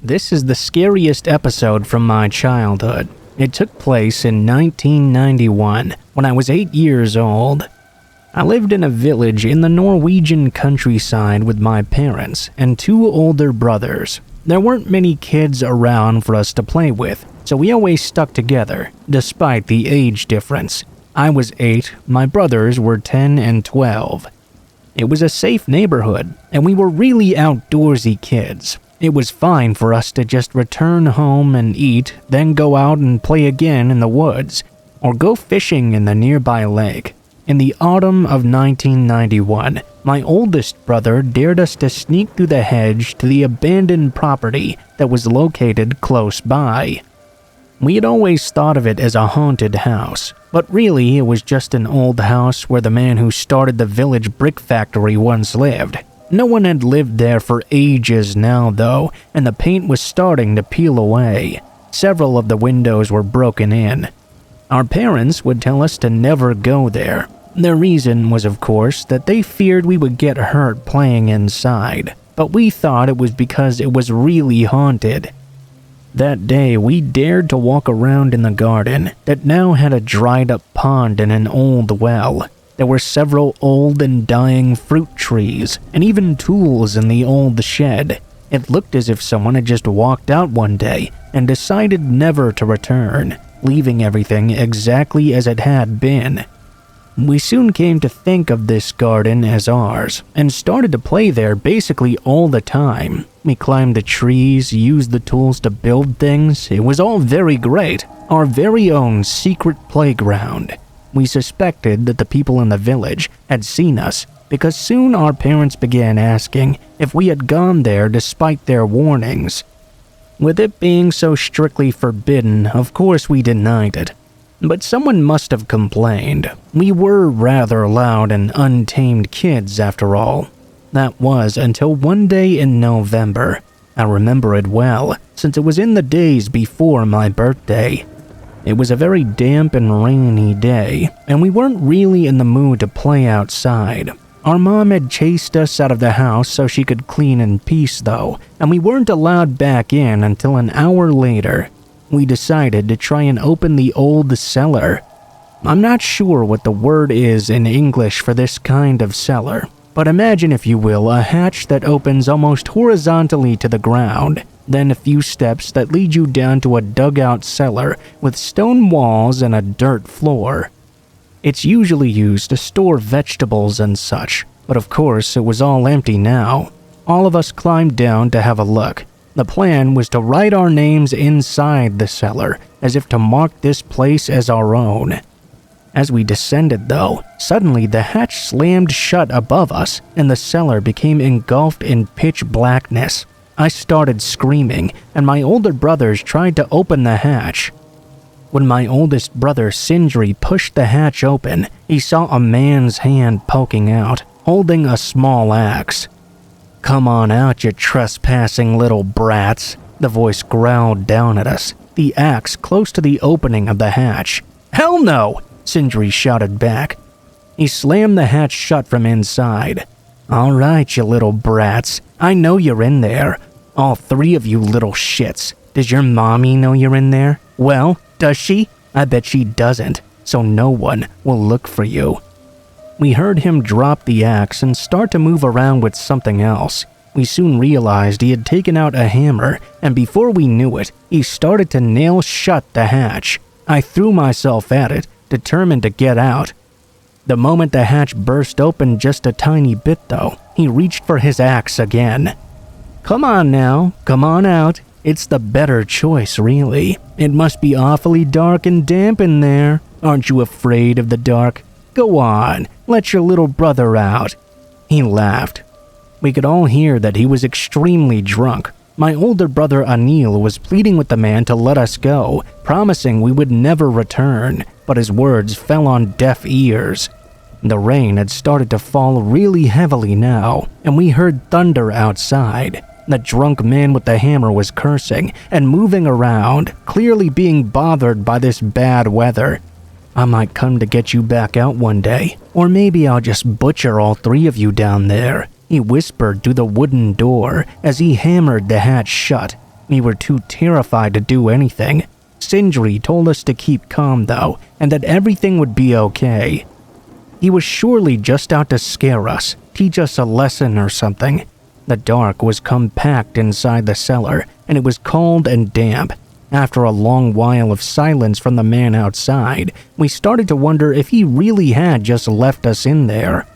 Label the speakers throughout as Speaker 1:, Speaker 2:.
Speaker 1: This is the scariest episode from my childhood. It took place in 1991, when I was 8 years old. I lived in a village in the Norwegian countryside with my parents and 2 older brothers. There weren't many kids around for us to play with, so we always stuck together, despite the age difference. I was 8, my brothers were 10 and 12. It was a safe neighborhood, and we were really outdoorsy kids. It was fine for us to just return home and eat, then go out and play again in the woods, or go fishing in the nearby lake. In the autumn of 1991, my oldest brother dared us to sneak through the hedge to the abandoned property that was located close by. We had always thought of it as a haunted house, but really it was just an old house where the man who started the village brick factory once lived. No one had lived there for ages now though, and the paint was starting to peel away. Several of the windows were broken in. Our parents would tell us to never go there. Their reason was, of course, that they feared we would get hurt playing inside, but we thought it was because it was really haunted. That day, we dared to walk around in the garden that now had a dried-up pond and an old well. There were several old and dying fruit trees, and even tools in the old shed. It looked as if someone had just walked out one day and decided never to return, leaving everything exactly as it had been. We soon came to think of this garden as ours, and started to play there basically all the time. We climbed the trees, used the tools to build things. It was all very great, our very own secret playground. We suspected that the people in the village had seen us, because soon our parents began asking if we had gone there despite their warnings. With it being so strictly forbidden, of course we denied it. But someone must have complained. We were rather loud and untamed kids after all. That was until one day in November. I remember it well, since it was in the days before my birthday. It was a very damp and rainy day, and we weren't really in the mood to play outside. Our mom had chased us out of the house so she could clean in peace though, and we weren't allowed back in until an hour later. We decided to try and open the old cellar. I'm not sure what the word is in English for this kind of cellar, but imagine, if you will, a hatch that opens almost horizontally to the ground, then a few steps that lead you down to a dugout cellar with stone walls and a dirt floor. It's usually used to store vegetables and such, but of course it was all empty now. All of us climbed down to have a look. The plan was to write our names inside the cellar, as if to mark this place as our own. As we descended though, suddenly the hatch slammed shut above us, and the cellar became engulfed in pitch blackness. I started screaming, and my older brothers tried to open the hatch. When my oldest brother Sindri pushed the hatch open, he saw a man's hand poking out, holding a small axe. "Come on out, you trespassing little brats," the voice growled down at us, the axe close to the opening of the hatch. "Hell no!" Sindri shouted back. He slammed the hatch shut from inside. "All right, you little brats, I know you're in there. All 3 of you little shits. Does your mommy know you're in there? Well, does she? I bet she doesn't, so no one will look for you." We heard him drop the axe and start to move around with something else. We soon realized he had taken out a hammer, and before we knew it, he started to nail shut the hatch. I threw myself at it, determined to get out. The moment the hatch burst open just a tiny bit though, he reached for his axe again. "Come on now, come on out. It's the better choice, really. It must be awfully dark and damp in there. Aren't you afraid of the dark? Go on, let your little brother out." He laughed. We could all hear that he was extremely drunk. My older brother Anil was pleading with the man to let us go, promising we would never return, but his words fell on deaf ears. The rain had started to fall really heavily now, and we heard thunder outside. The drunk man with the hammer was cursing and moving around, clearly being bothered by this bad weather. "I might come to get you back out one day, or maybe I'll just butcher all 3 of you down there," he whispered through the wooden door as he hammered the hatch shut. We were too terrified to do anything. Sindri told us to keep calm though, and that everything would be okay. He was surely just out to scare us, teach us a lesson or something. The dark was compact inside the cellar, and it was cold and damp. After a long while of silence from the man outside, we started to wonder if he really had just left us in there.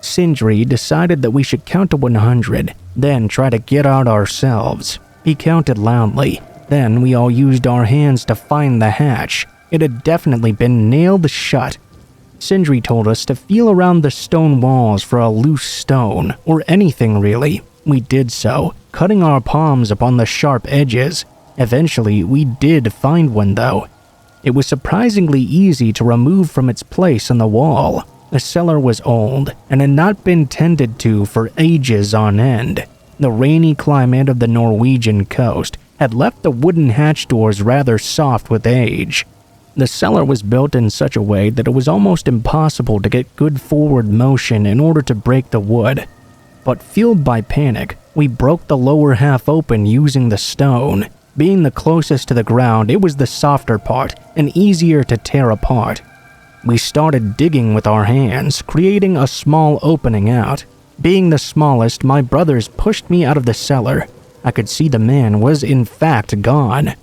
Speaker 1: Sindri decided that we should count to 100, then try to get out ourselves. He counted loudly. Then we all used our hands to find the hatch. It had definitely been nailed shut. Sindri told us to feel around the stone walls for a loose stone, or anything really. We did so, cutting our palms upon the sharp edges. Eventually, we did find one though. It was surprisingly easy to remove from its place on the wall. The cellar was old and had not been tended to for ages on end. The rainy climate of the Norwegian coast had left the wooden hatch doors rather soft with age. The cellar was built in such a way that it was almost impossible to get good forward motion in order to break the wood. But fueled by panic, we broke the lower half open using the stone. Being the closest to the ground, it was the softer part and easier to tear apart. We started digging with our hands, creating a small opening out. Being the smallest, my brothers pushed me out of the cellar. I could see the man was in fact gone.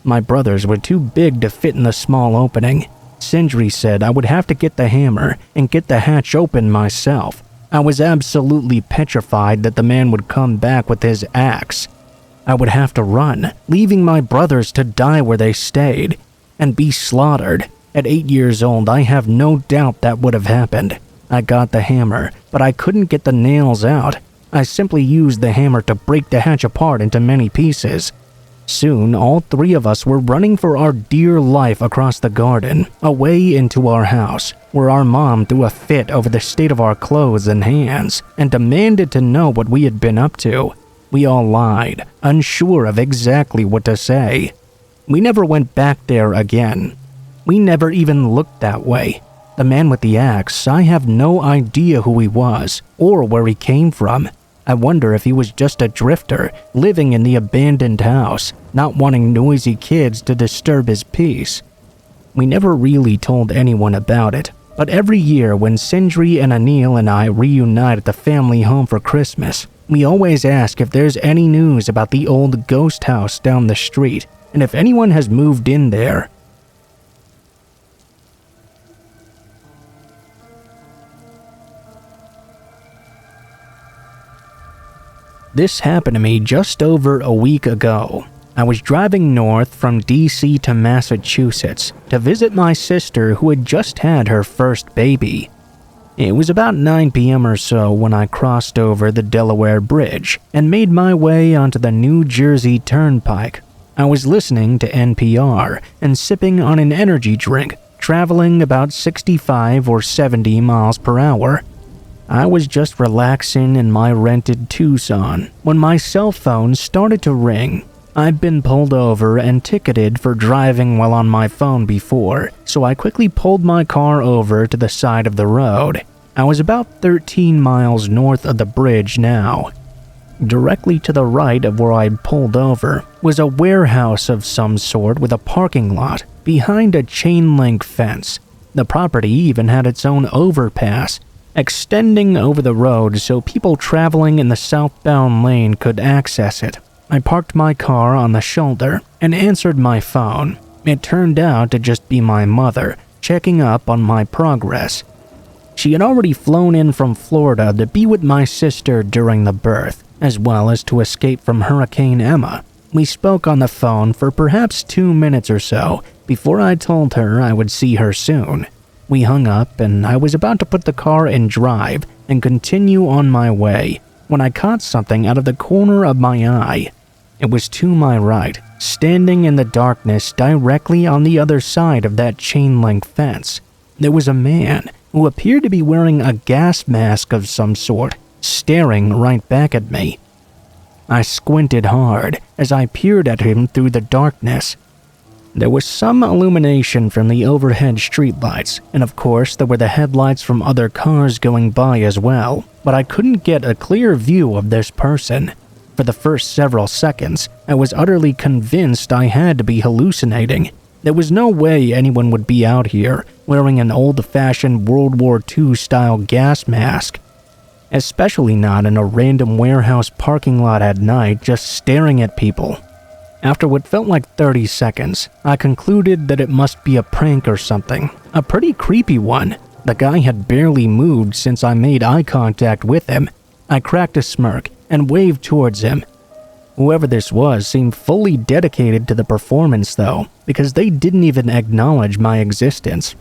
Speaker 1: My brothers were too big to fit in the small opening. Sindri said I would have to get the hammer and get the hatch open myself. I was absolutely petrified that the man would come back with his axe. I would have to run, leaving my brothers to die where they stayed, and be slaughtered. At 8 years old, I have no doubt that would have happened. I got the hammer, but I couldn't get the nails out. I simply used the hammer to break the hatch apart into many pieces. Soon, all three of us were running for our dear life across the garden, away into our house, where our mom threw a fit over the state of our clothes and hands, and demanded to know what we had been up to. We all lied, unsure of exactly what to say. We never went back there again. We never even looked that way. The man with the axe, I have no idea who he was, or where he came from. I wonder if he was just a drifter, living in the abandoned house, not wanting noisy kids to disturb his peace. We never really told anyone about it, but every year when Sindri and Anil and I reunite at the family home for Christmas, we always ask if there's any news about the old ghost house down the street, and if anyone has moved in there. This happened to me just over a week ago. I was driving north from DC to Massachusetts to visit my sister who had just had her first baby. It was about 9 p.m. or so when I crossed over the Delaware Bridge and made my way onto the New Jersey Turnpike. I was listening to NPR and sipping on an energy drink, traveling about 65 or 70 miles per hour. I was just relaxing in my rented Tucson when my cell phone started to ring. I've been pulled over and ticketed for driving while on my phone before, so I quickly pulled my car over to the side of the road. I was about 13 miles north of the bridge now. Directly to the right of where I'd pulled over was a warehouse of some sort with a parking lot behind a chain-link fence. The property even had its own overpass, extending over the road so people traveling in the southbound lane could access it. I parked my car on the shoulder and answered my phone. It turned out to just be my mother, checking up on my progress. She had already flown in from Florida to be with my sister during the birth, as well as to escape from Hurricane Emma. We spoke on the phone for perhaps 2 minutes or so before I told her I would see her soon. We hung up and I was about to put the car in drive and continue on my way when I caught something out of the corner of my eye. It was to my right, standing in the darkness directly on the other side of that chain-link fence. There was a man who appeared to be wearing a gas mask of some sort, staring right back at me. I squinted hard as I peered at him through the darkness. There was some illumination from the overhead streetlights, and of course there were the headlights from other cars going by as well, but I couldn't get a clear view of this person. For For the first several seconds, I was utterly convinced I had to be hallucinating. There was no way anyone would be out here wearing an old-fashioned World War II-style gas mask. Especially not in a random warehouse parking lot at night just staring at people. After what felt like 30 seconds, I concluded that it must be a prank or something. A pretty creepy one. The guy had barely moved since I made eye contact with him. I cracked a smirk and waved towards him. Whoever this was seemed fully dedicated to the performance though, because they didn't even acknowledge my existence.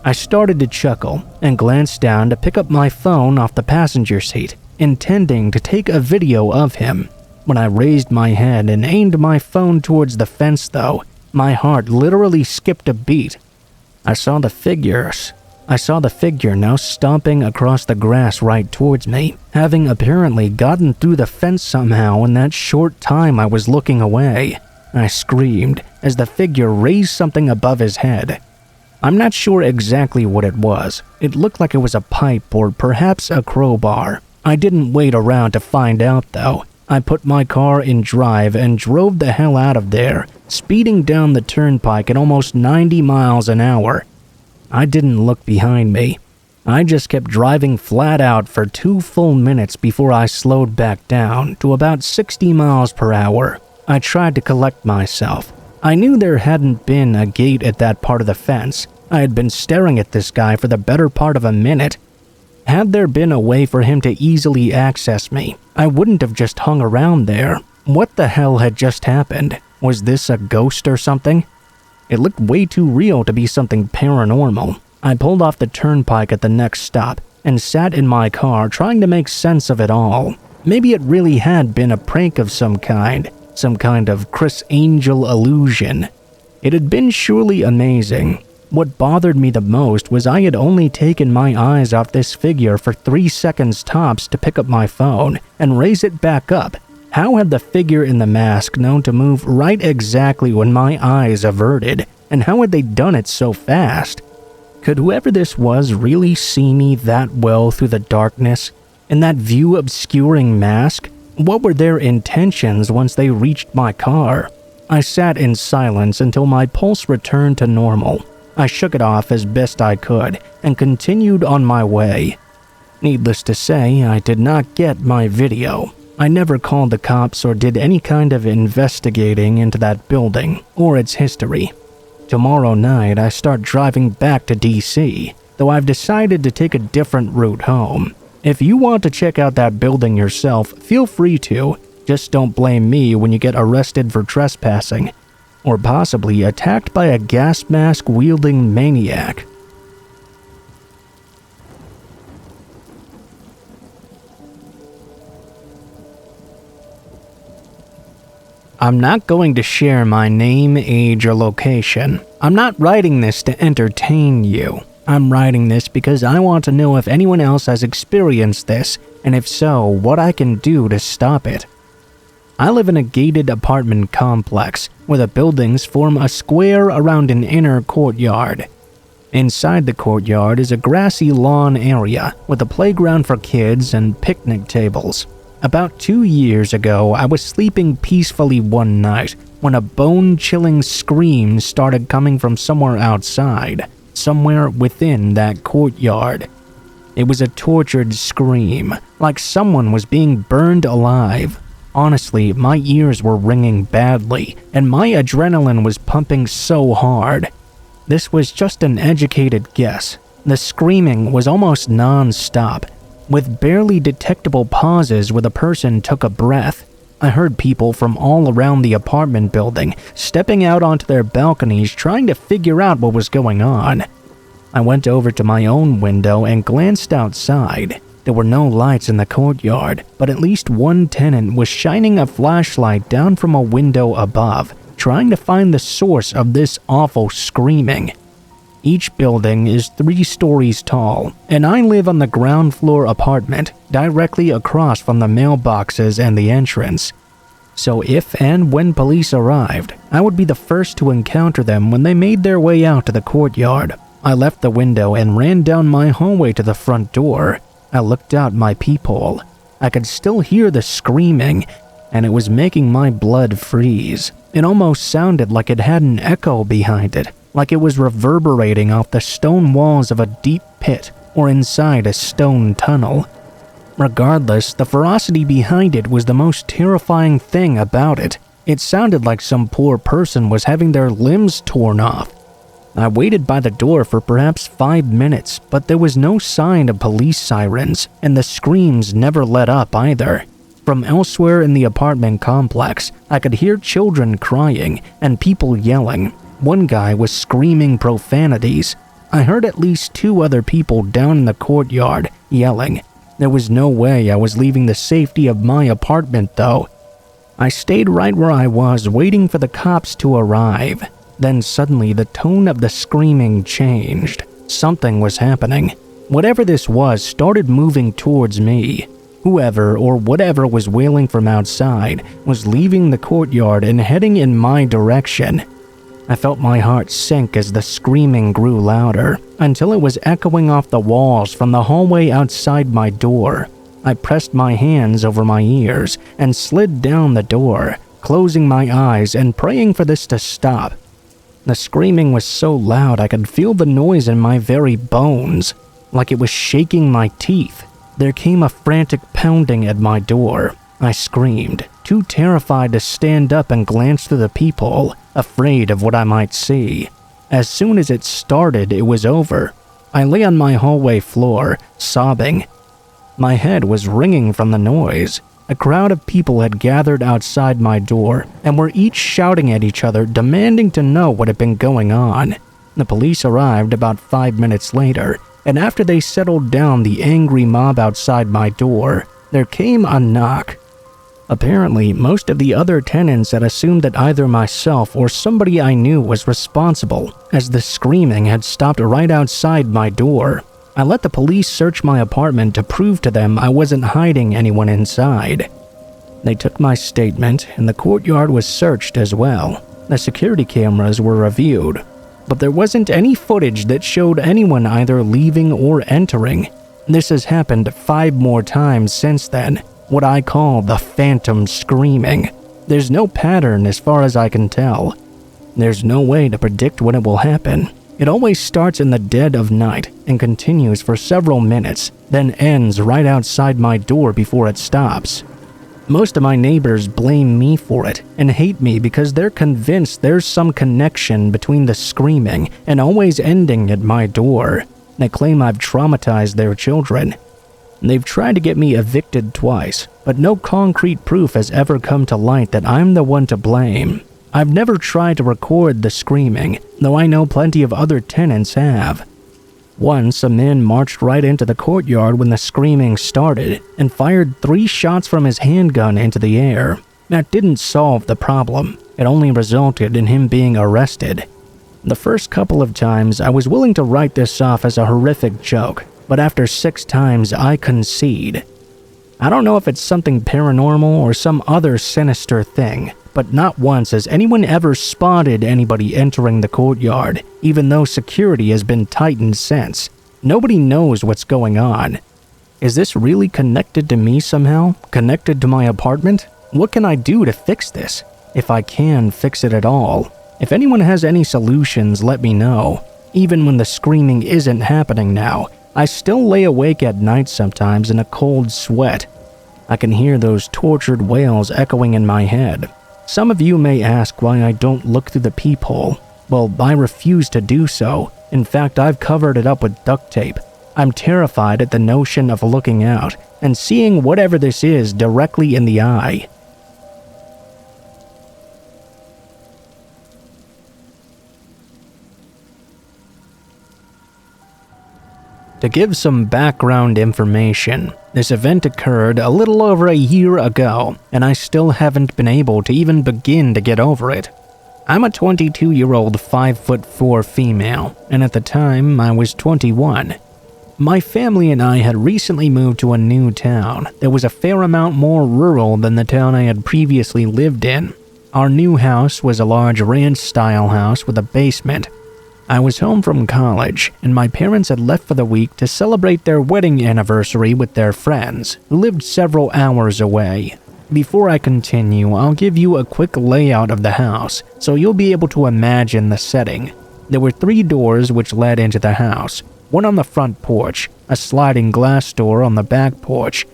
Speaker 1: I started to chuckle and glanced down to pick up my phone off the passenger seat, intending to take a video of him. When I raised my head and aimed my phone towards the fence though, my heart literally skipped a beat. I saw the figure now stomping across the grass right towards me, having apparently gotten through the fence somehow in that short time I was looking away. I screamed as the figure raised something above his head. I'm not sure exactly what it was. It looked like it was a pipe or perhaps a crowbar. I didn't wait around to find out though. I put my car in drive and drove the hell out of there, speeding down the turnpike at almost 90 miles an hour. I didn't look behind me. I just kept driving flat out for 2 full minutes before I slowed back down to about 60 miles per hour. I tried to collect myself. I knew there hadn't been a gate at that part of the fence. I had been staring at this guy for the better part of a minute. Had there been a way for him to easily access me, I wouldn't have just hung around there. What the hell had just happened? Was this a ghost or something? It looked way too real to be something paranormal. I pulled off the turnpike at the next stop and sat in my car trying to make sense of it all. Maybe it really had been a prank of some kind of Chris Angel illusion. It had been surely amazing. What bothered me the most was I had only taken my eyes off this figure for 3 seconds tops to pick up my phone and raise it back up. How had the figure in the mask known to move right exactly when my eyes averted, and how had they done it so fast? Could whoever this was really see me that well through the darkness? In that view-obscuring mask? What were their intentions once they reached my car? I sat in silence until my pulse returned to normal. I shook it off as best I could and continued on my way. Needless to say, I did not get my video. I never called the cops or did any kind of investigating into that building or its history. Tomorrow night, I start driving back to DC, though I've decided to take a different route home. If you want to check out that building yourself, feel free to. Just don't blame me when you get arrested for trespassing, or possibly attacked by a gas mask-wielding maniac. I'm not going to share my name, age, or location. I'm not writing this to entertain you. I'm writing this because I want to know if anyone else has experienced this, and if so, what I can do to stop it. I live in a gated apartment complex where the buildings form a square around an inner courtyard. Inside the courtyard is a grassy lawn area with a playground for kids and picnic tables. About 2 years ago, I was sleeping peacefully one night when a bone-chilling scream started coming from somewhere outside, somewhere within that courtyard. It was a tortured scream, like someone was being burned alive. Honestly, my ears were ringing badly, and my adrenaline was pumping so hard. This was just an educated guess. The screaming was almost non-stop, with barely detectable pauses where the person took a breath. I heard people from all around the apartment building stepping out onto their balconies trying to figure out what was going on. I went over to my own window and glanced outside. There were no lights in the courtyard, but at least one tenant was shining a flashlight down from a window above, trying to find the source of this awful screaming. Each building is 3 stories tall, and I live on the ground floor apartment, directly across from the mailboxes and the entrance. So if and when police arrived, I would be the first to encounter them when they made their way out to the courtyard. I left the window and ran down my hallway to the front door. I looked out my peephole. I could still hear the screaming, and it was making my blood freeze. It almost sounded like it had an echo behind it, like it was reverberating off the stone walls of a deep pit or inside a stone tunnel. Regardless, the ferocity behind it was the most terrifying thing about it. It sounded like some poor person was having their limbs torn off. I waited by the door for perhaps 5 minutes, but there was no sign of police sirens, and the screams never let up either. From elsewhere in the apartment complex, I could hear children crying and people yelling. One guy was screaming profanities. I heard at least 2 other people down in the courtyard yelling. There was no way I was leaving the safety of my apartment though. I stayed right where I was, waiting for the cops to arrive. Then suddenly the tone of the screaming changed. Something was happening. Whatever this was started moving towards me. Whoever or whatever was wailing from outside was leaving the courtyard and heading in my direction. I felt my heart sink as the screaming grew louder, until it was echoing off the walls from the hallway outside my door. I pressed my hands over my ears and slid down the door, closing my eyes and praying for this to stop. The screaming was so loud I could feel the noise in my very bones, like it was shaking my teeth. There came a frantic pounding at my door. I screamed, too terrified to stand up and glance through the peephole, afraid of what I might see. As soon as it started, it was over. I lay on my hallway floor, sobbing. My head was ringing from the noise. A crowd of people had gathered outside my door and were each shouting at each other, demanding to know what had been going on. The police arrived about 5 minutes later, and after they settled down the angry mob outside my door, there came a knock. Apparently, most of the other tenants had assumed that either myself or somebody I knew was responsible, as the screaming had stopped right outside my door. I let the police search my apartment to prove to them I wasn't hiding anyone inside. They took my statement, and the courtyard was searched as well. The security cameras were reviewed, but there wasn't any footage that showed anyone either leaving or entering. This has happened 5 more times since then, what I call the phantom screaming. There's no pattern as far as I can tell. There's no way to predict when it will happen. It always starts in the dead of night and continues for several minutes, then ends right outside my door before it stops. Most of my neighbors blame me for it and hate me because they're convinced there's some connection between the screaming and always ending at my door. They claim I've traumatized their children. They've tried to get me evicted twice, but no concrete proof has ever come to light that I'm the one to blame. I've never tried to record the screaming, though I know plenty of other tenants have. Once, a man marched right into the courtyard when the screaming started and fired 3 shots from his handgun into the air. That didn't solve the problem. It only resulted in him being arrested. The first couple of times, I was willing to write this off as a horrific joke, but after 6 times, I concede. I don't know if it's something paranormal or some other sinister thing, but not once has anyone ever spotted anybody entering the courtyard, even though security has been tightened since. Nobody knows what's going on. Is this really connected to me somehow? Connected to my apartment? What can I do to fix this? If I can fix it at all. If anyone has any solutions, let me know. Even when the screaming isn't happening now, I still lay awake at night sometimes in a cold sweat. I can hear those tortured wails echoing in my head. Some of you may ask why I don't look through the peephole. Well, I refuse to do so. In fact, I've covered it up with duct tape. I'm terrified at the notion of looking out and seeing whatever this is directly in the eye. To give some background information, this event occurred a little over a year ago, and I still haven't been able to even begin to get over it. I'm a 22-year-old 5'4" female, and at the time I was 21. My family and I had recently moved to a new town that was a fair amount more rural than the town I had previously lived in. Our new house was a large ranch-style house with a basement. I was home from college, and my parents had left for the week to celebrate their wedding anniversary with their friends, who lived several hours away. Before I continue, I'll give you a quick layout of the house so you'll be able to imagine the setting. There were 3 doors which led into the house, one on the front porch, a sliding glass door on the back porch,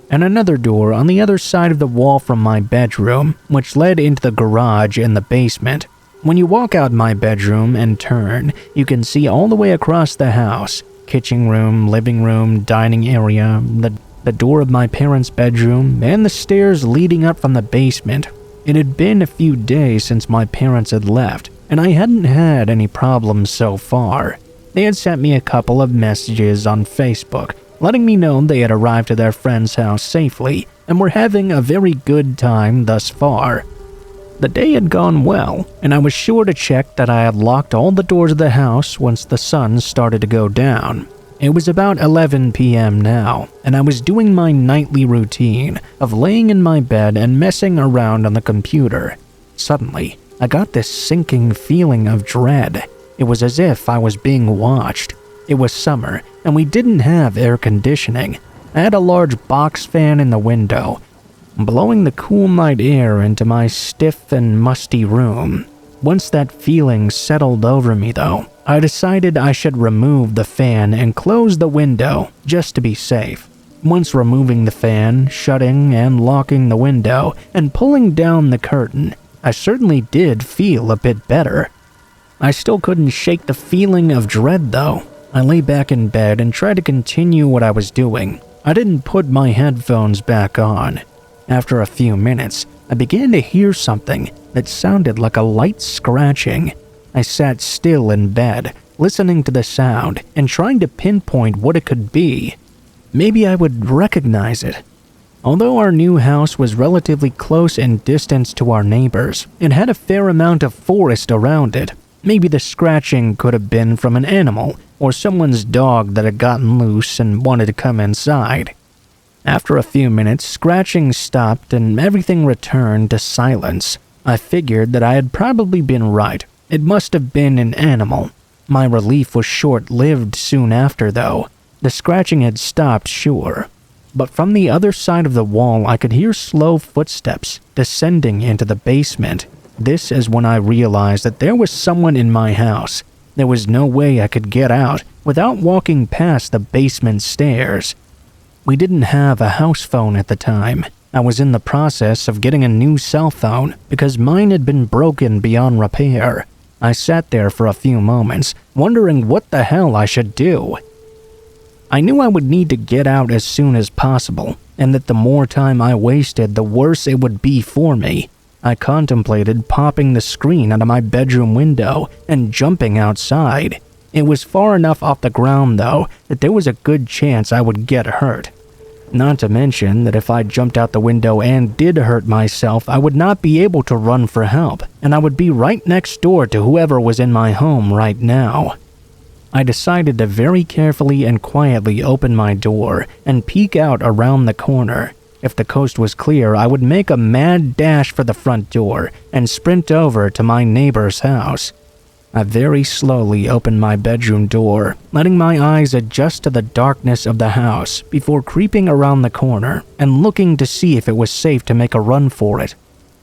Speaker 1: and another door on the other side of the wall from my bedroom, which led into the garage and the basement. When you walk out my bedroom and turn, you can see all the way across the house, kitchen room, living room, dining area, the door of my parents' bedroom, and the stairs leading up from the basement. It had been a few days since my parents had left, and I hadn't had any problems so far. They had sent me a couple of messages on Facebook, letting me know they had arrived at their friend's house safely and were having a very good time thus far. The day had gone well, and I was sure to check that I had locked all the doors of the house once the sun started to go down. It was about 11 p.m. now, and I was doing my nightly routine of laying in my bed and messing around on the computer. Suddenly, I got this sinking feeling of dread. It was as if I was being watched. It was summer, and we didn't have air conditioning. I had a large box fan in the window, blowing the cool night air into my stiff and musty room. Once that feeling settled over me, though, I decided I should remove the fan and close the window just to be safe. Once removing the fan, shutting and locking the window, and pulling down the curtain, I certainly did feel a bit better. I still couldn't shake the feeling of dread, though. I lay back in bed and tried to continue what I was doing. I didn't put my headphones back on. After a few minutes, I began to hear something that sounded like a light scratching. I sat still in bed, listening to the sound and trying to pinpoint what it could be. Maybe I would recognize it. Although our new house was relatively close in distance to our neighbors, it had a fair amount of forest around it. Maybe the scratching could have been from an animal or someone's dog that had gotten loose and wanted to come inside. After a few minutes, scratching stopped and everything returned to silence. I figured that I had probably been right. It must have been an animal. My relief was short-lived soon after, though. The scratching had stopped, sure. But from the other side of the wall, I could hear slow footsteps descending into the basement. This is when I realized that there was someone in my house. There was no way I could get out without walking past the basement stairs. We didn't have a house phone at the time. I was in the process of getting a new cell phone because mine had been broken beyond repair. I sat there for a few moments, wondering what the hell I should do. I knew I would need to get out as soon as possible, and that the more time I wasted, the worse it would be for me. I contemplated popping the screen out of my bedroom window and jumping outside. It was far enough off the ground, though, that there was a good chance I would get hurt. Not to mention that if I jumped out the window and did hurt myself, I would not be able to run for help, and I would be right next door to whoever was in my home right now. I decided to very carefully and quietly open my door and peek out around the corner. If the coast was clear, I would make a mad dash for the front door and sprint over to my neighbor's house. I very slowly opened my bedroom door, letting my eyes adjust to the darkness of the house before creeping around the corner and looking to see if it was safe to make a run for it.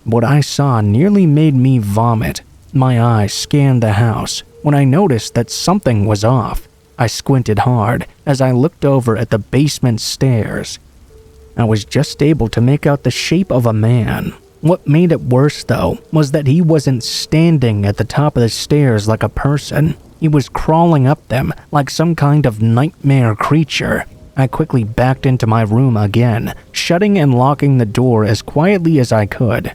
Speaker 1: What I saw nearly made me vomit. My eyes scanned the house when I noticed that something was off. I squinted hard as I looked over at the basement stairs. I was just able to make out the shape of a man. What made it worse, though, was that he wasn't standing at the top of the stairs like a person. He was crawling up them like some kind of nightmare creature. I quickly backed into my room again, shutting and locking the door as quietly as I could.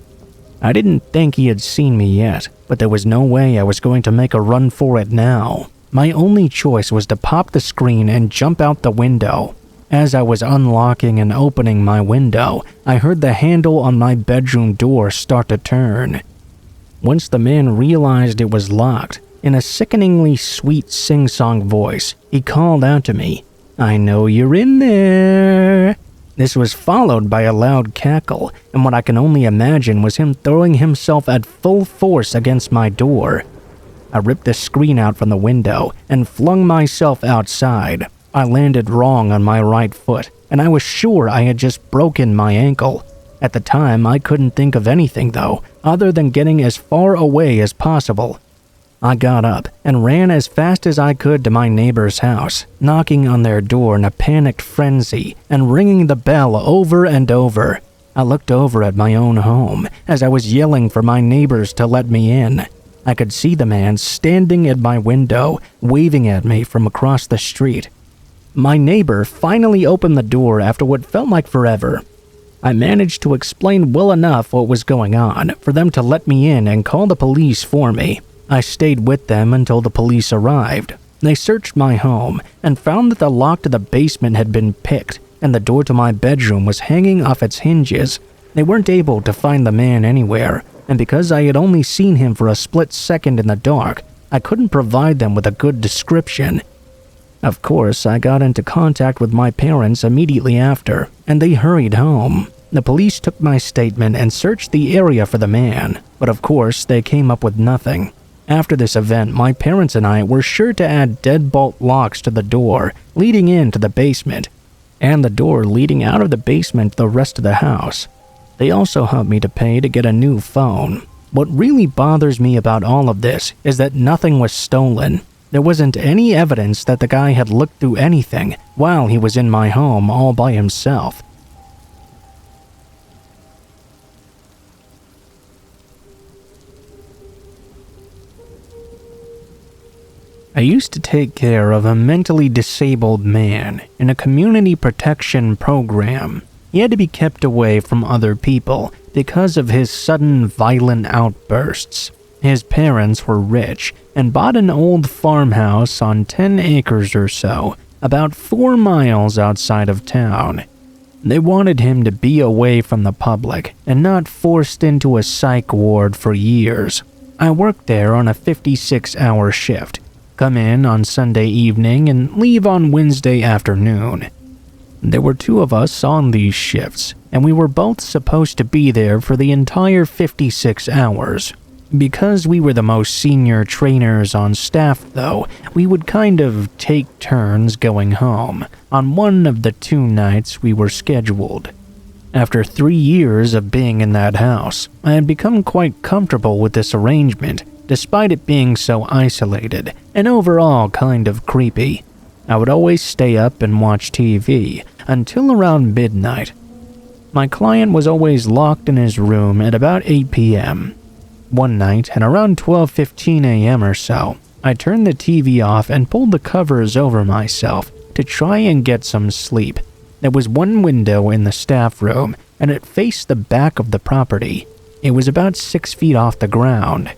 Speaker 1: I didn't think he had seen me yet, but there was no way I was going to make a run for it now. My only choice was to pop the screen and jump out the window. As I was unlocking and opening my window, I heard the handle on my bedroom door start to turn. Once the man realized it was locked, in a sickeningly sweet sing-song voice, he called out to me, "I know you're in there." This was followed by a loud cackle, and what I can only imagine was him throwing himself at full force against my door. I ripped the screen out from the window and flung myself outside. I landed wrong on my right foot, and I was sure I had just broken my ankle. At the time, I couldn't think of anything though, other than getting as far away as possible. I got up and ran as fast as I could to my neighbor's house, knocking on their door in a panicked frenzy and ringing the bell over and over. I looked over at my own home as I was yelling for my neighbors to let me in. I could see the man standing at my window, waving at me from across the street. My neighbor finally opened the door after what felt like forever. I managed to explain well enough what was going on for them to let me in and call the police for me. I stayed with them until the police arrived. They searched my home and found that the lock to the basement had been picked and the door to my bedroom was hanging off its hinges. They weren't able to find the man anywhere, and because I had only seen him for a split second in the dark, I couldn't provide them with a good description. Of course, I got into contact with my parents immediately after, and they hurried home. The police took my statement and searched the area for the man, but of course, they came up with nothing. After this event, my parents and I were sure to add deadbolt locks to the door leading into the basement, and the door leading out of the basement the rest of the house. They also helped me to pay to get a new phone. What really bothers me about all of this is that nothing was stolen. There wasn't any evidence that the guy had looked through anything while he was in my home all by himself. I used to take care of a mentally disabled man in a community protection program. He had to be kept away from other people because of his sudden violent outbursts. His parents were rich and bought an old farmhouse on 10 acres or so, about 4 miles outside of town. They wanted him to be away from the public and not forced into a psych ward for years. I worked there on a 56-hour shift. Come in on Sunday evening and leave on Wednesday afternoon. There were 2 of us on these shifts, and we were both supposed to be there for the entire 56 hours. Because we were the most senior trainers on staff though, we would kind of take turns going home on one of the 2 nights we were scheduled. After 3 years of being in that house, I had become quite comfortable with this arrangement, despite it being so isolated and overall kind of creepy. I would always stay up and watch TV until around midnight. My client was always locked in his room at about 8 p.m. One night, at around 12:15 a.m. or so, I turned the TV off and pulled the covers over myself to try and get some sleep. There was one window in the staff room, and it faced the back of the property. It was about 6 feet off the ground.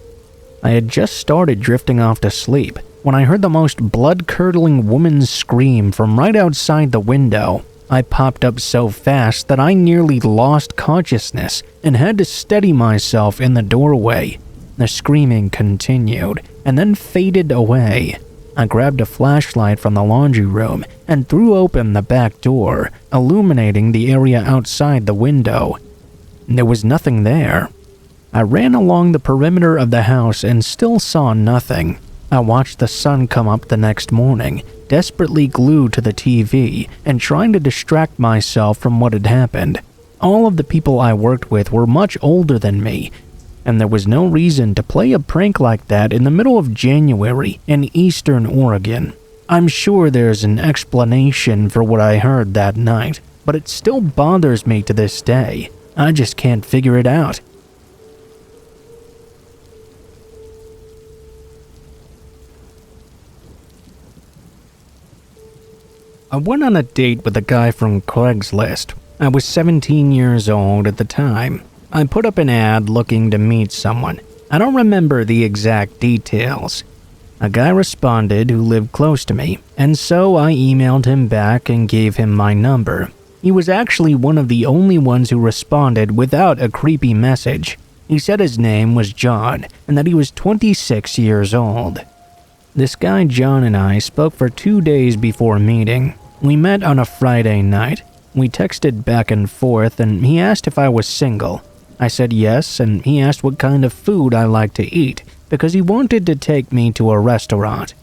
Speaker 1: I had just started drifting off to sleep when I heard the most blood-curdling woman's scream from right outside the window. I popped up so fast that I nearly lost consciousness and had to steady myself in the doorway. The screaming continued and then faded away. I grabbed a flashlight from the laundry room and threw open the back door, illuminating the area outside the window. There was nothing there. I ran along the perimeter of the house and still saw nothing. I watched the sun come up the next morning, desperately glued to the TV and trying to distract myself from what had happened. All of the people I worked with were much older than me, and there was no reason to play a prank like that in the middle of January in eastern Oregon. I'm sure there's an explanation for what I heard that night, but it still bothers me to this day. I just can't figure it out. I went on a date with a guy from Craigslist. I was 17 years old at the time. I put up an ad looking to meet someone. I don't remember the exact details. A guy responded who lived close to me, and so I emailed him back and gave him my number. He was actually one of the only ones who responded without a creepy message. He said his name was John and that he was 26 years old. This guy John and I spoke for 2 days before meeting. We met on a Friday night. We texted back and forth and he asked if I was single. I said yes, and he asked what kind of food I liked to eat because he wanted to take me to a restaurant.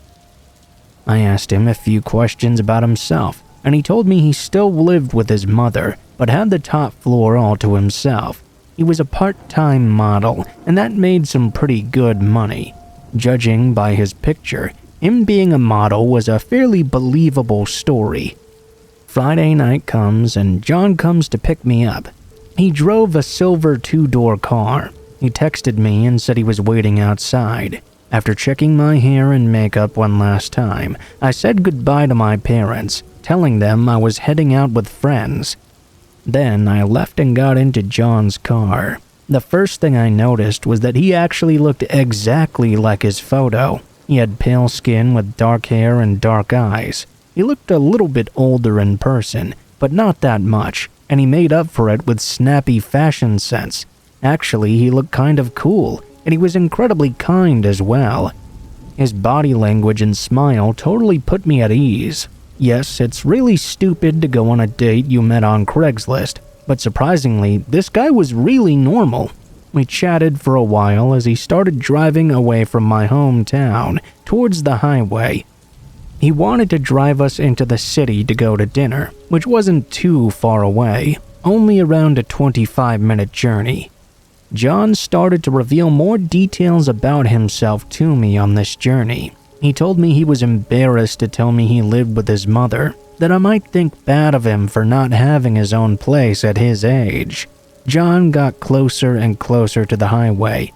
Speaker 1: I asked him a few questions about himself, and he told me he still lived with his mother, but but had the top floor all to himself. He was a part-time model, and that made some pretty good money. Judging by his picture, him being a model was a fairly believable story. Friday night comes and John comes to pick me up. He drove a silver 2-door car. He texted me and said he was waiting outside. After checking my hair and makeup one last time, I said goodbye to my parents, telling them I was heading out with friends. Then I left and got into John's car. The first thing I noticed was that he actually looked exactly like his photo. He had pale skin with dark hair and dark eyes. He looked a little bit older in person, but not that much, and he made up for it with snappy fashion sense. Actually, he looked kind of cool, and he was incredibly kind as well. His body language and smile totally put me at ease. Yes, it's really stupid to go on a date you met on Craigslist, but surprisingly, this guy was really normal. We chatted for a while as he started driving away from my hometown towards the highway. He wanted to drive us into the city to go to dinner, which wasn't too far away, only around a 25-minute journey. John started to reveal more details about himself to me on this journey. He told me he was embarrassed to tell me he lived with his mother, that I might think bad of him for not having his own place at his age. John got closer and closer to the highway.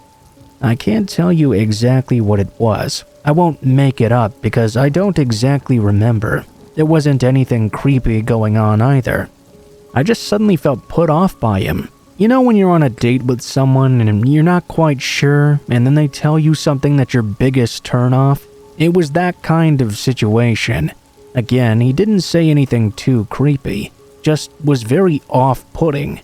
Speaker 1: I can't tell you exactly what it was. I won't make it up because I don't exactly remember. There wasn't anything creepy going on either. I just suddenly felt put off by him. You know when you're on a date with someone and you're not quite sure, and then they tell you something that's your biggest turnoff? It was that kind of situation. Again, he didn't say anything too creepy, just was very off-putting.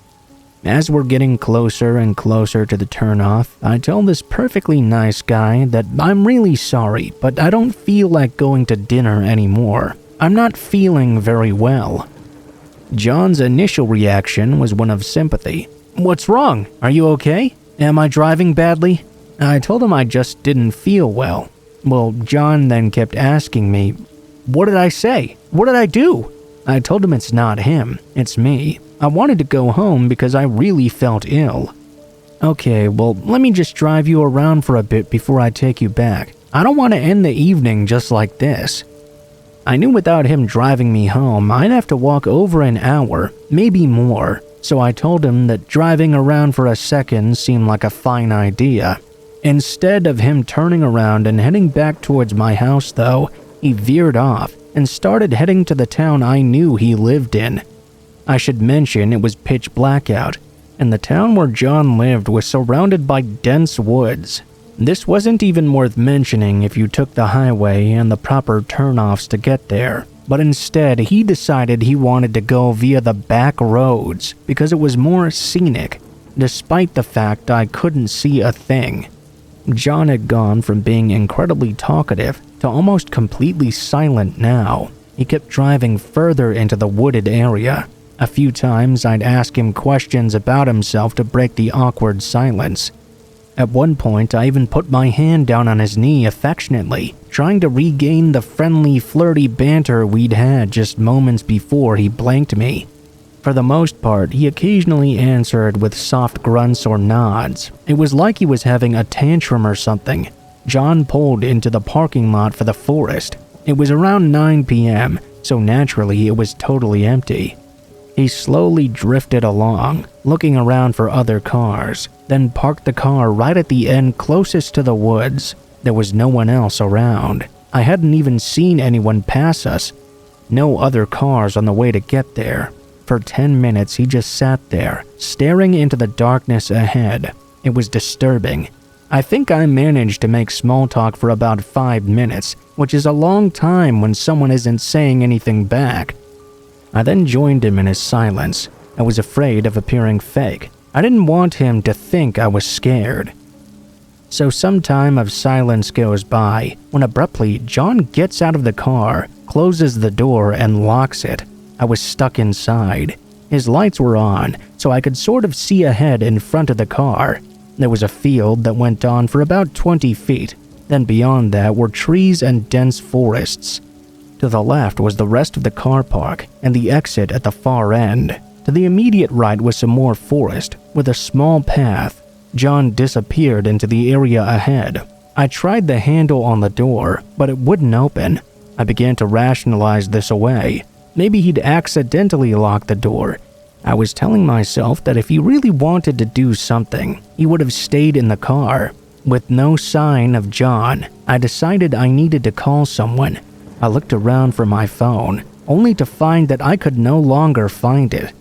Speaker 1: As we're getting closer and closer to the turnoff, I tell this perfectly nice guy that I'm really sorry, but I don't feel like going to dinner anymore. I'm not feeling very well. John's initial reaction was one of sympathy. What's wrong? Are you okay? Am I driving badly? I told him I just didn't feel well. Well, John then kept asking me, what did I say? What did I do? I told him it's not him, it's me. I wanted to go home because I really felt ill. Okay, well, let me just drive you around for a bit before I take you back. I don't want to end the evening just like this. I knew without him driving me home, I'd have to walk over an hour, maybe more, so I told him that driving around for a second seemed like a fine idea. Instead of him turning around and heading back towards my house though, he veered off and started heading to the town I knew he lived in. I should mention it was pitch black out, and the town where John lived was surrounded by dense woods. This wasn't even worth mentioning if you took the highway and the proper turnoffs to get there, but instead he decided he wanted to go via the back roads because it was more scenic, despite the fact I couldn't see a thing. John had gone from being incredibly talkative to almost completely silent now. He kept driving further into the wooded area. A few times I'd ask him questions about himself to break the awkward silence. At one point, I even put my hand down on his knee affectionately, trying to regain the friendly, flirty banter we'd had just moments before he blanked me. For the most part, he occasionally answered with soft grunts or nods. It was like he was having a tantrum or something. John pulled into the parking lot for the forest. It was around 9 p.m., so naturally it was totally empty. He slowly drifted along, looking around for other cars, then parked the car right at the end closest to the woods. There was no one else around. I hadn't even seen anyone pass us. No other cars on the way to get there. For 10 minutes he just sat there, staring into the darkness ahead. It was disturbing. I think I managed to make small talk for about 5 minutes, which is a long time when someone isn't saying anything back. I then joined him in his silence. I was afraid of appearing fake. I didn't want him to think I was scared. So some time of silence goes by, when abruptly John gets out of the car, closes the door, and locks it. I was stuck inside. His lights were on, so I could sort of see ahead in front of the car. There was a field that went on for about 20 feet. Then beyond that were trees and dense forests. To the left was the rest of the car park and the exit at the far end. To the immediate right was some more forest, with a small path. John disappeared into the area ahead. I tried the handle on the door, but it wouldn't open. I began to rationalize this away. Maybe he'd accidentally locked the door. I was telling myself that if he really wanted to do something, he would have stayed in the car. With no sign of John, I decided I needed to call someone. I looked around for my phone, only to find that I could no longer find it.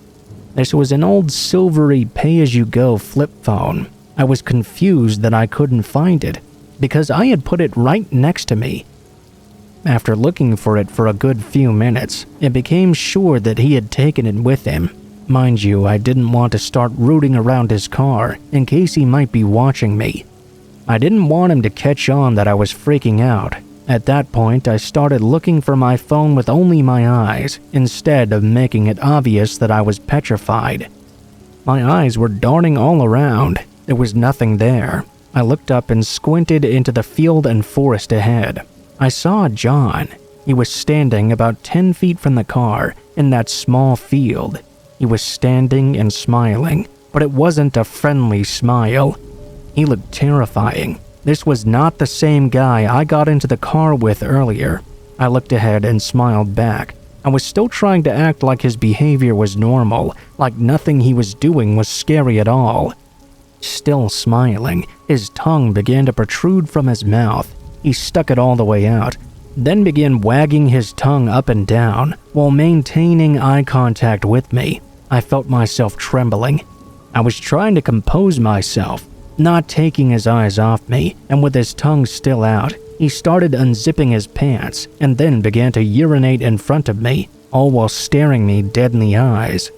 Speaker 1: This was an old silvery pay-as-you-go flip phone. I was confused that I couldn't find it, because I had put it right next to me. After looking for it for a good few minutes, it became sure that he had taken it with him. Mind you, I didn't want to start rooting around his car in case he might be watching me. I didn't want him to catch on that I was freaking out. At that point, I started looking for my phone with only my eyes, instead of making it obvious that I was petrified. My eyes were darting all around. There was nothing there. I looked up and squinted into the field and forest ahead. I saw John. He was standing about 10 feet from the car in that small field. He was standing and smiling, but it wasn't a friendly smile. He looked terrifying. This was not the same guy I got into the car with earlier. I looked ahead and smiled back. I was still trying to act like his behavior was normal, like nothing he was doing was scary at all. Still smiling, his tongue began to protrude from his mouth. He stuck it all the way out, then began wagging his tongue up and down while maintaining eye contact with me. I felt myself trembling. I was trying to compose myself, not taking his eyes off me, and with his tongue still out, he started unzipping his pants and then began to urinate in front of me, all while staring me dead in the eyes.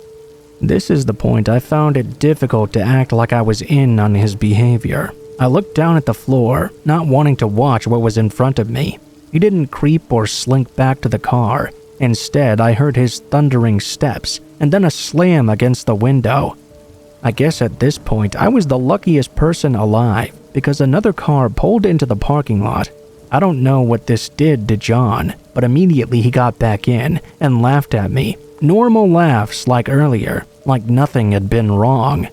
Speaker 1: This is the point I found it difficult to act like I was in on his behavior. I looked down at the floor, not wanting to watch what was in front of me. He didn't creep or slink back to the car. Instead, I heard his thundering steps and then a slam against the window. I guess at this point, I was the luckiest person alive because another car pulled into the parking lot. I don't know what this did to John, but immediately he got back in and laughed at me. Normal laughs like earlier, like nothing had been wrong.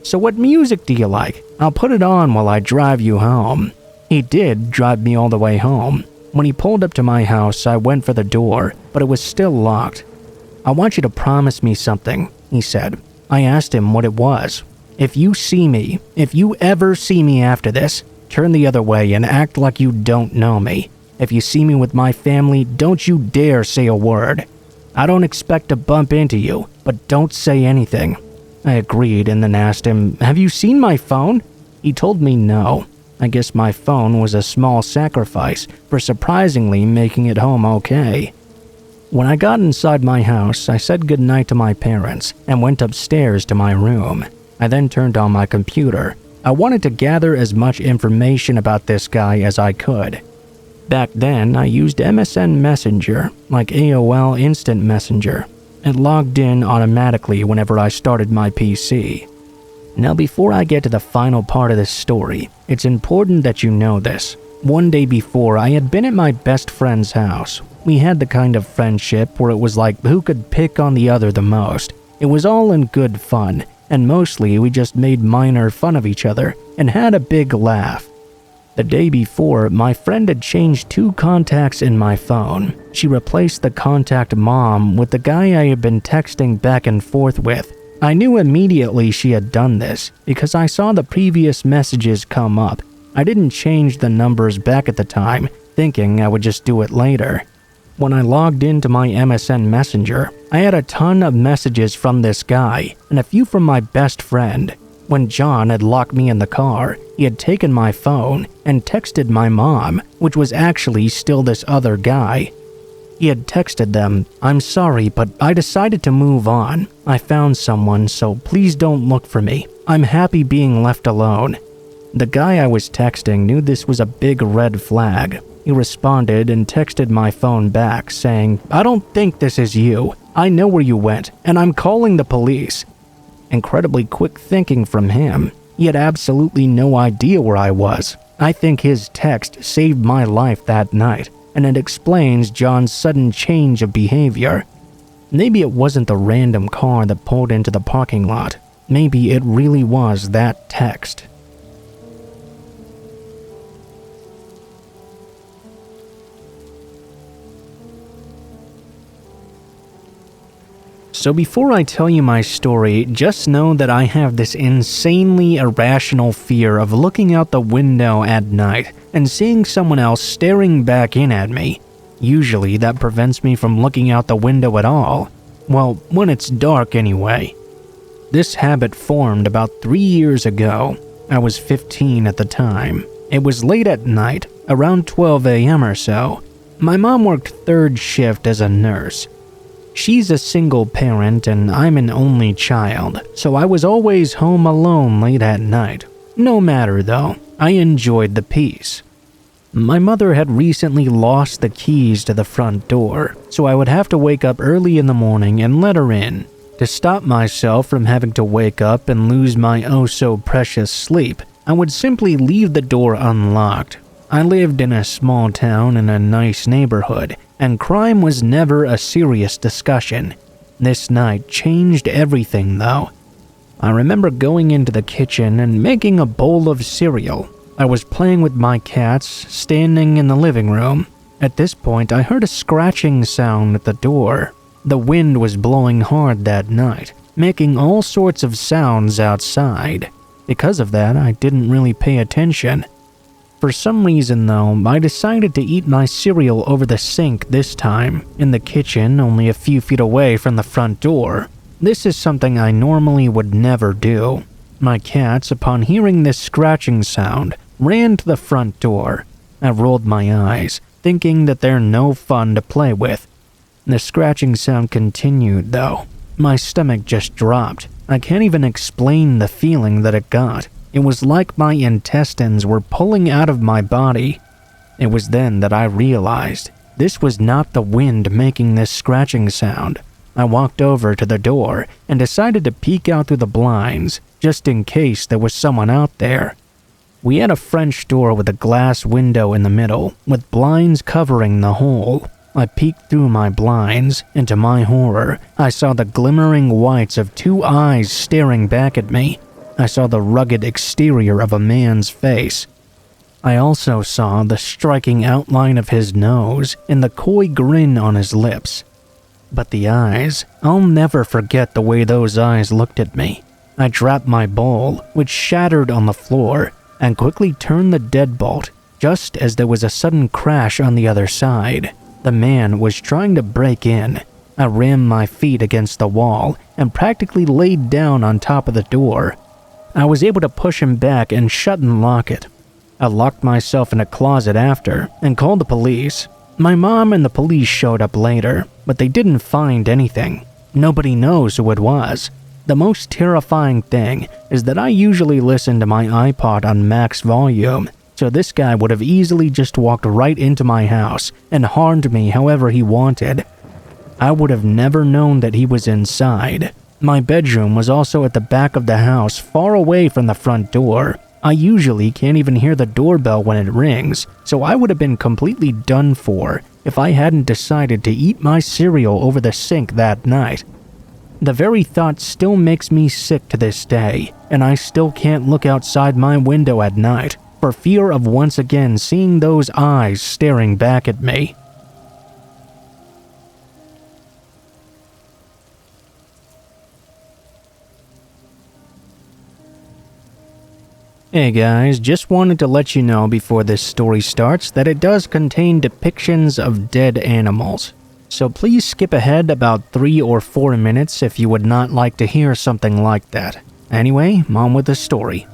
Speaker 1: "So what music do you like? I'll put it on while I drive you home." He did drive me all the way home. When he pulled up to my house, I went for the door, but it was still locked. "I want you to promise me something," he said. I asked him what it was. If you ever see me after this, turn the other way and act like you don't know me. If you see me with my family, don't you dare say a word. I don't expect to bump into you, but don't say anything." I agreed and then asked him, "Have you seen my phone?" He told me no. I guess my phone was a small sacrifice for surprisingly making it home okay. When I got inside my house, I said goodnight to my parents and went upstairs to my room. I then turned on my computer. I wanted to gather as much information about this guy as I could. Back then, I used MSN Messenger, like AOL Instant Messenger. It logged in automatically whenever I started my PC. Now before I get to the final part of this story, it's important that you know this. One day before, I had been at my best friend's house. We had the kind of friendship where it was like who could pick on the other the most. It was all in good fun, and mostly we just made minor fun of each other and had a big laugh. The day before, my friend had changed 2 contacts in my phone. She replaced the contact mom with the guy I had been texting back and forth with. I knew immediately she had done this because I saw the previous messages come up. I didn't change the numbers back at the time, thinking I would just do it later. When I logged into my MSN Messenger, I had a ton of messages from this guy and a few from my best friend. When John had locked me in the car, he had taken my phone and texted my mom, which was actually still this other guy. He had texted them, "I'm sorry, but I decided to move on. I found someone, so please don't look for me. I'm happy being left alone." The guy I was texting knew this was a big red flag. He responded and texted my phone back saying, "I don't think this is you. I know where you went, and I'm calling the police." Incredibly quick thinking from him. He had absolutely no idea where I was. I think his text saved my life that night, and it explains John's sudden change of behavior. Maybe it wasn't the random car that pulled into the parking lot. Maybe it really was that text. So before I tell you my story, just know that I have this insanely irrational fear of looking out the window at night and seeing someone else staring back in at me. Usually that prevents me from looking out the window at all. Well, when it's dark anyway. This habit formed about 3 years ago. I was 15 at the time. It was late at night, around 12 a.m. or so. My mom worked third shift as a nurse. She's a single parent and I'm an only child, so I was always home alone late at night. No matter though, I enjoyed the peace. My mother had recently lost the keys to the front door, so I would have to wake up early in the morning and let her in. To stop myself from having to wake up and lose my oh-so-precious sleep, I would simply leave the door unlocked. I lived in a small town in a nice neighborhood, and crime was never a serious discussion. This night changed everything though. I remember going into the kitchen and making a bowl of cereal. I was playing with my cats, standing in the living room. At this point, I heard a scratching sound at the door. The wind was blowing hard that night, making all sorts of sounds outside. Because of that, I didn't really pay attention. For some reason though, I decided to eat my cereal over the sink this time, in the kitchen only a few feet away from the front door. This is something I normally would never do. My cats, upon hearing this scratching sound, ran to the front door. I rolled my eyes, thinking that they're no fun to play with. The scratching sound continued though. My stomach just dropped. I can't even explain the feeling that it got. It was like my intestines were pulling out of my body. It was then that I realized this was not the wind making this scratching sound. I walked over to the door and decided to peek out through the blinds, just in case there was someone out there. We had a French door with a glass window in the middle, with blinds covering the whole. I peeked through my blinds, and to my horror, I saw the glimmering whites of 2 eyes staring back at me. I saw the rugged exterior of a man's face. I also saw the striking outline of his nose and the coy grin on his lips. But the eyes, I'll never forget the way those eyes looked at me. I dropped my bowl, which shattered on the floor, and quickly turned the deadbolt, just as there was a sudden crash on the other side. The man was trying to break in. I rammed my feet against the wall and practically laid down on top of the door. I was able to push him back and shut and lock it. I locked myself in a closet after and called the police. My mom and the police showed up later, but they didn't find anything. Nobody knows who it was. The most terrifying thing is that I usually listen to my iPod on max volume, so this guy would have easily just walked right into my house and harmed me however he wanted. I would have never known that he was inside. My bedroom was also at the back of the house, far away from the front door. I usually can't even hear the doorbell when it rings, so I would have been completely done for if I hadn't decided to eat my cereal over the sink that night. The very thought still makes me sick to this day, and I still can't look outside my window at night for fear of once again seeing those eyes staring back at me. Hey guys, just wanted to let you know before this story starts that it does contain depictions of dead animals. So please skip ahead about 3 or 4 minutes if you would not like to hear something like that. Anyway, on with the story.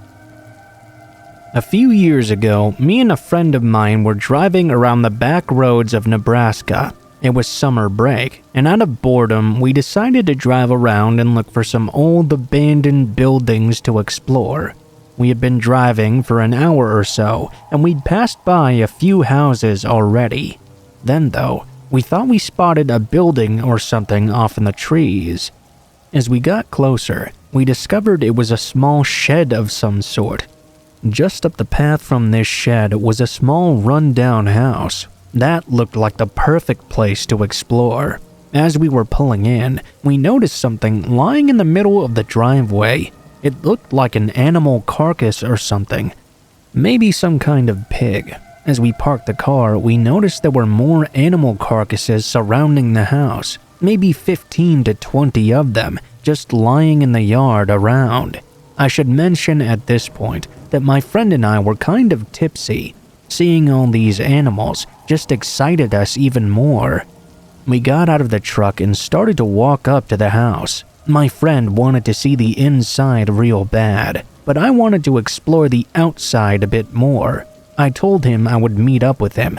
Speaker 1: A few years ago, me and a friend of mine were driving around the back roads of Nebraska. It was summer break, and out of boredom, we decided to drive around and look for some old abandoned buildings to explore. We had been driving for an hour or so, and we'd passed by a few houses already. Then though, we thought we spotted a building or something off in the trees. As we got closer, we discovered it was a small shed of some sort. Just up the path from this shed was a small run-down house. That looked like the perfect place to explore. As we were pulling in, we noticed something lying in the middle of the driveway. It looked like an animal carcass or something. Maybe some kind of pig. As we parked the car, we noticed there were more animal carcasses surrounding the house. Maybe 15 to 20 of them, just lying in the yard around. I should mention at this point that my friend and I were kind of tipsy. Seeing all these animals just excited us even more. We got out of the truck and started to walk up to the house. My friend wanted to see the inside real bad, but I wanted to explore the outside a bit more. I told him I would meet up with him.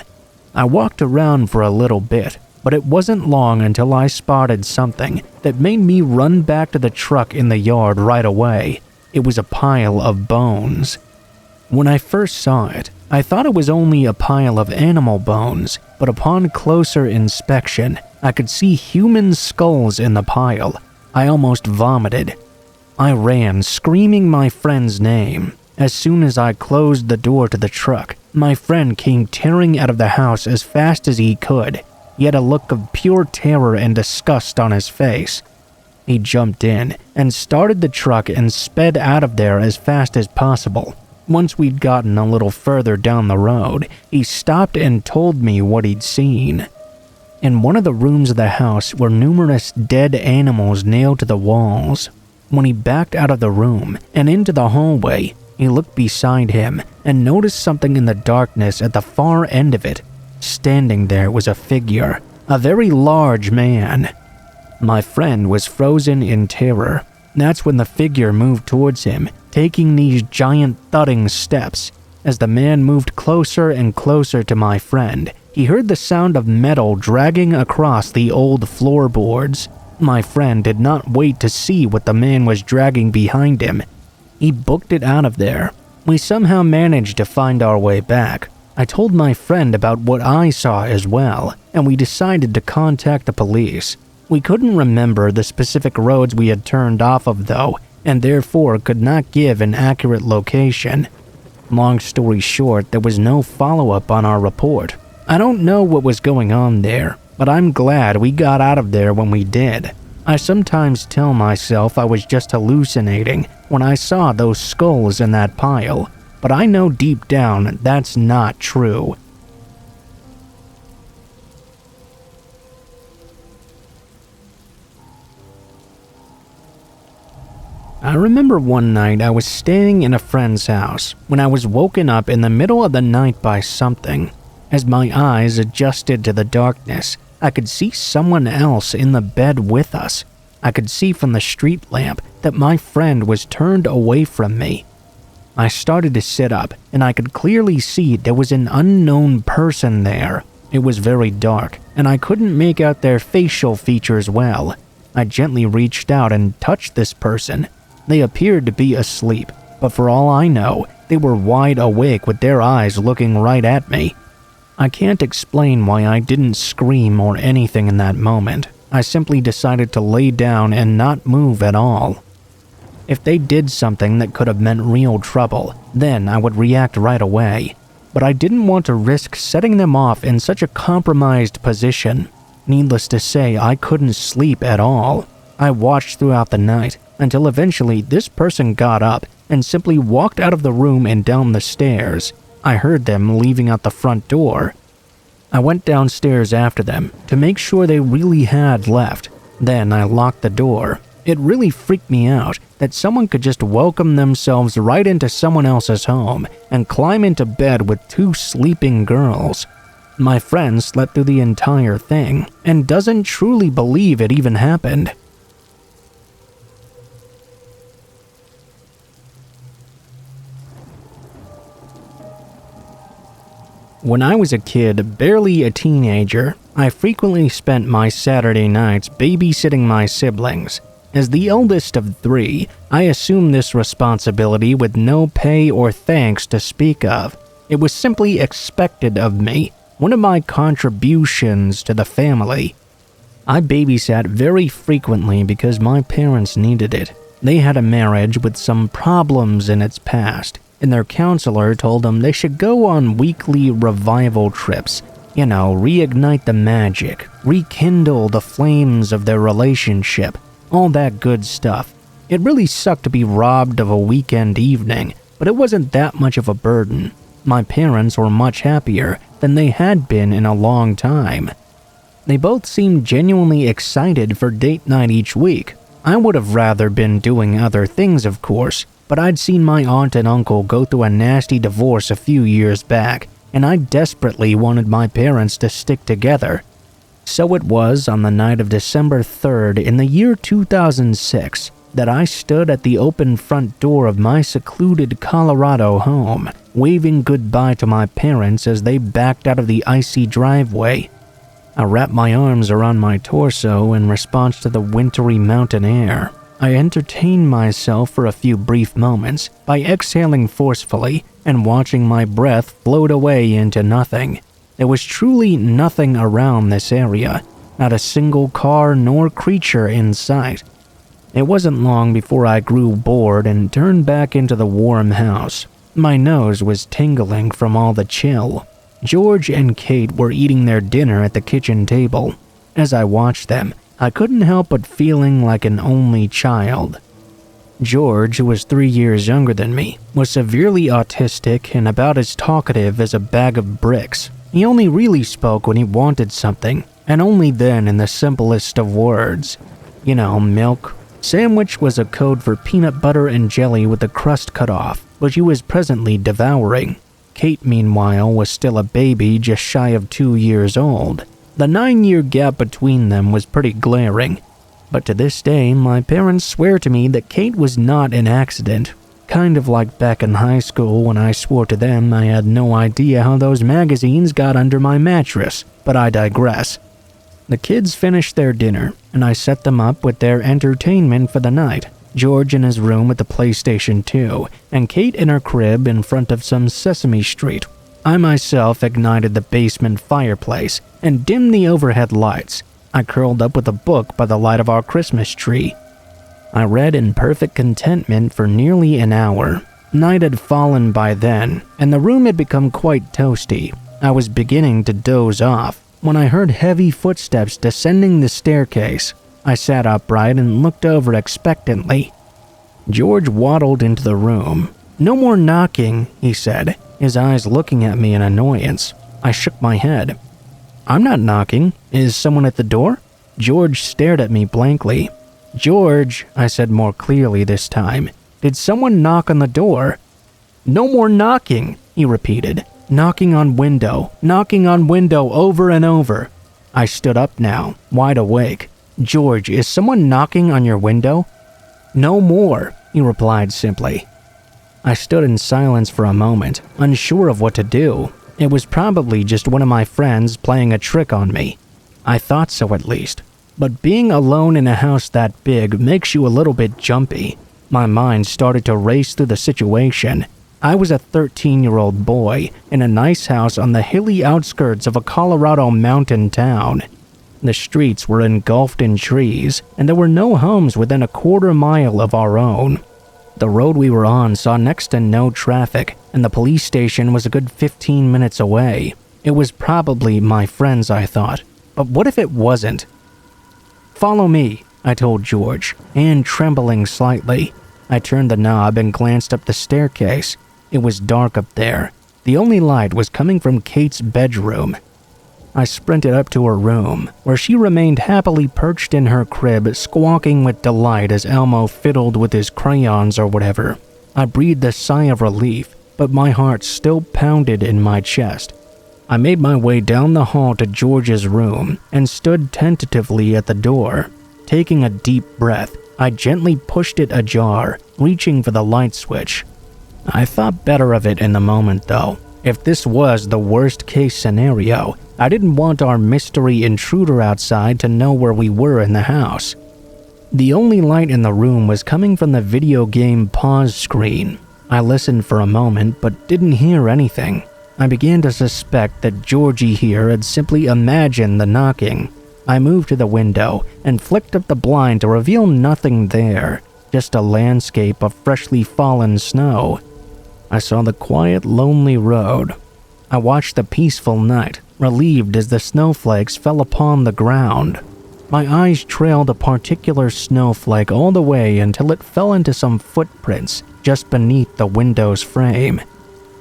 Speaker 1: I walked around for a little bit, but it wasn't long until I spotted something that made me run back to the truck in the yard right away. It was a pile of bones. When I first saw it, I thought it was only a pile of animal bones, but upon closer inspection, I could see human skulls in the pile. I almost vomited. I ran, screaming my friend's name. As soon as I closed the door to the truck, my friend came tearing out of the house as fast as he could. He had a look of pure terror and disgust on his face. He jumped in and started the truck and sped out of there as fast as possible. Once we'd gotten a little further down the road, he stopped and told me what he'd seen. In one of the rooms of the house were numerous dead animals nailed to the walls. When he backed out of the room and into the hallway, he looked beside him and noticed something in the darkness at the far end of it. Standing there was a figure, a very large man. My friend was frozen in terror. That's when the figure moved towards him, taking these giant thudding steps. As the man moved closer and closer to my friend, he heard the sound of metal dragging across the old floorboards. My friend did not wait to see what the man was dragging behind him. He booked it out of there. We somehow managed to find our way back. I told my friend about what I saw as well, and we decided to contact the police. We couldn't remember the specific roads we had turned off of though, and therefore could not give an accurate location. Long story short, there was no follow-up on our report. I don't know what was going on there, but I'm glad we got out of there when we did. I sometimes tell myself I was just hallucinating when I saw those skulls in that pile, but I know deep down that's not true. I remember one night I was staying in a friend's house when I was woken up in the middle of the night by something. As my eyes adjusted to the darkness, I could see someone else in the bed with us. I could see from the street lamp that my friend was turned away from me. I started to sit up, and I could clearly see there was an unknown person there. It was very dark, and I couldn't make out their facial features well. I gently reached out and touched this person. They appeared to be asleep, but for all I know, they were wide awake with their eyes looking right at me. I can't explain why I didn't scream or anything in that moment. I simply decided to lay down and not move at all. If they did something that could have meant real trouble, then I would react right away. But I didn't want to risk setting them off in such a compromised position. Needless to say, I couldn't sleep at all. I watched throughout the night until eventually this person got up and simply walked out of the room and down the stairs. I heard them leaving out the front door. I went downstairs after them to make sure they really had left. Then I locked the door. It really freaked me out that someone could just welcome themselves right into someone else's home and climb into bed with two sleeping girls. My friend slept through the entire thing and doesn't truly believe it even happened. When I was a kid, barely a teenager, I frequently spent my Saturday nights babysitting my siblings. As the eldest of three, I assumed this responsibility with no pay or thanks to speak of. It was simply expected of me, one of my contributions to the family. I babysat very frequently because my parents needed it. They had a marriage with some problems in its past, and their counselor told them they should go on weekly revival trips. reignite the magic, rekindle the flames of their relationship, all that good stuff. It really sucked to be robbed of a weekend evening, but it wasn't that much of a burden. My parents were much happier than they had been in a long time. They both seemed genuinely excited for date night each week. I would have rather been doing other things, of course, but I'd seen my aunt and uncle go through a nasty divorce a few years back, and I desperately wanted my parents to stick together. So it was on the night of December 3rd in the year 2006 that I stood at the open front door of my secluded Colorado home, waving goodbye to my parents as they backed out of the icy driveway. I wrapped my arms around my torso in response to the wintry mountain air. I entertained myself for a few brief moments by exhaling forcefully and watching my breath float away into nothing. There was truly nothing around this area, not a single car nor creature in sight. It wasn't long before I grew bored and turned back into the warm house. My nose was tingling from all the chill. George and Kate were eating their dinner at the kitchen table. As I watched them, I couldn't help but feeling like an only child. George, who was 3 years younger than me, was severely autistic and about as talkative as a bag of bricks. He only really spoke when he wanted something, and only then in the simplest of words. Milk. Sandwich was a code for peanut butter and jelly with the crust cut off, which he was presently devouring. Kate, meanwhile, was still a baby just shy of 2 years old. The 9-year gap between them was pretty glaring. But to this day, my parents swear to me that Kate was not an accident. Kind of like back in high school when I swore to them I had no idea how those magazines got under my mattress, but I digress. The kids finished their dinner, and I set them up with their entertainment for the night. George in his room with the PlayStation 2, and Kate in her crib in front of some Sesame Street. I myself ignited the basement fireplace and dimmed the overhead lights. I curled up with a book by the light of our Christmas tree. I read in perfect contentment for nearly an hour. Night had fallen by then, and the room had become quite toasty. I was beginning to doze off when I heard heavy footsteps descending the staircase. I sat upright and looked over expectantly. George waddled into the room. "No more knocking," he said, his eyes looking at me in annoyance. I shook my head. "I'm not knocking. Is someone at the door?" George stared at me blankly. "George," I said more clearly this time, "did someone knock on the door?" "No more knocking," he repeated. Knocking on window over and over. I stood up now, wide awake. "George, is someone knocking on your window?" "No more," he replied simply. I stood in silence for a moment, unsure of what to do. It was probably just one of my friends playing a trick on me. I thought so at least. But being alone in a house that big makes you a little bit jumpy. My mind started to race through the situation. I was a 13-year-old boy in a nice house on the hilly outskirts of a Colorado mountain town. The streets were engulfed in trees, and there were no homes within a quarter mile of our own. The road we were on saw next to no traffic, and the police station was a good 15 minutes away. It was probably my friends, I thought. But what if it wasn't? "Follow me," I told George, hand trembling slightly. I turned the knob and glanced up the staircase. It was dark up there. The only light was coming from Kate's bedroom. I sprinted up to her room, where she remained happily perched in her crib, squawking with delight as Elmo fiddled with his crayons or whatever. I breathed a sigh of relief, but my heart still pounded in my chest. I made my way down the hall to George's room and stood tentatively at the door. Taking a deep breath, I gently pushed it ajar, reaching for the light switch. I thought better of it in the moment, though. If this was the worst-case scenario, I didn't want our mystery intruder outside to know where we were in the house. The only light in the room was coming from the video game pause screen. I listened for a moment, but didn't hear anything. I began to suspect that Georgie here had simply imagined the knocking. I moved to the window and flicked up the blind to reveal nothing there, just a landscape of freshly fallen snow. I saw the quiet, lonely road. I watched the peaceful night, relieved as the snowflakes fell upon the ground. My eyes trailed a particular snowflake all the way until it fell into some footprints just beneath the window's frame.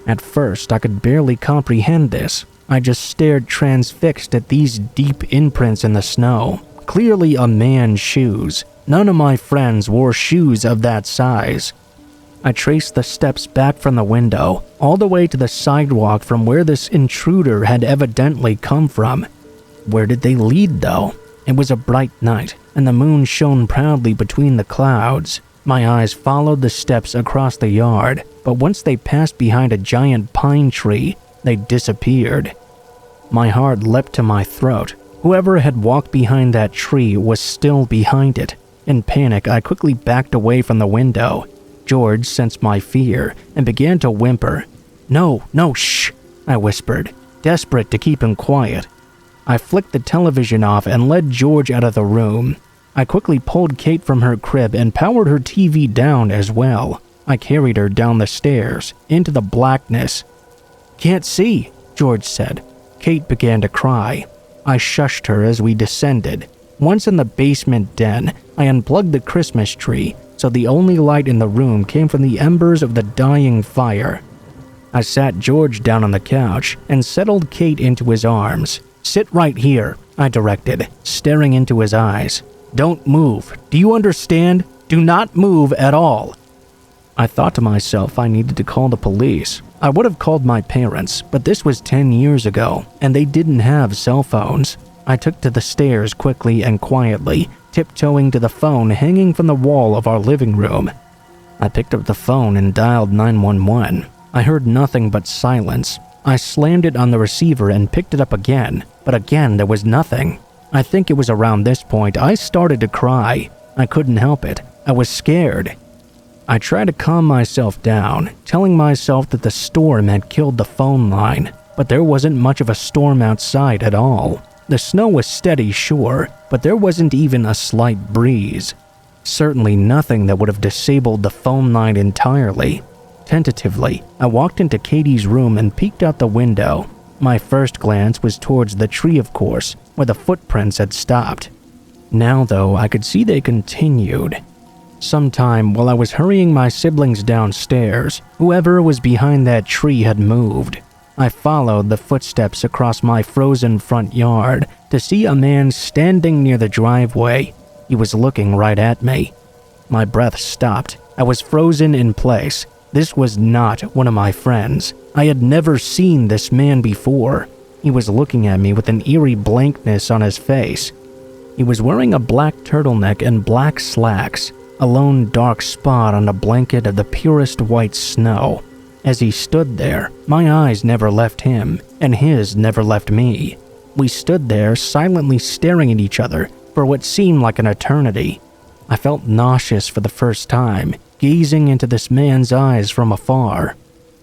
Speaker 1: At first, I could barely comprehend this. I just stared transfixed at these deep imprints in the snow, clearly a man's shoes. None of my friends wore shoes of that size. I traced the steps back from the window, all the way to the sidewalk from where this intruder had evidently come from. Where did they lead, though? It was a bright night, and the moon shone proudly between the clouds. My eyes followed the steps across the yard, but once they passed behind a giant pine tree, they disappeared. My heart leapt to my throat. Whoever had walked behind that tree was still behind it. In panic, I quickly backed away from the window. George sensed my fear and began to whimper. No, shh, I whispered, desperate to keep him quiet. I flicked the television off and led George out of the room. I quickly pulled Kate from her crib and powered her TV down as well. I carried her down the stairs, into the blackness. Can't see, George said. Kate began to cry. I shushed her as we descended. Once in the basement den, I unplugged the Christmas tree, so the only light in the room came from the embers of the dying fire. I sat George down on the couch and settled Kate into his arms. Sit right here, I directed, staring into his eyes. Don't move. Do you understand? Do not move at all. I thought to myself I needed to call the police. I would have called my parents, but this was 10 years ago, and they didn't have cell phones. I took to the stairs quickly and quietly, tiptoeing to the phone hanging from the wall of our living room. I picked up the phone and dialed 911. I heard nothing but silence. I slammed it on the receiver and picked it up again, but again there was nothing. I think it was around this point I started to cry. I couldn't help it. I was scared. I tried to calm myself down, telling myself that the storm had killed the phone line, but there wasn't much of a storm outside at all. The snow was steady, sure, but there wasn't even a slight breeze. Certainly nothing that would have disabled the phone line entirely. Tentatively, I walked into Katie's room and peeked out the window. My first glance was towards the tree, of course, where the footprints had stopped. Now, though, I could see they continued. Sometime while I was hurrying my siblings downstairs, whoever was behind that tree had moved. I followed the footsteps across my frozen front yard to see a man standing near the driveway. He was looking right at me. My breath stopped. I was frozen in place. This was not one of my friends. I had never seen this man before. He was looking at me with an eerie blankness on his face. He was wearing a black turtleneck and black slacks, a lone dark spot on a blanket of the purest white snow. As he stood there, my eyes never left him, and his never left me. We stood there silently staring at each other for what seemed like an eternity. I felt nauseous for the first time, gazing into this man's eyes from afar.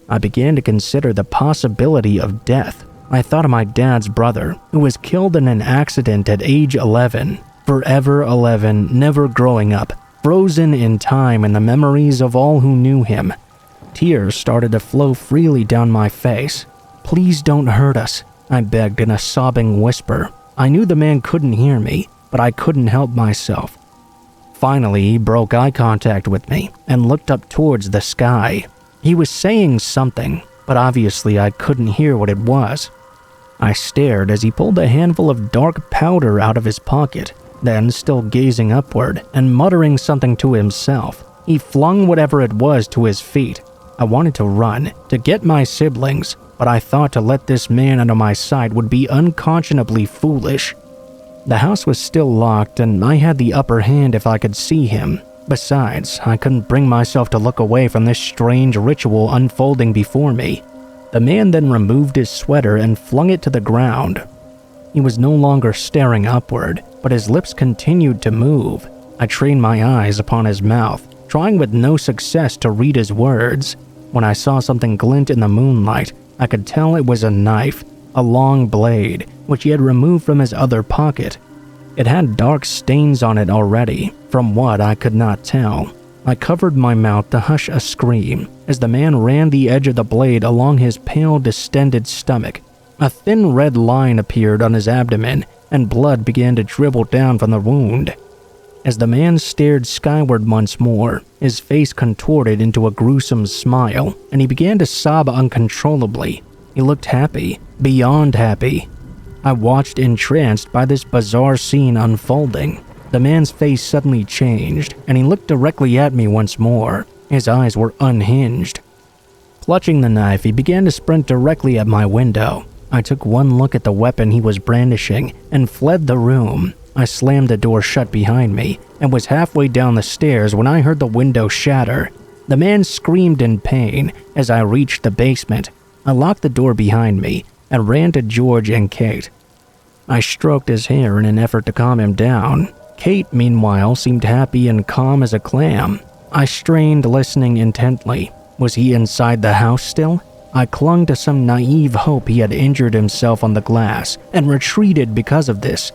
Speaker 1: I began to consider the possibility of death. I thought of my dad's brother, who was killed in an accident at age 11. Forever 11, never growing up, frozen in time in the memories of all who knew him. Tears started to flow freely down my face. Please don't hurt us, I begged in a sobbing whisper. I knew the man couldn't hear me, but I couldn't help myself. Finally, he broke eye contact with me and looked up towards the sky. He was saying something, but obviously I couldn't hear what it was. I stared as he pulled a handful of dark powder out of his pocket. Then, still gazing upward and muttering something to himself, he flung whatever it was to his feet. I wanted to run, to get my siblings, but I thought to let this man out of my sight would be unconscionably foolish. The house was still locked, and I had the upper hand if I could see him. Besides, I couldn't bring myself to look away from this strange ritual unfolding before me. The man then removed his sweater and flung it to the ground. He was no longer staring upward, but his lips continued to move. I trained my eyes upon his mouth, trying with no success to read his words. When I saw something glint in the moonlight, I could tell it was a knife, a long blade, which he had removed from his other pocket. It had dark stains on it already, from what I could not tell. I covered my mouth to hush a scream as the man ran the edge of the blade along his pale, distended stomach. A thin red line appeared on his abdomen, and blood began to dribble down from the wound. As the man stared skyward once more, his face contorted into a gruesome smile, and he began to sob uncontrollably. He looked happy, beyond happy. I watched entranced by this bizarre scene unfolding. The man's face suddenly changed, and he looked directly at me once more. His eyes were unhinged. Clutching the knife, he began to sprint directly at my window. I took one look at the weapon he was brandishing and fled the room. I slammed the door shut behind me and was halfway down the stairs when I heard the window shatter. The man screamed in pain as I reached the basement. I locked the door behind me and ran to George and Kate. I stroked his hair in an effort to calm him down. Kate, meanwhile, seemed happy and calm as a clam. I strained, listening intently. Was he inside the house still? I clung to some naive hope he had injured himself on the glass and retreated because of this.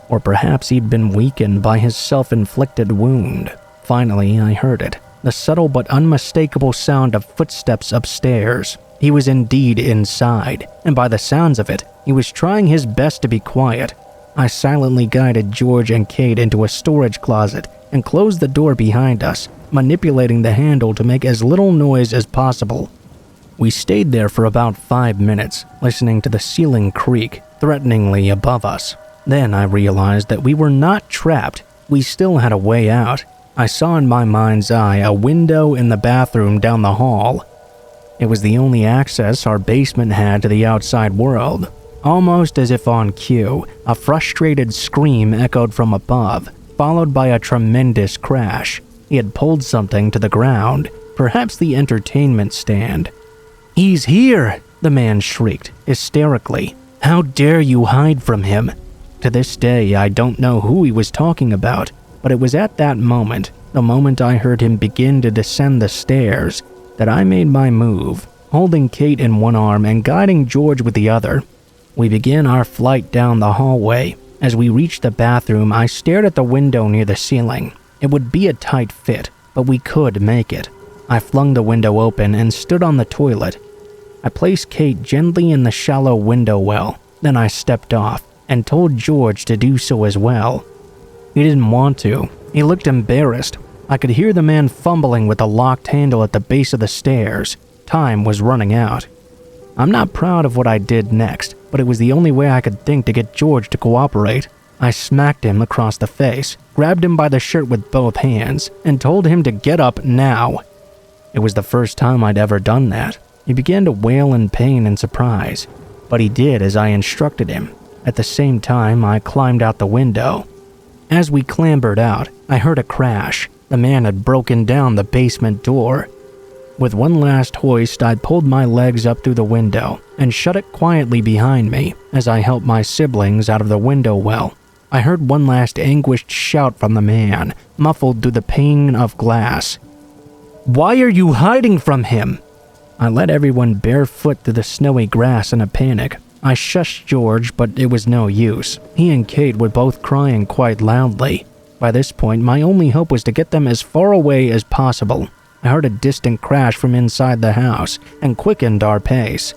Speaker 1: Or perhaps he'd been weakened by his self-inflicted wound. Finally, I heard it. The subtle but unmistakable sound of footsteps upstairs. He was indeed inside, and by the sounds of it, he was trying his best to be quiet. I silently guided George and Kate into a storage closet and closed the door behind us, manipulating the handle to make as little noise as possible. We stayed there for about 5 minutes, listening to the ceiling creak threateningly above us. Then I realized that we were not trapped. We still had a way out. I saw in my mind's eye a window in the bathroom down the hall. It was the only access our basement had to the outside world. Almost as if on cue, a frustrated scream echoed from above, followed by a tremendous crash. He had pulled something to the ground, perhaps the entertainment stand. "He's here!" the man shrieked, hysterically. "How dare you hide from him?" To this day, I don't know who he was talking about, but it was at that moment, the moment I heard him begin to descend the stairs, that I made my move, holding Kate in one arm and guiding George with the other. We began our flight down the hallway. As we reached the bathroom, I stared at the window near the ceiling. It would be a tight fit, but we could make it. I flung the window open and stood on the toilet. I placed Kate gently in the shallow window well. Then I stepped off and told George to do so as well. He didn't want to. He looked embarrassed. I could hear the man fumbling with the locked handle at the base of the stairs. Time was running out. I'm not proud of what I did next, but it was the only way I could think to get George to cooperate. I smacked him across the face, grabbed him by the shirt with both hands, and told him to get up now. It was the first time I'd ever done that. He began to wail in pain and surprise, but he did as I instructed him. At the same time, I climbed out the window. As we clambered out, I heard a crash. The man had broken down the basement door. With one last hoist, I pulled my legs up through the window and shut it quietly behind me as I helped my siblings out of the window well. I heard one last anguished shout from the man, muffled through the pane of glass. "Why are you hiding from him?" I led everyone barefoot through the snowy grass in a panic. I shushed George, but it was no use. He and Kate were both crying quite loudly. By this point, my only hope was to get them as far away as possible. I heard a distant crash from inside the house and quickened our pace.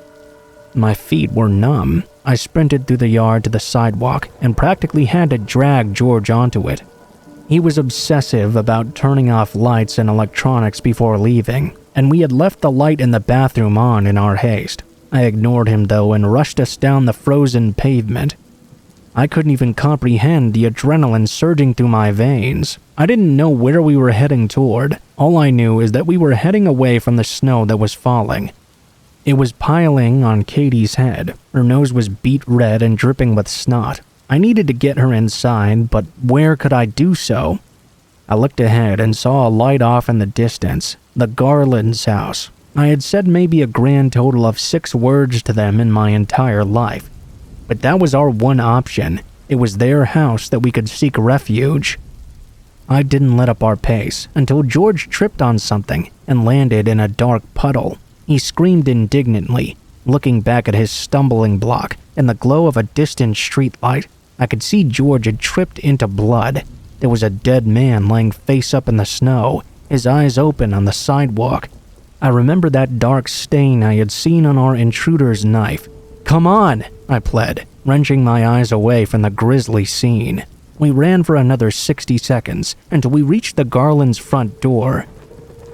Speaker 1: My feet were numb. I sprinted through the yard to the sidewalk and practically had to drag George onto it. He was obsessive about turning off lights and electronics before leaving, and we had left the light in the bathroom on in our haste. I ignored him though and rushed us down the frozen pavement. I couldn't even comprehend the adrenaline surging through my veins. I didn't know where we were heading toward. All I knew is that we were heading away from the snow that was falling. It was piling on Katie's head. Her nose was beet red and dripping with snot. I needed to get her inside, but where could I do so? I looked ahead and saw a light off in the distance, the Garland's house. I had said maybe a grand total of 6 words to them in my entire life. But that was our one option. It was their house that we could seek refuge. I didn't let up our pace until George tripped on something and landed in a dark puddle. He screamed indignantly, looking back at his stumbling block in the glow of a distant streetlight. I could see George had tripped into blood. There was a dead man laying face up in the snow, his eyes open on the sidewalk. I remember that dark stain I had seen on our intruder's knife. "Come on!" I pled, wrenching my eyes away from the grisly scene. We ran for another 60 seconds until we reached the Garlands' front door.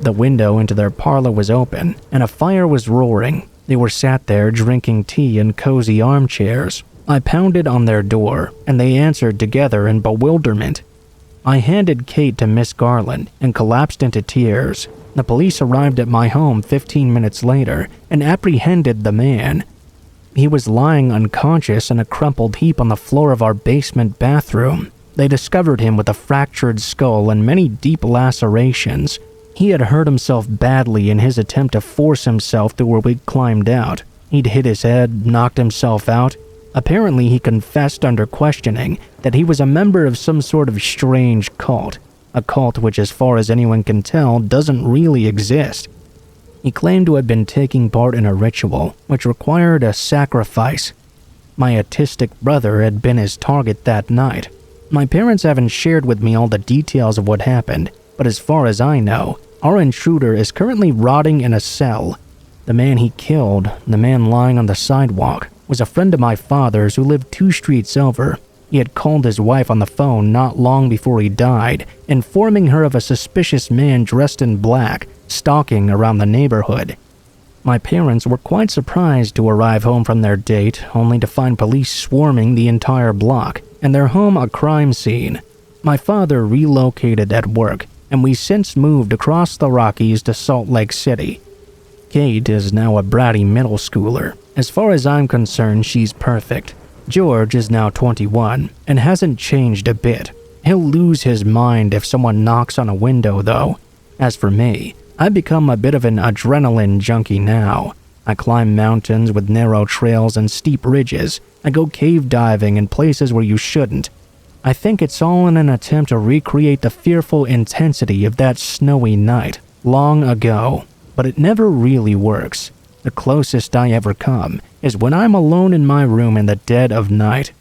Speaker 1: The window into their parlor was open, and a fire was roaring. They were sat there drinking tea in cozy armchairs. I pounded on their door, and they answered together in bewilderment. I handed Kate to Miss Garland and collapsed into tears. The police arrived at my home 15 minutes later and apprehended the man. He was lying unconscious in a crumpled heap on the floor of our basement bathroom. They discovered him with a fractured skull and many deep lacerations. He had hurt himself badly in his attempt to force himself through where we'd climbed out. He'd hit his head, knocked himself out. Apparently, he confessed under questioning that he was a member of some sort of strange cult, a cult which, as far as anyone can tell, doesn't really exist. He claimed to have been taking part in a ritual which required a sacrifice. My autistic brother had been his target that night. My parents haven't shared with me all the details of what happened, but as far as I know, our intruder is currently rotting in a cell. The man he killed, the man lying on the sidewalk, was a friend of my father's who lived 2 streets over. He had called his wife on the phone not long before he died, informing her of a suspicious man dressed in black, stalking around the neighborhood. My parents were quite surprised to arrive home from their date, only to find police swarming the entire block, and their home a crime scene. My father relocated at work, and we since moved across the Rockies to Salt Lake City. Kate is now a bratty middle schooler. As far as I'm concerned, she's perfect. George is now 21 and hasn't changed a bit. He'll lose his mind if someone knocks on a window, though. As for me, I've become a bit of an adrenaline junkie now. I climb mountains with narrow trails and steep ridges. I go cave diving in places where you shouldn't. I think it's all in an attempt to recreate the fearful intensity of that snowy night long ago, but it never really works. The closest I ever come is when I'm alone in my room in the dead of night.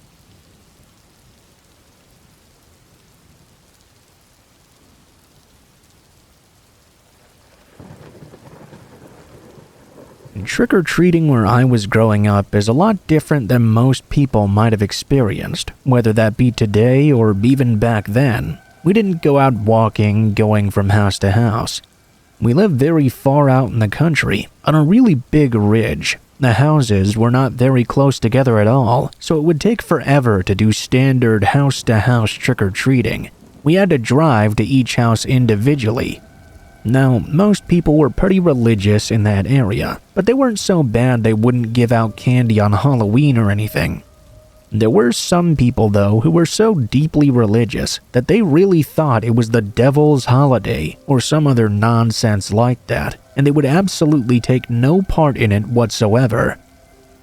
Speaker 1: Trick-or-treating where I was growing up is a lot different than most people might have experienced, whether that be today or even back then. We didn't go out walking, going from house to house. We lived very far out in the country, on a really big ridge. The houses were not very close together at all, so it would take forever to do standard house-to-house trick-or-treating. We had to drive to each house individually. Now, most people were pretty religious in that area, but they weren't so bad they wouldn't give out candy on Halloween or anything. There were some people, though, who were so deeply religious that they really thought it was the devil's holiday or some other nonsense like that, and they would absolutely take no part in it whatsoever.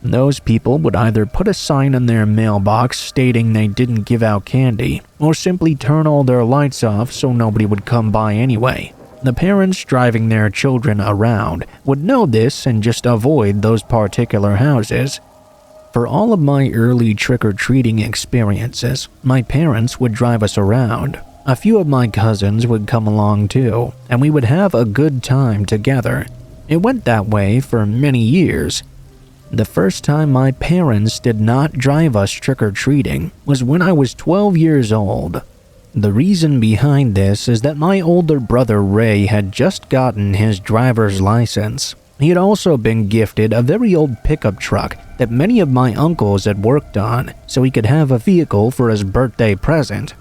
Speaker 1: Those people would either put a sign on their mailbox stating they didn't give out candy, or simply turn all their lights off so nobody would come by anyway. The parents driving their children around would know this and just avoid those particular houses. For all of my early trick-or-treating experiences, my parents would drive us around. A few of my cousins would come along too, and we would have a good time together. It went that way for many years. The first time my parents did not drive us trick-or-treating was when I was 12 years old. The reason behind this is that my older brother Ray had just gotten his driver's license. He had also been gifted a very old pickup truck that many of my uncles had worked on, so he could have a vehicle for his birthday present.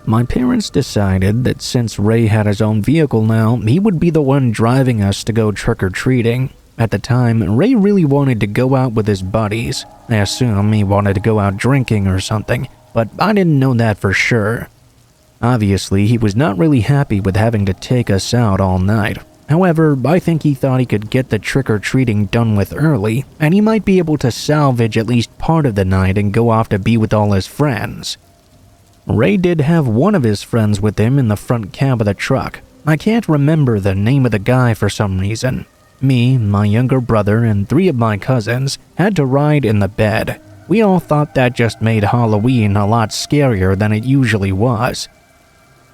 Speaker 1: My parents decided that since Ray had his own vehicle now, he would be the one driving us to go trick-or-treating. At the time, Ray really wanted to go out with his buddies. I assume he wanted to go out drinking or something, but I didn't know that for sure. Obviously, he was not really happy with having to take us out all night. However, I think he thought he could get the trick-or-treating done with early, and he might be able to salvage at least part of the night and go off to be with all his friends. Ray did have one of his friends with him in the front cab of the truck. I can't remember the name of the guy for some reason. Me, my younger brother, and 3 of my cousins had to ride in the bed. We all thought that just made Halloween a lot scarier than it usually was.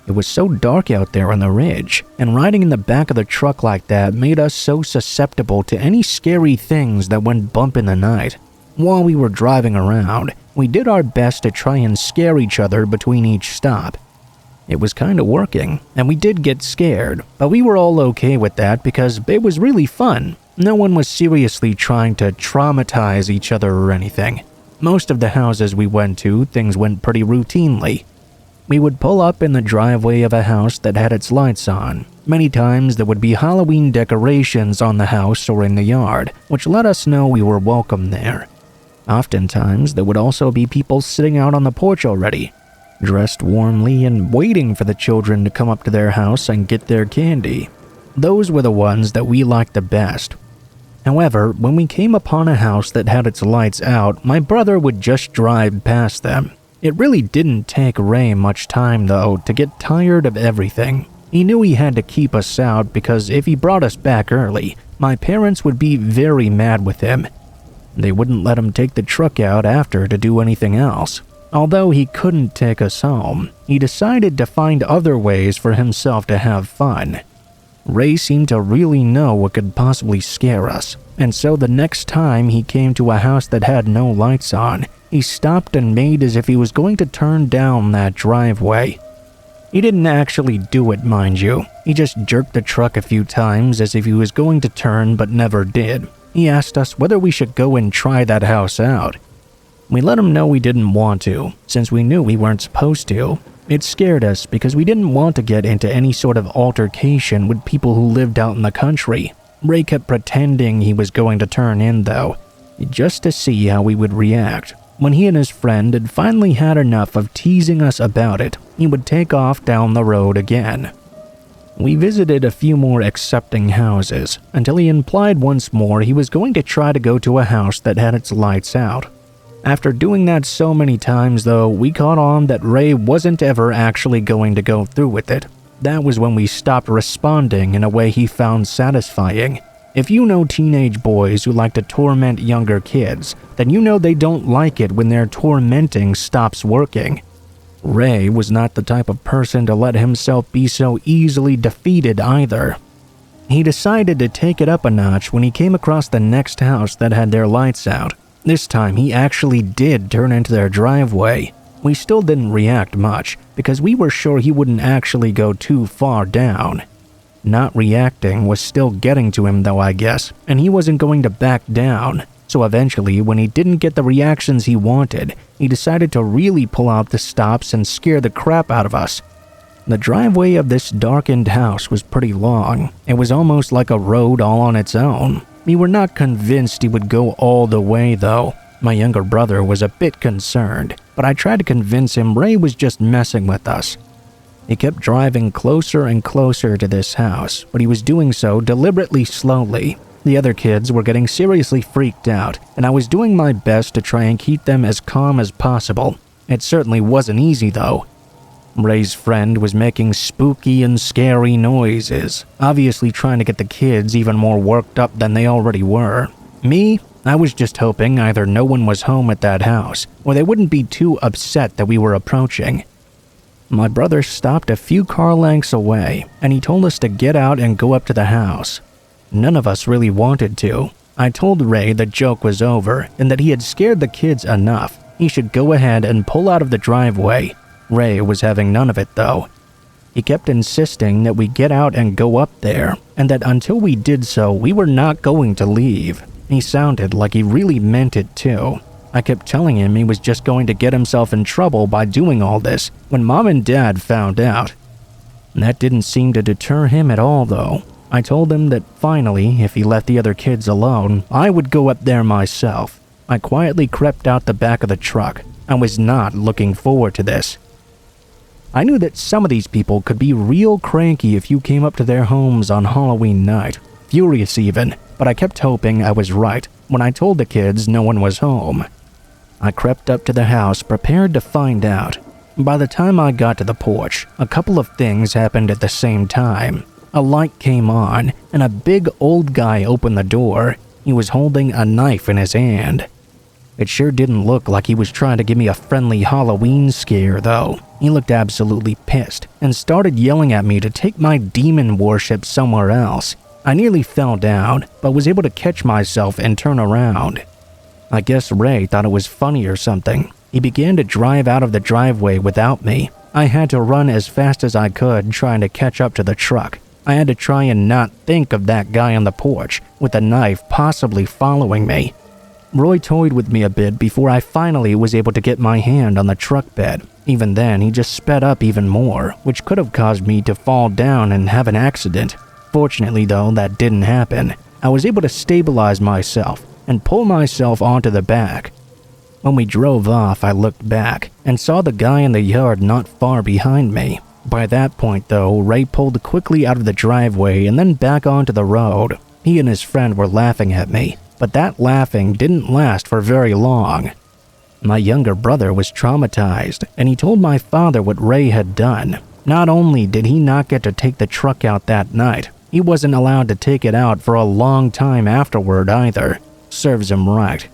Speaker 1: It was so dark out there on the ridge, and riding in the back of the truck like that made us so susceptible to any scary things that went bump in the night. While we were driving around, we did our best to try and scare each other between each stop. It was kinda working, and we did get scared, but we were all okay with that because it was really fun. No one was seriously trying to traumatize each other or anything. Most of the houses we went to, things went pretty routinely. We would pull up in the driveway of a house that had its lights on. Many times there would be Halloween decorations on the house or in the yard, which let us know we were welcome there. Oftentimes, there would also be people sitting out on the porch already, dressed warmly and waiting for the children to come up to their house and get their candy. Those were the ones that we liked the best. However, when we came upon a house that had its lights out, my brother would just drive past them. It really didn't take Ray much time, though, to get tired of everything. He knew he had to keep us out because if he brought us back early, my parents would be very mad with him. They wouldn't let him take the truck out after to do anything else. Although he couldn't take us home, he decided to find other ways for himself to have fun. Ray seemed to really know what could possibly scare us, and so the next time he came to a house that had no lights on, he stopped and made as if he was going to turn down that driveway. He didn't actually do it, mind you. He just jerked the truck a few times as if he was going to turn but never did. He asked us whether we should go and try that house out. We let him know we didn't want to, since we knew we weren't supposed to. It scared us because we didn't want to get into any sort of altercation with people who lived out in the country. Ray kept pretending he was going to turn in, though, just to see how we would react. When he and his friend had finally had enough of teasing us about it, he would take off down the road again. We visited a few more accepting houses, until he implied once more he was going to try to go to a house that had its lights out. After doing that so many times, though, we caught on that Ray wasn't ever actually going to go through with it. That was when we stopped responding in a way he found satisfying. If you know teenage boys who like to torment younger kids, then you know they don't like it when their tormenting stops working. Ray was not the type of person to let himself be so easily defeated either. He decided to take it up a notch when he came across the next house that had their lights out. This time he actually did turn into their driveway. We still didn't react much because we were sure he wouldn't actually go too far down. Not reacting was still getting to him though, I guess, and he wasn't going to back down. So eventually, when he didn't get the reactions he wanted, he decided to really pull out the stops and scare the crap out of us. The driveway of this darkened house was pretty long. It was almost like a road all on its own. We were not convinced he would go all the way, though. My younger brother was a bit concerned, but I tried to convince him Ray was just messing with us. He kept driving closer and closer to this house, but he was doing so deliberately slowly. The other kids were getting seriously freaked out, and I was doing my best to try and keep them as calm as possible. It certainly wasn't easy, though. Ray's friend was making spooky and scary noises, obviously trying to get the kids even more worked up than they already were. Me, I was just hoping either no one was home at that house, or they wouldn't be too upset that we were approaching. My brother stopped a few car lengths away, and he told us to get out and go up to the house. None of us really wanted to. I told Ray the joke was over and that he had scared the kids enough. He should go ahead and pull out of the driveway. Ray was having none of it, though. He kept insisting that we get out and go up there, and that until we did so, we were not going to leave. He sounded like he really meant it, too. I kept telling him he was just going to get himself in trouble by doing all this when Mom and Dad found out. That didn't seem to deter him at all, though. I told him that finally, if he let the other kids alone, I would go up there myself. I quietly crept out the back of the truck. I was not looking forward to this. I knew that some of these people could be real cranky if you came up to their homes on Halloween night, furious even, but I kept hoping I was right when I told the kids no one was home. I crept up to the house prepared to find out. By the time I got to the porch, a couple of things happened at the same time. A light came on, and a big old guy opened the door. He was holding a knife in his hand. It sure didn't look like he was trying to give me a friendly Halloween scare, though. He looked absolutely pissed and started yelling at me to take my demon worship somewhere else. I nearly fell down, but was able to catch myself and turn around. I guess Ray thought it was funny or something. He began to drive out of the driveway without me. I had to run as fast as I could trying to catch up to the truck. I had to try and not think of that guy on the porch with a knife possibly following me. Roy toyed with me a bit before I finally was able to get my hand on the truck bed. Even then, he just sped up even more, which could have caused me to fall down and have an accident. Fortunately though, that didn't happen. I was able to stabilize myself and pull myself onto the back. When we drove off, I looked back and saw the guy in the yard not far behind me. By that point though, Ray pulled quickly out of the driveway and then back onto the road. He and his friend were laughing at me, but that laughing didn't last for very long. My younger brother was traumatized, and he told my father what Ray had done. Not only did he not get to take the truck out that night, he wasn't allowed to take it out for a long time afterward either. Serves him right.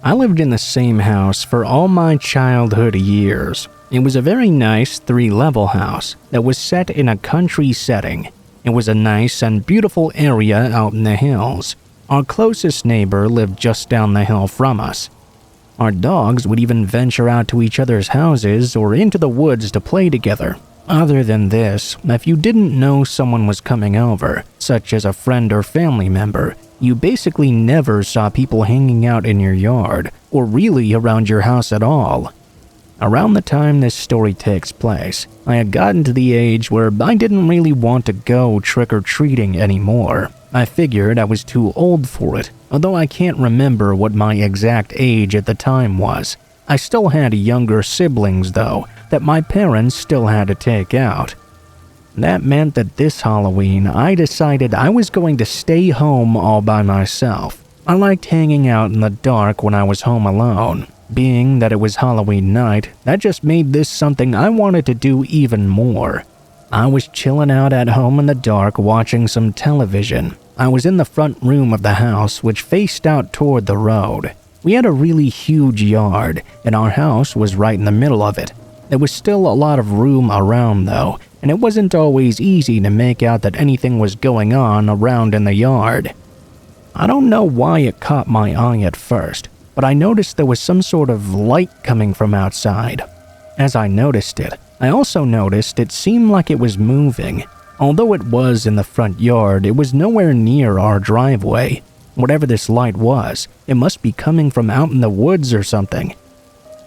Speaker 1: I lived in the same house for all my childhood years. It was a very nice 3-level house that was set in a country setting. It was a nice and beautiful area out in the hills. Our closest neighbor lived just down the hill from us. Our dogs would even venture out to each other's houses or into the woods to play together. Other than this, if you didn't know someone was coming over, such as a friend or family member, you basically never saw people hanging out in your yard or really around your house at all. Around the time this story takes place, I had gotten to the age where I didn't really want to go trick-or-treating anymore. I figured I was too old for it, although I can't remember what my exact age at the time was. I still had younger siblings, though, that my parents still had to take out. That meant that this Halloween, I decided I was going to stay home all by myself. I liked hanging out in the dark when I was home alone. Being that it was Halloween night, that just made this something I wanted to do even more. I was chilling out at home in the dark watching some television. I was in the front room of the house, which faced out toward the road. We had a really huge yard, and our house was right in the middle of it. There was still a lot of room around though, and it wasn't always easy to make out that anything was going on around in the yard. I don't know why it caught my eye at first, but I noticed there was some sort of light coming from outside. As I noticed it, I also noticed it seemed like it was moving. Although it was in the front yard, it was nowhere near our driveway. Whatever this light was, it must be coming from out in the woods or something.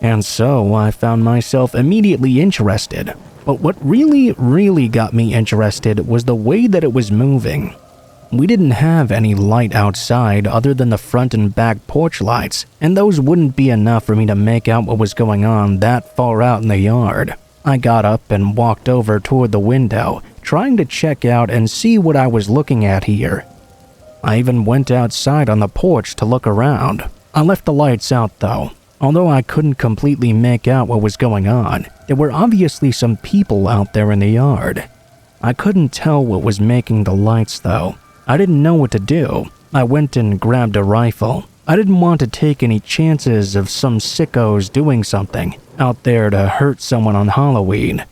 Speaker 1: And so I found myself immediately interested. But what really got me interested was the way that it was moving. We didn't have any light outside other than the front and back porch lights, and those wouldn't be enough for me to make out what was going on that far out in the yard. I got up and walked over toward the window, trying to check out and see what I was looking at here. I even went outside on the porch to look around. I left the lights out though. Although I couldn't completely make out what was going on, there were obviously some people out there in the yard. I couldn't tell what was making the lights though. I didn't know what to do. I went and grabbed a rifle. I didn't want to take any chances of some sickos doing something out there to hurt someone on Halloween.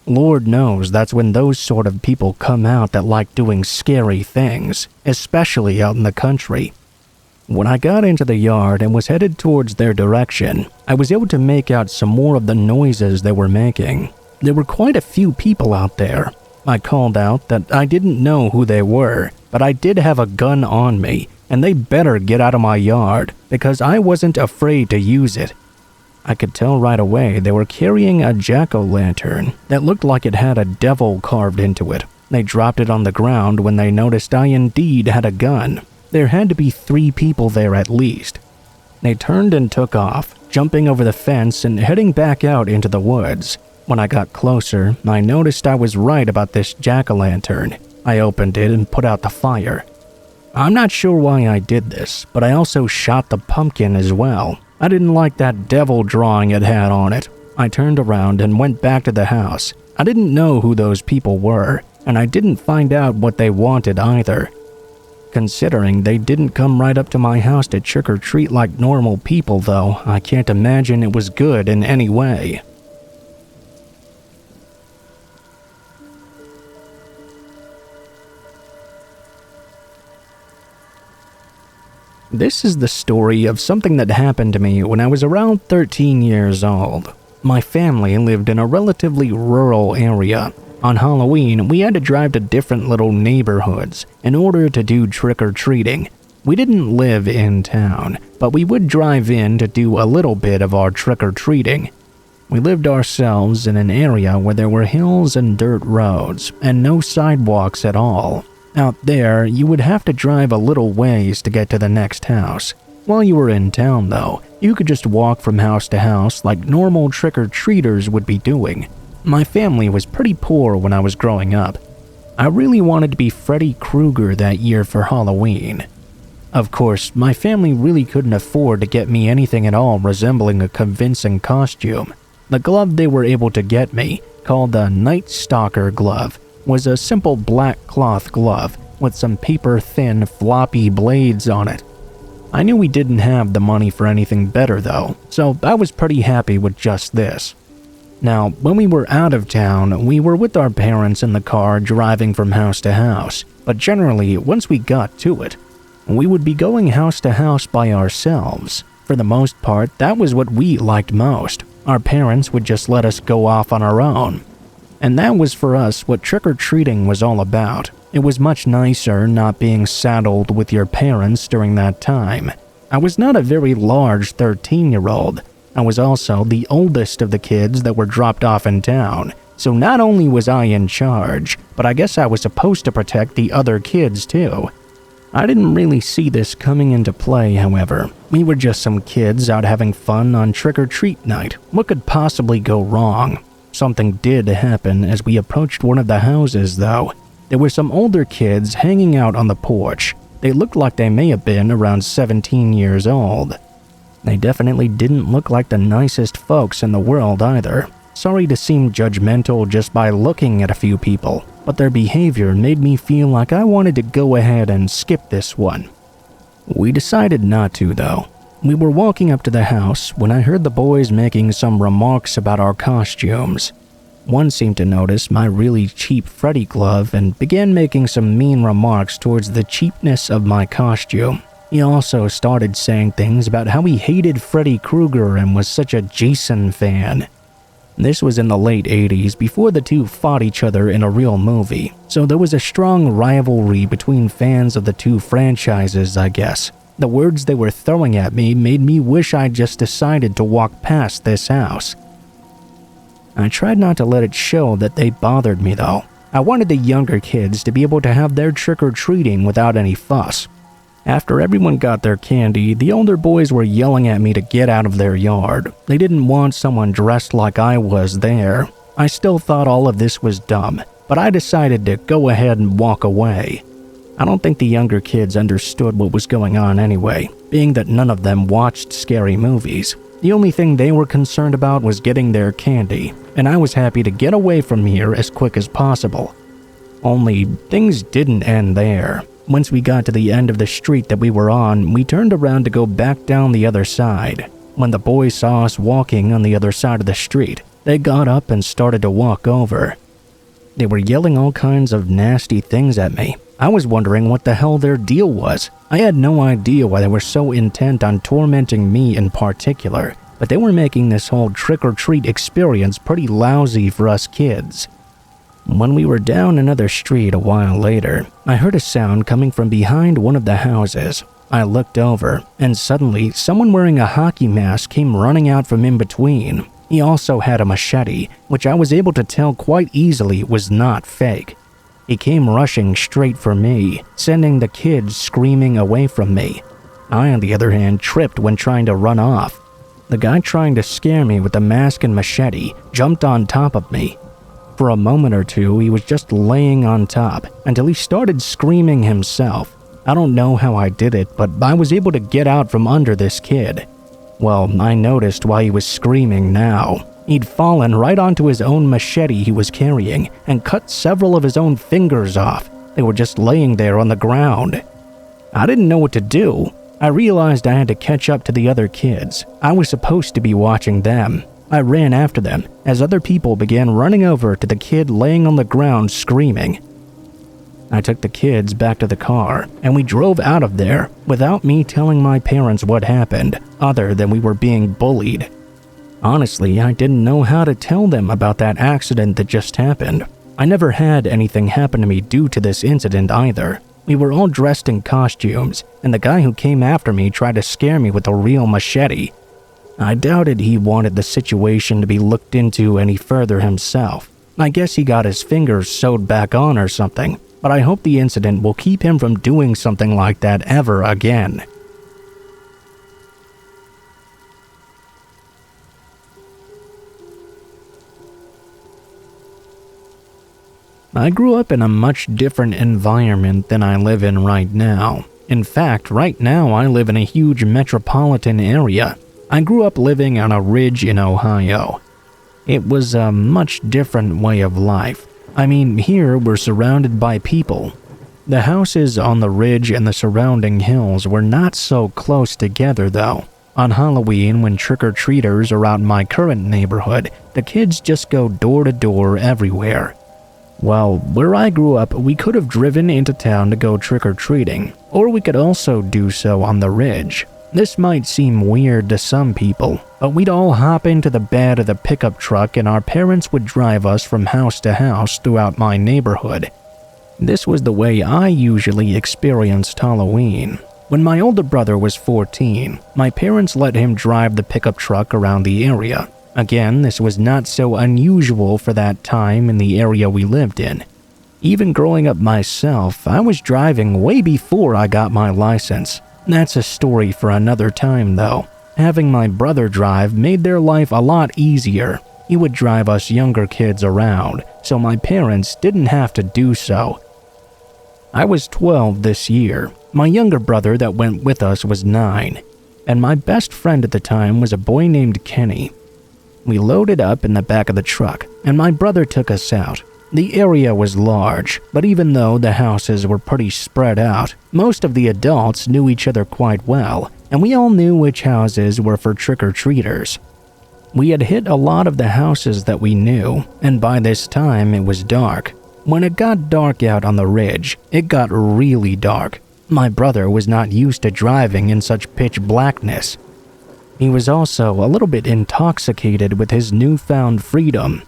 Speaker 1: Lord knows that's when those sort of people come out that like doing scary things, especially out in the country. When I got into the yard and was headed towards their direction, I was able to make out some more of the noises they were making. There were quite a few people out there. I called out that I didn't know who they were, but I did have a gun on me, and they better get out of my yard, because I wasn't afraid to use it. I could tell right away they were carrying a jack-o'-lantern that looked like it had a devil carved into it. They dropped it on the ground when they noticed I indeed had a gun. There had to be 3 people there at least. They turned and took off, jumping over the fence and heading back out into the woods. When I got closer, I noticed I was right about this jack-o'-lantern. I opened it and put out the fire. I'm not sure why I did this, but I also shot the pumpkin as well. I didn't like that devil drawing it had on it. I turned around and went back to the house. I didn't know who those people were, and I didn't find out what they wanted either. Considering they didn't come right up to my house to trick-or-treat like normal people though, I can't imagine it was good in any way. This is the story of something that happened to me when I was around 13 years old. My family lived in a relatively rural area. On Halloween, we had to drive to different little neighborhoods in order to do trick-or-treating. We didn't live in town, but we would drive in to do a little bit of our trick-or-treating. We lived ourselves in an area where there were hills and dirt roads, and no sidewalks at all. Out there, you would have to drive a little ways to get to the next house. While you were in town, though, you could just walk from house to house like normal trick-or-treaters would be doing. My family was pretty poor when I was growing up. I really wanted to be Freddy Krueger that year for Halloween. Of course, my family really couldn't afford to get me anything at all resembling a convincing costume. The glove they were able to get me, called the Night Stalker glove, was a simple black cloth glove with some paper-thin, floppy blades on it. I knew we didn't have the money for anything better though, so I was pretty happy with just this. Now, when we were out of town, we were with our parents in the car driving from house to house, but generally, once we got to it, we would be going house to house by ourselves. For the most part, that was what we liked most. Our parents would just let us go off on our own. And that was for us what trick-or-treating was all about. It was much nicer not being saddled with your parents during that time. I was not a very large 13-year-old. I was also the oldest of the kids that were dropped off in town. So not only was I in charge, but I guess I was supposed to protect the other kids too. I didn't really see this coming into play, however. We were just some kids out having fun on trick-or-treat night. What could possibly go wrong? Something did happen as we approached one of the houses, though. There were some older kids hanging out on the porch. They looked like they may have been around 17 years old. They definitely didn't look like the nicest folks in the world either. Sorry to seem judgmental just by looking at a few people, but their behavior made me feel like I wanted to go ahead and skip this one. We decided not to, though. We were walking up to the house when I heard the boys making some remarks about our costumes. One seemed to notice my really cheap Freddy glove and began making some mean remarks towards the cheapness of my costume. He also started saying things about how he hated Freddy Krueger and was such a Jason fan. This was in the late 80s before the two fought each other in a real movie, so there was a strong rivalry between fans of the two franchises, I guess. The words they were throwing at me made me wish I'd just decided to walk past this house. I tried not to let it show that they bothered me though. I wanted the younger kids to be able to have their trick-or-treating without any fuss. After everyone got their candy, the older boys were yelling at me to get out of their yard. They didn't want someone dressed like I was there. I still thought all of this was dumb, but I decided to go ahead and walk away. I don't think the younger kids understood what was going on anyway, being that none of them watched scary movies. The only thing they were concerned about was getting their candy, and I was happy to get away from here as quick as possible. Only, things didn't end there. Once we got to the end of the street that we were on, we turned around to go back down the other side. When the boys saw us walking on the other side of the street, they got up and started to walk over. They were yelling all kinds of nasty things at me. I was wondering what the hell their deal was. I had no idea why they were so intent on tormenting me in particular, but they were making this whole trick-or-treat experience pretty lousy for us kids. When we were down another street a while later, I heard a sound coming from behind one of the houses. I looked over, and suddenly someone wearing a hockey mask came running out from in between. He also had a machete, which I was able to tell quite easily was not fake. He came rushing straight for me, sending the kids screaming away from me. I, on the other hand, tripped when trying to run off. The guy trying to scare me with the mask and machete jumped on top of me. For a moment or two, he was just laying on top until he started screaming himself. I don't know how I did it, but I was able to get out from under this kid. Well, I noticed why he was screaming now. He'd fallen right onto his own machete he was carrying and cut several of his own fingers off. They were just laying there on the ground. I didn't know what to do. I realized I had to catch up to the other kids. I was supposed to be watching them. I ran after them as other people began running over to the kid laying on the ground screaming. I took the kids back to the car, and we drove out of there without me telling my parents what happened, other than we were being bullied. Honestly, I didn't know how to tell them about that accident that just happened. I never had anything happen to me due to this incident either. We were all dressed in costumes, and the guy who came after me tried to scare me with a real machete. I doubted he wanted the situation to be looked into any further himself. I guess he got his fingers sewed back on or something, but I hope the incident will keep him from doing something like that ever again. I grew up in a much different environment than I live in right now. In fact, right now I live in a huge metropolitan area. I grew up living on a ridge in Ohio. It was a much different way of life. I mean, here we're surrounded by people. The houses on the ridge and the surrounding hills were not so close together though. On Halloween, when trick-or-treaters are out in my current neighborhood, the kids just go door to door everywhere. Well, where I grew up, we could have driven into town to go trick-or-treating, or we could also do so on the ridge. This might seem weird to some people, but we'd all hop into the bed of the pickup truck and our parents would drive us from house to house throughout my neighborhood. This was the way I usually experienced Halloween. When my older brother was 14, my parents let him drive the pickup truck around the area. Again, this was not so unusual for that time in the area we lived in. Even growing up myself, I was driving way before I got my license. That's a story for another time though. Having my brother drive made their life a lot easier. He would drive us younger kids around, so my parents didn't have to do so. I was 12 this year. My younger brother that went with us was 9, and my best friend at the time was a boy named Kenny. We loaded up in the back of the truck, and my brother took us out. The area was large, but even though the houses were pretty spread out, most of the adults knew each other quite well, and we all knew which houses were for trick-or-treaters. We had hit a lot of the houses that we knew, and by this time it was dark. When it got dark out on the ridge, it got really dark. My brother was not used to driving in such pitch blackness. He was also a little bit intoxicated with his newfound freedom.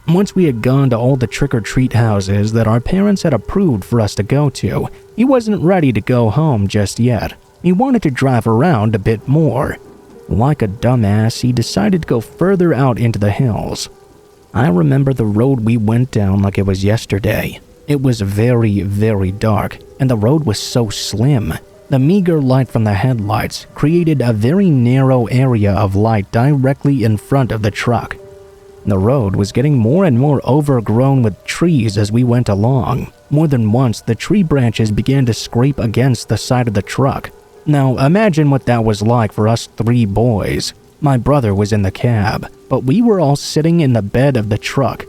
Speaker 1: Once we had gone to all the trick-or-treat houses that our parents had approved for us to go to, he wasn't ready to go home just yet. He wanted to drive around a bit more. Like a dumbass, he decided to go further out into the hills. I remember the road we went down like it was yesterday. It was very, very dark, and the road was so slim. The meager light from the headlights created a very narrow area of light directly in front of the truck. The road was getting more and more overgrown with trees as we went along. More than once, the tree branches began to scrape against the side of the truck. Now, imagine what that was like for us 3 boys. My brother was in the cab, but we were all sitting in the bed of the truck.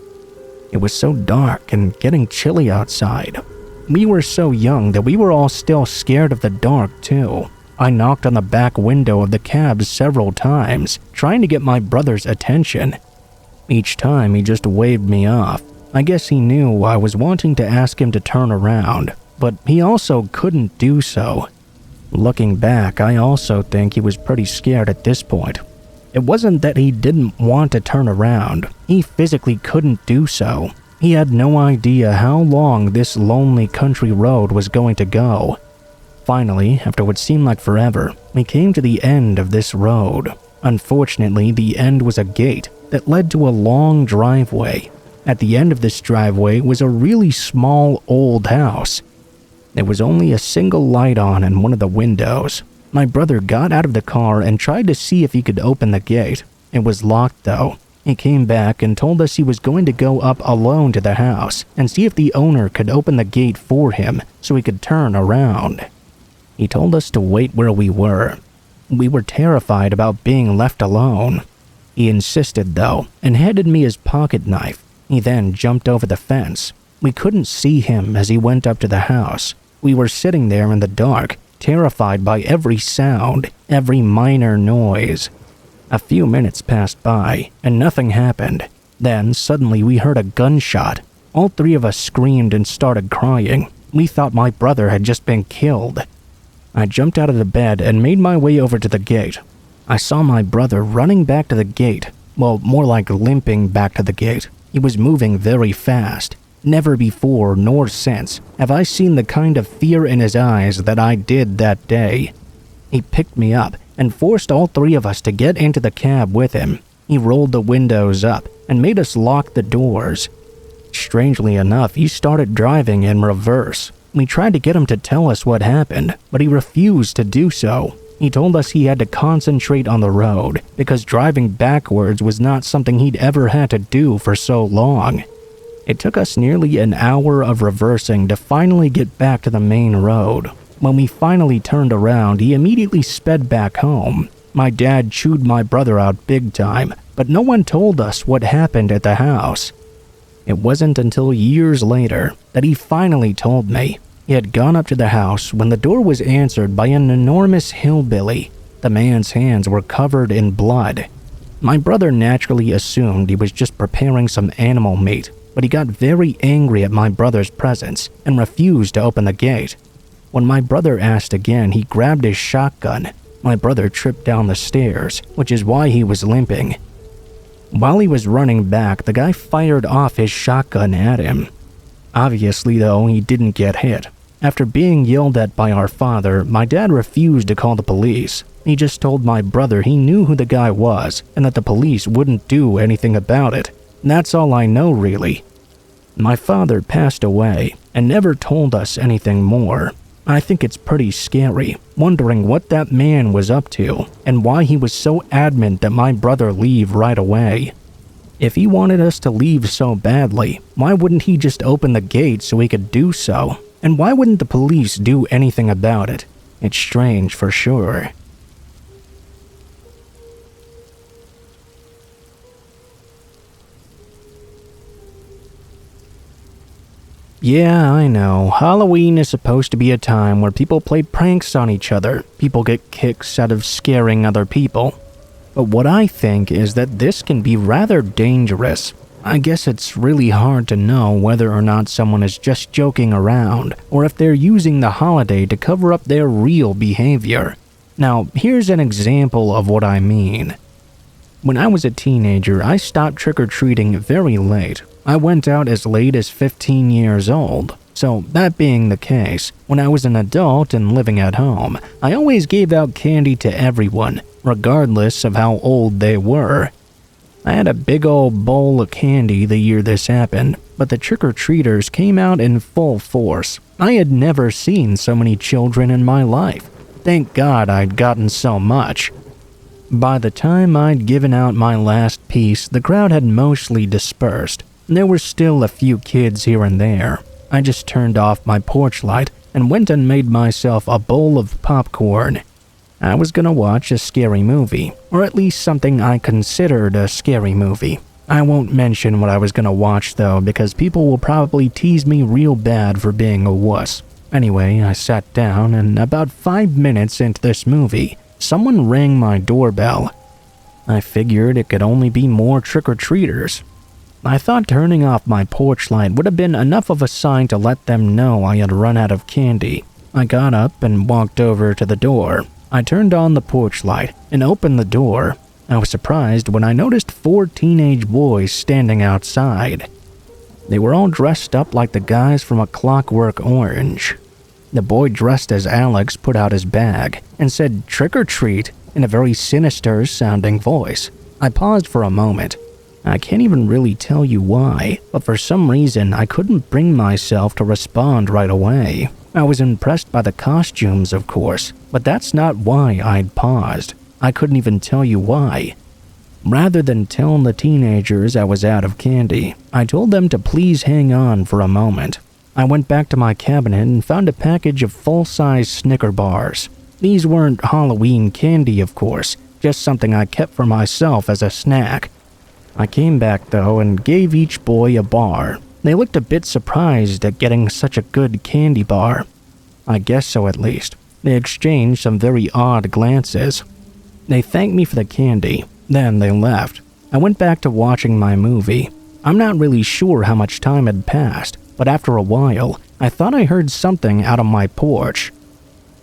Speaker 1: It was so dark and getting chilly outside. We were so young that we were all still scared of the dark too. I knocked on the back window of the cab several times, trying to get my brother's attention. Each time he just waved me off. I guess he knew I was wanting to ask him to turn around, but he also couldn't do so. Looking back, I also think he was pretty scared at this point. It wasn't that he didn't want to turn around, he physically couldn't do so. He had no idea how long this lonely country road was going to go. Finally, after what seemed like forever, we came to the end of this road. Unfortunately, the end was a gate that led to a long driveway. At the end of this driveway was a really small old house. There was only a single light on in one of the windows. My brother got out of the car and tried to see if he could open the gate. It was locked though. He came back and told us he was going to go up alone to the house and see if the owner could open the gate for him so he could turn around. He told us to wait where we were. We were terrified about being left alone. He insisted though and handed me his pocket knife. He then jumped over the fence. We couldn't see him as he went up to the house. We were sitting there in the dark, terrified by every sound, every minor noise. A few minutes passed by, and nothing happened. Then, suddenly we heard a gunshot. All 3 of us screamed and started crying. We thought my brother had just been killed. I jumped out of the bed and made my way over to the gate. I saw my brother running back to the gate. Well, more like limping back to the gate. He was moving very fast. Never before nor since have I seen the kind of fear in his eyes that I did that day. He picked me up and forced all three of us to get into the cab with him. He rolled the windows up and made us lock the doors. Strangely enough, he started driving in reverse. We tried to get him to tell us what happened, but he refused to do so. He told us he had to concentrate on the road because driving backwards was not something he'd ever had to do for so long. It took us nearly an hour of reversing to finally get back to the main road. When we finally turned around, he immediately sped back home. My dad chewed my brother out big time, but no one told us what happened at the house. It wasn't until years later that he finally told me. He had gone up to the house when the door was answered by an enormous hillbilly. The man's hands were covered in blood. My brother naturally assumed he was just preparing some animal meat, but he got very angry at my brother's presence and refused to open the gate. When my brother asked again, he grabbed his shotgun. My brother tripped down the stairs, which is why he was limping. While he was running back, the guy fired off his shotgun at him. Obviously, though, he didn't get hit. After being yelled at by our father, my dad refused to call the police. He just told my brother he knew who the guy was and that the police wouldn't do anything about it. That's all I know, really. My father passed away and never told us anything more. I think it's pretty scary, wondering what that man was up to and why he was so adamant that my brother leave right away. If he wanted us to leave so badly, why wouldn't he just open the gate so he could do so? And why wouldn't the police do anything about it? It's strange for sure. Yeah, I know. Halloween is supposed to be a time where people play pranks on each other. People get kicks out of scaring other people. But what I think is that this can be rather dangerous. I guess it's really hard to know whether or not someone is just joking around, or if they're using the holiday to cover up their real behavior. Now, here's an example of what I mean. When I was a teenager, I stopped trick-or-treating very late. I went out as late as 15 years old. So, that being the case, when I was an adult and living at home, I always gave out candy to everyone, regardless of how old they were. I had a big old bowl of candy the year this happened, but the trick-or-treaters came out in full force. I had never seen so many children in my life. Thank God I'd gotten so much. By the time I'd given out my last piece, the crowd had mostly dispersed. There were still a few kids here and there. I just turned off my porch light and went and made myself a bowl of popcorn. I was gonna watch a scary movie, or at least something I considered a scary movie. I won't mention what I was gonna watch though, because people will probably tease me real bad for being a wuss. Anyway, I sat down, and about 5 minutes into this movie, someone rang my doorbell. I figured it could only be more trick-or-treaters. I thought turning off my porch light would have been enough of a sign to let them know I had run out of candy. I got up and walked over to the door. I turned on the porch light and opened the door. I was surprised when I noticed 4 teenage boys standing outside. They were all dressed up like the guys from A Clockwork Orange. The boy dressed as Alex put out his bag and said "trick or treat" in a very sinister sounding voice. I paused for a moment. I can't even really tell you why, but for some reason I couldn't bring myself to respond right away. I was impressed by the costumes, of course, but that's not why I'd paused. I couldn't even tell you why. Rather than tell the teenagers I was out of candy, I told them to please hang on for a moment. I went back to my cabinet and found a package of full-size Snicker bars. These weren't Halloween candy, of course, just something I kept for myself as a snack. I came back, though, and gave each boy a bar. They looked a bit surprised at getting such a good candy bar. I guess so, at least. They exchanged some very odd glances. They thanked me for the candy, then they left. I went back to watching my movie. I'm not really sure how much time had passed, but after a while, I thought I heard something out on my porch.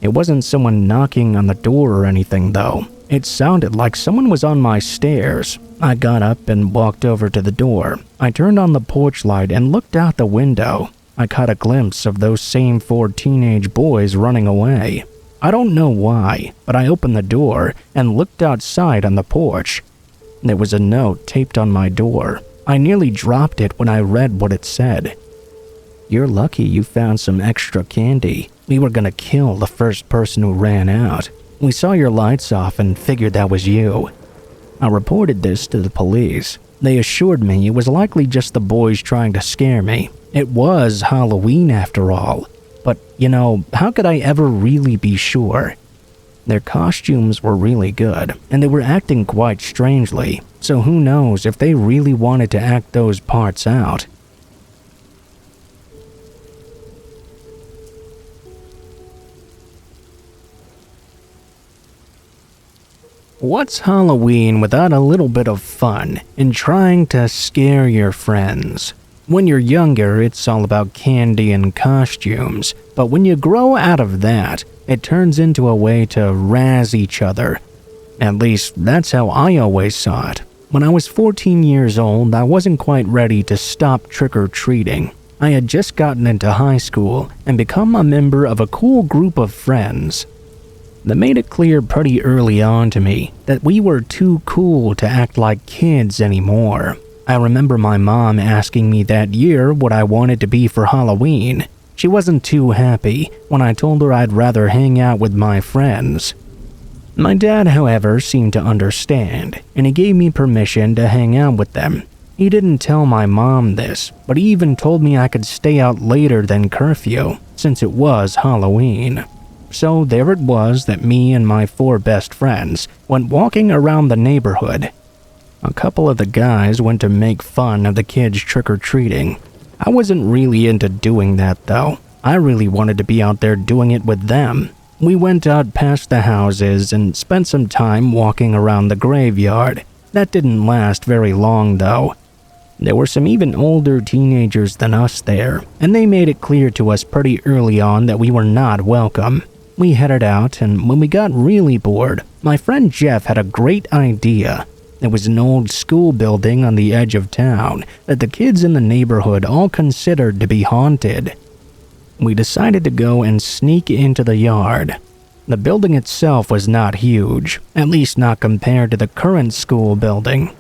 Speaker 1: It wasn't someone knocking on the door or anything though. It sounded like someone was on my stairs. I got up and walked over to the door. I turned on the porch light and looked out the window. I caught a glimpse of those same 4 teenage boys running away. I don't know why, but I opened the door and looked outside on the porch. There was a note taped on my door. I nearly dropped it when I read what it said. "You're lucky you found some extra candy. We were gonna kill the first person who ran out. We saw your lights off and figured that was you." I reported this to the police. They assured me it was likely just the boys trying to scare me. It was Halloween after all. But, how could I ever really be sure? Their costumes were really good, and they were acting quite strangely, so who knows if they really wanted to act those parts out. What's Halloween without a little bit of fun and trying to scare your friends? When you're younger, it's all about candy and costumes, but when you grow out of that, it turns into a way to razz each other. At least, that's how I always saw it. When I was 14 years old, I wasn't quite ready to stop trick-or-treating. I had just gotten into high school and become a member of a cool group of friends. They made it clear pretty early on to me that we were too cool to act like kids anymore. I remember my mom asking me that year what I wanted to be for Halloween. She wasn't too happy when I told her I'd rather hang out with my friends. My dad, however, seemed to understand, and he gave me permission to hang out with them. He didn't tell my mom this, but he even told me I could stay out later than curfew, since it was Halloween. So there it was that me and my 4 best friends went walking around the neighborhood. A couple of the guys went to make fun of the kids trick-or-treating. I wasn't really into doing that though. I really wanted to be out there doing it with them. We went out past the houses and spent some time walking around the graveyard. That didn't last very long though. There were some even older teenagers than us there, and they made it clear to us pretty early on that we were not welcome. We headed out, and when we got really bored, my friend Jeff had a great idea. There was an old school building on the edge of town that the kids in the neighborhood all considered to be haunted. We decided to go and sneak into the yard. The building itself was not huge, at least not compared to the current school building.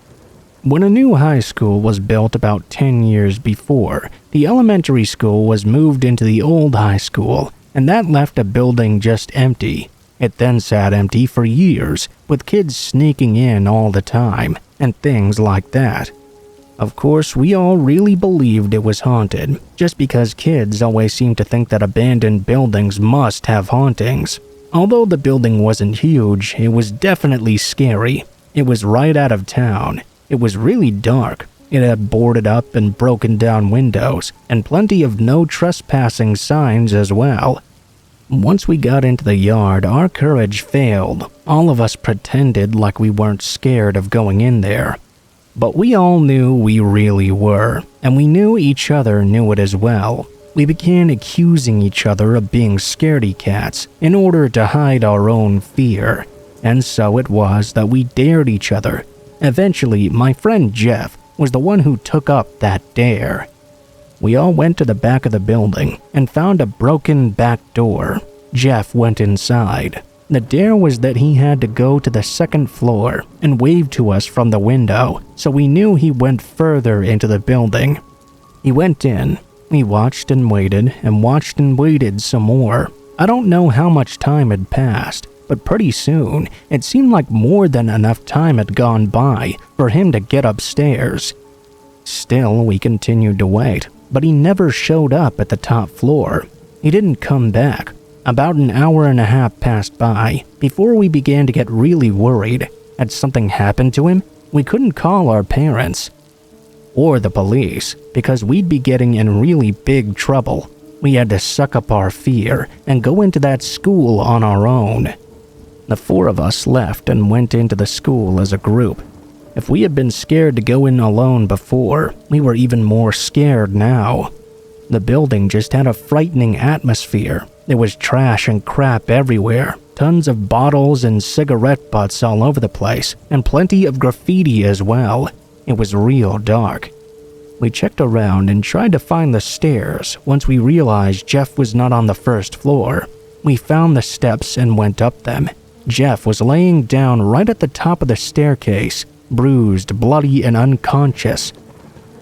Speaker 1: When a new high school was built about 10 years before, the elementary school was moved into the old high school, and that left a building just empty. It then sat empty for years, with kids sneaking in all the time, and things like that. Of course, we all really believed it was haunted, just because kids always seem to think that abandoned buildings must have hauntings. Although the building wasn't huge, it was definitely scary. It was right out of town. It was really dark. It had boarded up and broken down windows, and plenty of no trespassing signs as well. Once we got into the yard, our courage failed. All of us pretended like we weren't scared of going in there. But we all knew we really were, and we knew each other knew it as well. We began accusing each other of being scaredy cats in order to hide our own fear. And so it was that we dared each other. Eventually, my friend Jeff was the one who took up that dare. We all went to the back of the building and found a broken back door. Jeff went inside. The dare was that he had to go to the second floor and wave to us from the window, so we knew he went further into the building. He went in. We watched and waited some more. I don't know how much time had passed, but pretty soon, it seemed like more than enough time had gone by for him to get upstairs. Still, we continued to wait, but he never showed up at the top floor. He didn't come back. About an hour and a half passed by before we began to get really worried. Had something happened to him? We couldn't call our parents or the police because we'd be getting in really big trouble. We had to suck up our fear and go into that school on our own. The 4 of us left and went into the school as a group. If we had been scared to go in alone before, we were even more scared now. The building just had a frightening atmosphere. There was trash and crap everywhere, tons of bottles and cigarette butts all over the place, and plenty of graffiti as well. It was real dark. We checked around and tried to find the stairs once we realized Jeff was not on the first floor. We found the steps and went up them. Jeff was laying down right at the top of the staircase, bruised, bloody, and unconscious.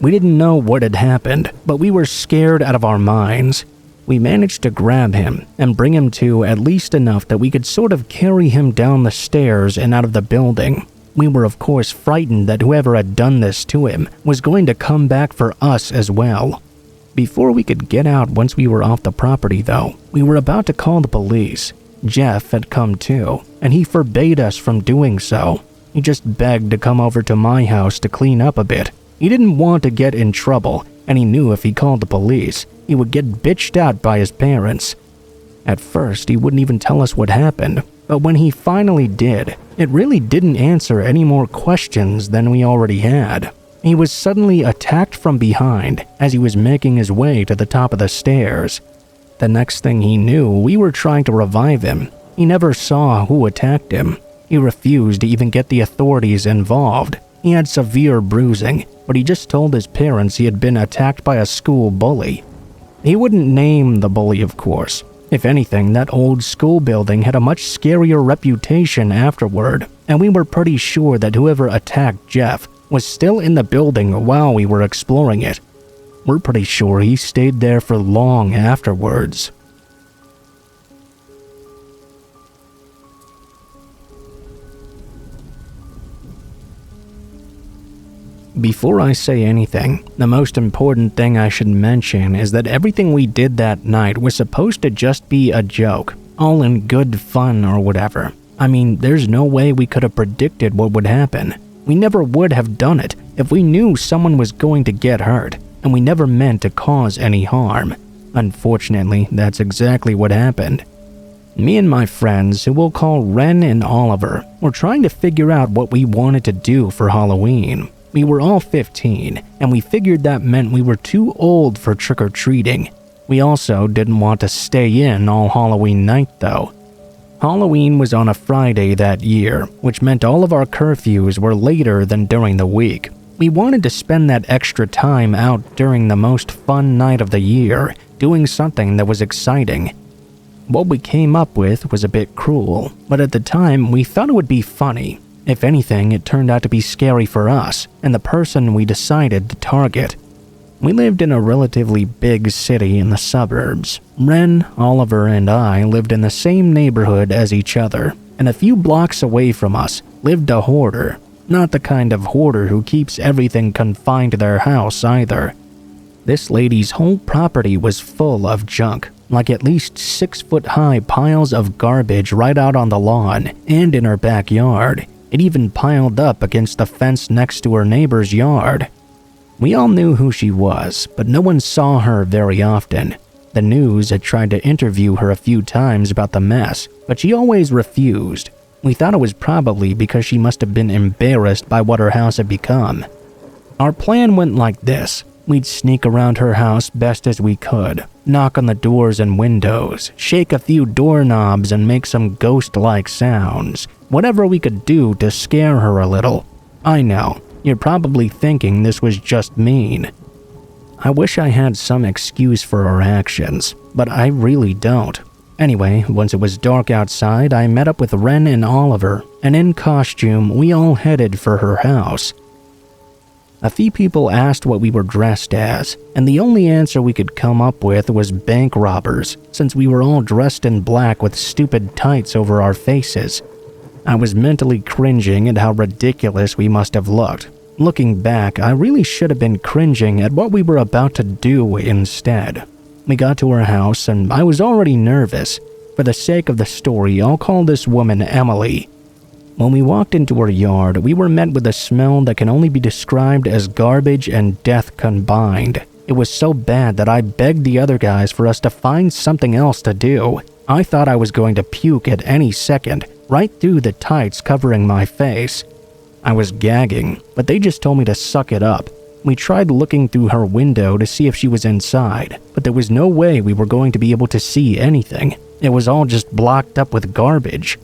Speaker 1: We didn't know what had happened, but we were scared out of our minds. We managed to grab him and bring him to at least enough that we could sort of carry him down the stairs and out of the building. We were of course frightened that whoever had done this to him was going to come back for us as well. Before we could get out once we were off the property though, we were about to call the police. Jeff had come too, and he forbade us from doing so. He just begged to come over to my house to clean up a bit. He didn't want to get in trouble, and he knew if he called the police, he would get bitched out by his parents. At first, he wouldn't even tell us what happened, but when he finally did, it really didn't answer any more questions than we already had. He was suddenly attacked from behind as he was making his way to the top of the stairs. The next thing he knew, we were trying to revive him. He never saw who attacked him. He refused to even get the authorities involved. He had severe bruising, but he just told his parents he had been attacked by a school bully. He wouldn't name the bully, of course. If anything, that old school building had a much scarier reputation afterward, and we were pretty sure that whoever attacked Jeff was still in the building while we were exploring it. We're pretty sure he stayed there for long afterwards. Before I say anything, the most important thing I should mention is that everything we did that night was supposed to just be a joke, all in good fun or whatever. I mean, there's no way we could have predicted what would happen. We never would have done it if we knew someone was going to get hurt, and we never meant to cause any harm. Unfortunately, that's exactly what happened. Me and my friends, who we'll call Ren and Oliver, were trying to figure out what we wanted to do for Halloween. We were all 15, and we figured that meant we were too old for trick-or-treating. We also didn't want to stay in all Halloween night, though. Halloween was on a Friday that year, which meant all of our curfews were later than during the week. We wanted to spend that extra time out during the most fun night of the year, doing something that was exciting. What we came up with was a bit cruel, but at the time we thought it would be funny. If anything, it turned out to be scary for us and the person we decided to target. We lived in a relatively big city in the suburbs. Ren, Oliver, and I lived in the same neighborhood as each other, and a few blocks away from us lived a hoarder. Not the kind of hoarder who keeps everything confined to their house either. This lady's whole property was full of junk, like at least 6-foot-high piles of garbage right out on the lawn and in her backyard. It even piled up against the fence next to her neighbor's yard. We all knew who she was, but no one saw her very often. The news had tried to interview her a few times about the mess, but she always refused. We thought it was probably because she must have been embarrassed by what her house had become. Our plan went like this. We'd sneak around her house best as we could, knock on the doors and windows, shake a few doorknobs and make some ghost-like sounds. Whatever we could do to scare her a little. I know, you're probably thinking this was just mean. I wish I had some excuse for our actions, but I really don't. Anyway, once it was dark outside, I met up with Ren and Oliver, and in costume, we all headed for her house. A few people asked what we were dressed as, and the only answer we could come up with was bank robbers, since we were all dressed in black with stupid tights over our faces. I was mentally cringing at how ridiculous we must have looked. Looking back, I really should have been cringing at what we were about to do instead. We got to her house, and I was already nervous. For the sake of the story, I'll call this woman Emily. When we walked into her yard, we were met with a smell that can only be described as garbage and death combined. It was so bad that I begged the other guys for us to find something else to do. I thought I was going to puke at any second, right through the tights covering my face. I was gagging, but they just told me to suck it up. We tried looking through her window to see if she was inside, but there was no way we were going to be able to see anything. It was all just blocked up with garbage.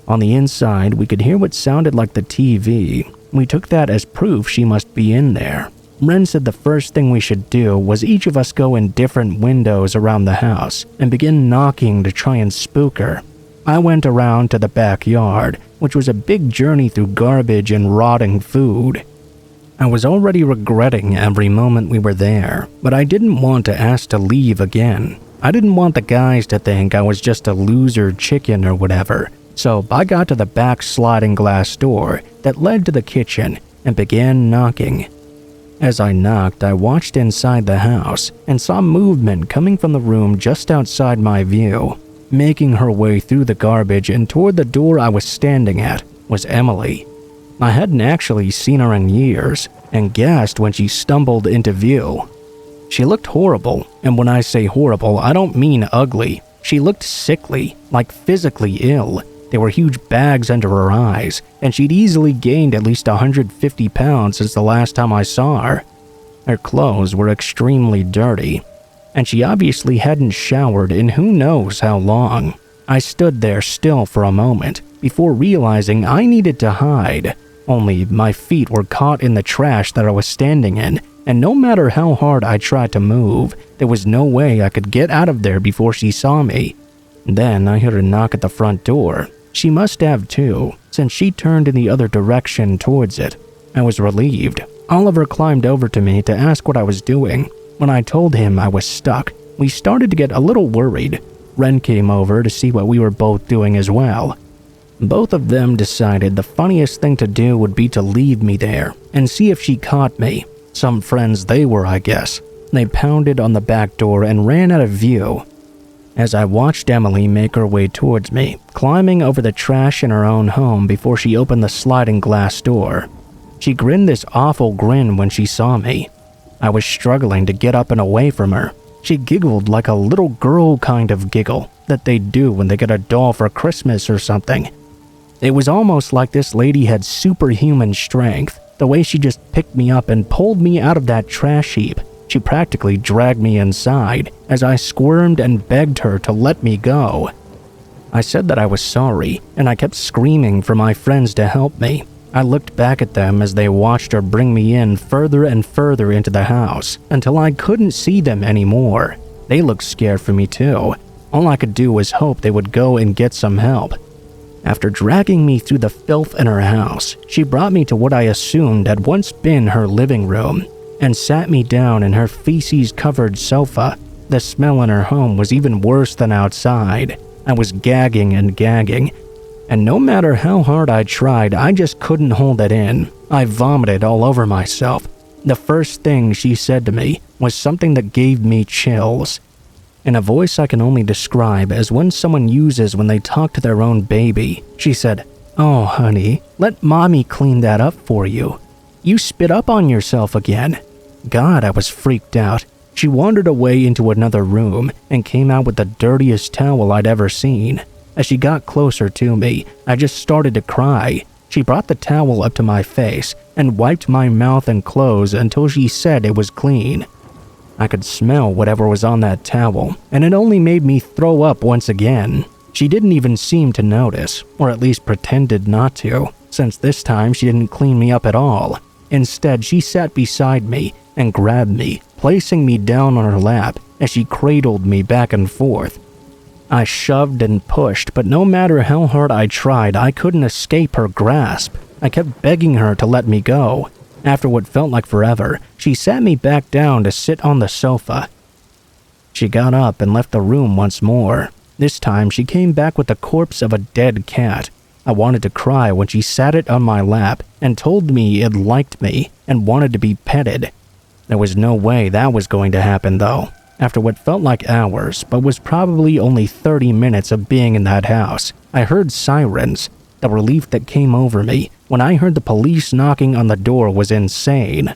Speaker 1: On the inside, we could hear what sounded like the TV. We took that as proof she must be in there. Ren said the first thing we should do was each of us go in different windows around the house and begin knocking to try and spook her. I went around to the backyard, which was a big journey through garbage and rotting food. I was already regretting every moment we were there, but I didn't want to ask to leave again. I didn't want the guys to think I was just a loser chicken or whatever, so I got to the back sliding glass door that led to the kitchen and began knocking. As I knocked, I watched inside the house and saw movement coming from the room just outside my view. Making her way through the garbage and toward the door I was standing at was Emily. I hadn't actually seen her in years and gasped when she stumbled into view. She looked horrible, and when I say horrible, I don't mean ugly. She looked sickly, like physically ill. There were huge bags under her eyes, and she'd easily gained at least 150 pounds since the last time I saw her. Her clothes were extremely dirty, and she obviously hadn't showered in who knows how long. I stood there still for a moment before realizing I needed to hide, only my feet were caught in the trash that I was standing in, and no matter how hard I tried to move, there was no way I could get out of there before she saw me. Then I heard a knock at the front door. She must have too, since she turned in the other direction towards it. I was relieved. Oliver climbed over to me to ask what I was doing. When I told him I was stuck, we started to get a little worried. Ren came over to see what we were both doing as well. Both of them decided the funniest thing to do would be to leave me there and see if she caught me. Some friends they were, I guess. They pounded on the back door and ran out of view. As I watched Emily make her way towards me, climbing over the trash in her own home before she opened the sliding glass door. She grinned this awful grin when she saw me. I was struggling to get up and away from her. She giggled like a little girl kind of giggle that they do when they get a doll for Christmas or something. It was almost like this lady had superhuman strength, the way she just picked me up and pulled me out of that trash heap. She practically dragged me inside as I squirmed and begged her to let me go. I said that I was sorry, and I kept screaming for my friends to help me. I looked back at them as they watched her bring me in further and further into the house until I couldn't see them anymore. They looked scared for me too. All I could do was hope they would go and get some help. After dragging me through the filth in her house, she brought me to what I assumed had once been her living room and sat me down in her feces-covered sofa. The smell in her home was even worse than outside. I was gagging and gagging, and no matter how hard I tried, I just couldn't hold it in. I vomited all over myself. The first thing she said to me was something that gave me chills. In a voice I can only describe as one someone uses when they talk to their own baby, she said, "Oh, honey, let mommy clean that up for you. You spit up on yourself again." God, I was freaked out. She wandered away into another room and came out with the dirtiest towel I'd ever seen. As she got closer to me, I just started to cry. She brought the towel up to my face and wiped my mouth and clothes until she said it was clean. I could smell whatever was on that towel, and it only made me throw up once again. She didn't even seem to notice, or at least pretended not to, since this time she didn't clean me up at all. Instead, she sat beside me and grabbed me, placing me down on her lap as she cradled me back and forth. I shoved and pushed, but no matter how hard I tried, I couldn't escape her grasp. I kept begging her to let me go. After what felt like forever, she sat me back down to sit on the sofa. She got up and left the room once more. This time, she came back with the corpse of a dead cat. I wanted to cry when she sat it on my lap and told me it liked me and wanted to be petted. There was no way that was going to happen, though. After what felt like hours, but was probably only 30 minutes of being in that house, I heard sirens. The relief that came over me when I heard the police knocking on the door was insane.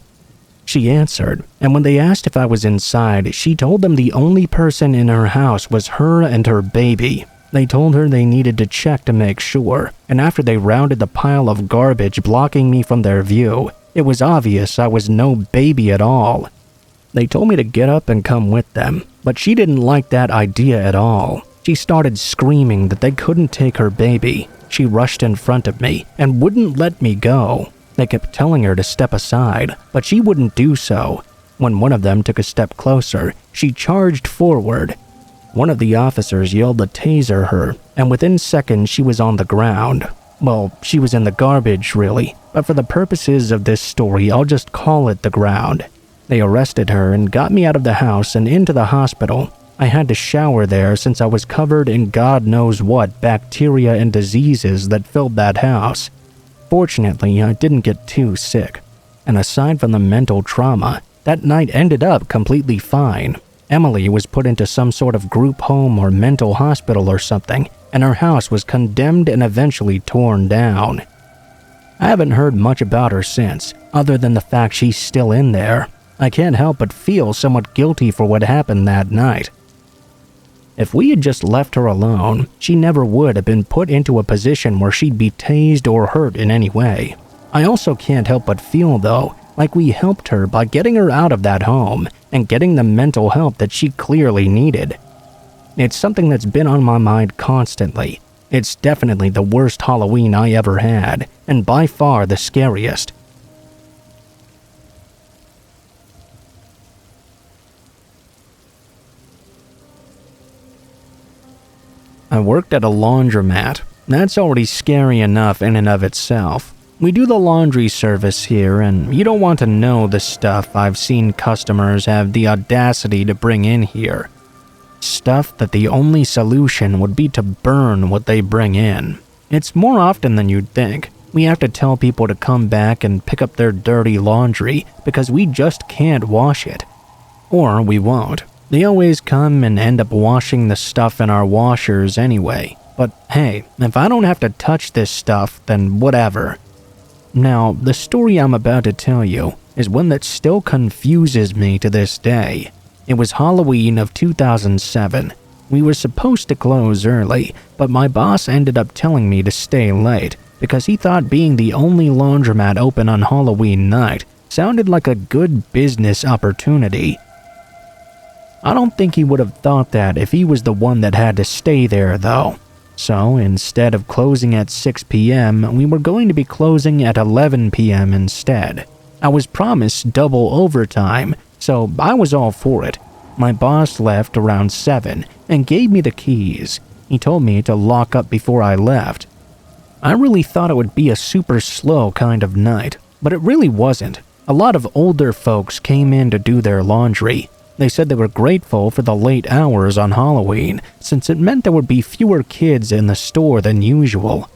Speaker 1: She answered, and when they asked if I was inside, she told them the only person in her house was her and her baby. They told her they needed to check to make sure, and after they rounded the pile of garbage blocking me from their view, It was obvious I was no baby at all. They told me to get up and come with them, but she didn't like that idea at all. She started screaming that they couldn't take her baby. She rushed in front of me and wouldn't let me go. They kept telling her to step aside, but she wouldn't do so. When one of them took a step closer, she charged forward. One of the officers yelled to taser her, and within seconds she was on the ground. Well, she was in the garbage, really, but for the purposes of this story, I'll just call it the ground. They arrested her and got me out of the house and into the hospital. I had to shower there since I was covered in God knows what bacteria and diseases that filled that house. Fortunately, I didn't get too sick. And aside from the mental trauma, that night ended up completely fine. Emily was put into some sort of group home or mental hospital or something, and her house was condemned and eventually torn down. I haven't heard much about her since, other than the fact she's still in there. I can't help but feel somewhat guilty for what happened that night. If we had just left her alone, she never would have been put into a position where she'd be tased or hurt in any way. I also can't help but feel, though, like we helped her by getting her out of that home and getting the mental help that she clearly needed. It's something that's been on my mind constantly. It's definitely the worst Halloween I ever had, and by far the scariest. I worked at a laundromat. That's already scary enough in and of itself. We do the laundry service here, and you don't want to know the stuff I've seen customers have the audacity to bring in here. Stuff that the only solution would be to burn what they bring in. It's more often than you'd think. We have to tell people to come back and pick up their dirty laundry because we just can't wash it. Or we won't. They always come and end up washing the stuff in our washers anyway. But hey, if I don't have to touch this stuff, then whatever. Now, the story I'm about to tell you is one that still confuses me to this day. It was Halloween of 2007. We were supposed to close early, but my boss ended up telling me to stay late because he thought being the only laundromat open on Halloween night sounded like a good business opportunity. I don't think he would have thought that if he was the one that had to stay there, though. So, instead of closing at 6 p.m., we were going to be closing at 11 p.m. instead. I was promised double overtime, so I was all for it. My boss left around 7 and gave me the keys. He told me to lock up before I left. I really thought it would be a super slow kind of night, but it really wasn't. A lot of older folks came in to do their laundry. They said they were grateful for the late hours on Halloween, since it meant there would be fewer kids in the store than usual.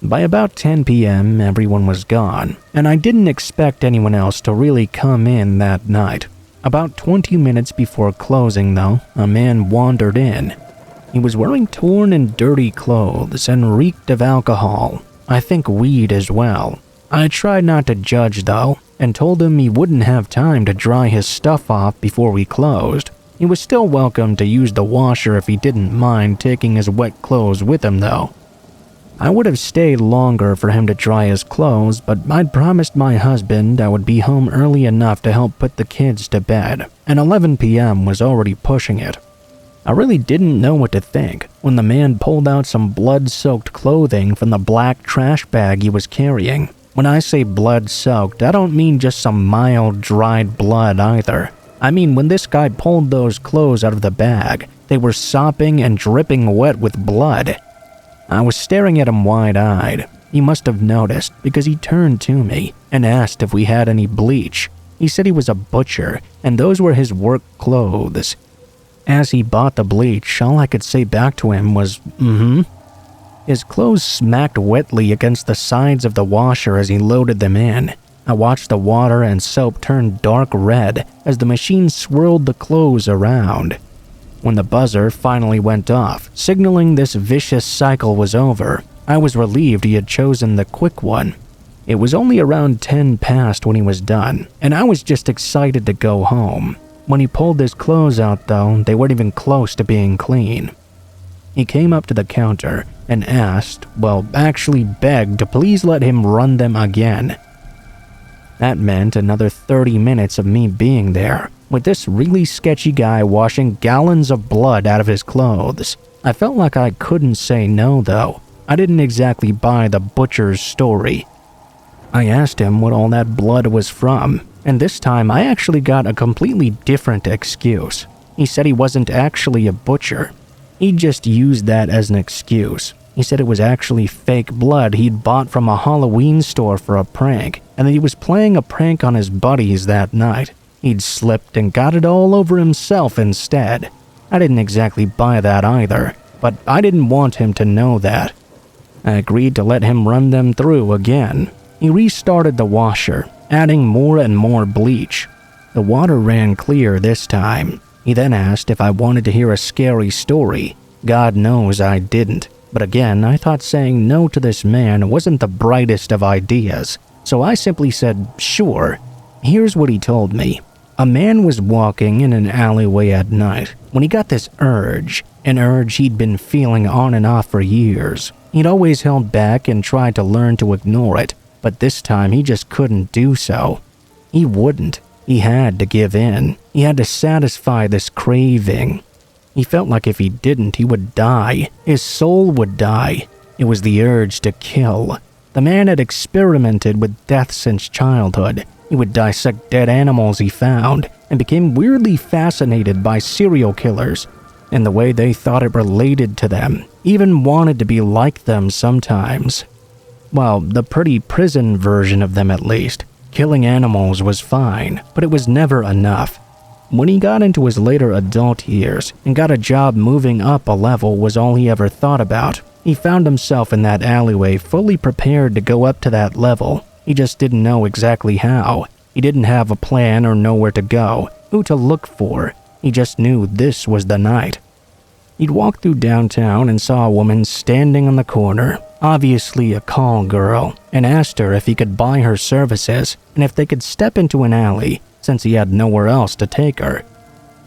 Speaker 1: By about 10 p.m., everyone was gone, and I didn't expect anyone else to really come in that night. About 20 minutes before closing, though, a man wandered in. He was wearing torn and dirty clothes and reeked of alcohol. I think weed as well. I tried not to judge, though, and told him he wouldn't have time to dry his stuff off before we closed. He was still welcome to use the washer if he didn't mind taking his wet clothes with him, though. I would have stayed longer for him to dry his clothes, but I'd promised my husband I would be home early enough to help put the kids to bed, and 11 p.m. was already pushing it. I really didn't know what to think when the man pulled out some blood-soaked clothing from the black trash bag he was carrying. When I say blood-soaked, I don't mean just some mild, dried blood either. I mean when this guy pulled those clothes out of the bag, they were sopping and dripping wet with blood. I was staring at him wide-eyed. He must have noticed because he turned to me and asked if we had any bleach. He said he was a butcher, and those were his work clothes. As he bought the bleach, all I could say back to him was, His clothes smacked wetly against the sides of the washer as he loaded them in. I watched the water and soap turn dark red as the machine swirled the clothes around. When the buzzer finally went off, signaling this vicious cycle was over, I was relieved he had chosen the quick one. It was only around 10 past when he was done, and I was just excited to go home. When he pulled his clothes out, though, they weren't even close to being clean. He came up to the counter and asked, actually begged to please let him run them again. That meant another 30 minutes of me being there, with this really sketchy guy washing gallons of blood out of his clothes. I felt like I couldn't say no, though. I didn't exactly buy the butcher's story. I asked him what all that blood was from, and this time I actually got a completely different excuse. He said he wasn't actually a butcher. He just used that as an excuse. He said it was actually fake blood he'd bought from a Halloween store for a prank, and that he was playing a prank on his buddies that night. He'd slipped and got it all over himself instead. I didn't exactly buy that either, but I didn't want him to know that. I agreed to let him run them through again. He restarted the washer, adding more and more bleach. The water ran clear this time. He then asked if I wanted to hear a scary story. God knows I didn't. But again, I thought saying no to this man wasn't the brightest of ideas. So I simply said, sure. Here's what he told me. A man was walking in an alleyway at night when he got this urge, an urge he'd been feeling on and off for years. He'd always held back and tried to learn to ignore it, but this time he just couldn't do so. He wouldn't. He had to give in. He had to satisfy this craving. He felt like if he didn't, he would die. His soul would die. It was the urge to kill. The man had experimented with death since childhood. He would dissect dead animals he found and became weirdly fascinated by serial killers and the way they thought it related to them, even wanted to be like them sometimes. Well, the pretty prison version of them at least. Killing animals was fine, but it was never enough. When he got into his later adult years and got a job moving up a level was all he ever thought about. He found himself in that alleyway fully prepared to go up to that level. He just didn't know exactly how. He didn't have a plan or know where to go, who to look for. He just knew this was the night. He'd walked through downtown and saw a woman standing on the corner, obviously a call girl, and asked her if he could buy her services and if they could step into an alley since he had nowhere else to take her.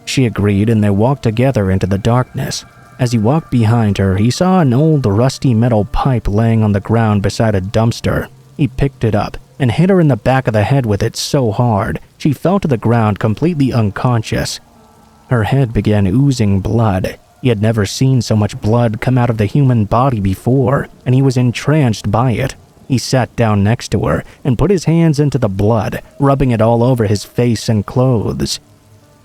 Speaker 1: She agreed and they walked together into the darkness. As he walked behind her, he saw an old rusty metal pipe laying on the ground beside a dumpster. He picked it up and hit her in the back of the head with it so hard, she fell to the ground completely unconscious. Her head began oozing blood. He had never seen so much blood come out of the human body before, and he was entranced by it. He sat down next to her and put his hands into the blood, rubbing it all over his face and clothes.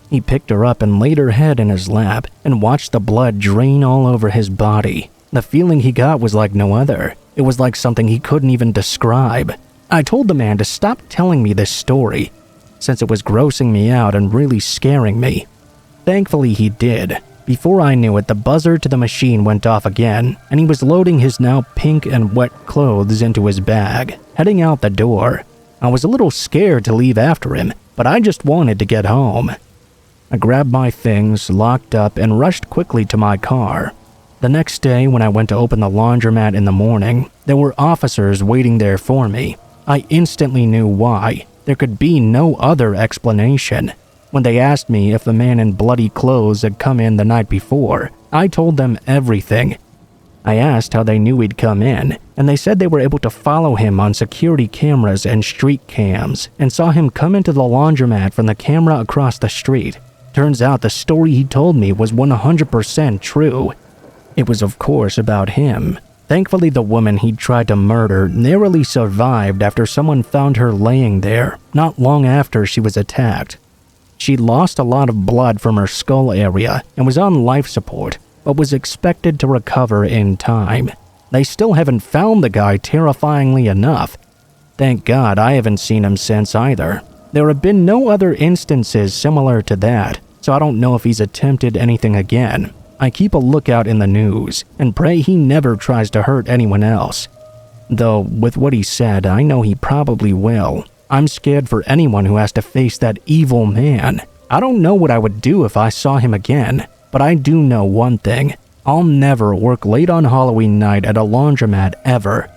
Speaker 1: He picked her up and laid her head in his lap and watched the blood drain all over his body. The feeling he got was like no other. It was like something he couldn't even describe. I told the man to stop telling me this story, since it was grossing me out and really scaring me. Thankfully he did. Before I knew it, the buzzer to the machine went off again, and he was loading his now pink and wet clothes into his bag, heading out the door. I was a little scared to leave after him, but I just wanted to get home. I grabbed my things, locked up, and rushed quickly to my car. The next day, when I went to open the laundromat in the morning, there were officers waiting there for me. I instantly knew why. There could be no other explanation. When they asked me if the man in bloody clothes had come in the night before, I told them everything. I asked how they knew he'd come in, and they said they were able to follow him on security cameras and street cams, and saw him come into the laundromat from the camera across the street. Turns out the story he told me was 100% true. It was of course about him. Thankfully, the woman he'd tried to murder narrowly survived after someone found her laying there, not long after she was attacked. She'd lost a lot of blood from her skull area and was on life support, but was expected to recover in time. They still haven't found the guy, terrifyingly enough. Thank God I haven't seen him since either. There have been no other instances similar to that, so I don't know if he's attempted anything again. I keep a lookout in the news and pray he never tries to hurt anyone else. Though, with what he said, I know he probably will. I'm scared for anyone who has to face that evil man. I don't know what I would do if I saw him again, but I do know one thing. I'll never work late on Halloween night at a laundromat ever.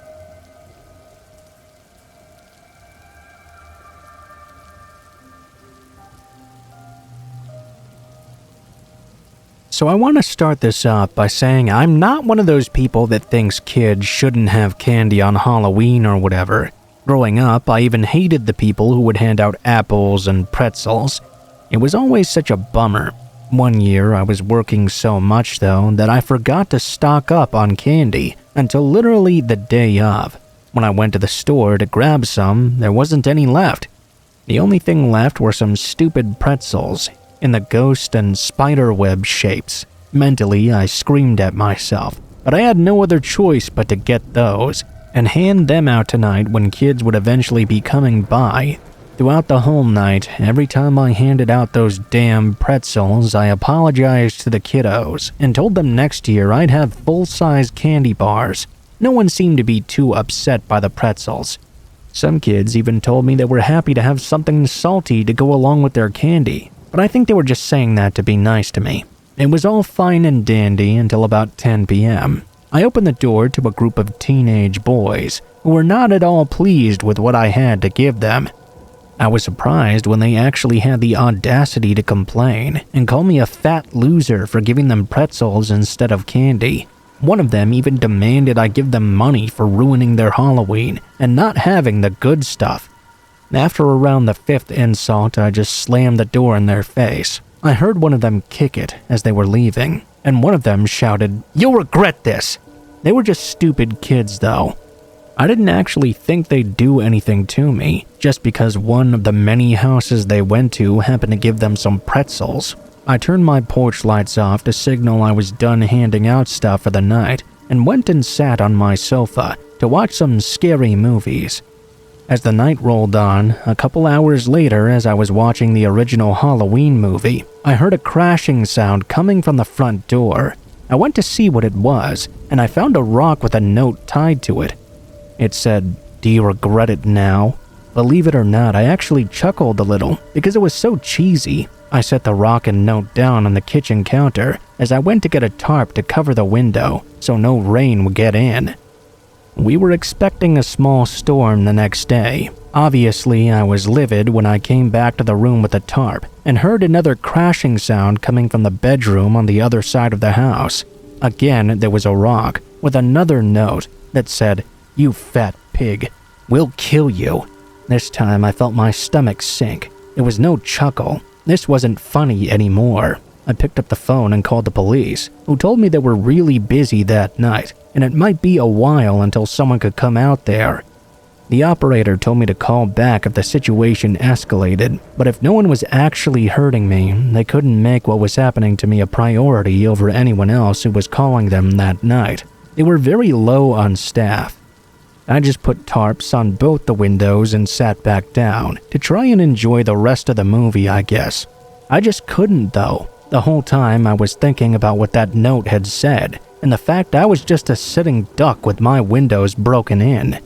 Speaker 1: So I want to start this off by saying I'm not one of those people that thinks kids shouldn't have candy on Halloween or whatever. Growing up, I even hated the people who would hand out apples and pretzels. It was always such a bummer. One year, I was working so much, though, that I forgot to stock up on candy until literally the day of. When I went to the store to grab some, there wasn't any left. The only thing left were some stupid pretzels in the ghost and spider web shapes. Mentally, I screamed at myself, but I had no other choice but to get those and hand them out tonight when kids would eventually be coming by. Throughout the whole night, every time I handed out those damn pretzels, I apologized to the kiddos and told them next year I'd have full-size candy bars. No one seemed to be too upset by the pretzels. Some kids even told me they were happy to have something salty to go along with their candy, but I think they were just saying that to be nice to me. It was all fine and dandy until about 10 p.m. I opened the door to a group of teenage boys who were not at all pleased with what I had to give them. I was surprised when they actually had the audacity to complain and call me a fat loser for giving them pretzels instead of candy. One of them even demanded I give them money for ruining their Halloween and not having the good stuff. After around the fifth insult, I just slammed the door in their face. I heard one of them kick it as they were leaving, and one of them shouted, "You'll regret this!" They were just stupid kids, though. I didn't actually think they'd do anything to me, just because one of the many houses they went to happened to give them some pretzels. I turned my porch lights off to signal I was done handing out stuff for the night, and went and sat on my sofa to watch some scary movies. As the night rolled on, a couple hours later as I was watching the original Halloween movie, I heard a crashing sound coming from the front door. I went to see what it was, and I found a rock with a note tied to it. It said, "Do you regret it now?" Believe it or not, I actually chuckled a little because it was so cheesy. I set the rock and note down on the kitchen counter as I went to get a tarp to cover the window so no rain would get in. We were expecting a small storm the next day. Obviously, I was livid when I came back to the room with the tarp and heard another crashing sound coming from the bedroom on the other side of the house. Again, there was a rock with another note that said, "You fat pig, we'll kill you." This time I felt my stomach sink. It was no chuckle. This wasn't funny anymore. I picked up the phone and called the police, who told me they were really busy that night, and it might be a while until someone could come out there. The operator told me to call back if the situation escalated, but if no one was actually hurting me, they couldn't make what was happening to me a priority over anyone else who was calling them that night. They were very low on staff. I just put tarps on both the windows and sat back down to try and enjoy the rest of the movie, I guess. I just couldn't, though. The whole time I was thinking about what that note had said, and the fact I was just a sitting duck with my windows broken in.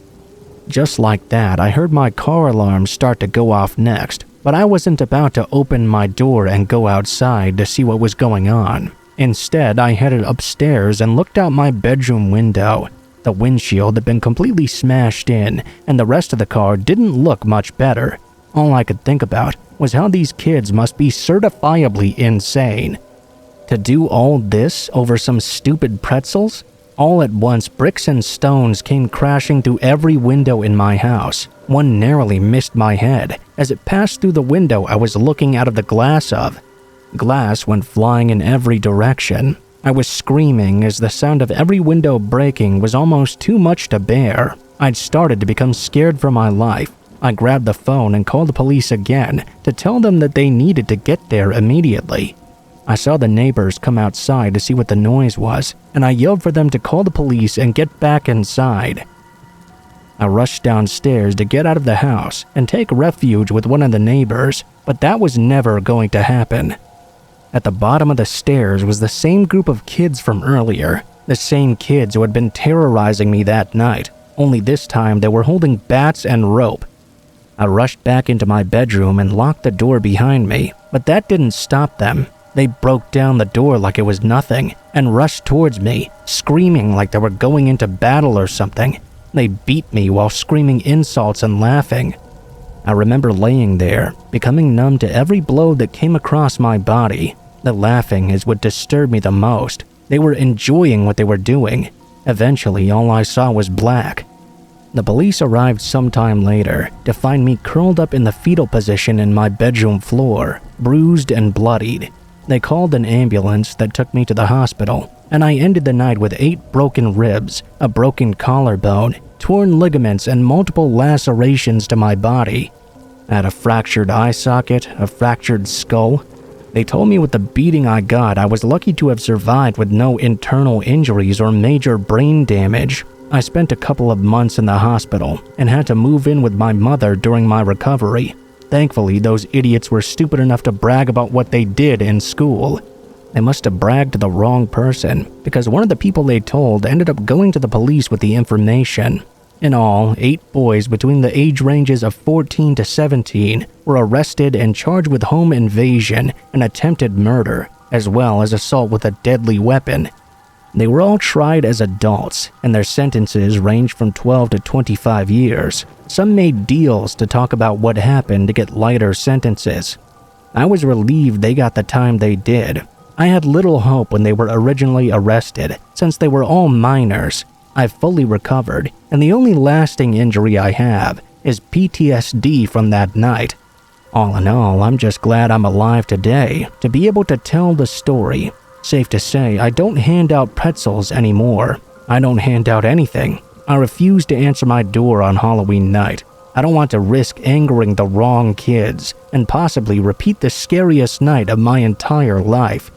Speaker 1: Just like that, I heard my car alarm start to go off next, but I wasn't about to open my door and go outside to see what was going on. Instead, I headed upstairs and looked out my bedroom window. The windshield had been completely smashed in, and the rest of the car didn't look much better. All I could think about was how these kids must be certifiably insane. To do all this over some stupid pretzels? All at once, bricks and stones came crashing through every window in my house. One narrowly missed my head as it passed through the window I was looking out of the glass of. Glass went flying in every direction. I was screaming as the sound of every window breaking was almost too much to bear. I'd started to become scared for my life. I grabbed the phone and called the police again to tell them that they needed to get there immediately. I saw the neighbors come outside to see what the noise was, and I yelled for them to call the police and get back inside. I rushed downstairs to get out of the house and take refuge with one of the neighbors, but that was never going to happen. At the bottom of the stairs was the same group of kids from earlier, the same kids who had been terrorizing me that night, only this time they were holding bats and rope. I rushed back into my bedroom and locked the door behind me, but that didn't stop them. They broke down the door like it was nothing and rushed towards me, screaming like they were going into battle or something. They beat me while screaming insults and laughing. I remember laying there, becoming numb to every blow that came across my body. The laughing is what disturbed me the most. They were enjoying what they were doing. Eventually, all I saw was black. The police arrived sometime later to find me curled up in the fetal position in my bedroom floor, bruised and bloodied. They called an ambulance that took me to the hospital, and I ended the night with 8 broken ribs, a broken collarbone, torn ligaments, and multiple lacerations to my body. I had a fractured eye socket, a fractured skull. They told me with the beating I got, I was lucky to have survived with no internal injuries or major brain damage. I spent a couple of months in the hospital and had to move in with my mother during my recovery. Thankfully, those idiots were stupid enough to brag about what they did in school. They must have bragged to the wrong person, because one of the people they told ended up going to the police with the information. In all, 8 boys between the age ranges of 14 to 17 were arrested and charged with home invasion and attempted murder, as well as assault with a deadly weapon. They were all tried as adults, and their sentences ranged from 12 to 25 years. Some made deals to talk about what happened to get lighter sentences. I was relieved they got the time they did. I had little hope when they were originally arrested, since they were all minors. I've fully recovered, and the only lasting injury I have is PTSD from that night. All in all, I'm just glad I'm alive today to be able to tell the story. Safe to say, I don't hand out pretzels anymore. I don't hand out anything. I refuse to answer my door on Halloween night. I don't want to risk angering the wrong kids and possibly repeat the scariest night of my entire life.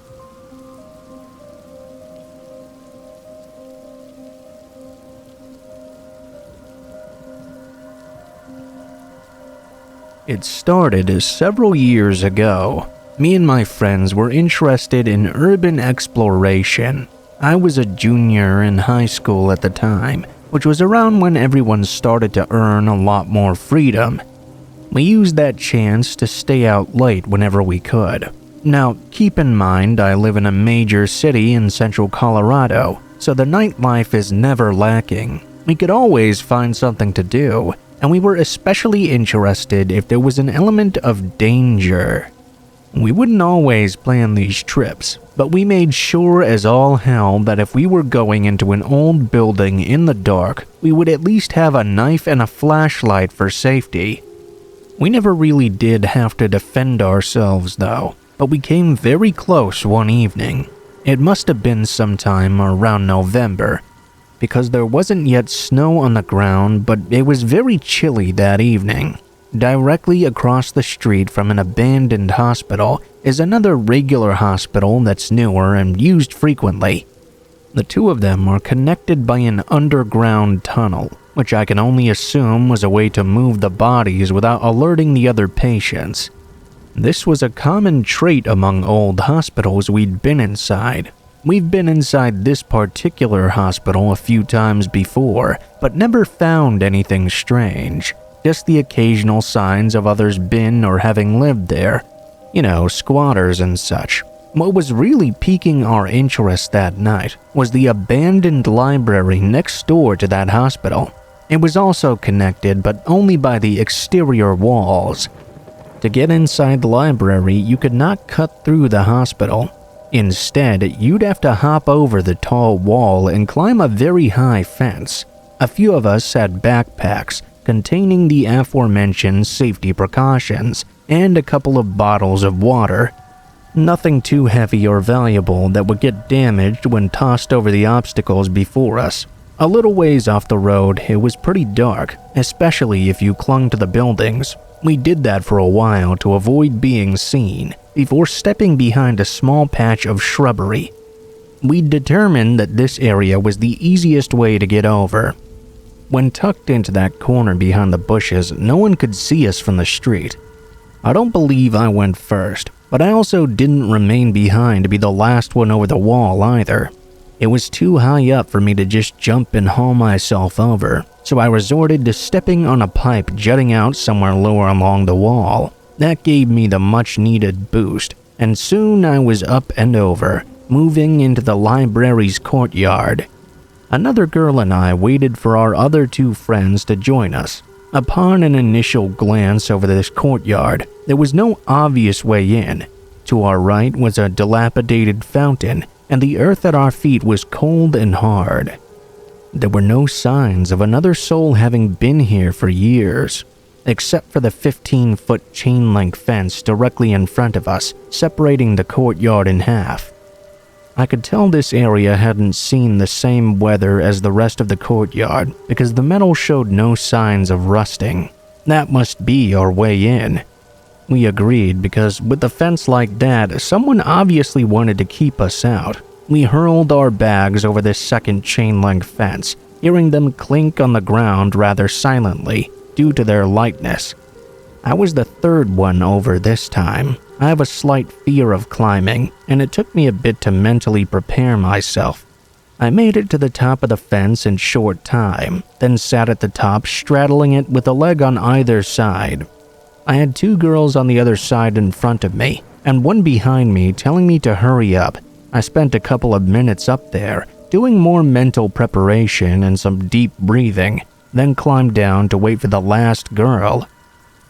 Speaker 1: It started several years ago. Me and my friends were interested in urban exploration. I was a junior in high school at the time, which was around when everyone started to earn a lot more freedom. We used that chance to stay out late whenever we could. Now, keep in mind I live in a major city in central Colorado, so the nightlife is never lacking. We could always find something to do, and we were especially interested if there was an element of danger. We wouldn't always plan these trips, but we made sure as all hell that if we were going into an old building in the dark, we would at least have a knife and a flashlight for safety. We never really did have to defend ourselves though, but we came very close one evening. It must have been sometime around November, because there wasn't yet snow on the ground, but it was very chilly that evening. Directly across the street from an abandoned hospital is another regular hospital that's newer and used frequently. The two of them are connected by an underground tunnel, which I can only assume was a way to move the bodies without alerting the other patients. This was a common trait among old hospitals we'd been inside. We've been inside this particular hospital a few times before, but never found anything strange. Just the occasional signs of others been or having lived there. You know, squatters and such. What was really piquing our interest that night was the abandoned library next door to that hospital. It was also connected, but only by the exterior walls. To get inside the library, you could not cut through the hospital. Instead, you'd have to hop over the tall wall and climb a very high fence. A few of us had backpacks containing the aforementioned safety precautions and a couple of bottles of water. Nothing too heavy or valuable that would get damaged when tossed over the obstacles before us. A little ways off the road, it was pretty dark, especially if you clung to the buildings. We did that for a while to avoid being seen, before stepping behind a small patch of shrubbery. We determined that this area was the easiest way to get over. When tucked into that corner behind the bushes, no one could see us from the street. I don't believe I went first, but I also didn't remain behind to be the last one over the wall either. It was too high up for me to just jump and haul myself over, so I resorted to stepping on a pipe jutting out somewhere lower along the wall. That gave me the much-needed boost, and soon I was up and over, moving into the library's courtyard. Another girl and I waited for our other two friends to join us. Upon an initial glance over this courtyard, there was no obvious way in. To our right was a dilapidated fountain, and the earth at our feet was cold and hard. There were no signs of another soul having been here for years, except for the 15-foot chain-link fence directly in front of us, separating the courtyard in half. I could tell this area hadn't seen the same weather as the rest of the courtyard because the metal showed no signs of rusting. That must be our way in. We agreed because with a fence like that, someone obviously wanted to keep us out. We hurled our bags over this second chain-link fence, hearing them clink on the ground rather silently due to their lightness. I was the third one over this time. I have a slight fear of climbing, and it took me a bit to mentally prepare myself. I made it to the top of the fence in short time, then sat at the top straddling it with a leg on either side. I had two girls on the other side in front of me, and one behind me telling me to hurry up. I spent a couple of minutes up there, doing more mental preparation and some deep breathing, then climbed down to wait for the last girl.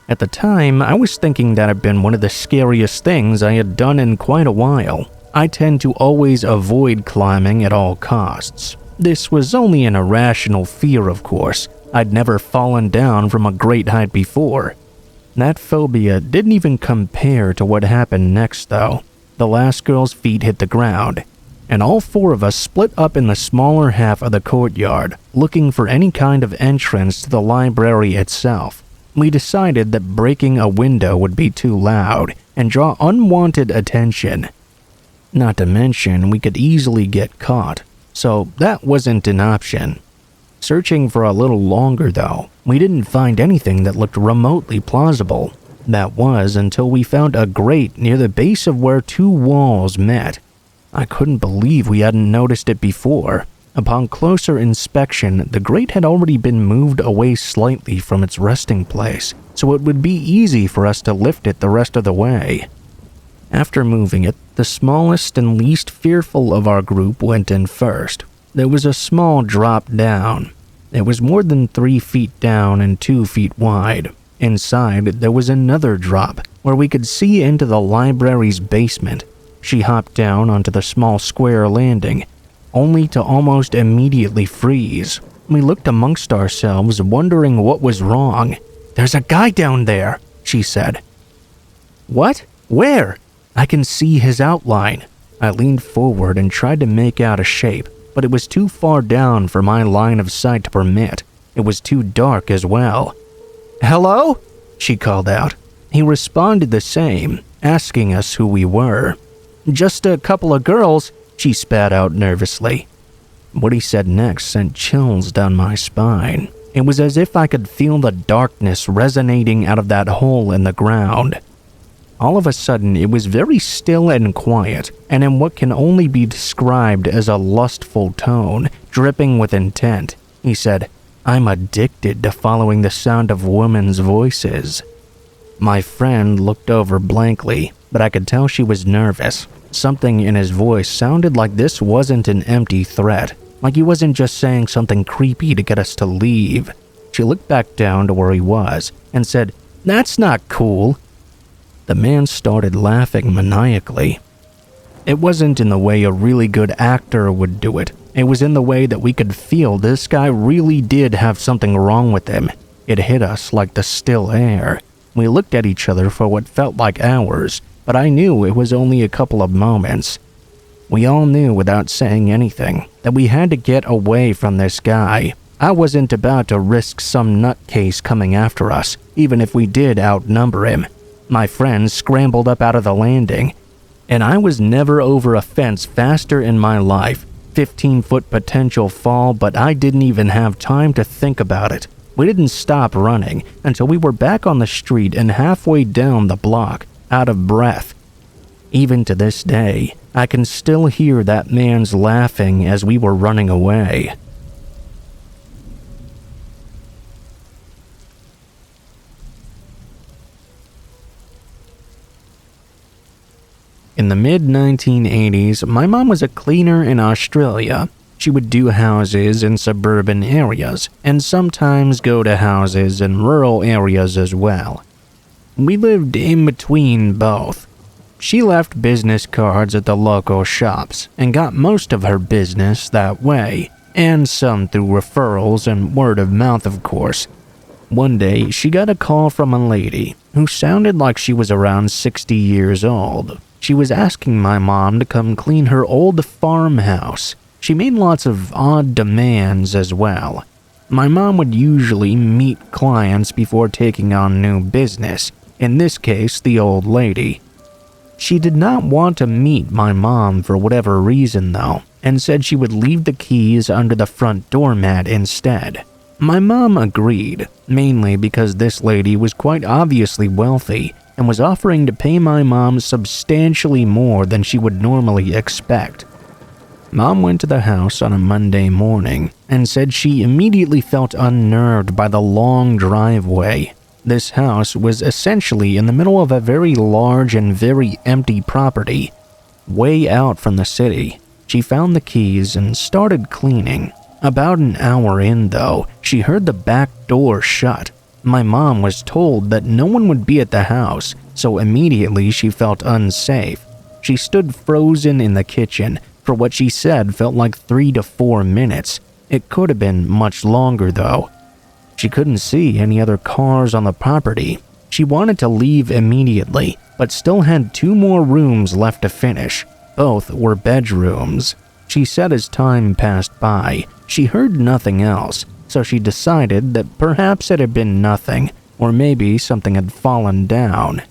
Speaker 1: At the time, I was thinking that had been one of the scariest things I had done in quite a while. I tend to always avoid climbing at all costs. This was only an irrational fear, of course. I'd never fallen down from a great height before. That phobia didn't even compare to what happened next, though. The last girl's feet hit the ground, and all four of us split up in the smaller half of the courtyard, looking for any kind of entrance to the library itself. We decided that breaking a window would be too loud and draw unwanted attention. Not to mention, we could easily get caught, so that wasn't an option. Searching for a little longer, though, we didn't find anything that looked remotely plausible. That was until we found a grate near the base of where two walls met. I couldn't believe we hadn't noticed it before. Upon closer inspection, the grate had already been moved away slightly from its resting place, so it would be easy for us to lift it the rest of the way. After moving it, the smallest and least fearful of our group went in first. There was a small drop down. It was more than 3 feet down and 2 feet wide. Inside, there was another drop, where we could see into the library's basement. She hopped down onto the small square landing, only to almost immediately freeze. We looked amongst ourselves, wondering what was wrong. "There's a guy down there," she said. "What? Where?" "I can see his outline." I leaned forward and tried to make out a shape, but it was too far down for my line of sight to permit. It was too dark as well. "Hello?" she called out. He responded the same, asking us who we were. "Just a couple of girls," she spat out nervously. What he said next sent chills down my spine. It was as if I could feel the darkness resonating out of that hole in the ground. All of a sudden, it was very still and quiet, and in what can only be described as a lustful tone, dripping with intent. He said, "I'm addicted to following the sound of women's voices." My friend looked over blankly, but I could tell she was nervous. Something in his voice sounded like this wasn't an empty threat, like he wasn't just saying something creepy to get us to leave. She looked back down to where he was and said, "That's not cool." The man started laughing maniacally. It wasn't in the way a really good actor would do it. It was in the way that we could feel this guy really did have something wrong with him. It hit us like the still air. We looked at each other for what felt like hours, but I knew it was only a couple of moments. We all knew without saying anything that we had to get away from this guy. I wasn't about to risk some nutcase coming after us, even if we did outnumber him. My friends scrambled up out of the landing, and I was never over a fence faster in my life. 15-foot potential fall, but I didn't even have time to think about it. We didn't stop running until we were back on the street and halfway down the block, out of breath. Even to this day, I can still hear that man's laughing as we were running away. In the mid-1980s, my mom was a cleaner in Australia. She would do houses in suburban areas, and sometimes go to houses in rural areas as well. We lived in between both. She left business cards at the local shops, and got most of her business that way. and some through referrals and word of mouth, of course. One day, she got a call from a lady who sounded like she was around 60 years old. She was asking my mom to come clean her old farmhouse. She made lots of odd demands as well. My mom would usually meet clients before taking on new business, in this case, the old lady. She did not want to meet my mom for whatever reason though, and said she would leave the keys under the front doormat instead. My mom agreed, mainly because this lady was quite obviously wealthy and was offering to pay my mom substantially more than she would normally expect. Mom went to the house on a Monday morning and said she immediately felt unnerved by the long driveway. This house was essentially in the middle of a very large and very empty property, way out from the city. She found the keys and started cleaning. About an hour in, though, she heard the back door shut. My mom was told that no one would be at the house, so immediately she felt unsafe. She stood frozen in the kitchen for what she said felt like 3 to 4 minutes. It could have been much longer, though. She couldn't see any other cars on the property. She wanted to leave immediately, but still had 2 more rooms left to finish. Both were bedrooms. She said as time passed by, she heard nothing else, so she decided that perhaps it had been nothing, or maybe something had fallen down.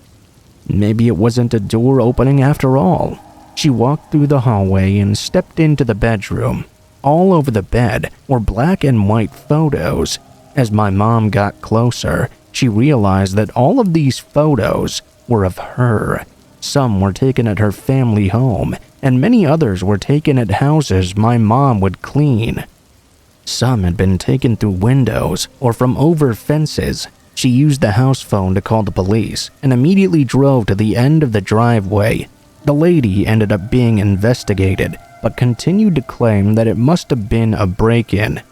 Speaker 1: Maybe it wasn't a door opening after all. She walked through the hallway and stepped into the bedroom. All over the bed were black and white photos. As my mom got closer, she realized that all of these photos were of her. Some were taken at her family home, and many others were taken at houses my mom would clean. Some had been taken through windows or from over fences. She used the house phone to call the police and immediately drove to the end of the driveway. The lady ended up being investigated, but continued to claim that it must have been a break-in.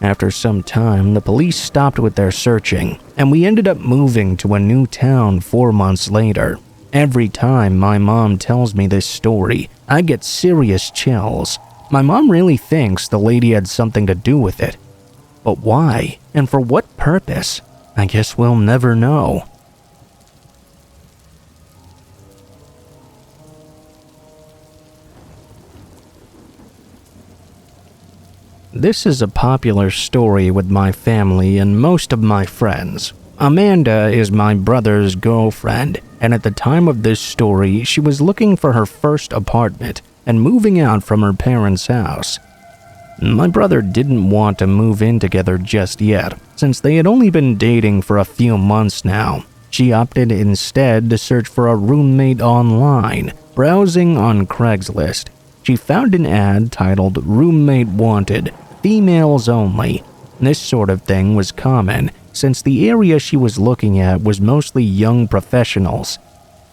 Speaker 1: After some time, the police stopped with their searching, and we ended up moving to a new town 4 months later. Every time my mom tells me this story, I get serious chills. My mom really thinks the lady had something to do with it. But why? And for what purpose? I guess we'll never know. This is a popular story with my family and most of my friends. Amanda is my brother's girlfriend, and at the time of this story, she was looking for her first apartment and moving out from her parents' house. My brother didn't want to move in together just yet, since they had only been dating for a few months now. She opted instead to search for a roommate online, browsing on Craigslist. She found an ad titled "Roommate Wanted, Females Only." This sort of thing was common, since the area she was looking at was mostly young professionals.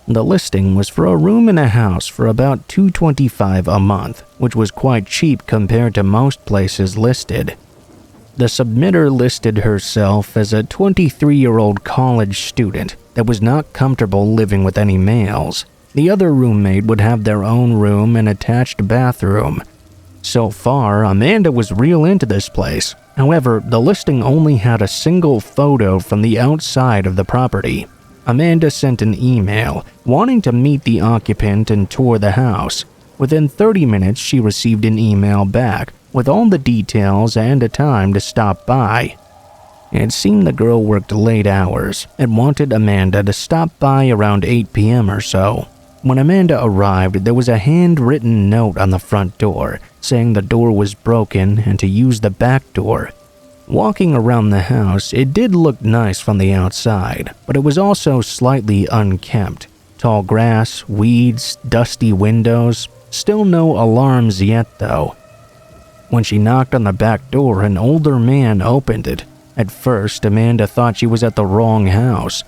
Speaker 1: The listing was for a room in a house for about $225 a month, which was quite cheap compared to most places listed. The submitter listed herself as a 23-year-old college student that was not comfortable living with any males. The other roommate would have their own room and attached bathroom. So far, Amanda was real into this place. However, the listing only had a single photo from the outside of the property. Amanda sent an email wanting to meet the occupant and tour the house. Within 30 minutes, she received an email back with all the details and a time to stop by. It seemed the girl worked late hours and wanted Amanda to stop by around 8 p.m. or so. When Amanda arrived, there was a handwritten note on the front door saying the door was broken and to use the back door. Walking around the house, it did look nice from the outside, but it was also slightly unkempt. Tall grass, weeds, dusty windows. Still no alarms yet, though. When she knocked on the back door, an older man opened it. At first, Amanda thought she was at the wrong house,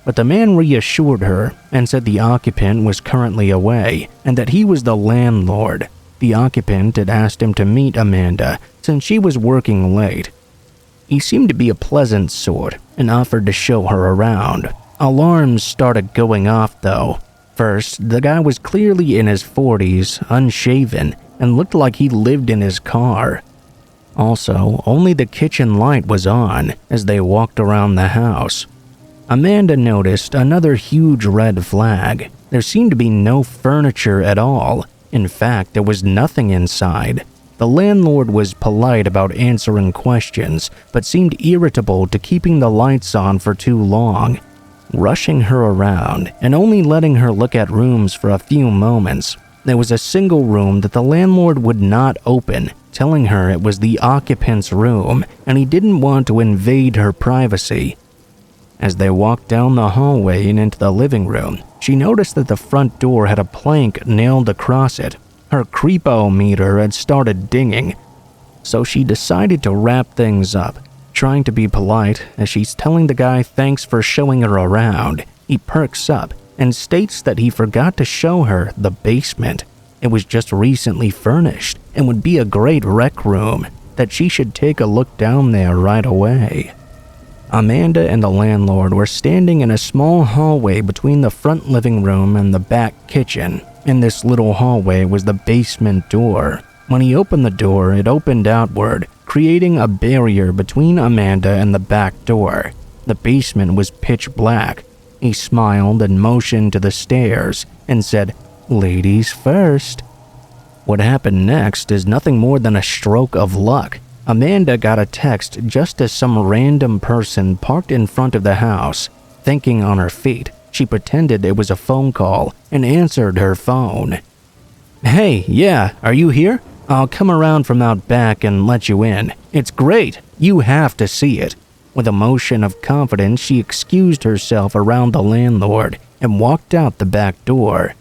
Speaker 1: but the man reassured her and said the occupant was currently away and that he was the landlord. The occupant had asked him to meet Amanda since she was working late. He seemed to be a pleasant sort and offered to show her around. Alarms started going off, though. First, the guy was clearly in his 40s, unshaven, and looked like he lived in his car. Also, only the kitchen light was on as they walked around the house. Amanda noticed another huge red flag. There seemed to be no furniture at all. In fact, there was nothing inside. The landlord was polite about answering questions, but seemed irritable to keeping the lights on for too long, rushing her around and only letting her look at rooms for a few moments. There was a single room that the landlord would not open, telling her it was the occupant's room and he didn't want to invade her privacy. As they walked down the hallway and into the living room, she noticed that the front door had a plank nailed across it. Her creepo meter had started dinging, so she decided to wrap things up. Trying to be polite as she's telling the guy thanks for showing her around, he perks up and states that he forgot to show her the basement. It was just recently furnished and would be a great rec room, that she should take a look down there right away. Amanda and the landlord were standing in a small hallway between the front living room and the back kitchen. In this little hallway was the basement door. When he opened the door, it opened outward, creating a barrier between Amanda and the back door. The basement was pitch black. He smiled and motioned to the stairs and said, "Ladies first." What happened next is nothing more than a stroke of luck. Amanda got a text just as some random person parked in front of the house. Thinking on her feet, she pretended it was a phone call and answered her phone. "Hey, yeah, are you here? I'll come around from out back and let you in. It's great. You have to see it." With a motion of confidence, she excused herself around the landlord and walked out the back door.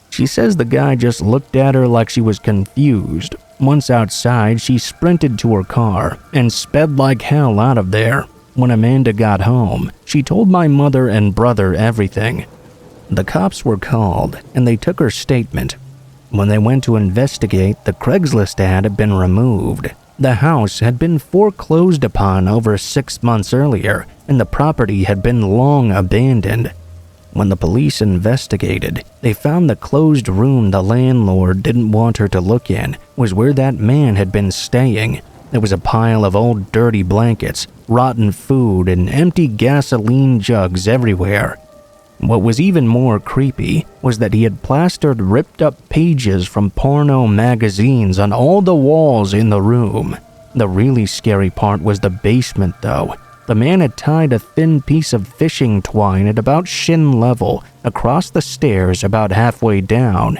Speaker 1: She says the guy just looked at her like she was confused. Once outside, she sprinted to her car and sped like hell out of there. When Amanda got home, she told my mother and brother everything. The cops were called and they took her statement. When they went to investigate, the Craigslist ad had been removed. The house had been foreclosed upon over 6 months earlier, and the property had been long abandoned. When the police investigated, they found the closed room the landlord didn't want her to look in was where that man had been staying. There was a pile of old dirty blankets, rotten food, and empty gasoline jugs everywhere. What was even more creepy was that he had plastered ripped-up pages from porno magazines on all the walls in the room. The really scary part was the basement, though. The man had tied a thin piece of fishing twine at about shin level across the stairs about halfway down.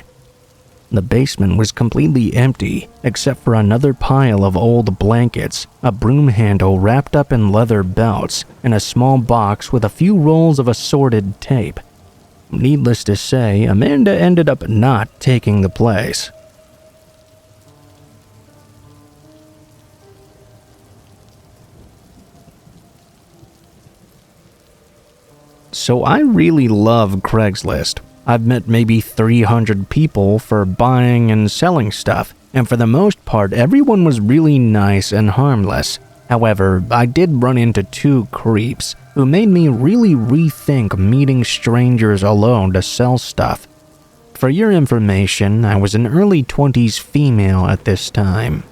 Speaker 1: The basement was completely empty, except for another pile of old blankets, a broom handle wrapped up in leather belts, and a small box with a few rolls of assorted tape. Needless to say, Amanda ended up not taking the place. So I really love Craigslist. I've met maybe 300 people for buying and selling stuff, and for the most part, everyone was really nice and harmless. However, I did run into 2 creeps who made me really rethink meeting strangers alone to sell stuff. For your information, I was an early 20s female at this time.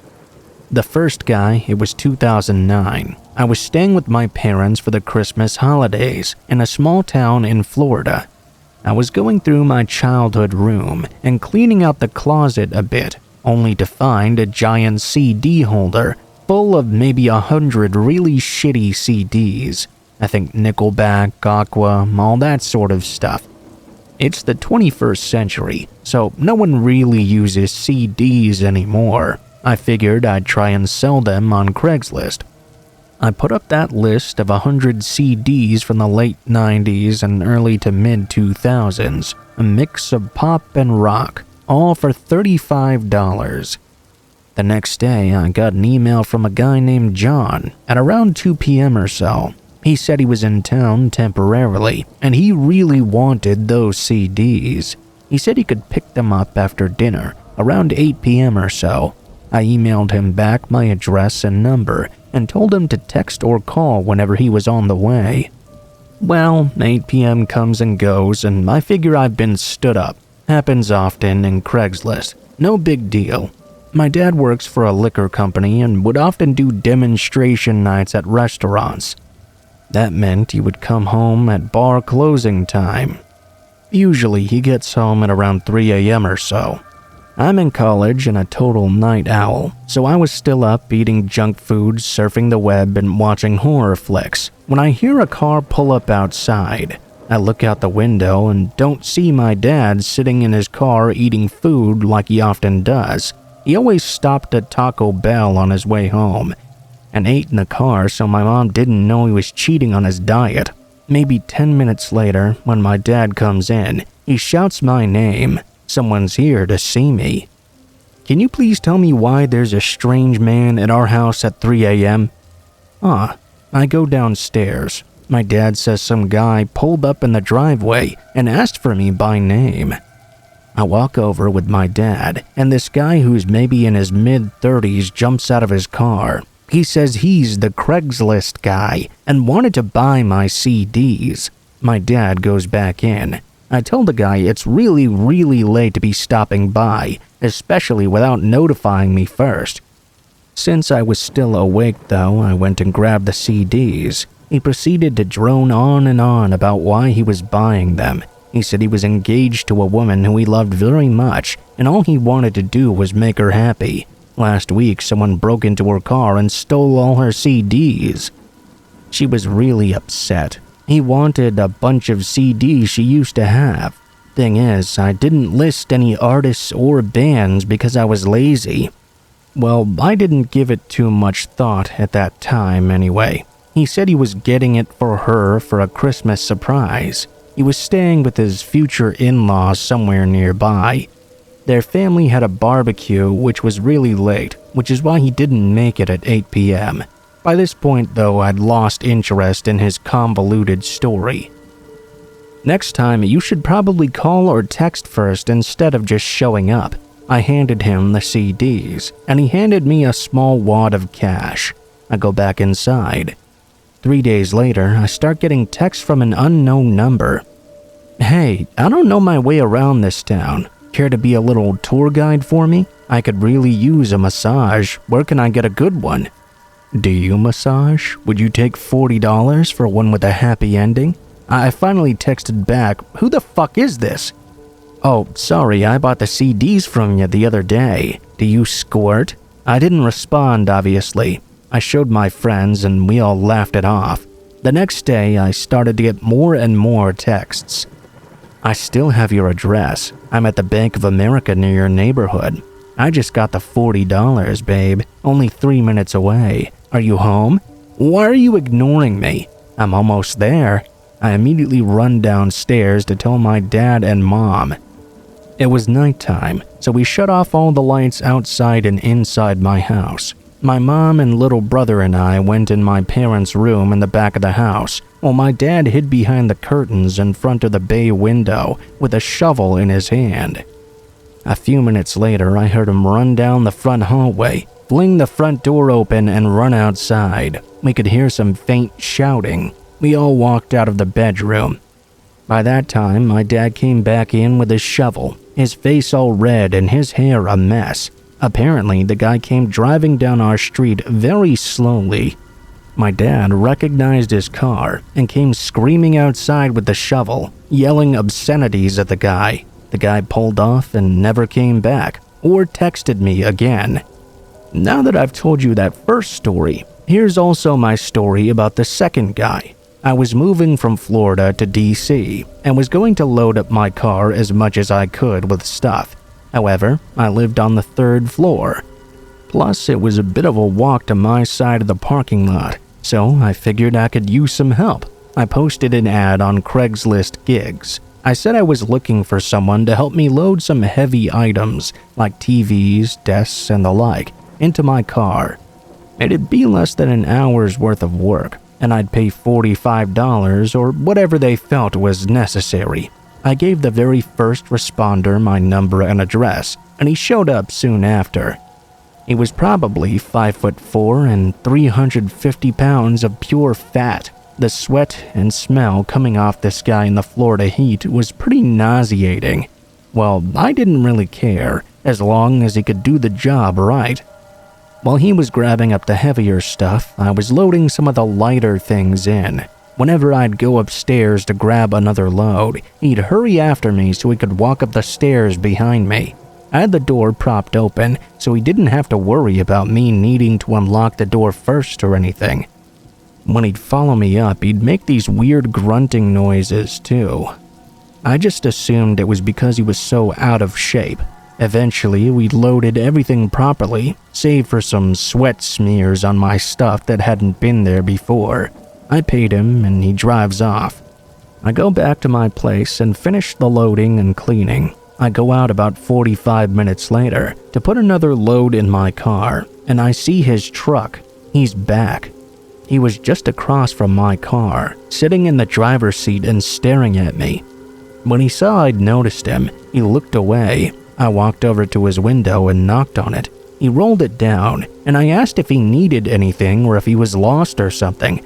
Speaker 1: The first guy, it was 2009. I was staying with my parents for the Christmas holidays in a small town in Florida. I was going through my childhood room and cleaning out the closet a bit, only to find a giant CD holder full of maybe 100 really shitty CDs. I think Nickelback, Aqua, all that sort of stuff. It's the 21st century, so no one really uses CDs anymore. I figured I'd try and sell them on Craigslist. I put up that list of 100 CDs from the late 90s and early to mid 2000s, a mix of pop and rock, all for $35. The next day, I got an email from a guy named John at around 2 p.m. or so. He said he was in town temporarily, and he really wanted those CDs. He said he could pick them up after dinner, around 8 p.m. or so. I emailed him back my address and number, and told him to text or call whenever he was on the way. Well, 8 p.m. comes and goes, and I figure I've been stood up. Happens often in Craigslist. No big deal. My dad works for a liquor company and would often do demonstration nights at restaurants. That meant he would come home at bar closing time. Usually he gets home at around 3 a.m. or so. I'm in college and a total night owl, so I was still up eating junk food, surfing the web, and watching horror flicks when I hear a car pull up outside. I look out the window and don't see my dad sitting in his car eating food like he often does. He always stopped at Taco Bell on his way home and ate in the car, so my mom didn't know he was cheating on his diet. Maybe 10 minutes later, when my dad comes in, he shouts my name. Someone's here to see me. Can you please tell me why there's a strange man at our house at 3 a.m.? I go downstairs. My dad says some guy pulled up in the driveway and asked for me by name. I walk over with my dad, and this guy who's maybe in his mid-30s jumps out of his car. He says he's the Craigslist guy and wanted to buy my CDs. My dad goes back in. I tell the guy it's really late to be stopping by, especially without notifying me first. Since I was still awake though, I went and grabbed the CDs. He proceeded to drone on and on about why he was buying them. He said he was engaged to a woman who he loved very much, and all he wanted to do was make her happy. Last week, someone broke into her car and stole all her CDs. She was really upset. He wanted a bunch of CDs she used to have. Thing is, I didn't list any artists or bands because I was lazy. Well, I didn't give it too much thought at that time anyway. He said he was getting it for her for a Christmas surprise. He was staying with his future in-laws somewhere nearby. Their family had a barbecue which was really late, which is why he didn't make it at 8 p.m. By this point though, I'd lost interest in his convoluted story. Next time, you should probably call or text first instead of just showing up. I handed him the CDs, and he handed me a small wad of cash. I go back inside. 3 days later, I start getting texts from an unknown number. Hey, I don't know my way around this town. Care to be a little tour guide for me? I could really use a massage. Where can I get a good one? Do you massage? Would you take $40 for one with a happy ending? I finally texted back, who the fuck is this? Oh, sorry, I bought the CDs from you the other day. Do you squirt? I didn't respond, obviously. I showed my friends and we all laughed it off. The next day, I started to get more and more texts. I still have your address. I'm at the Bank of America near your neighborhood. I just got the $40, babe. Only 3 minutes away. Are you home? Why are you ignoring me? I'm almost there. I immediately run downstairs to tell my dad and mom. It was nighttime, so we shut off all the lights outside and inside my house. My mom and little brother and I went in my parents' room in the back of the house, while my dad hid behind the curtains in front of the bay window with a shovel in his hand. A few minutes later, I heard him run down the front hallway, fling the front door open, and run outside. We could hear some faint shouting. We all walked out of the bedroom. By that time, my dad came back in with his shovel, his face all red and his hair a mess. Apparently, the guy came driving down our street very slowly. My dad recognized his car and came screaming outside with the shovel, yelling obscenities at the guy. The guy pulled off and never came back or texted me again. Now that I've told you that first story, here's also my story about the second guy. I was moving from Florida to DC and was going to load up my car as much as I could with stuff. However, I lived on the 3rd floor. Plus, it was a bit of a walk to my side of the parking lot, so I figured I could use some help. I posted an ad on Craigslist gigs. I said I was looking for someone to help me load some heavy items, like TVs, desks, and the like, into my car. It'd be less than an hour's worth of work, and I'd pay $45 or whatever they felt was necessary. I gave the very first responder my number and address, and he showed up soon after. He was probably 5'4" and 350 pounds of pure fat. The sweat and smell coming off this guy in the Florida heat was pretty nauseating. Well, I didn't really care. as long as he could do the job right. While he was grabbing up the heavier stuff, I was loading some of the lighter things in. Whenever I'd go upstairs to grab another load, he'd hurry after me so he could walk up the stairs behind me. I had the door propped open, so he didn't have to worry about me needing to unlock the door first or anything. When he'd follow me up, he'd make these weird grunting noises too. I just assumed it was because he was so out of shape. Eventually, we loaded everything properly, save for some sweat smears on my stuff that hadn't been there before. I paid him and he drives off. I go back to my place and finish the loading and cleaning. I go out about 45 minutes later to put another load in my car, and I see his truck. He's back. He was just across from my car, sitting in the driver's seat and staring at me. When he saw I'd noticed him, he looked away. I walked over to his window and knocked on it. He rolled it down, and I asked if he needed anything or if he was lost or something.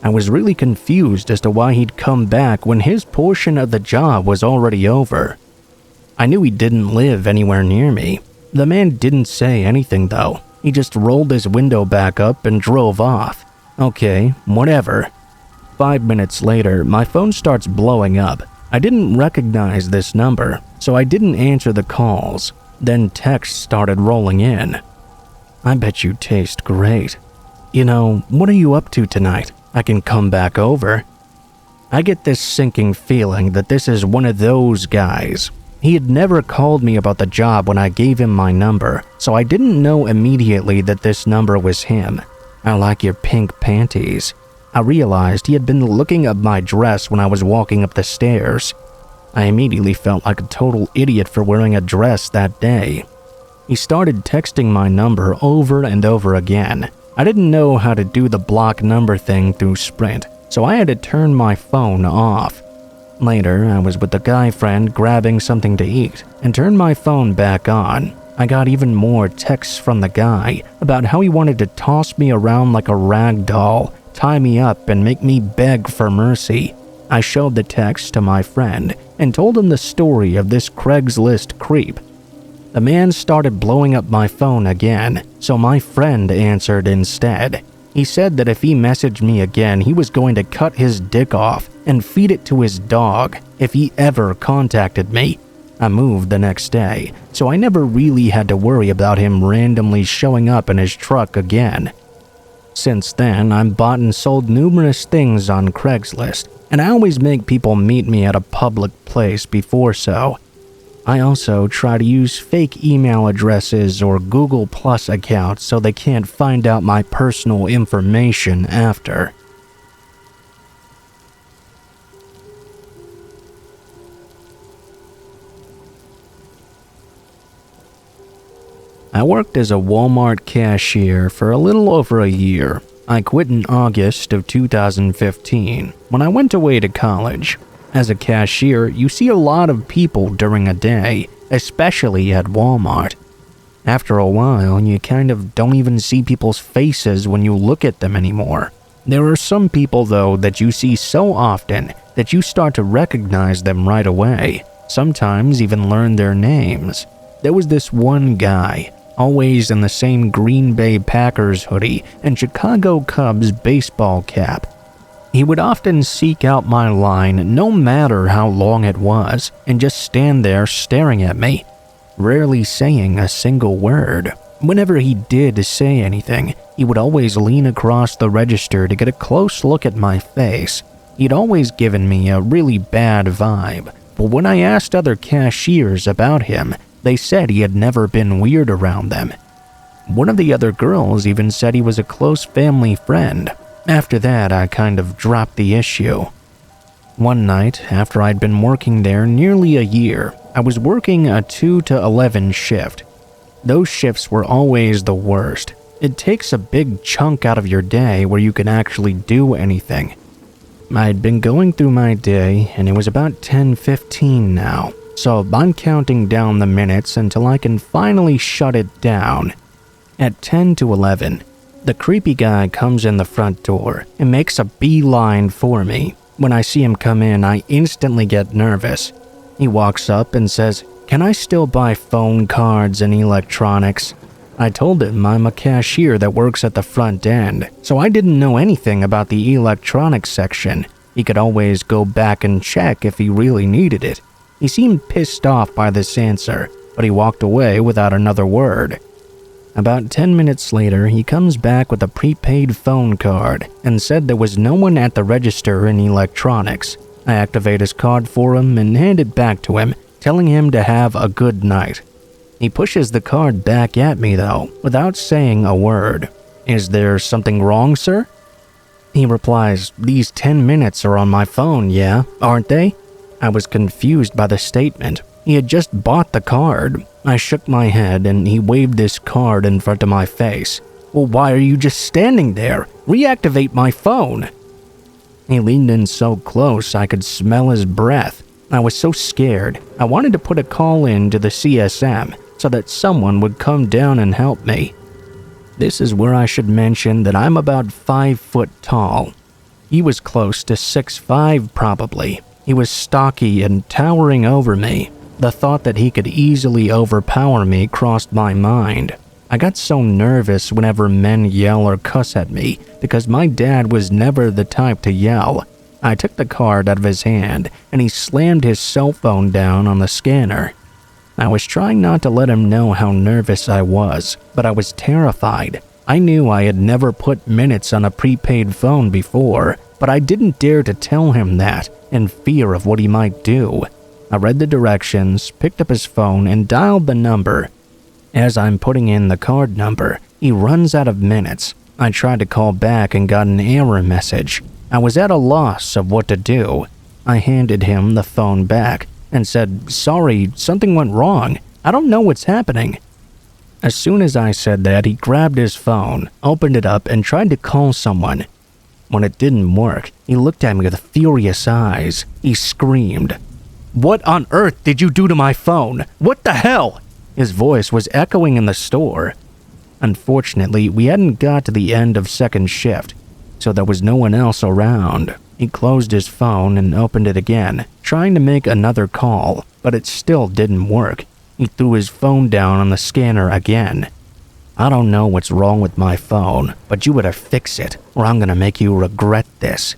Speaker 1: I was really confused as to why he'd come back when his portion of the job was already over. I knew he didn't live anywhere near me. The man didn't say anything though. He just rolled his window back up and drove off. Okay, whatever. 5 minutes later, my phone starts blowing up. I didn't recognize this number, so I didn't answer the calls. Then texts started rolling in. I bet you taste great. You know, what are you up to tonight? I can come back over. I get this sinking feeling that this is one of those guys. He had never called me about the job when I gave him my number, so I didn't know immediately that this number was him. I like your pink panties. I realized he had been looking at my dress when I was walking up the stairs. I immediately felt like a total idiot for wearing a dress that day. He started texting my number over and over again. I didn't know how to do the block number thing through Sprint, so I had to turn my phone off. Later, I was with a guy friend grabbing something to eat and turned my phone back on. I got even more texts from the guy about how he wanted to toss me around like a rag doll, tie me up, and make me beg for mercy. I showed the text to my friend and told him the story of this Craigslist creep. The man started blowing up my phone again, so my friend answered instead. He said that if he messaged me again, he was going to cut his dick off and feed it to his dog if he ever contacted me. I moved the next day, so I never really had to worry about him randomly showing up in his truck again. Since then, I've bought and sold numerous things on Craigslist, and I always make people meet me at a public place before so. I also try to use fake email addresses or Google Plus accounts so they can't find out my personal information after. I worked as a Walmart cashier for a little over a year. I quit in August of 2015 when I went away to college. As a cashier, you see a lot of people during a day, especially at Walmart. After a while, you kind of don't even see people's faces when you look at them anymore. There are some people, though, that you see so often that you start to recognize them right away, sometimes even learn their names. There was this one guy, always in the same Green Bay Packers hoodie and Chicago Cubs baseball cap. He would often seek out my line no matter how long it was and just stand there staring at me, rarely saying a single word. Whenever he did say anything, he would always lean across the register to get a close look at my face. He'd always given me a really bad vibe, but when I asked other cashiers about him, they said he had never been weird around them. One of the other girls even said he was a close family friend. After that, I kind of dropped the issue. One night, after I'd been working there nearly a year, I was working a 2 to 11 shift. Those shifts were always the worst. It takes a big chunk out of your day where you can actually do anything. I'd been going through my day, and it was about 10:15 now, so I'm counting down the minutes until I can finally shut it down. At 10 to 11, the creepy guy comes in the front door and makes a beeline for me. When I see him come in, I instantly get nervous. He walks up and says, "Can I still buy phone cards and electronics?" I told him I'm a cashier that works at the front end, so I didn't know anything about the electronics section. He could always go back and check if he really needed it. He seemed pissed off by this answer, but he walked away without another word. About 10 minutes later, he comes back with a prepaid phone card and said there was no one at the register in electronics. I activate his card for him and hand it back to him, telling him to have a good night. He pushes the card back at me though, without saying a word. "Is there something wrong, sir?" He replies, "These 10 minutes are on my phone, yeah, aren't they?" I was confused by the statement. He had just bought the card. I shook my head and he waved this card in front of my face. "Well, why are you just standing there? Reactivate my phone." He leaned in so close I could smell his breath. I was so scared. I wanted to put a call in to the CSM so that someone would come down and help me. This is where I should mention that I'm about 5 foot tall. He was close to 6'5" probably. He was stocky and towering over me. The thought that he could easily overpower me crossed my mind. I got so nervous whenever men yell or cuss at me because my dad was never the type to yell. I took the card out of his hand and he slammed his cell phone down on the scanner. I was trying not to let him know how nervous I was, but I was terrified. I knew I had never put minutes on a prepaid phone before, but I didn't dare to tell him that in fear of what he might do. I read the directions, picked up his phone, and dialed the number. As I'm putting in the card number, he runs out of minutes. I tried to call back and got an error message. I was at a loss of what to do. I handed him the phone back and said, "Sorry, something went wrong. I don't know what's happening." As soon as I said that, he grabbed his phone, opened it up, and tried to call someone. When it didn't work, he looked at me with furious eyes. He screamed, "What on earth did you do to my phone? What the hell?" His voice was echoing in the store. Unfortunately, we hadn't got to the end of second shift, so there was no one else around. He closed his phone and opened it again, trying to make another call, but it still didn't work. He threw his phone down on the scanner again. "I don't know what's wrong with my phone, but you better fix it, or I'm gonna make you regret this."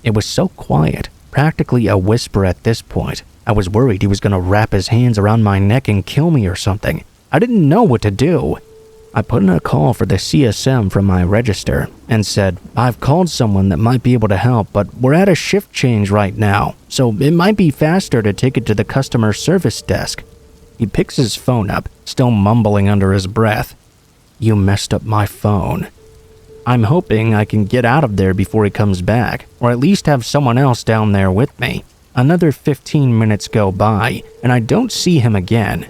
Speaker 1: It was so quiet, practically a whisper at this point. I was worried he was gonna wrap his hands around my neck and kill me or something. I didn't know what to do. I put in a call for the CSM from my register and said, "I've called someone that might be able to help, but we're at a shift change right now, so it might be faster to take it to the customer service desk." He picks his phone up, still mumbling under his breath. "You messed up my phone." I'm hoping I can get out of there before he comes back, or at least have someone else down there with me. Another 15 minutes go by, and I don't see him again.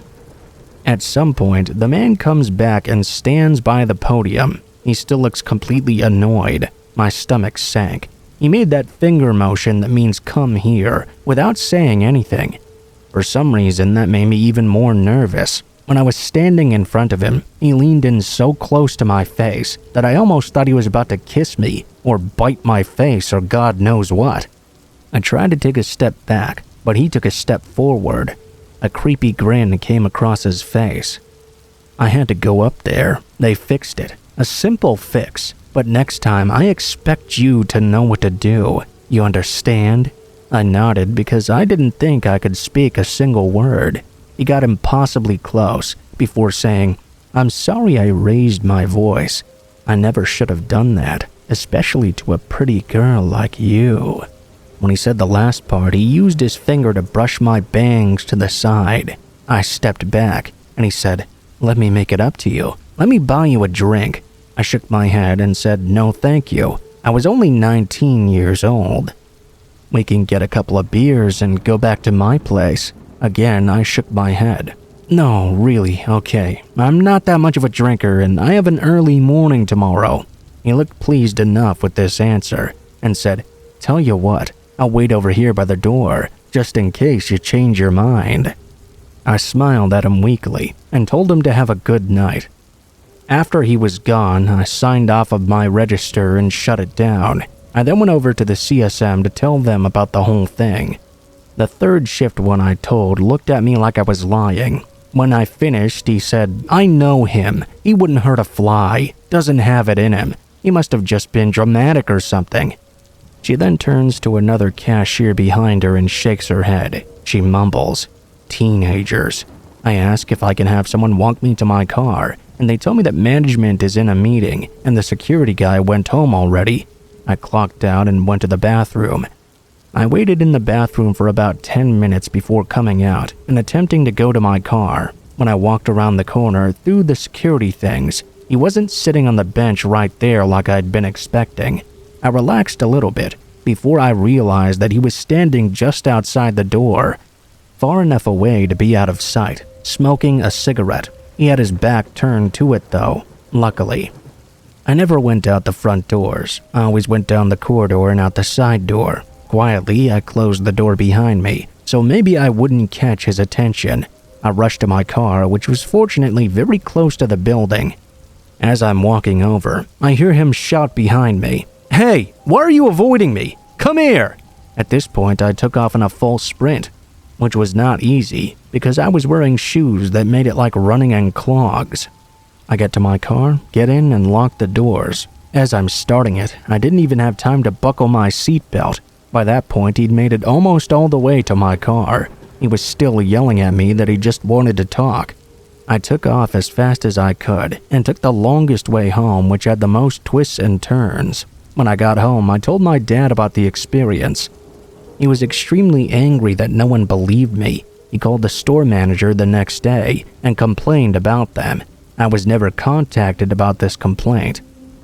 Speaker 1: At some point, the man comes back and stands by the podium. He still looks completely annoyed. My stomach sank. He made that finger motion that means "come here" without saying anything. For some reason, that made me even more nervous. When I was standing in front of him, he leaned in so close to my face that I almost thought he was about to kiss me or bite my face or God knows what. I tried to take a step back, but he took a step forward. A creepy grin came across his face. I had to go up there. They fixed it. A simple fix. But next time, I expect you to know what to do. You understand? I nodded because I didn't think I could speak a single word. He got impossibly close before saying, "I'm sorry I raised my voice. I never should have done that, especially to a pretty girl like you." When he said the last part, he used his finger to brush my bangs to the side. I stepped back, and he said, "Let me make it up to you. Let me buy you a drink." I shook my head and said, "No, thank you. I was only 19 years old. We can get a couple of beers and go back to my place." Again, I shook my head. "No, really, okay. I'm not that much of a drinker, and I have an early morning tomorrow." He looked pleased enough with this answer and said, "Tell you what, I'll wait over here by the door, just in case you change your mind." I smiled at him weakly and told him to have a good night. After he was gone, I signed off of my register and shut it down. I then went over to the CSM to tell them about the whole thing. The third shift one I told looked at me like I was lying. When I finished, he said, "I know him. He wouldn't hurt a fly. Doesn't have it in him. He must have just been dramatic or something." She then turns to another cashier behind her and shakes her head. She mumbles, "Teenagers." I ask if I can have someone walk me to my car, and they tell me that management is in a meeting and the security guy went home already. I clocked out and went to the bathroom. I waited in the bathroom for about 10 minutes before coming out and attempting to go to my car. When I walked around the corner through the security things, he wasn't sitting on the bench right there like I'd been expecting. I relaxed a little bit before I realized that he was standing just outside the door, far enough away to be out of sight, smoking a cigarette. He had his back turned to it though, luckily. I never went out the front doors. I always went down the corridor and out the side door. Quietly, I closed the door behind me, so maybe I wouldn't catch his attention. I rushed to my car, which was fortunately very close to the building. As I'm walking over, I hear him shout behind me, "Hey, why are you avoiding me? Come here!" At this point, I took off in a full sprint, which was not easy because I was wearing shoes that made it like running in clogs. I get to my car, get in, and lock the doors. As I'm starting it, I didn't even have time to buckle my seatbelt. By that point, he'd made it almost all the way to my car. He was still yelling at me that he just wanted to talk. I took off as fast as I could and took the longest way home, which had the most twists and turns. When I got home, I told my dad about the experience. He was extremely angry that no one believed me. He called the store manager the next day and complained about them. I was never contacted about this complaint.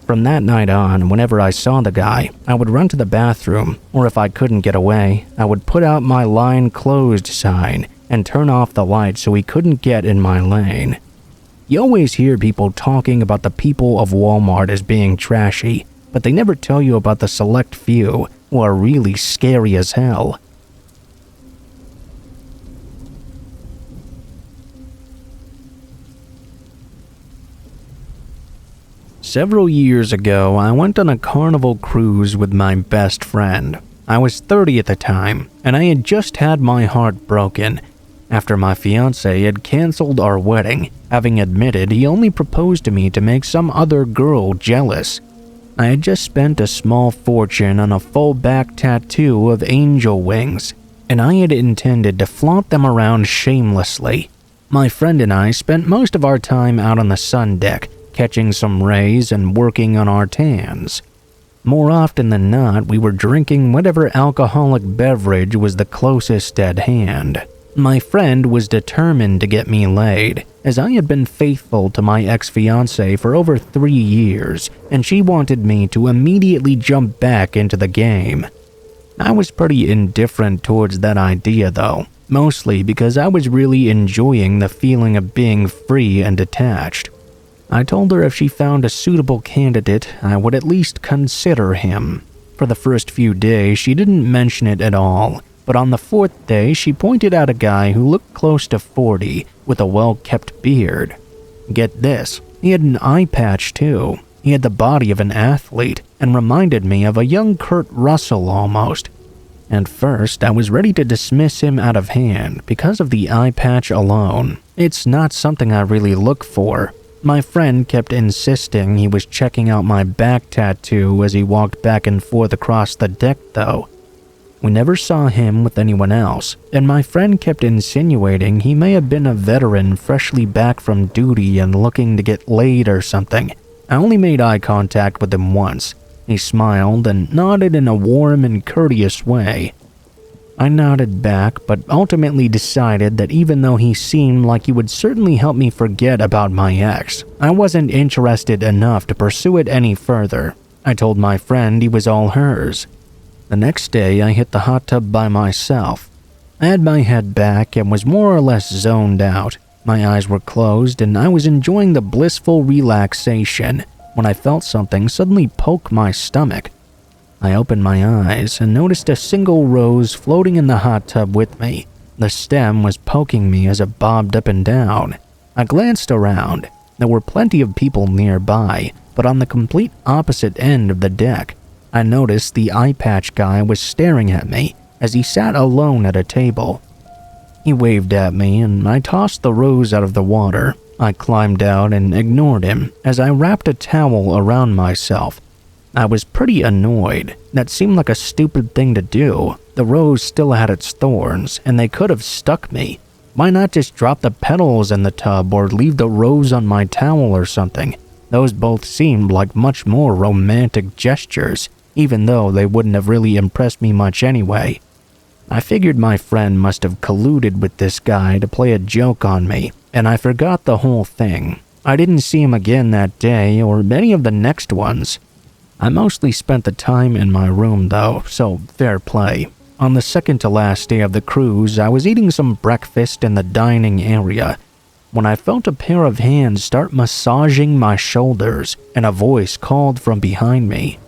Speaker 1: From that night on, whenever I saw the guy, I would run to the bathroom, or if I couldn't get away, I would put out my line closed sign and turn off the light so he couldn't get in my lane. You always hear people talking about the people of Walmart as being trashy, but they never tell you about the select few who are really scary as hell. Several years ago, I went on a carnival cruise with my best friend. I was 30 at the time, and I had just had my heart broken after my fiancé had canceled our wedding, having admitted he only proposed to me to make some other girl jealous. I had just spent a small fortune on a full back tattoo of angel wings, and I had intended to flaunt them around shamelessly. My friend and I spent most of our time out on the sun deck, catching some rays and working on our tans. More often than not, we were drinking whatever alcoholic beverage was the closest at hand. My friend was determined to get me laid, as I had been faithful to my ex-fiancée for over 3 years, and she wanted me to immediately jump back into the game. I was pretty indifferent towards that idea though, mostly because I was really enjoying the feeling of being free and detached. I told her if she found a suitable candidate, I would at least consider him. For the first few days, she didn't mention it at all, but on the 4th day, she pointed out a guy who looked close to 40 with a well-kept beard. Get this, he had an eye patch too. He had the body of an athlete and reminded me of a young Kurt Russell almost. At first, I was ready to dismiss him out of hand because of the eye patch alone. It's not something I really look for. My friend kept insisting he was checking out my back tattoo as he walked back and forth across the deck though. We never saw him with anyone else, and my friend kept insinuating he may have been a veteran freshly back from duty and looking to get laid or something. I only made eye contact with him once. He smiled and nodded in a warm and courteous way. I nodded back, but ultimately decided that even though he seemed like he would certainly help me forget about my ex, I wasn't interested enough to pursue it any further. I told my friend he was all hers. The next day, I hit the hot tub by myself. I had my head back and was more or less zoned out. My eyes were closed and I was enjoying the blissful relaxation when I felt something suddenly poke my stomach. I opened my eyes and noticed a single rose floating in the hot tub with me. The stem was poking me as it bobbed up and down. I glanced around. There were plenty of people nearby, but on the complete opposite end of the deck, I noticed the eye patch guy was staring at me. as he sat alone at a table. He waved at me and I tossed the rose out of the water. I climbed out and ignored him as I wrapped a towel around myself. I was pretty annoyed. That seemed like a stupid thing to do. The rose still had its thorns and they could have stuck me. Why not just drop the petals in the tub or leave the rose on my towel or something? Those both seemed like much more romantic gestures, even though they wouldn't have really impressed me much anyway. I figured my friend must have colluded with this guy to play a joke on me, and I forgot the whole thing. I didn't see him again that day or any of the next ones. I mostly spent the time in my room though, so fair play. On the second to last day of the cruise, I was eating some breakfast in the dining area when I felt a pair of hands start massaging my shoulders and a voice called from behind me.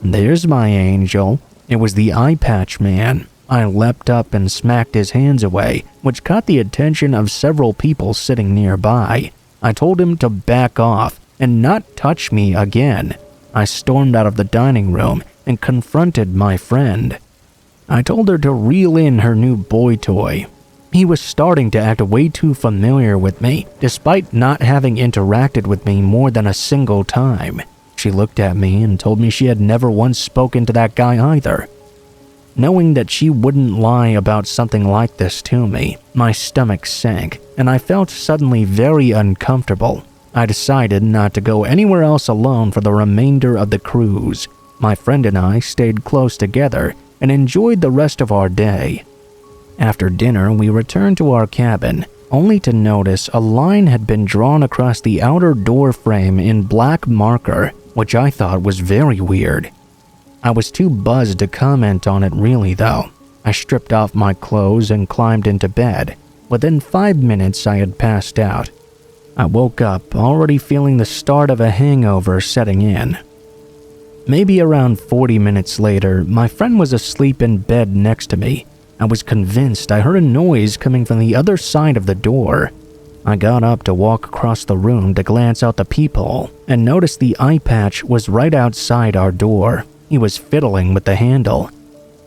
Speaker 1: "There's my angel." It was the eye patch man. I leapt up and smacked his hands away, which caught the attention of several people sitting nearby. I told him to back off and not touch me again. I stormed out of the dining room and confronted my friend. I told her to reel in her new boy toy. He was starting to act way too familiar with me, despite not having interacted with me more than a single time. She looked at me and told me she had never once spoken to that guy either. Knowing that she wouldn't lie about something like this to me, my stomach sank, and I felt suddenly very uncomfortable. I decided not to go anywhere else alone for the remainder of the cruise. My friend and I stayed close together and enjoyed the rest of our day. After dinner, we returned to our cabin, only to notice a line had been drawn across the outer door frame in black marker, which I thought was very weird. I was too buzzed to comment on it really though. I stripped off my clothes and climbed into bed. Within 5 minutes, I had passed out. I woke up already feeling the start of a hangover setting in. Maybe around 40 minutes later, my friend was asleep in bed next to me. I was convinced I heard a noise coming from the other side of the door. I got up to walk across the room to glance out the peephole and noticed the eye patch was right outside our door. He was fiddling with the handle.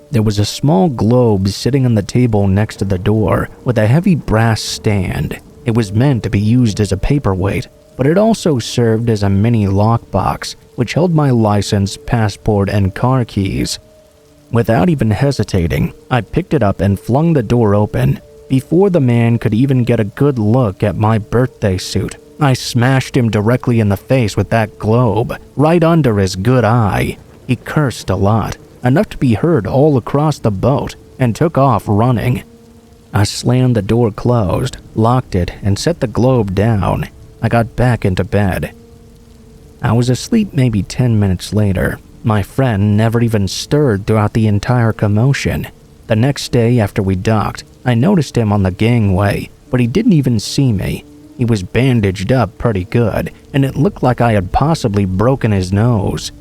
Speaker 1: There was a small globe sitting on the table next to the door with a heavy brass stand. It was meant to be used as a paperweight, but it also served as a mini lockbox, which held my license, passport, and car keys. Without even hesitating, I picked it up and flung the door open. Before the man could even get a good look at my birthday suit, I smashed him directly in the face with that globe, right under his good eye. He cursed a lot, enough to be heard all across the boat, and took off running. I slammed the door closed, locked it, and set the globe down. I got back into bed. I was asleep maybe 10 minutes later. My friend never even stirred throughout the entire commotion. The next day after we docked, I noticed him on the gangway, but he didn't even see me. He was bandaged up pretty good, and it looked like I had possibly broken his nose.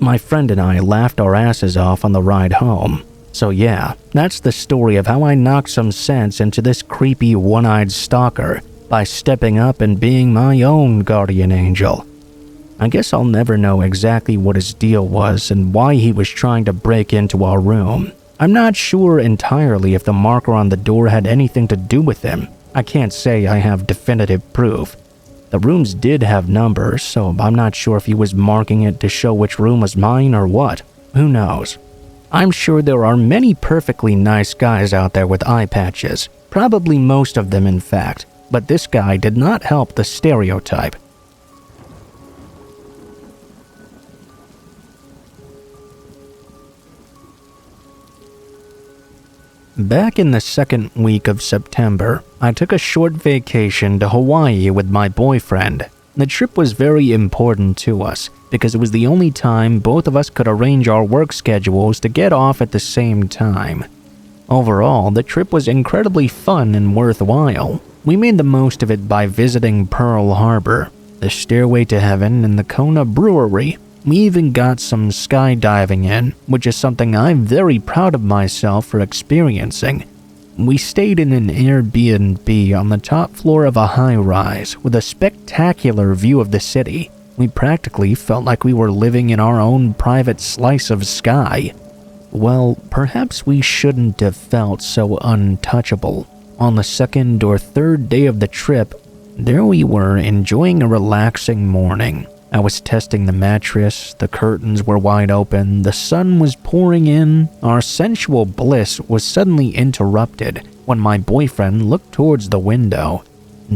Speaker 1: My friend and I laughed our asses off on the ride home. So yeah, that's the story of how I knocked some sense into this creepy one-eyed stalker by stepping up and being my own guardian angel. I guess I'll never know exactly what his deal was and why he was trying to break into our room. I'm not sure entirely if the marker on the door had anything to do with him. I can't say I have definitive proof. The rooms did have numbers, so I'm not sure if he was marking it to show which room was mine or what. Who knows? I'm sure there are many perfectly nice guys out there with eye patches. Probably most of them, in fact. But this guy did not help the stereotype. Back in the second week of September, I took a short vacation to Hawaii with my boyfriend. The trip was very important to us because it was the only time both of us could arrange our work schedules to get off at the same time. Overall, the trip was incredibly fun and worthwhile. We made the most of it by visiting Pearl Harbor, the Stairway to Heaven, and the Kona Brewery. We even got some skydiving in, which is something I'm very proud of myself for experiencing. We stayed in an Airbnb on the top floor of a high-rise with a spectacular view of the city. We practically felt like we were living in our own private slice of sky. Well, perhaps we shouldn't have felt so untouchable. On the second or third day of the trip, there we were enjoying a relaxing morning. I was testing the mattress, the curtains were wide open, the sun was pouring in. Our sensual bliss was suddenly interrupted when my boyfriend looked towards the window.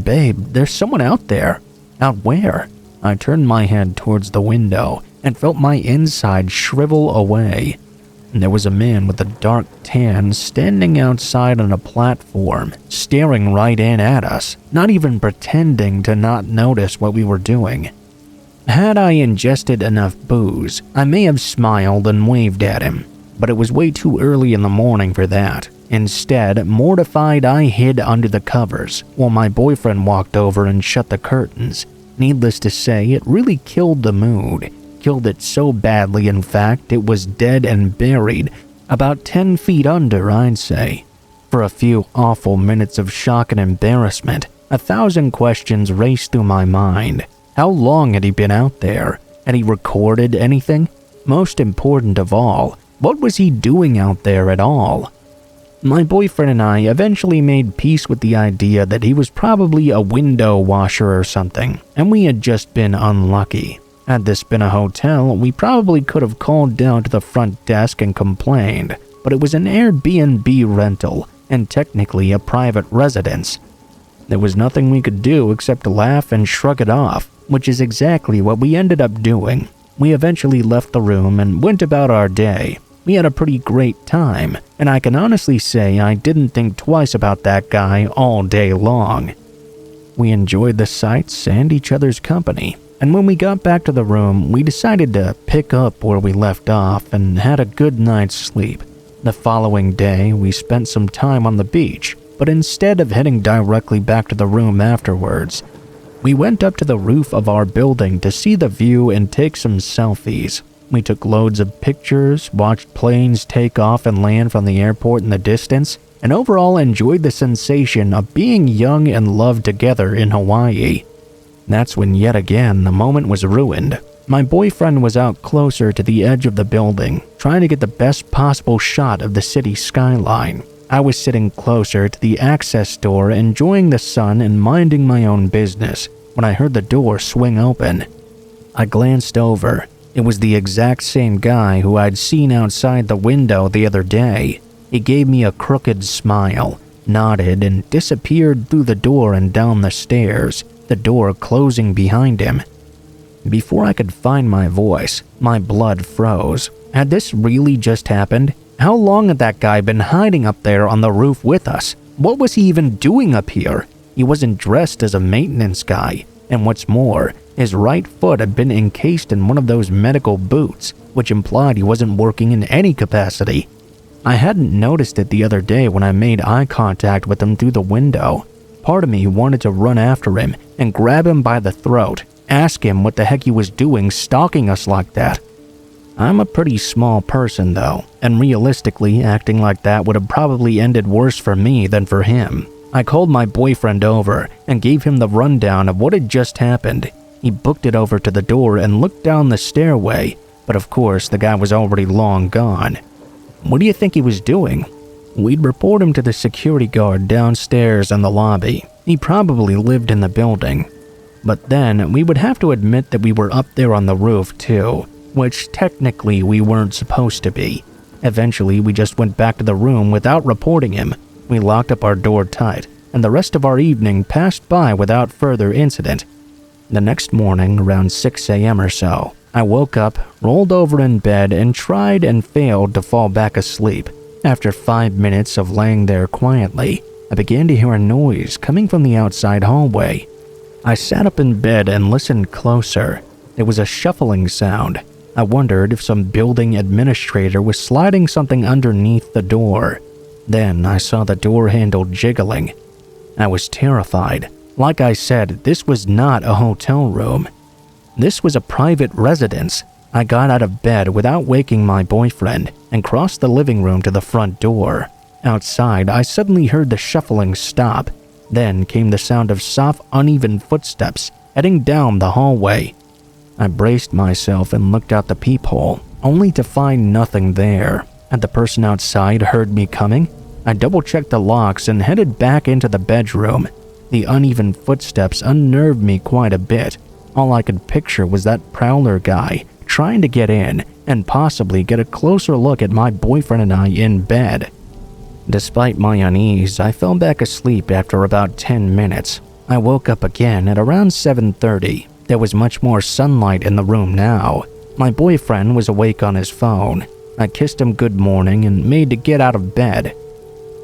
Speaker 1: "Babe, there's someone out there." "Out where?" I turned my head towards the window and felt my inside shrivel away. There was a man with a dark tan standing outside on a platform, staring right in at us, not even pretending to not notice what we were doing. Had I ingested enough booze, I may have smiled and waved at him, but it was way too early in the morning for that. Instead, mortified, I hid under the covers while my boyfriend walked over and shut the curtains. Needless to say, it really killed the mood. Killed it so badly, in fact, it was dead and buried, about 10 feet under, I'd say. For a few awful minutes of shock and embarrassment, 1,000 questions raced through my mind. How long had he been out there? Had he recorded anything? Most important of all, what was he doing out there at all? My boyfriend and I eventually made peace with the idea that he was probably a window washer or something, and we had just been unlucky. Had this been a hotel, we probably could have called down to the front desk and complained, but it was an Airbnb rental, and technically a private residence. There was nothing we could do except laugh and shrug it off, which is exactly what we ended up doing. We eventually left the room and went about our day. We had a pretty great time, and I can honestly say I didn't think twice about that guy all day long. We enjoyed the sights and each other's company, and when we got back to the room, we decided to pick up where we left off and had a good night's sleep. The following day, we spent some time on the beach, but instead of heading directly back to the room afterwards, we went up to the roof of our building to see the view and take some selfies. We took loads of pictures, watched planes take off and land from the airport in the distance, and overall enjoyed the sensation of being young and loved together in Hawaii. That's when yet again the moment was ruined. My boyfriend was out closer to the edge of the building, trying to get the best possible shot of the city skyline. I was sitting closer to the access door, enjoying the sun and minding my own business, when I heard the door swing open. I glanced over. It was the exact same guy who I'd seen outside the window the other day. He gave me a crooked smile, nodded, and disappeared through the door and down the stairs, the door closing behind him. Before I could find my voice, my blood froze. Had this really just happened? How long had that guy been hiding up there on the roof with us? What was he even doing up here? He wasn't dressed as a maintenance guy, and what's more, his right foot had been encased in one of those medical boots, which implied he wasn't working in any capacity. I hadn't noticed it the other day when I made eye contact with him through the window. Part of me wanted to run after him and grab him by the throat, ask him what the heck he was doing stalking us like that. I'm a pretty small person though, and realistically, acting like that would have probably ended worse for me than for him. I called my boyfriend over and gave him the rundown of what had just happened. He booked it over to the door and looked down the stairway, but of course the guy was already long gone. What do you think he was doing? We'd report him to the security guard downstairs in the lobby. He probably lived in the building. But then we would have to admit that we were up there on the roof too, which technically we weren't supposed to be. Eventually, we just went back to the room without reporting him. We locked up our door tight, and the rest of our evening passed by without further incident. The next morning, around 6 a.m. or so, I woke up, rolled over in bed, and tried and failed to fall back asleep. After 5 minutes of laying there quietly, I began to hear a noise coming from the outside hallway. I sat up in bed and listened closer. There was a shuffling sound. I wondered if some building administrator was sliding something underneath the door. Then I saw the door handle jiggling. I was terrified. Like I said, this was not a hotel room. This was a private residence. I got out of bed without waking my boyfriend and crossed the living room to the front door. Outside, I suddenly heard the shuffling stop. Then came the sound of soft, uneven footsteps heading down the hallway. I braced myself and looked out the peephole, only to find nothing there. Had the person outside heard me coming? I double-checked the locks and headed back into the bedroom. The uneven footsteps unnerved me quite a bit. All I could picture was that prowler guy trying to get in and possibly get a closer look at my boyfriend and I in bed. Despite my unease, I fell back asleep after about 10 minutes. I woke up again at around 7:30. There was much more sunlight in the room now. My boyfriend was awake on his phone. I kissed him good morning and made to get out of bed.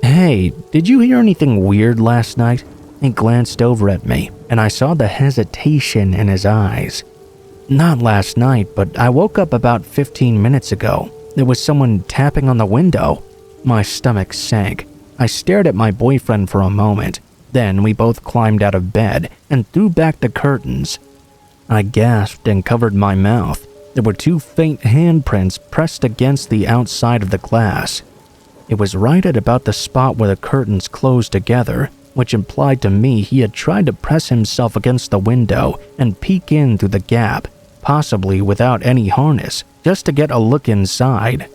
Speaker 1: "Hey, did you hear anything weird last night?" He glanced over at me, and I saw the hesitation in his eyes. "Not last night, but I woke up about 15 minutes ago. There was someone tapping on the window." My stomach sank. I stared at my boyfriend for a moment. Then we both climbed out of bed and threw back the curtains. I gasped and covered my mouth. There were 2 faint handprints pressed against the outside of the glass. It was right at about the spot where the curtains closed together, which implied to me he had tried to press himself against the window and peek in through the gap, possibly without any harness, just to get a look inside.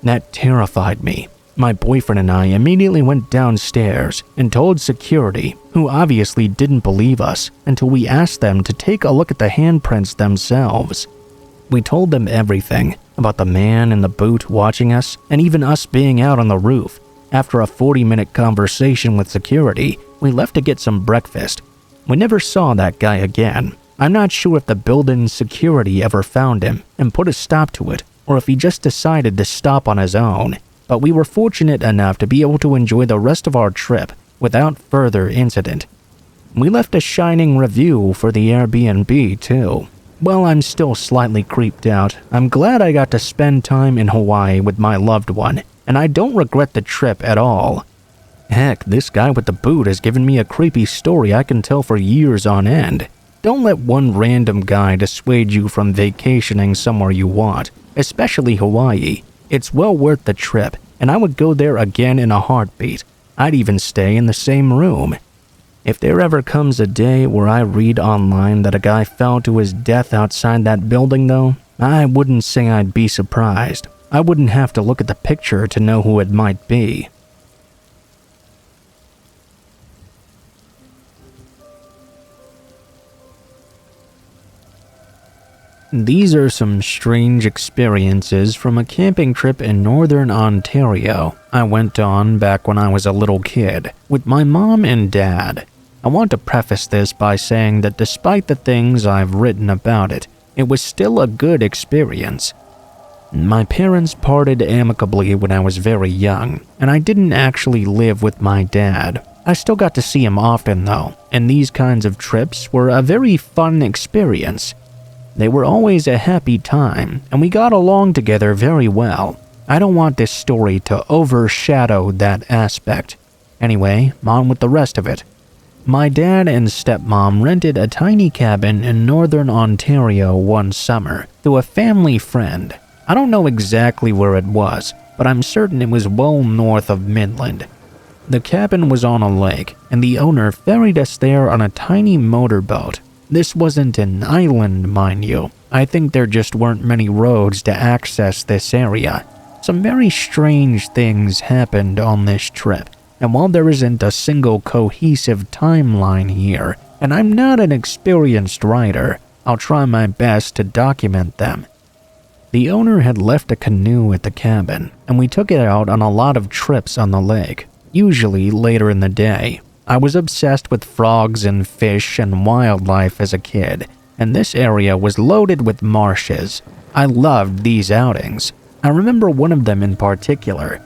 Speaker 1: That terrified me. My boyfriend and I immediately went downstairs and told security, who obviously didn't believe us until we asked them to take a look at the handprints themselves. We told them everything about the man in the boot watching us and even us being out on the roof. After a 40-minute conversation with security, we left to get some breakfast. We never saw that guy again. I'm not sure if the building's security ever found him and put a stop to it, or if he just decided to stop on his own. But we were fortunate enough to be able to enjoy the rest of our trip without further incident. We left a shining review for the Airbnb too. While I'm still slightly creeped out, I'm glad I got to spend time in Hawaii with my loved one, and I don't regret the trip at all. Heck, this guy with the boot has given me a creepy story I can tell for years on end. Don't let one random guy dissuade you from vacationing somewhere you want, especially Hawaii. It's well worth the trip, and I would go there again in a heartbeat. I'd even stay in the same room. If there ever comes a day where I read online that a guy fell to his death outside that building though, I wouldn't say I'd be surprised. I wouldn't have to look at the picture to know who it might be. These are some strange experiences from a camping trip in northern Ontario I went on back when I was a little kid with my mom and dad. I want to preface this by saying that despite the things I've written about it, it was still a good experience. My parents parted amicably when I was very young, and I didn't actually live with my dad. I still got to see him often though, and these kinds of trips were a very fun experience. They were always a happy time, and we got along together very well. I don't want this story to overshadow that aspect. Anyway, on with the rest of it. My dad and stepmom rented a tiny cabin in northern Ontario one summer through a family friend. I don't know exactly where it was, but I'm certain it was well north of Midland. The cabin was on a lake, and the owner ferried us there on a tiny motorboat. This wasn't an island, mind you. I think there just weren't many roads to access this area. Some very strange things happened on this trip, and while there isn't a single cohesive timeline here, and I'm not an experienced writer, I'll try my best to document them. The owner had left a canoe at the cabin, and we took it out on a lot of trips on the lake, usually later in the day. I was obsessed with frogs and fish and wildlife as a kid, and this area was loaded with marshes. I loved these outings. I remember one of them in particular.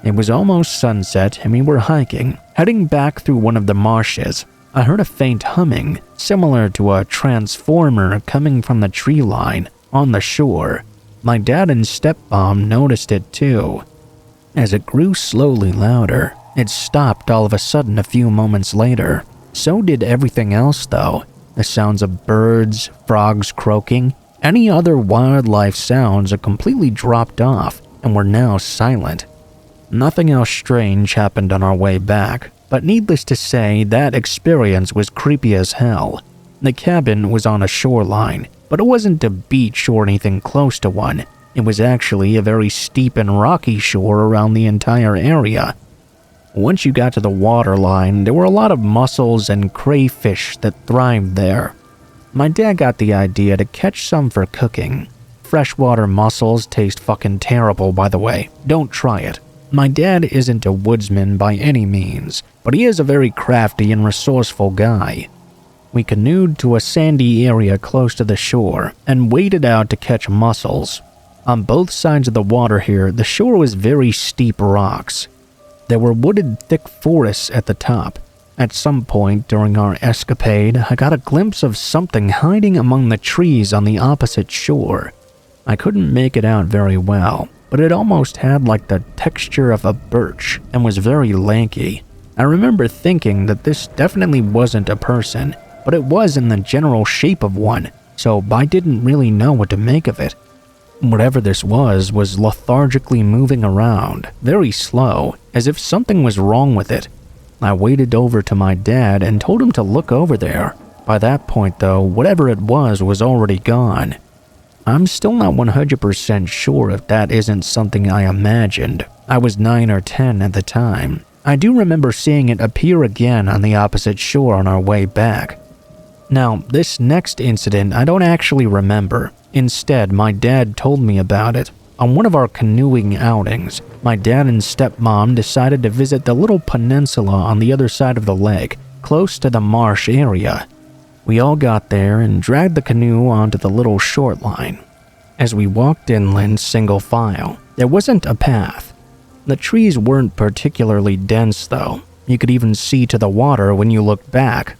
Speaker 1: It was almost sunset and we were hiking, heading back through one of the marshes. I heard a faint humming, similar to a transformer coming from the tree line on the shore. My dad and stepmom noticed it too. As it grew slowly louder, it stopped all of a sudden a few moments later. So did everything else though. The sounds of birds, frogs croaking, any other wildlife sounds had completely dropped off and were now silent. Nothing else strange happened on our way back, but needless to say, that experience was creepy as hell. The cabin was on a shoreline, but it wasn't a beach or anything close to one. It was actually a very steep and rocky shore around the entire area. Once you got to the waterline, there were a lot of mussels and crayfish that thrived there. My dad got the idea to catch some for cooking. Freshwater mussels taste fucking terrible, by the way. Don't try it. My dad isn't a woodsman by any means, but he is a very crafty and resourceful guy. We canoed to a sandy area close to the shore and waded out to catch mussels. On both sides of the water here, the shore was very steep rocks. There were wooded thick forests at the top. At some point during our escapade, I got a glimpse of something hiding among the trees on the opposite shore. I couldn't make it out very well, but it almost had like the texture of a birch and was very lanky. I remember thinking that this definitely wasn't a person, but it was in the general shape of one, so I didn't really know what to make of it. Whatever this was lethargically moving around, very slow, as if something was wrong with it. I waded over to my dad and told him to look over there. By that point though, whatever it was already gone. I'm still not 100% sure if that isn't something I imagined. I was 9 or 10 at the time. I do remember seeing it appear again on the opposite shore on our way back. Now, this next incident I don't actually remember. Instead, my dad told me about it. On one of our canoeing outings, my dad and stepmom decided to visit the little peninsula on the other side of the lake, close to the marsh area. We all got there and dragged the canoe onto the little short line. As we walked inland single file, there wasn't a path. The trees weren't particularly dense though. You could even see to the water when you looked back.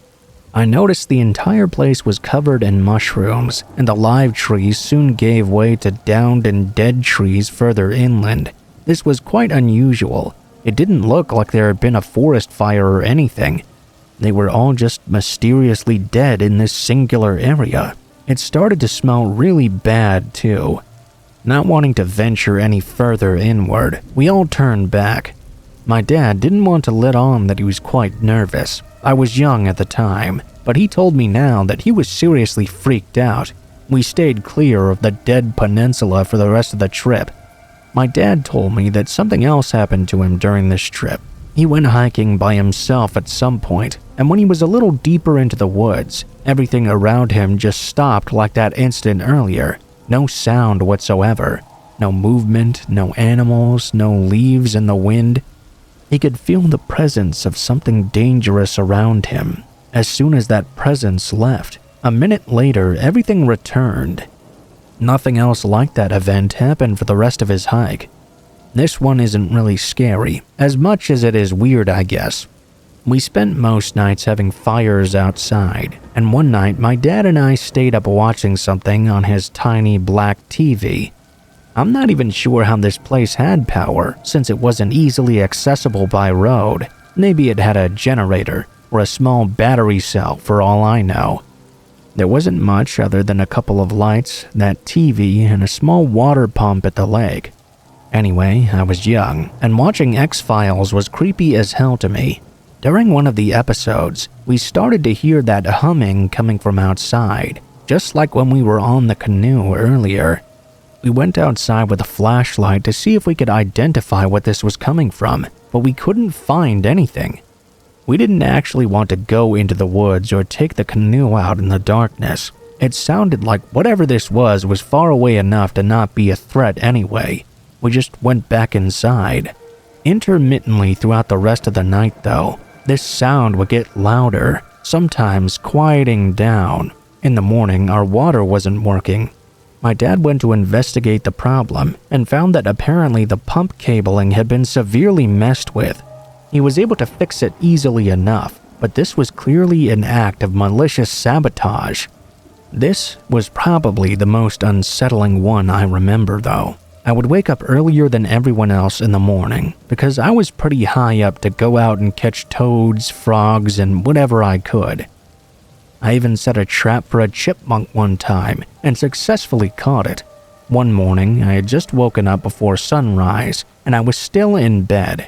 Speaker 1: I noticed the entire place was covered in mushrooms, and the live trees soon gave way to downed and dead trees further inland. This was quite unusual. It didn't look like there had been a forest fire or anything. They were all just mysteriously dead in this singular area. It started to smell really bad too. Not wanting to venture any further inward, we all turned back. My dad didn't want to let on that he was quite nervous. I was young at the time, but he told me now that he was seriously freaked out. We stayed clear of the dead peninsula for the rest of the trip. My dad told me that something else happened to him during this trip. He went hiking by himself at some point, and when he was a little deeper into the woods, everything around him just stopped like that instant earlier. No sound whatsoever. No movement, no animals, no leaves in the wind. He could feel the presence of something dangerous around him. As soon as that presence left, a minute later, everything returned. Nothing else like that event happened for the rest of his hike. This one isn't really scary, as much as it is weird, I guess. We spent most nights having fires outside, and one night my dad and I stayed up watching something on his tiny black TV. I'm not even sure how this place had power, since it wasn't easily accessible by road. Maybe it had a generator or a small battery cell for all I know. There wasn't much other than a couple of lights, that TV, and a small water pump at the lake. Anyway, I was young, and watching X-Files was creepy as hell to me. During one of the episodes, we started to hear that humming coming from outside, just like when we were on the canoe earlier. We went outside with a flashlight to see if we could identify what this was coming from, but we couldn't find anything. We didn't actually want to go into the woods or take the canoe out in the darkness. It sounded like whatever this was far away enough to not be a threat anyway. We just went back inside. Intermittently throughout the rest of the night though, this sound would get louder, sometimes quieting down. In the morning, our water wasn't working. My dad went to investigate the problem and found that apparently the pump cabling had been severely messed with. He was able to fix it easily enough, but this was clearly an act of malicious sabotage. This was probably the most unsettling one I remember though. I would wake up earlier than everyone else in the morning because I was pretty high up to go out and catch toads, frogs, and whatever I could. I even set a trap for a chipmunk one time and successfully caught it. One morning, I had just woken up before sunrise and I was still in bed.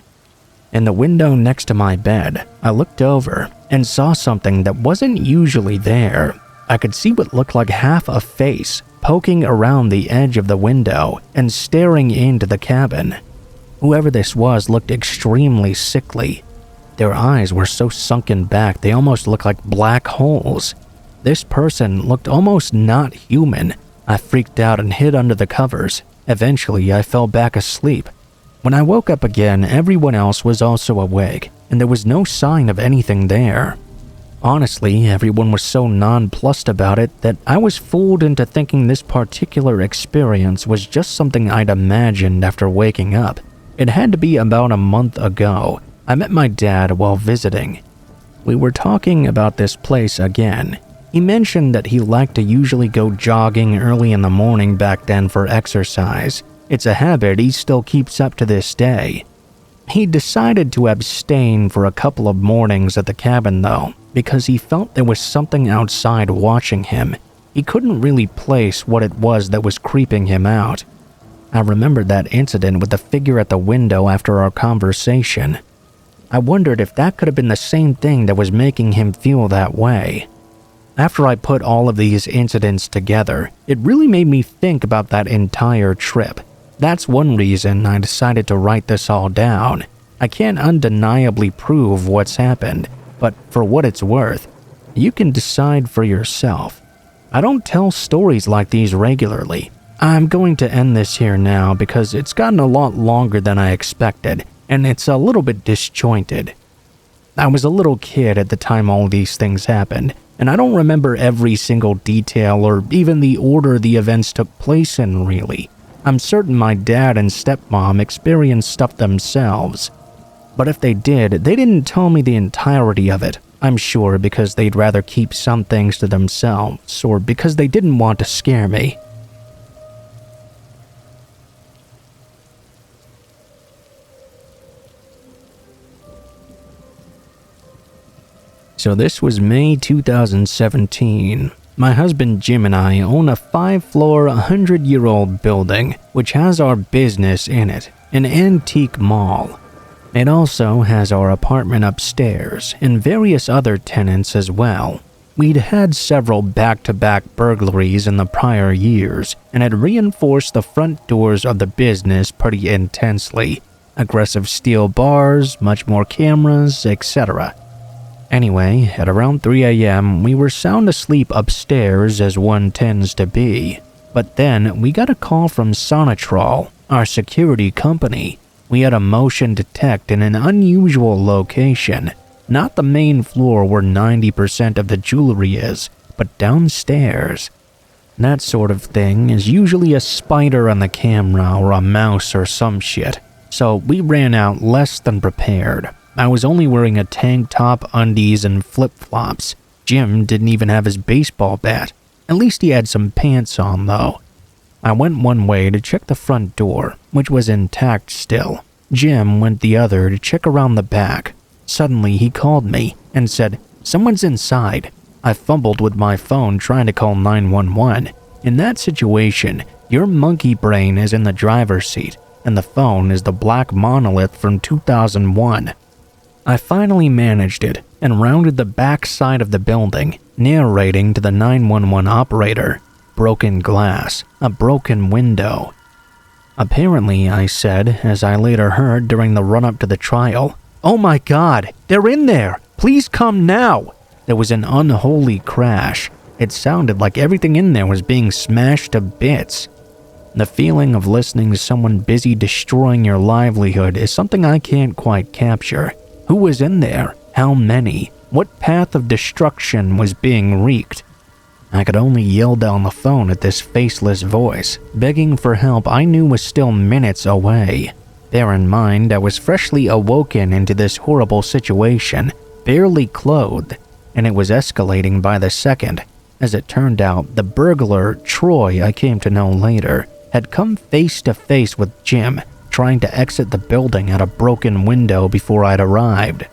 Speaker 1: In the window next to my bed, I looked over and saw something that wasn't usually there. I could see what looked like half a face poking around the edge of the window and staring into the cabin. Whoever this was looked extremely sickly. Their eyes were so sunken back they almost looked like black holes. This person looked almost not human. I freaked out and hid under the covers. Eventually, I fell back asleep. When I woke up again, everyone else was also awake, and there was no sign of anything there. Honestly, everyone was so nonplussed about it that I was fooled into thinking this particular experience was just something I'd imagined after waking up. It had to be about a month ago. I met my dad while visiting. We were talking about this place again. He mentioned that he liked to usually go jogging early in the morning back then for exercise. It's a habit he still keeps up to this day. He decided to abstain for a couple of mornings at the cabin though, because he felt there was something outside watching him. He couldn't really place what it was that was creeping him out. I remembered that incident with the figure at the window after our conversation. I wondered if that could have been the same thing that was making him feel that way. After I put all of these incidents together, it really made me think about that entire trip. That's one reason I decided to write this all down. I can't undeniably prove what's happened, but for what it's worth, you can decide for yourself. I don't tell stories like these regularly. I'm going to end this here now because it's gotten a lot longer than I expected, and it's a little bit disjointed. I was a little kid at the time all these things happened, and I don't remember every single detail or even the order the events took place in really. I'm certain my dad and stepmom experienced stuff themselves. But if they did, they didn't tell me the entirety of it. I'm sure because they'd rather keep some things to themselves, or because they didn't want to scare me. So this was May 2017. My husband Jim and I own a 5-floor, 100-year-old building, which has our business in it, an antique mall. It also has our apartment upstairs and various other tenants as well. We'd had several back-to-back burglaries in the prior years and had reinforced the front doors of the business pretty intensely. Aggressive steel bars, much more cameras, etc. Anyway, at around 3 a.m., we were sound asleep upstairs as one tends to be. But then we got a call from Sonatrol, our security company. We had a motion detect in an unusual location, not the main floor where 90% of the jewelry is, but downstairs. That sort of thing is usually a spider on the camera or a mouse or some shit, so we ran out less than prepared. I was only wearing a tank top, undies, and flip-flops. Jim didn't even have his baseball bat. At least he had some pants on, though. I went one way to check the front door, which was intact still. Jim went the other to check around the back. Suddenly, he called me and said, "Someone's inside." I fumbled with my phone trying to call 911. In that situation, your monkey brain is in the driver's seat, and the phone is the black monolith from 2001. I finally managed it and rounded the back side of the building, narrating to the 911 operator. Broken glass, a broken window. Apparently, I said, as I later heard during the run-up to the trial, "Oh my God, they're in there! Please come now!" There was an unholy crash. It sounded like everything in there was being smashed to bits. The feeling of listening to someone busy destroying your livelihood is something I can't quite capture. Who was in there? How many? What path of destruction was being wreaked? I could only yell down the phone at this faceless voice, begging for help I knew was still minutes away. Bear in mind, I was freshly awoken into this horrible situation, barely clothed, and it was escalating by the second. As it turned out, the burglar, Troy, I came to know later, had come face to face with Jim, trying to exit the building at a broken window before I'd arrived.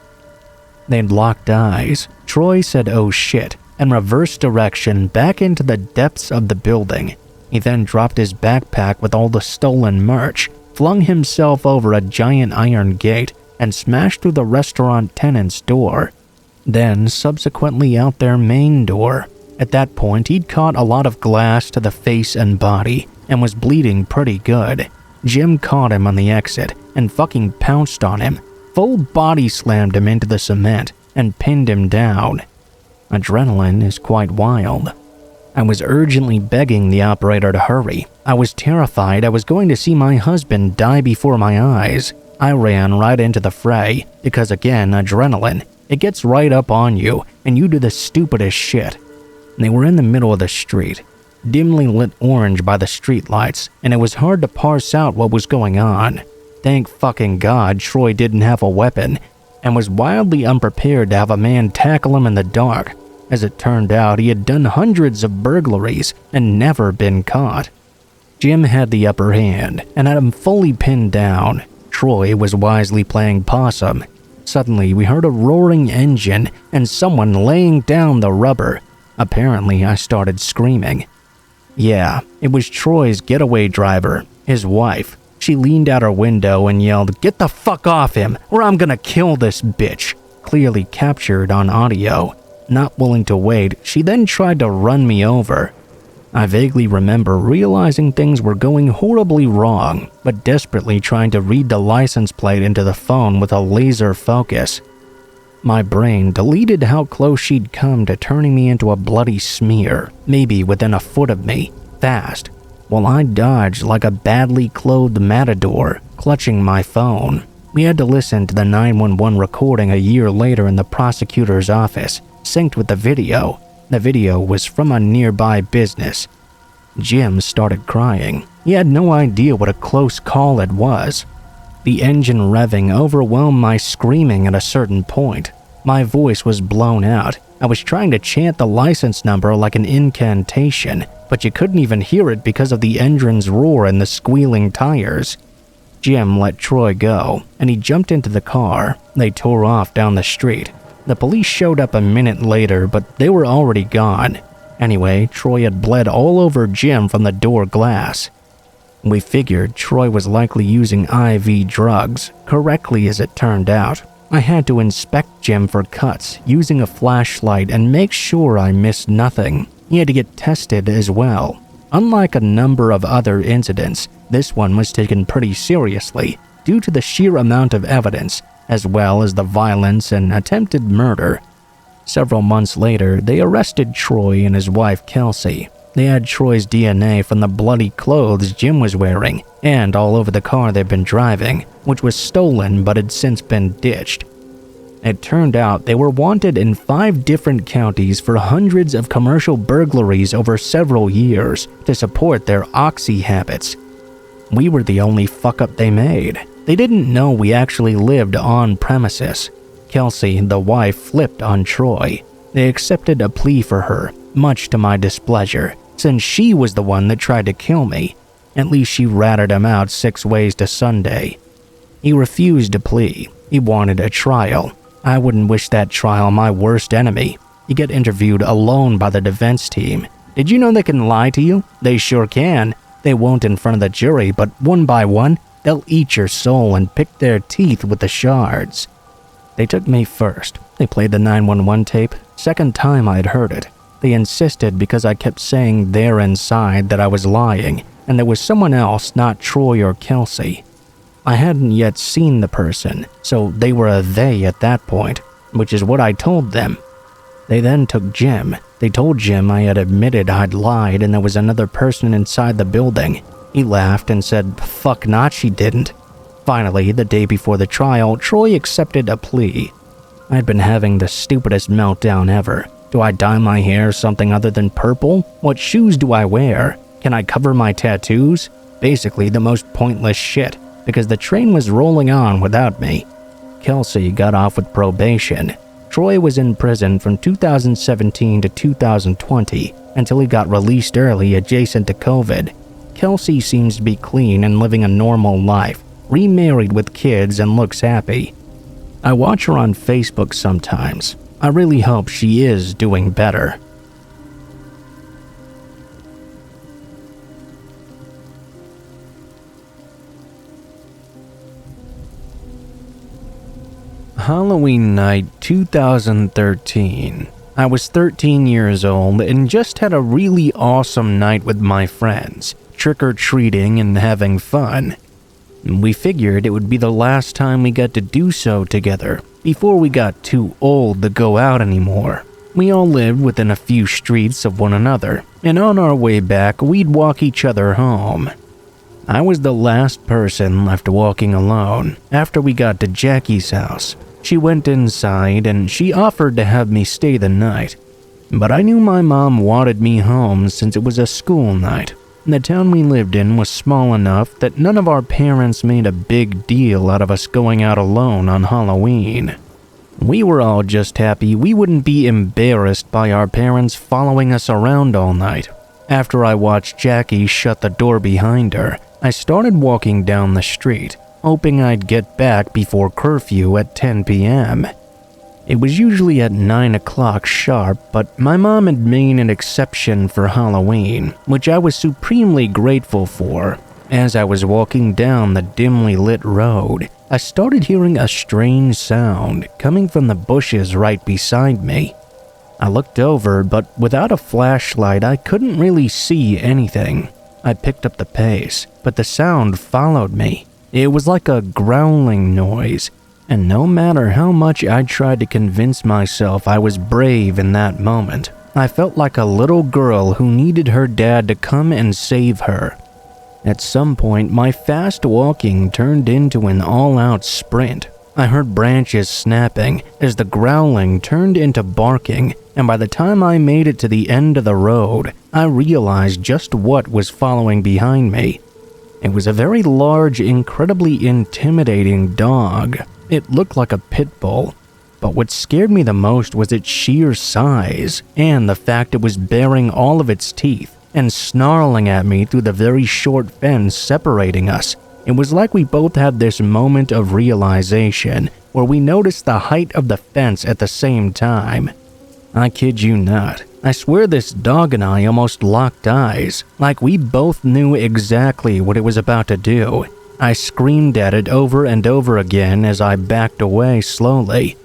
Speaker 1: They'd locked eyes. Troy said, "Oh shit," and reversed direction back into the depths of the building. He then dropped his backpack with all the stolen merch, flung himself over a giant iron gate, and smashed through the restaurant tenant's door. Then subsequently out their main door. At that point, he'd caught a lot of glass to the face and body and was bleeding pretty good. Jim caught him on the exit and fucking pounced on him, full body slammed him into the cement and pinned him down. Adrenaline is quite wild. I was urgently begging the operator to hurry. I was terrified I was going to see my husband die before my eyes. I ran right into the fray because, again, adrenaline. It gets right up on you and you do the stupidest shit. They were in the middle of the street, dimly lit orange by the streetlights, and it was hard to parse out what was going on. Thank fucking God Troy didn't have a weapon and was wildly unprepared to have a man tackle him in the dark. As it turned out, he had done hundreds of burglaries and never been caught. Jim had the upper hand and had him fully pinned down. Troy was wisely playing possum. Suddenly, we heard a roaring engine and someone laying down the rubber. Apparently, I started screaming. Yeah, it was Troy's getaway driver, his wife. She leaned out her window and yelled, "Get the fuck off him, or I'm gonna kill this bitch," clearly captured on audio. Not willing to wait, she then tried to run me over. I vaguely remember realizing things were going horribly wrong, but desperately trying to read the license plate into the phone with a laser focus. My brain deleted how close she'd come to turning me into a bloody smear, maybe within a foot of me, fast, while I dodged like a badly clothed matador, clutching my phone. We had to listen to the 911 recording a year later in the prosecutor's office, synced with the video. The video was from a nearby business. Jim started crying. He had no idea what a close call it was. The engine revving overwhelmed my screaming at a certain point. My voice was blown out. I was trying to chant the license number like an incantation, but you couldn't even hear it because of the engine's roar and the squealing tires. Jim let Troy go, and he jumped into the car. They tore off down the street. The police showed up a minute later, but they were already gone. Anyway, Troy had bled all over Jim from the door glass. We figured Troy was likely using IV drugs, correctly as it turned out. I had to inspect Jim for cuts using a flashlight and make sure I missed nothing. He had to get tested as well. Unlike a number of other incidents, this one was taken pretty seriously due to the sheer amount of evidence, as well as the violence and attempted murder. Several months later, they arrested Troy and his wife Kelsey. They had Troy's DNA from the bloody clothes Jim was wearing and all over the car they'd been driving, which was stolen but had since been ditched. It turned out they were wanted in 5 different counties for hundreds of commercial burglaries over several years to support their oxy habits. We were the only fuck-up they made. They didn't know we actually lived on premises. Kelsey, the wife, flipped on Troy. They accepted a plea for her, much to my displeasure, since she was the one that tried to kill me. At least she ratted him out 6 ways to Sunday. He refused to plea. He wanted a trial. I wouldn't wish that trial on my worst enemy. You get interviewed alone by the defense team. Did you know they can lie to you? They sure can. They won't in front of the jury, but one by one, they'll eat your soul and pick their teeth with the shards. They took me first. They played the 911 tape. Second time I'd heard it. They insisted because I kept saying there inside that I was lying, and there was someone else, not Troy or Kelsey. I hadn't yet seen the person, so they were a they at that point, which is what I told them. They then took Jim. They told Jim I had admitted I'd lied and there was another person inside the building. He laughed and said, "Fuck not, she didn't." Finally, the day before the trial, Troy accepted a plea. I'd been having the stupidest meltdown ever. Do I dye my hair something other than purple? What shoes do I wear? Can I cover my tattoos? Basically the most pointless shit, because the train was rolling on without me. Kelsey got off with probation. Troy was in prison from 2017 to 2020 until he got released early adjacent to COVID. Kelsey seems to be clean and living a normal life, remarried with kids and looks happy. I watch her on Facebook sometimes. I really hope she is doing better. Halloween night 2013. I was 13 years old and just had a really awesome night with my friends, trick-or-treating and having fun. We figured it would be the last time we got to do so together before we got too old to go out anymore. We all lived within a few streets of one another, and on our way back, we'd walk each other home. I was the last person left walking alone after we got to Jackie's house. She went inside and she offered to have me stay the night, but I knew my mom wanted me home since it was a school night. The town we lived in was small enough that none of our parents made a big deal out of us going out alone on Halloween. We were all just happy we wouldn't be embarrassed by our parents following us around all night. After I watched Jackie shut the door behind her, I started walking down the street, hoping I'd get back before curfew at 10 p.m. It was usually at 9 o'clock sharp, but my mom had made an exception for Halloween, which I was supremely grateful for. As I was walking down the dimly lit road, I started hearing a strange sound coming from the bushes right beside me. I looked over, but without a flashlight, I couldn't really see anything. I picked up the pace, but the sound followed me. It was like a growling noise, and no matter how much I tried to convince myself I was brave in that moment, I felt like a little girl who needed her dad to come and save her. At some point, my fast walking turned into an all-out sprint. I heard branches snapping as the growling turned into barking, and by the time I made it to the end of the road, I realized just what was following behind me. It was a very large, incredibly intimidating dog. It looked like a pit bull, but what scared me the most was its sheer size and the fact it was baring all of its teeth and snarling at me through the very short fence separating us. It was like we both had this moment of realization where we noticed the height of the fence at the same time. I kid you not. I swear this dog and I almost locked eyes, like we both knew exactly what it was about to do. I screamed at it over and over again as I backed away slowly.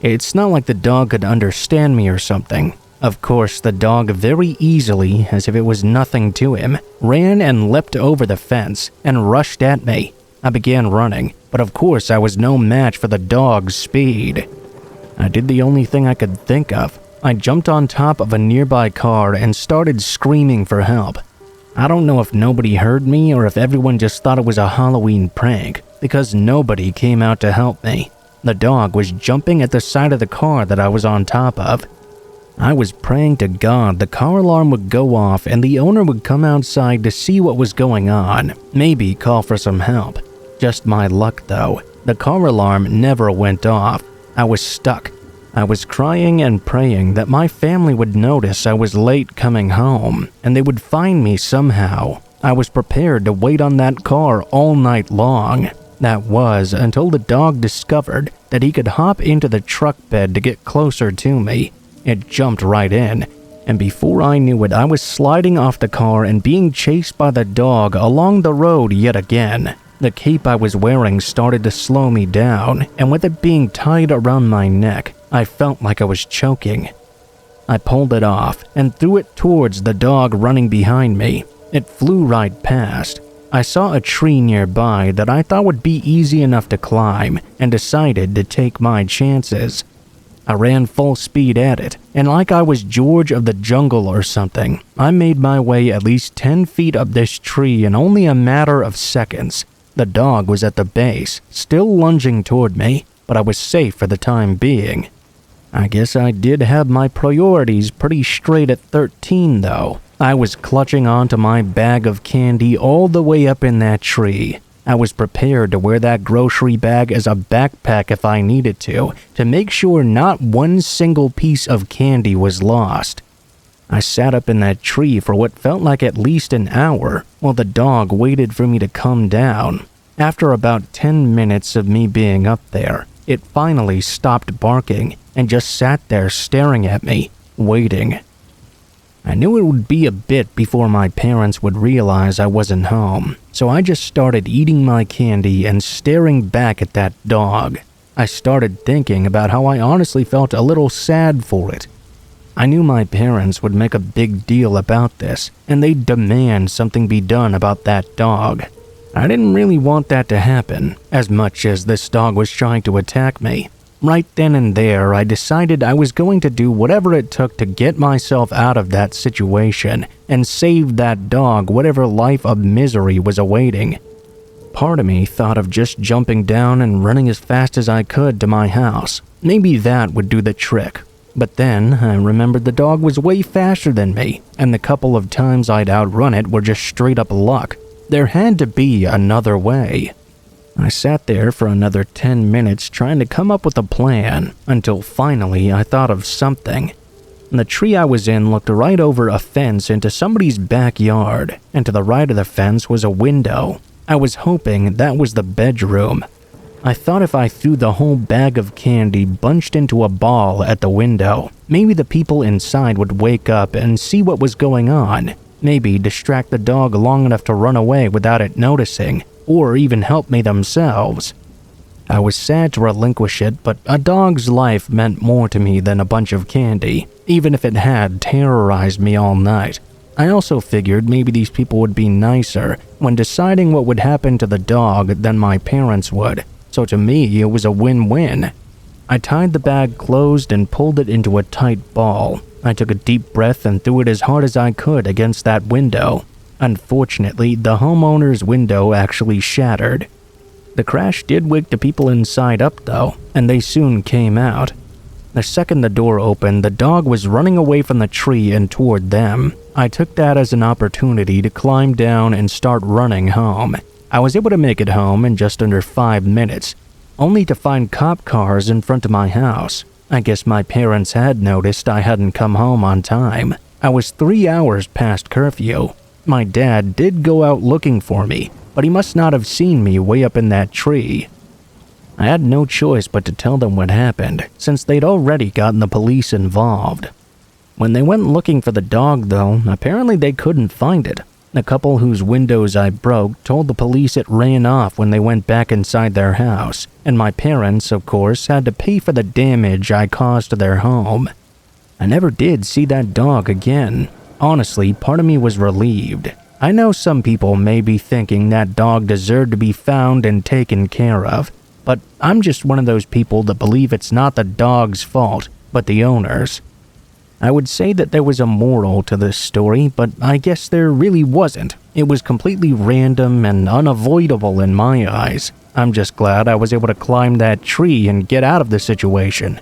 Speaker 1: It's not like the dog could understand me or something. Of course, the dog very easily, as if it was nothing to him, ran and leapt over the fence and rushed at me. I began running, but of course I was no match for the dog's speed. I did the only thing I could think of. I jumped on top of a nearby car and started screaming for help. I don't know if nobody heard me or if everyone just thought it was a Halloween prank, because nobody came out to help me. The dog was jumping at the side of the car that I was on top of. I was praying to God the car alarm would go off and the owner would come outside to see what was going on, maybe call for some help. Just my luck though, the car alarm never went off. I was stuck. I was crying and praying that my family would notice I was late coming home and they would find me somehow. I was prepared to wait on that car all night long. That was until the dog discovered that he could hop into the truck bed to get closer to me. It jumped right in, and before I knew it, I was sliding off the car and being chased by the dog along the road yet again. The cape I was wearing started to slow me down, and with it being tied around my neck, I felt like I was choking. I pulled it off and threw it towards the dog running behind me. It flew right past. I saw a tree nearby that I thought would be easy enough to climb and decided to take my chances. I ran full speed at it, and like I was George of the Jungle or something, I made my way at least 10 feet up this tree in only a matter of seconds. The dog was at the base, still lunging toward me, but I was safe for the time being. I guess I did have my priorities pretty straight at 13 though. I was clutching onto my bag of candy all the way up in that tree. I was prepared to wear that grocery bag as a backpack if I needed to make sure not one single piece of candy was lost. I sat up in that tree for what felt like at least an hour while the dog waited for me to come down. After about 10 minutes of me being up there, it finally stopped barking and just sat there staring at me, waiting. I knew it would be a bit before my parents would realize I wasn't home, so I just started eating my candy and staring back at that dog. I started thinking about how I honestly felt a little sad for it. I knew my parents would make a big deal about this, and they'd demand something be done about that dog. I didn't really want that to happen, as much as this dog was trying to attack me. Right then and there, I decided I was going to do whatever it took to get myself out of that situation and save that dog whatever life of misery was awaiting. Part of me thought of just jumping down and running as fast as I could to my house. Maybe that would do the trick. But then I remembered the dog was way faster than me, and the couple of times I'd outrun it were just straight up luck. There had to be another way. I sat there for another 10 minutes trying to come up with a plan, until finally I thought of something. The tree I was in looked right over a fence into somebody's backyard, and to the right of the fence was a window. I was hoping that was the bedroom. I thought if I threw the whole bag of candy bunched into a ball at the window, maybe the people inside would wake up and see what was going on. Maybe distract the dog long enough to run away without it noticing, or even help me themselves. I was sad to relinquish it, but a dog's life meant more to me than a bunch of candy, even if it had terrorized me all night. I also figured maybe these people would be nicer when deciding what would happen to the dog than my parents would. So to me, it was a win-win. I tied the bag closed and pulled it into a tight ball. I took a deep breath and threw it as hard as I could against that window. Unfortunately, the homeowner's window actually shattered. The crash did wake the people inside up though, and they soon came out. The second the door opened, the dog was running away from the tree and toward them. I took that as an opportunity to climb down and start running home. I was able to make it home in just under 5 minutes, only to find cop cars in front of my house. I guess my parents had noticed I hadn't come home on time. I was 3 hours past curfew. My dad did go out looking for me, but he must not have seen me way up in that tree. I had no choice but to tell them what happened, since they'd already gotten the police involved. When they went looking for the dog though, apparently they couldn't find it. The couple whose windows I broke told the police it ran off when they went back inside their house, and my parents, of course, had to pay for the damage I caused to their home. I never did see that dog again. Honestly, part of me was relieved. I know some people may be thinking that dog deserved to be found and taken care of, but I'm just one of those people that believe it's not the dog's fault, but the owner's. I would say that there was a moral to this story, but I guess there really wasn't. It was completely random and unavoidable in my eyes. I'm just glad I was able to climb that tree and get out of the situation.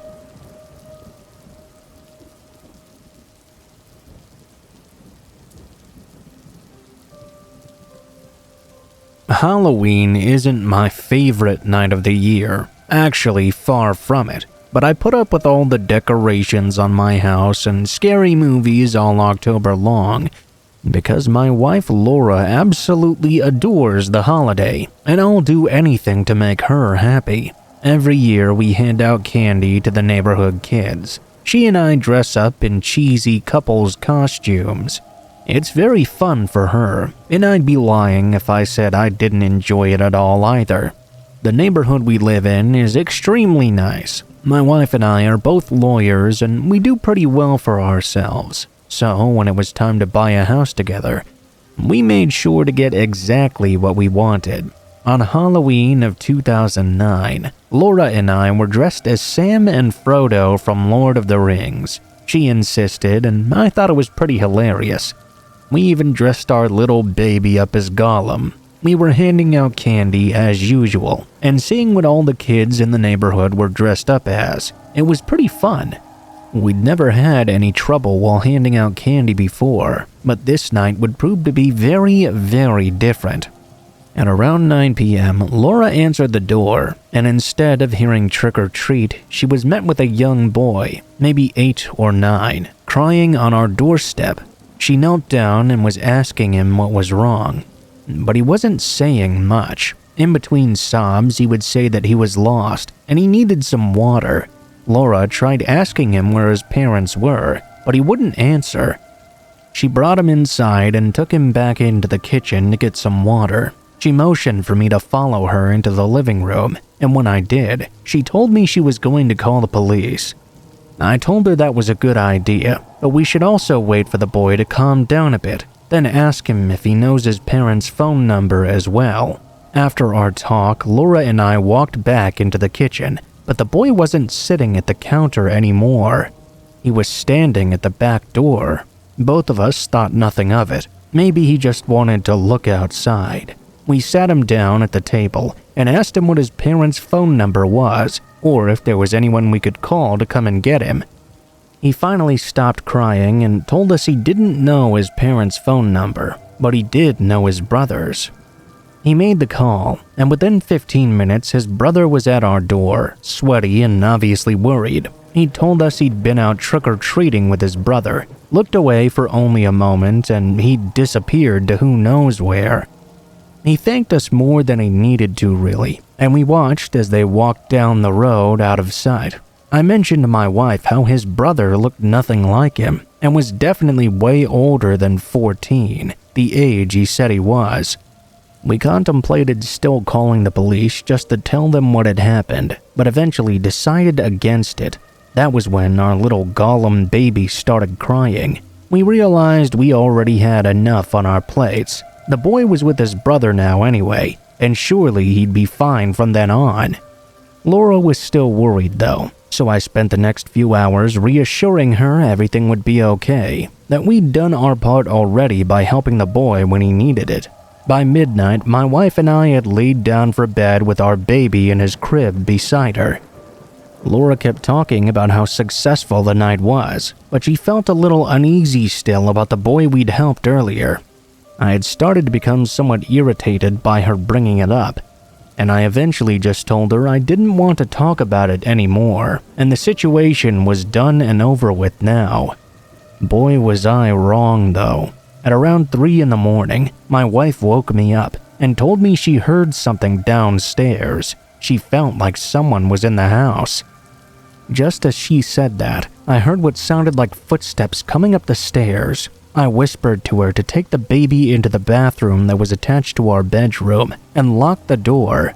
Speaker 1: Halloween isn't my favorite night of the year. Actually, far from it. But I put up with all the decorations on my house and scary movies all October long because my wife Laura absolutely adores the holiday, and I'll do anything to make her happy. Every year we hand out candy to the neighborhood kids. She and I dress up in cheesy couples costumes. It's very fun for her, and I'd be lying if I said I didn't enjoy it at all either. The neighborhood we live in is extremely nice. My wife and I are both lawyers and we do pretty well for ourselves. So when it was time to buy a house together, we made sure to get exactly what we wanted. On Halloween of 2009, Laura and I were dressed as Sam and Frodo from Lord of the Rings. She insisted and I thought it was pretty hilarious. We even dressed our little baby up as Gollum. We were handing out candy as usual and seeing what all the kids in the neighborhood were dressed up as. It was pretty fun. We'd never had any trouble while handing out candy before, but this night would prove to be very, very different. At around 9 p.m., Laura answered the door, and instead of hearing trick or treat, she was met with a young boy, maybe 8 or 9, crying on our doorstep. She knelt down and was asking him what was wrong. But he wasn't saying much. In between sobs, he would say that he was lost and he needed some water. Laura tried asking him where his parents were, but he wouldn't answer. She brought him inside and took him back into the kitchen to get some water. She motioned for me to follow her into the living room, and when I did, she told me she was going to call the police. I told her that was a good idea, but we should also wait for the boy to calm down a bit, then ask him if he knows his parents' phone number as well. After our talk, Laura and I walked back into the kitchen, but the boy wasn't sitting at the counter anymore. He was standing at the back door. Both of us thought nothing of it. Maybe he just wanted to look outside. We sat him down at the table and asked him what his parents' phone number was, or if there was anyone we could call to come and get him. He finally stopped crying and told us he didn't know his parents' phone number, but he did know his brother's. He made the call, and within 15 minutes his brother was at our door, sweaty and obviously worried. He told us he'd been out trick-or-treating with his brother, looked away for only a moment, and he'd disappeared to who knows where. He thanked us more than he needed to, really, and we watched as they walked down the road out of sight. I mentioned to my wife how his brother looked nothing like him and was definitely way older than 14, the age he said he was. We contemplated still calling the police just to tell them what had happened, but eventually decided against it. That was when our little Gollum baby started crying. We realized we already had enough on our plates. The boy was with his brother now anyway, and surely he'd be fine from then on. Laura was still worried though, so I spent the next few hours reassuring her everything would be okay, that we'd done our part already by helping the boy when he needed it. By midnight, my wife and I had laid down for bed with our baby in his crib beside her. Laura kept talking about how successful the night was, but she felt a little uneasy still about the boy we'd helped earlier. I had started to become somewhat irritated by her bringing it up, and I eventually just told her I didn't want to talk about it anymore, and the situation was done and over with now. Boy, was I wrong though. At around 3 in the morning, my wife woke me up and told me she heard something downstairs. She felt like someone was in the house. Just as she said that, I heard what sounded like footsteps coming up the stairs. I whispered to her to take the baby into the bathroom that was attached to our bedroom and lock the door.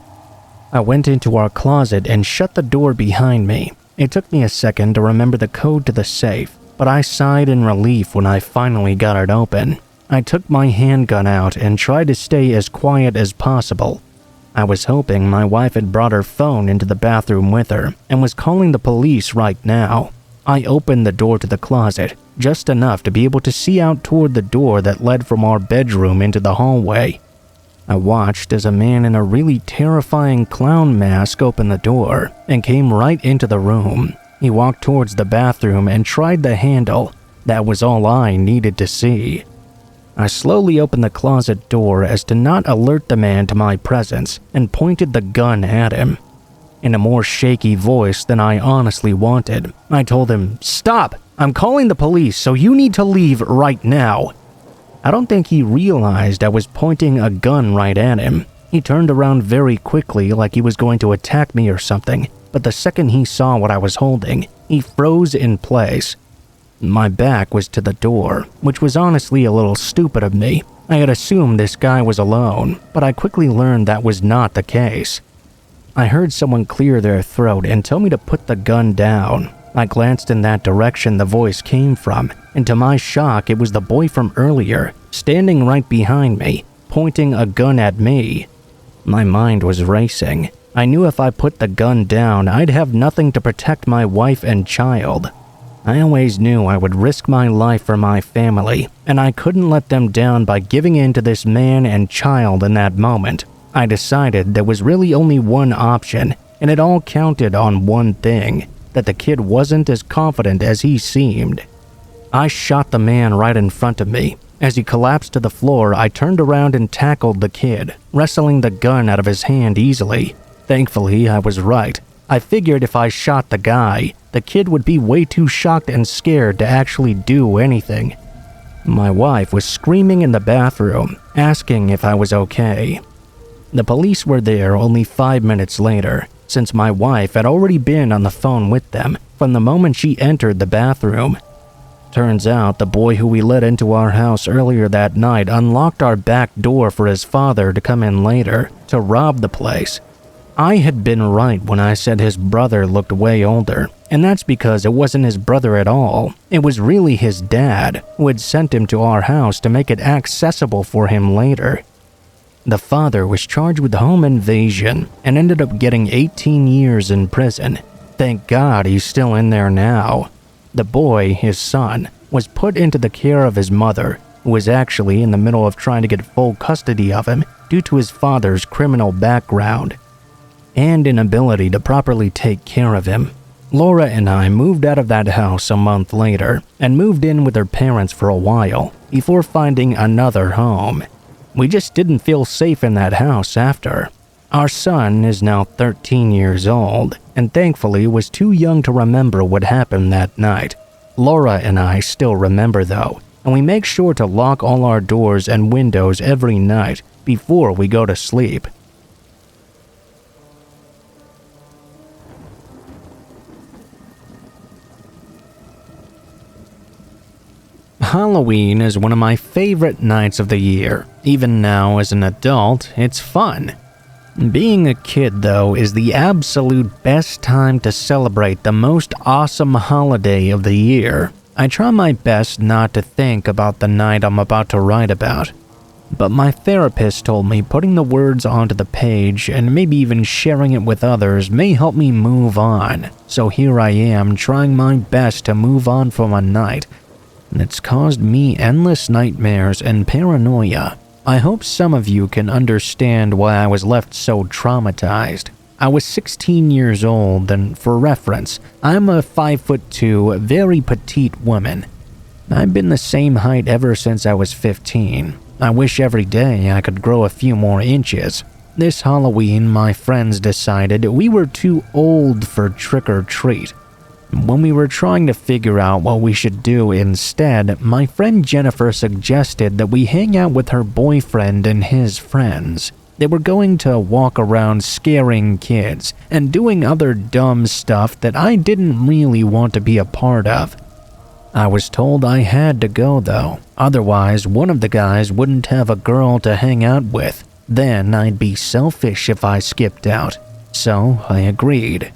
Speaker 1: I went into our closet and shut the door behind me. It took me a second to remember the code to the safe, but I sighed in relief when I finally got it open. I took my handgun out and tried to stay as quiet as possible. I was hoping my wife had brought her phone into the bathroom with her and was calling the police right now. I opened the door to the closet, just enough to be able to see out toward the door that led from our bedroom into the hallway. I watched as a man in a really terrifying clown mask opened the door and came right into the room. He walked towards the bathroom and tried the handle. That was all I needed to see. I slowly opened the closet door as to not alert the man to my presence and pointed the gun at him. In a more shaky voice than I honestly wanted, I told him, "Stop! I'm calling the police, so you need to leave right now." I don't think he realized I was pointing a gun right at him. He turned around very quickly like he was going to attack me or something, but the second he saw what I was holding, he froze in place. My back was to the door, which was honestly a little stupid of me. I had assumed this guy was alone, but I quickly learned that was not the case. I heard someone clear their throat and tell me to put the gun down. I glanced in that direction the voice came from, and to my shock, it was the boy from earlier, standing right behind me, pointing a gun at me. My mind was racing. I knew if I put the gun down, I'd have nothing to protect my wife and child. I always knew I would risk my life for my family, and I couldn't let them down by giving in to this man and child in that moment. I decided there was really only one option, and it all counted on one thing, that the kid wasn't as confident as he seemed. I shot the man right in front of me. As he collapsed to the floor, I turned around and tackled the kid, wrestling the gun out of his hand easily. Thankfully, I was right. I figured if I shot the guy, the kid would be way too shocked and scared to actually do anything. My wife was screaming in the bathroom, asking if I was okay. The police were there only 5 minutes later, since my wife had already been on the phone with them from the moment she entered the bathroom. Turns out the boy who we let into our house earlier that night unlocked our back door for his father to come in later to rob the place. I had been right when I said his brother looked way older, and that's because it wasn't his brother at all. It was really his dad, who had sent him to our house to make it accessible for him later. The father was charged with home invasion and ended up getting 18 years in prison. Thank God he's still in there now. The boy, his son, was put into the care of his mother, who was actually in the middle of trying to get full custody of him due to his father's criminal background and inability to properly take care of him. Laura and I moved out of that house a month later and moved in with her parents for a while before finding another home. We just didn't feel safe in that house after. Our son is now 13 years old and thankfully was too young to remember what happened that night. Laura and I still remember though, and we make sure to lock all our doors and windows every night before we go to sleep. Halloween is one of my favorite nights of the year. Even now as an adult, it's fun. Being a kid, though, is the absolute best time to celebrate the most awesome holiday of the year. I try my best not to think about the night I'm about to write about. But my therapist told me putting the words onto the page and maybe even sharing it with others may help me move on. So here I am trying my best to move on from a night and it's caused me endless nightmares and paranoia. I hope some of you can understand why I was left so traumatized. I was 16 years old, and for reference, I'm a 5'2", very petite woman. I've been the same height ever since I was 15. I wish every day I could grow a few more inches. This Halloween, my friends decided we were too old for trick-or-treat. When we were trying to figure out what we should do instead, my friend Jennifer suggested that we hang out with her boyfriend and his friends. They were going to walk around scaring kids and doing other dumb stuff that I didn't really want to be a part of. I was told I had to go though, otherwise one of the guys wouldn't have a girl to hang out with. Then I'd be selfish if I skipped out. So I agreed.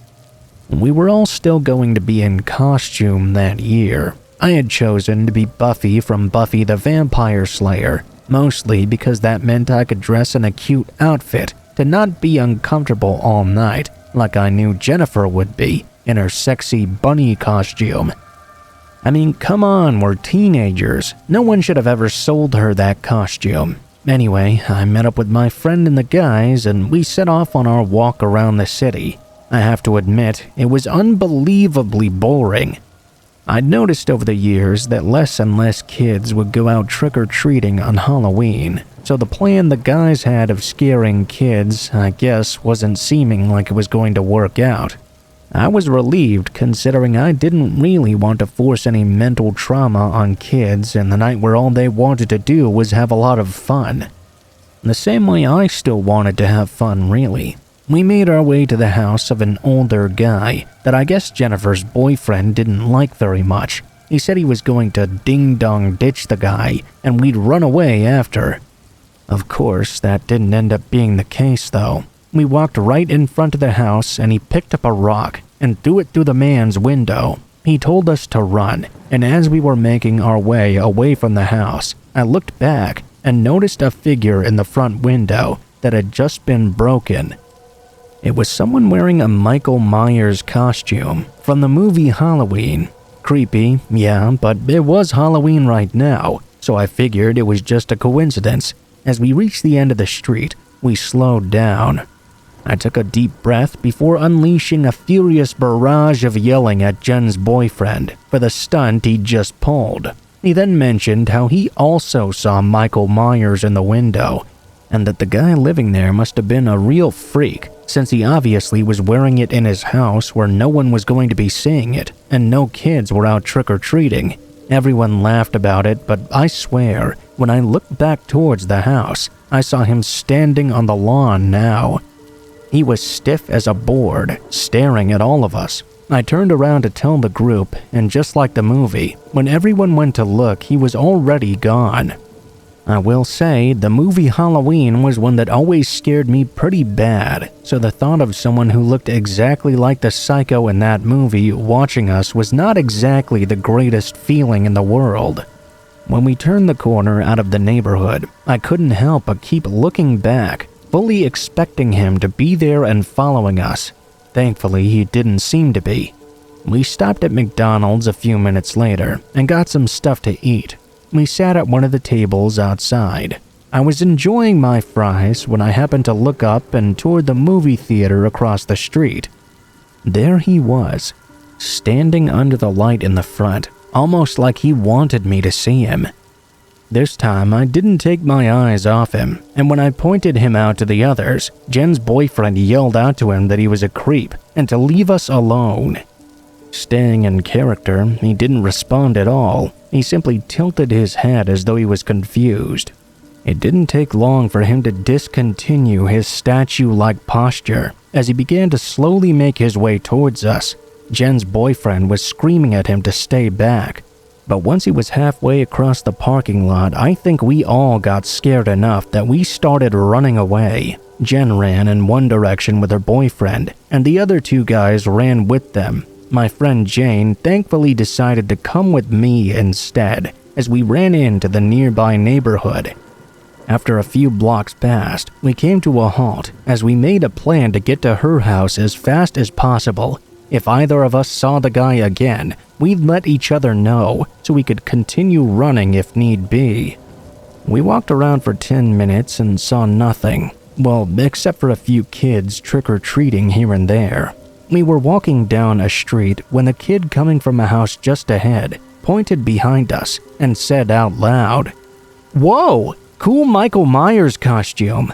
Speaker 1: We were all still going to be in costume that year. I had chosen to be Buffy from Buffy the Vampire Slayer, mostly because that meant I could dress in a cute outfit to not be uncomfortable all night, like I knew Jennifer would be in her sexy bunny costume. I mean, come on, we're teenagers. No one should have ever sold her that costume. Anyway, I met up with my friend and the guys, and we set off on our walk around the city. I have to admit, it was unbelievably boring. I'd noticed over the years that less and less kids would go out trick-or-treating on Halloween, so the plan the guys had of scaring kids, I guess, wasn't seeming like it was going to work out. I was relieved considering I didn't really want to force any mental trauma on kids in the night where all they wanted to do was have a lot of fun. The same way I still wanted to have fun, really. We made our way to the house of an older guy that I guess Jennifer's boyfriend didn't like very much. He said he was going to ding-dong ditch the guy and we'd run away after. Of course, that didn't end up being the case though. We walked right in front of the house and he picked up a rock and threw it through the man's window. He told us to run, and as we were making our way away from the house, I looked back and noticed a figure in the front window that had just been broken. It was someone wearing a Michael Myers costume from the movie Halloween. Creepy, yeah, but it was Halloween right now, so I figured it was just a coincidence. As we reached the end of the street, we slowed down. I took a deep breath before unleashing a furious barrage of yelling at Jen's boyfriend for the stunt he'd just pulled. He then mentioned how he also saw Michael Myers in the window, and that the guy living there must have been a real freak, since he obviously was wearing it in his house where no one was going to be seeing it, and no kids were out trick-or-treating. Everyone laughed about it, but I swear, when I looked back towards the house, I saw him standing on the lawn now. He was stiff as a board, staring at all of us. I turned around to tell the group, and just like the movie, when everyone went to look, he was already gone. I will say, the movie Halloween was one that always scared me pretty bad, so the thought of someone who looked exactly like the psycho in that movie watching us was not exactly the greatest feeling in the world. When we turned the corner out of the neighborhood, I couldn't help but keep looking back, fully expecting him to be there and following us. Thankfully, he didn't seem to be. We stopped at McDonald's a few minutes later and got some stuff to eat. We sat at one of the tables outside. I was enjoying my fries when I happened to look up and toward the movie theater across the street. There he was, standing under the light in the front, almost like he wanted me to see him. This time, I didn't take my eyes off him, and when I pointed him out to the others, Jen's boyfriend yelled out to him that he was a creep and to leave us alone. Staying in character, he didn't respond at all. He simply tilted his head as though he was confused. It didn't take long for him to discontinue his statue-like posture as he began to slowly make his way towards us. Jen's boyfriend was screaming at him to stay back. But once he was halfway across the parking lot, I think we all got scared enough that we started running away. Jen ran in one direction with her boyfriend, and the other two guys ran with them. My friend Jane thankfully decided to come with me instead, as we ran into the nearby neighborhood. After a few blocks passed, we came to a halt as we made a plan to get to her house as fast as possible. If either of us saw the guy again, we'd let each other know so we could continue running if need be. We walked around for 10 minutes and saw nothing. Well, except for a few kids trick-or-treating here and there. We were walking down a street when the kid coming from a house just ahead pointed behind us and said out loud, "Whoa, cool Michael Myers costume."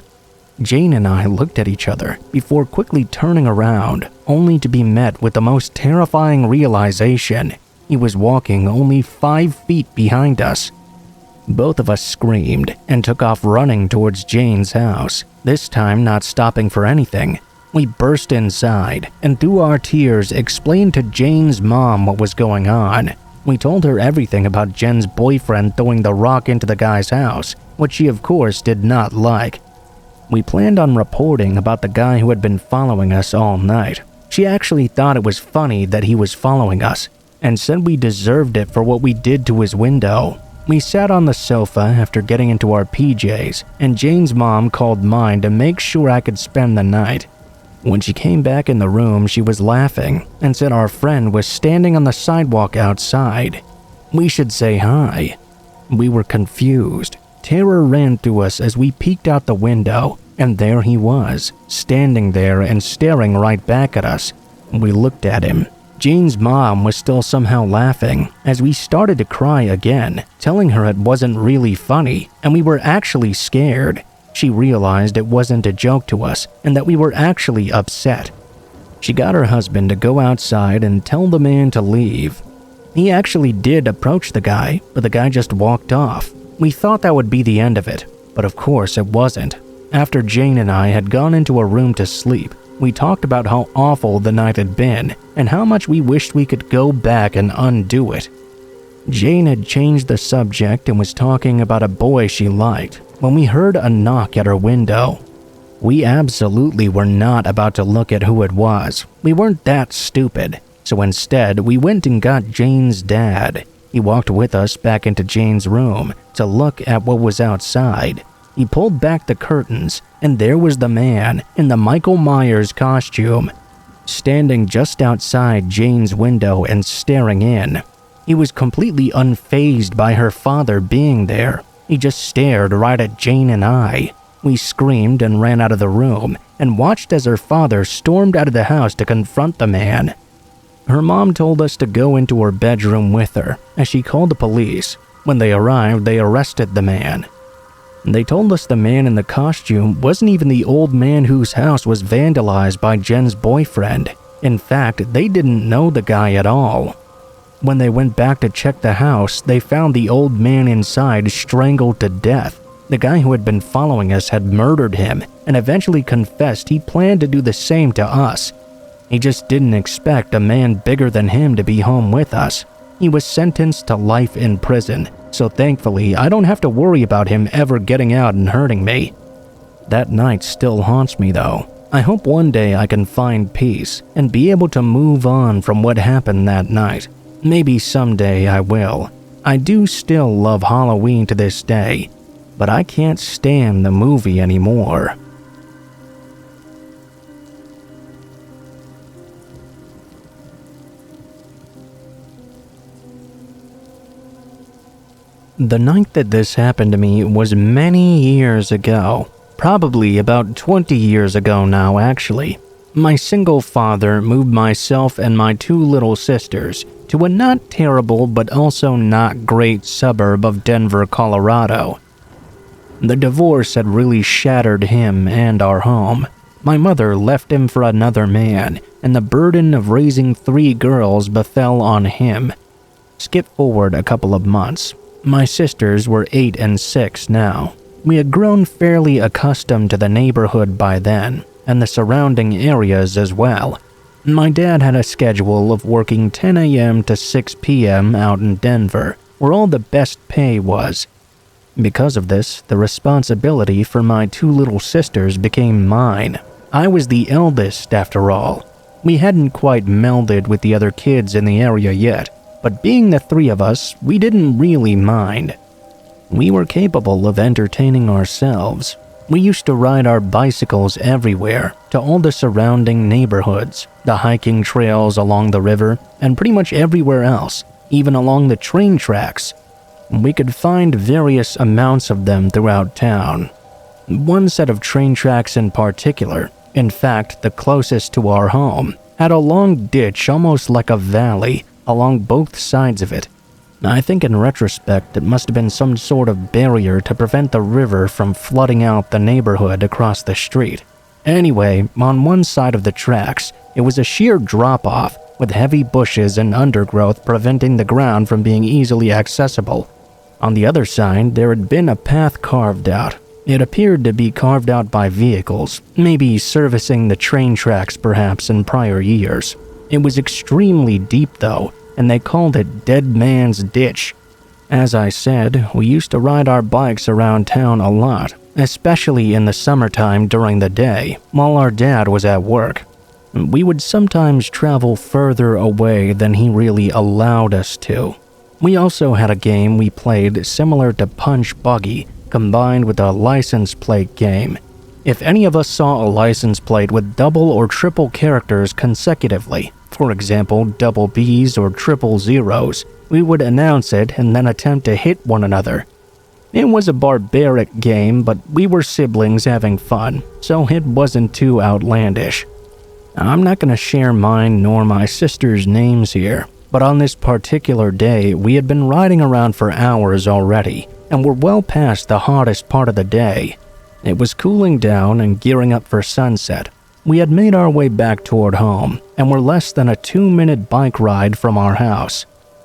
Speaker 1: Jane and I looked at each other before quickly turning around, only to be met with the most terrifying realization. He was walking only 5 feet behind us. Both of us screamed and took off running towards Jane's house, this time not stopping for anything. We burst inside and through our tears explained to Jane's mom what was going on. We told her everything about Jen's boyfriend throwing the rock into the guy's house, which she of course did not like. We planned on reporting about the guy who had been following us all night. She actually thought it was funny that he was following us, and said we deserved it for what we did to his window. We sat on the sofa after getting into our PJs, and Jane's mom called mine to make sure I could spend the night. When she came back in the room, she was laughing and said our friend was standing on the sidewalk outside. We should say hi. We were confused. Terror ran through us as we peeked out the window, and there he was, standing there and staring right back at us. We looked at him. Jane's mom was still somehow laughing as we started to cry again, telling her it wasn't really funny and we were actually scared. She realized it wasn't a joke to us and that we were actually upset. She got her husband to go outside and tell the man to leave. He actually did approach the guy, but the guy just walked off. We thought that would be the end of it, but of course it wasn't. After Jane and I had gone into a room to sleep, we talked about how awful the night had been and how much we wished we could go back and undo it. Jane had changed the subject and was talking about a boy she liked when we heard a knock at her window. We absolutely were not about to look at who it was. We weren't that stupid. So instead, we went and got Jane's dad. He walked with us back into Jane's room to look at what was outside. He pulled back the curtains, and there was the man in the Michael Myers costume, standing just outside Jane's window and staring in. He was completely unfazed by her father being there. He just stared right at Jane and I. We screamed and ran out of the room and watched as her father stormed out of the house to confront the man. Her mom told us to go into her bedroom with her as she called the police. When they arrived, they arrested the man. They told us the man in the costume wasn't even the old man whose house was vandalized by Jen's boyfriend. In fact, they didn't know the guy at all. When they went back to check the house, they found the old man inside strangled to death. The guy who had been following us had murdered him and eventually confessed he planned to do the same to us. He just didn't expect a man bigger than him to be home with us. He was sentenced to life in prison, so thankfully I don't have to worry about him ever getting out and hurting me. That night still haunts me though. I hope one day I can find peace and be able to move on from what happened that night. Maybe someday I will. I do still love Halloween to this day, but I can't stand the movie anymore. The night that this happened to me was many years ago. Probably about 20 years ago now, actually. My single father moved myself and my 2 little sisters to a not terrible but also not great suburb of Denver, Colorado. The divorce had really shattered him and our home. My mother left him for another man, and the burden of raising 3 girls befell on him. Skip forward a couple of months. My sisters were 8 and 6 now. We had grown fairly accustomed to the neighborhood by then, and the surrounding areas as well. My dad had a schedule of working 10 a.m. to 6 p.m. out in Denver, where all the best pay was. Because of this, the responsibility for my 2 little sisters became mine. I was the eldest, after all. We hadn't quite melded with the other kids in the area yet, but being the 3 of us, we didn't really mind. We were capable of entertaining ourselves. We used to ride our bicycles everywhere, to all the surrounding neighborhoods, the hiking trails along the river, and pretty much everywhere else, even along the train tracks. We could find various amounts of them throughout town. One set of train tracks in particular, in fact the closest to our home, had a long ditch almost like a valley along both sides of it. I think in retrospect it must have been some sort of barrier to prevent the river from flooding out the neighborhood across the street. Anyway, on one side of the tracks, it was a sheer drop-off with heavy bushes and undergrowth preventing the ground from being easily accessible. On the other side, there had been a path carved out. It appeared to be carved out by vehicles, maybe servicing the train tracks perhaps in prior years. It was extremely deep though, and they called it Dead Man's Ditch. As I said, we used to ride our bikes around town a lot, especially in the summertime during the day, while our dad was at work. We would sometimes travel further away than he really allowed us to. We also had a game we played similar to Punch Buggy, combined with a license plate game. If any of us saw a license plate with double or triple characters consecutively, for example double B's or triple zeros, we would announce it and then attempt to hit one another. It was a barbaric game, but we were siblings having fun, so it wasn't too outlandish. I'm not going to share mine nor my sister's names here, but on this particular day we had been riding around for hours already, and were well past the hottest part of the day. It was cooling down and gearing up for sunset. We had made our way back toward home, and were less than a 2-minute bike ride from our house.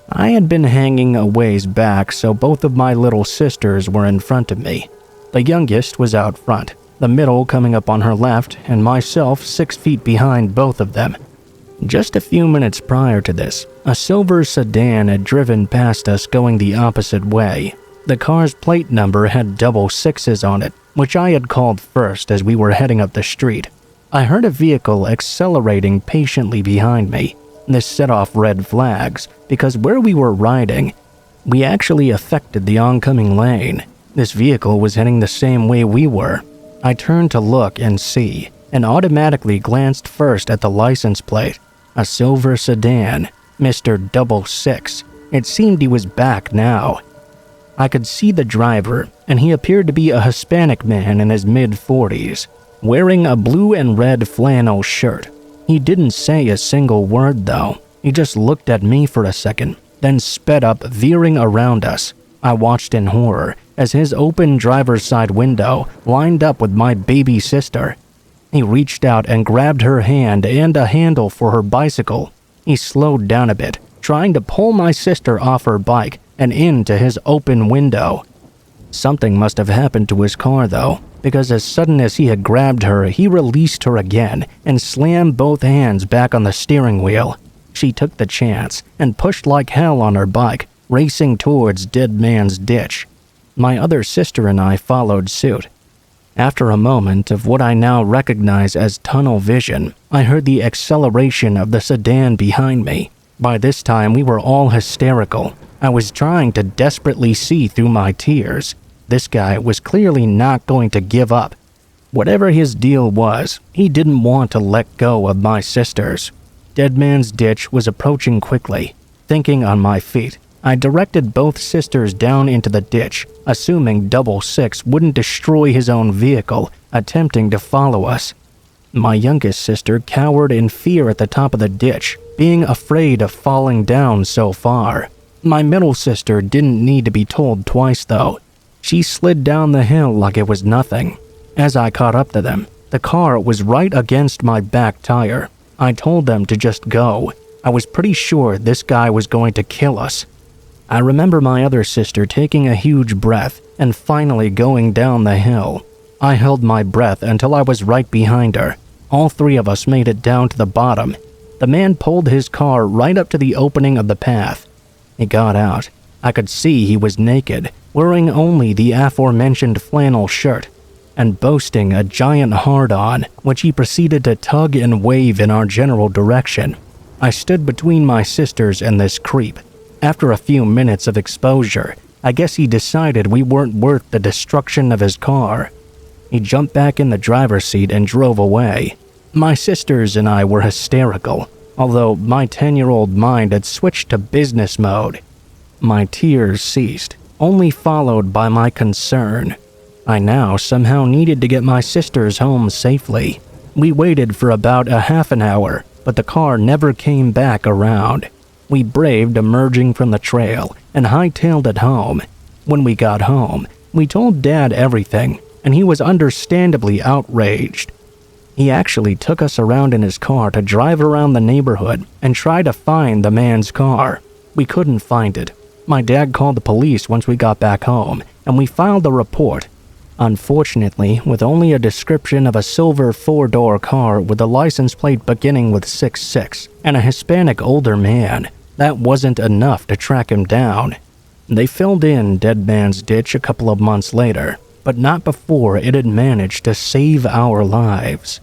Speaker 1: I had been hanging a ways back, so both of my little sisters were in front of me. The youngest was out front, the middle coming up on her left, and myself 6 feet behind both of them. Just a few minutes prior to this, a silver sedan had driven past us going the opposite way. The car's plate number had double 6s on it, which I had called first as we were heading up the street. I heard a vehicle accelerating patiently behind me. This set off red flags, because where we were riding, we actually affected the oncoming lane. This vehicle was heading the same way we were. I turned to look and see, and automatically glanced first at the license plate. A silver sedan, Mr. 66. It seemed he was back now. I could see the driver, and he appeared to be a Hispanic man in his mid-40s, wearing a blue and red flannel shirt. He didn't say a single word though. He just looked at me for a second, then sped up, veering around us. I watched in horror as his open driver's side window lined up with my baby sister. He reached out and grabbed her hand and a handle for her bicycle. He slowed down a bit, trying to pull my sister off her bike and into his open window. Something must have happened to his car though, because as sudden as he had grabbed her, he released her again and slammed both hands back on the steering wheel. She took the chance and pushed like hell on her bike, racing towards Dead Man's Ditch. My other sister and I followed suit. After a moment of what I now recognize as tunnel vision, I heard the acceleration of the sedan behind me. By this time, we were all hysterical. I was trying to desperately see through my tears. This guy was clearly not going to give up. Whatever his deal was, he didn't want to let go of my sisters. Dead Man's Ditch was approaching quickly. Thinking on my feet, I directed both sisters down into the ditch, assuming 666 wouldn't destroy his own vehicle, attempting to follow us. My youngest sister cowered in fear at the top of the ditch, being afraid of falling down so far. My middle sister didn't need to be told twice though. She slid down the hill like it was nothing. As I caught up to them, the car was right against my back tire. I told them to just go. I was pretty sure this guy was going to kill us. I remember my other sister taking a huge breath and finally going down the hill. I held my breath until I was right behind her. All three of us made it down to the bottom. The man pulled his car right up to the opening of the path. He got out. I could see he was naked, wearing only the aforementioned flannel shirt, and boasting a giant hard-on, which he proceeded to tug and wave in our general direction. I stood between my sisters and this creep. After a few minutes of exposure, I guess he decided we weren't worth the destruction of his car. He jumped back in the driver's seat and drove away. My sisters and I were hysterical, although my 10-year-old mind had switched to business mode. My tears ceased, only followed by my concern. I now somehow needed to get my sisters home safely. We waited for about a half an hour, but the car never came back around. We braved emerging from the trail and hightailed it home. When we got home, we told Dad everything, and he was understandably outraged. He actually took us around in his car to drive around the neighborhood and try to find the man's car. We couldn't find it. My dad called the police once we got back home, and we filed a report. Unfortunately, with only a description of a silver 4-door car with a license plate beginning with 66 and a Hispanic older man, that wasn't enough to track him down. They filled in Dead Man's Ditch a couple of months later, but not before it had managed to save our lives.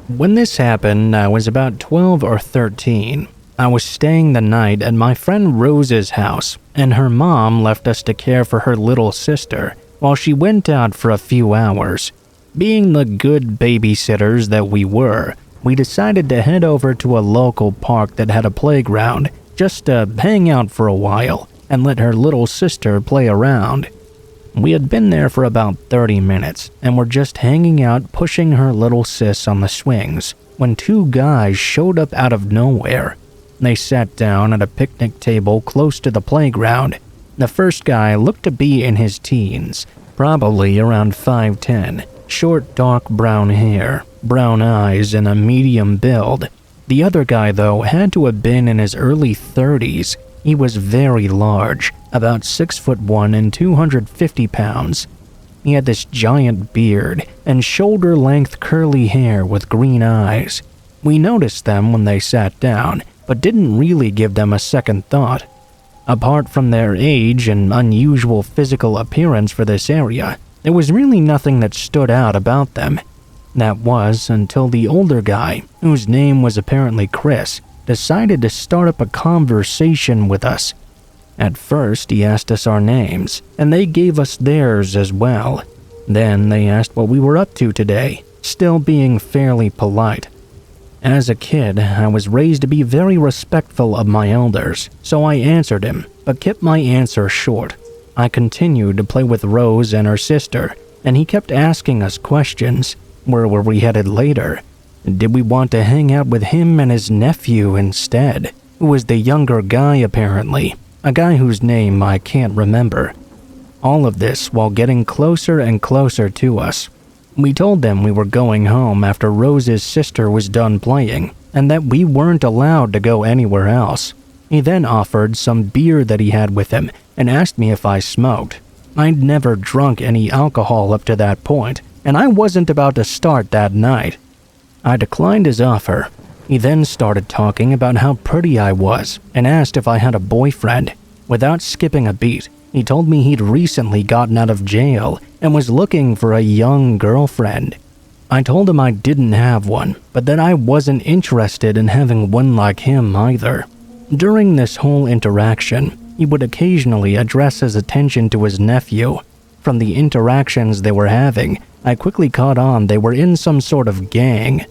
Speaker 1: When this happened, I was about 12 or 13. I was staying the night at my friend Rose's house, and her mom left us to care for her little sister while she went out for a few hours. Being the good babysitters that we were, we decided to head over to a local park that had a playground just to hang out for a while and let her little sister play around. We had been there for about 30 minutes and were just hanging out pushing her little sis on the swings when two guys showed up out of nowhere. They sat down at a picnic table close to the playground. The first guy looked to be in his teens, probably around 5'10", short dark brown hair, brown eyes, and a medium build. The other guy, though, had to have been in his early 30s. He was very large, about 6'1" and 250 pounds. He had this giant beard and shoulder-length curly hair with green eyes. We noticed them when they sat down, but didn't really give them a second thought. Apart from their age and unusual physical appearance for this area, there was really nothing that stood out about them. That was until the older guy, whose name was apparently Chris, decided to start up a conversation with us. At first, he asked us our names, and they gave us theirs as well. Then they asked what we were up to today, still being fairly polite. As a kid, I was raised to be very respectful of my elders, so I answered him, but kept my answer short. I continued to play with Rose and her sister, and he kept asking us questions. Where were we headed later? Did we want to hang out with him and his nephew instead, who was the younger guy apparently, a guy whose name I can't remember. All of this while getting closer and closer to us. We told them we were going home after Rose's sister was done playing, and that we weren't allowed to go anywhere else. He then offered some beer that he had with him and asked me if I smoked. I'd never drunk any alcohol up to that point, and I wasn't about to start that night. I declined his offer. He then started talking about how pretty I was and asked if I had a boyfriend. Without skipping a beat, he told me he'd recently gotten out of jail and was looking for a young girlfriend. I told him I didn't have one, but that I wasn't interested in having one like him either. During this whole interaction, he would occasionally address his attention to his nephew. From the interactions they were having, I quickly caught on they were in some sort of gang.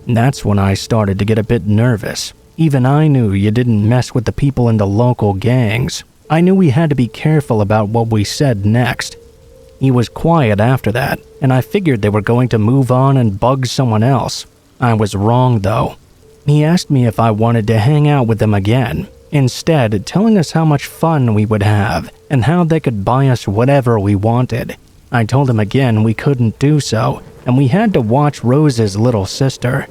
Speaker 1: That's when I started to get a bit nervous. Even I knew you didn't mess with the people in the local gangs. I knew we had to be careful about what we said next. He was quiet after that, and I figured they were going to move on and bug someone else. I was wrong though. He asked me if I wanted to hang out with them again, instead telling us how much fun we would have and how they could buy us whatever we wanted. I told him again we couldn't do so, and we had to watch Rose's little sister.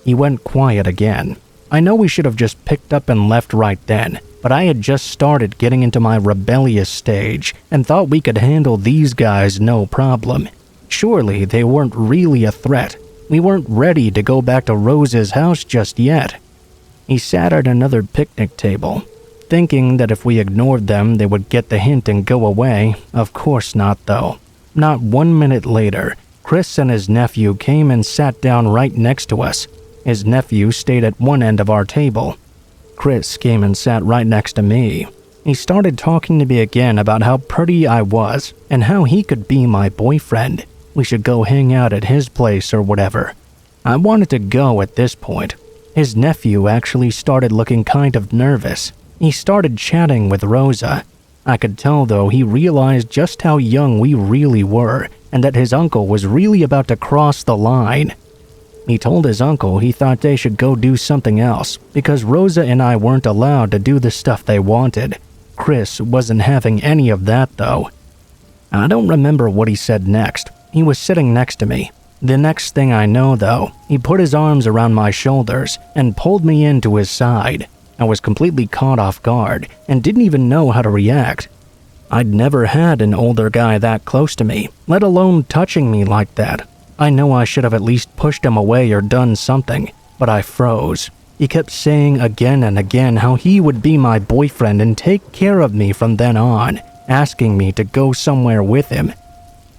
Speaker 1: He went quiet again. I know we should have just picked up and left right then, but I had just started getting into my rebellious stage and thought we could handle these guys no problem. Surely they weren't really a threat. We weren't ready to go back to Rose's house just yet. He sat at another picnic table, thinking that if we ignored them they would get the hint and go away. Of course not though. Not 1 minute later, Chris and his nephew came and sat down right next to us. His nephew stayed at one end of our table. Chris came and sat right next to me. He started talking to me again about how pretty I was and how he could be my boyfriend. We should go hang out at his place or whatever. I wanted to go at this point. His nephew actually started looking kind of nervous. He started chatting with Rosa. I could tell though he realized just how young we really were and that his uncle was really about to cross the line. He told his uncle he thought they should go do something else because Rosa and I weren't allowed to do the stuff they wanted. Chris wasn't having any of that though. I don't remember what he said next. He was sitting next to me. The next thing I know though, he put his arms around my shoulders and pulled me into his side. I was completely caught off guard and didn't even know how to react. I'd never had an older guy that close to me, let alone touching me like that. I know I should have at least pushed him away or done something, but I froze. He kept saying again and again how he would be my boyfriend and take care of me from then on, asking me to go somewhere with him.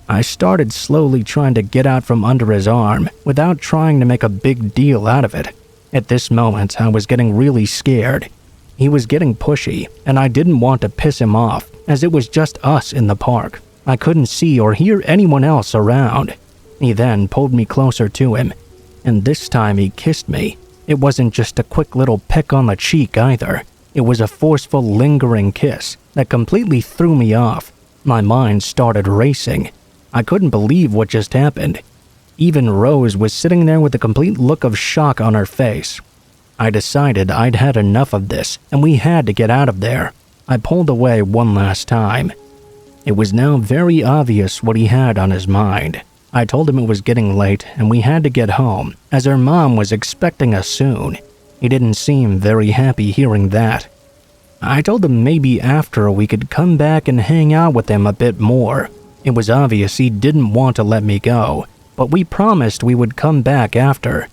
Speaker 1: I started slowly trying to get out from under his arm without trying to make a big deal out of it. At this moment, I was getting really scared. He was getting pushy, and I didn't want to piss him off, as it was just us in the park. I couldn't see or hear anyone else around. He then pulled me closer to him, and this time he kissed me. It wasn't just a quick little peck on the cheek either. It was a forceful, lingering kiss that completely threw me off. My mind started racing. I couldn't believe what just happened. Even Rose was sitting there with a complete look of shock on her face. I decided I'd had enough of this, and we had to get out of there. I pulled away one last time. It was now very obvious what he had on his mind. I told him it was getting late and we had to get home, as her mom was expecting us soon. He didn't seem very happy hearing that. I told him maybe after we could come back and hang out with him a bit more. It was obvious he didn't want to let me go, but we promised we would come back after.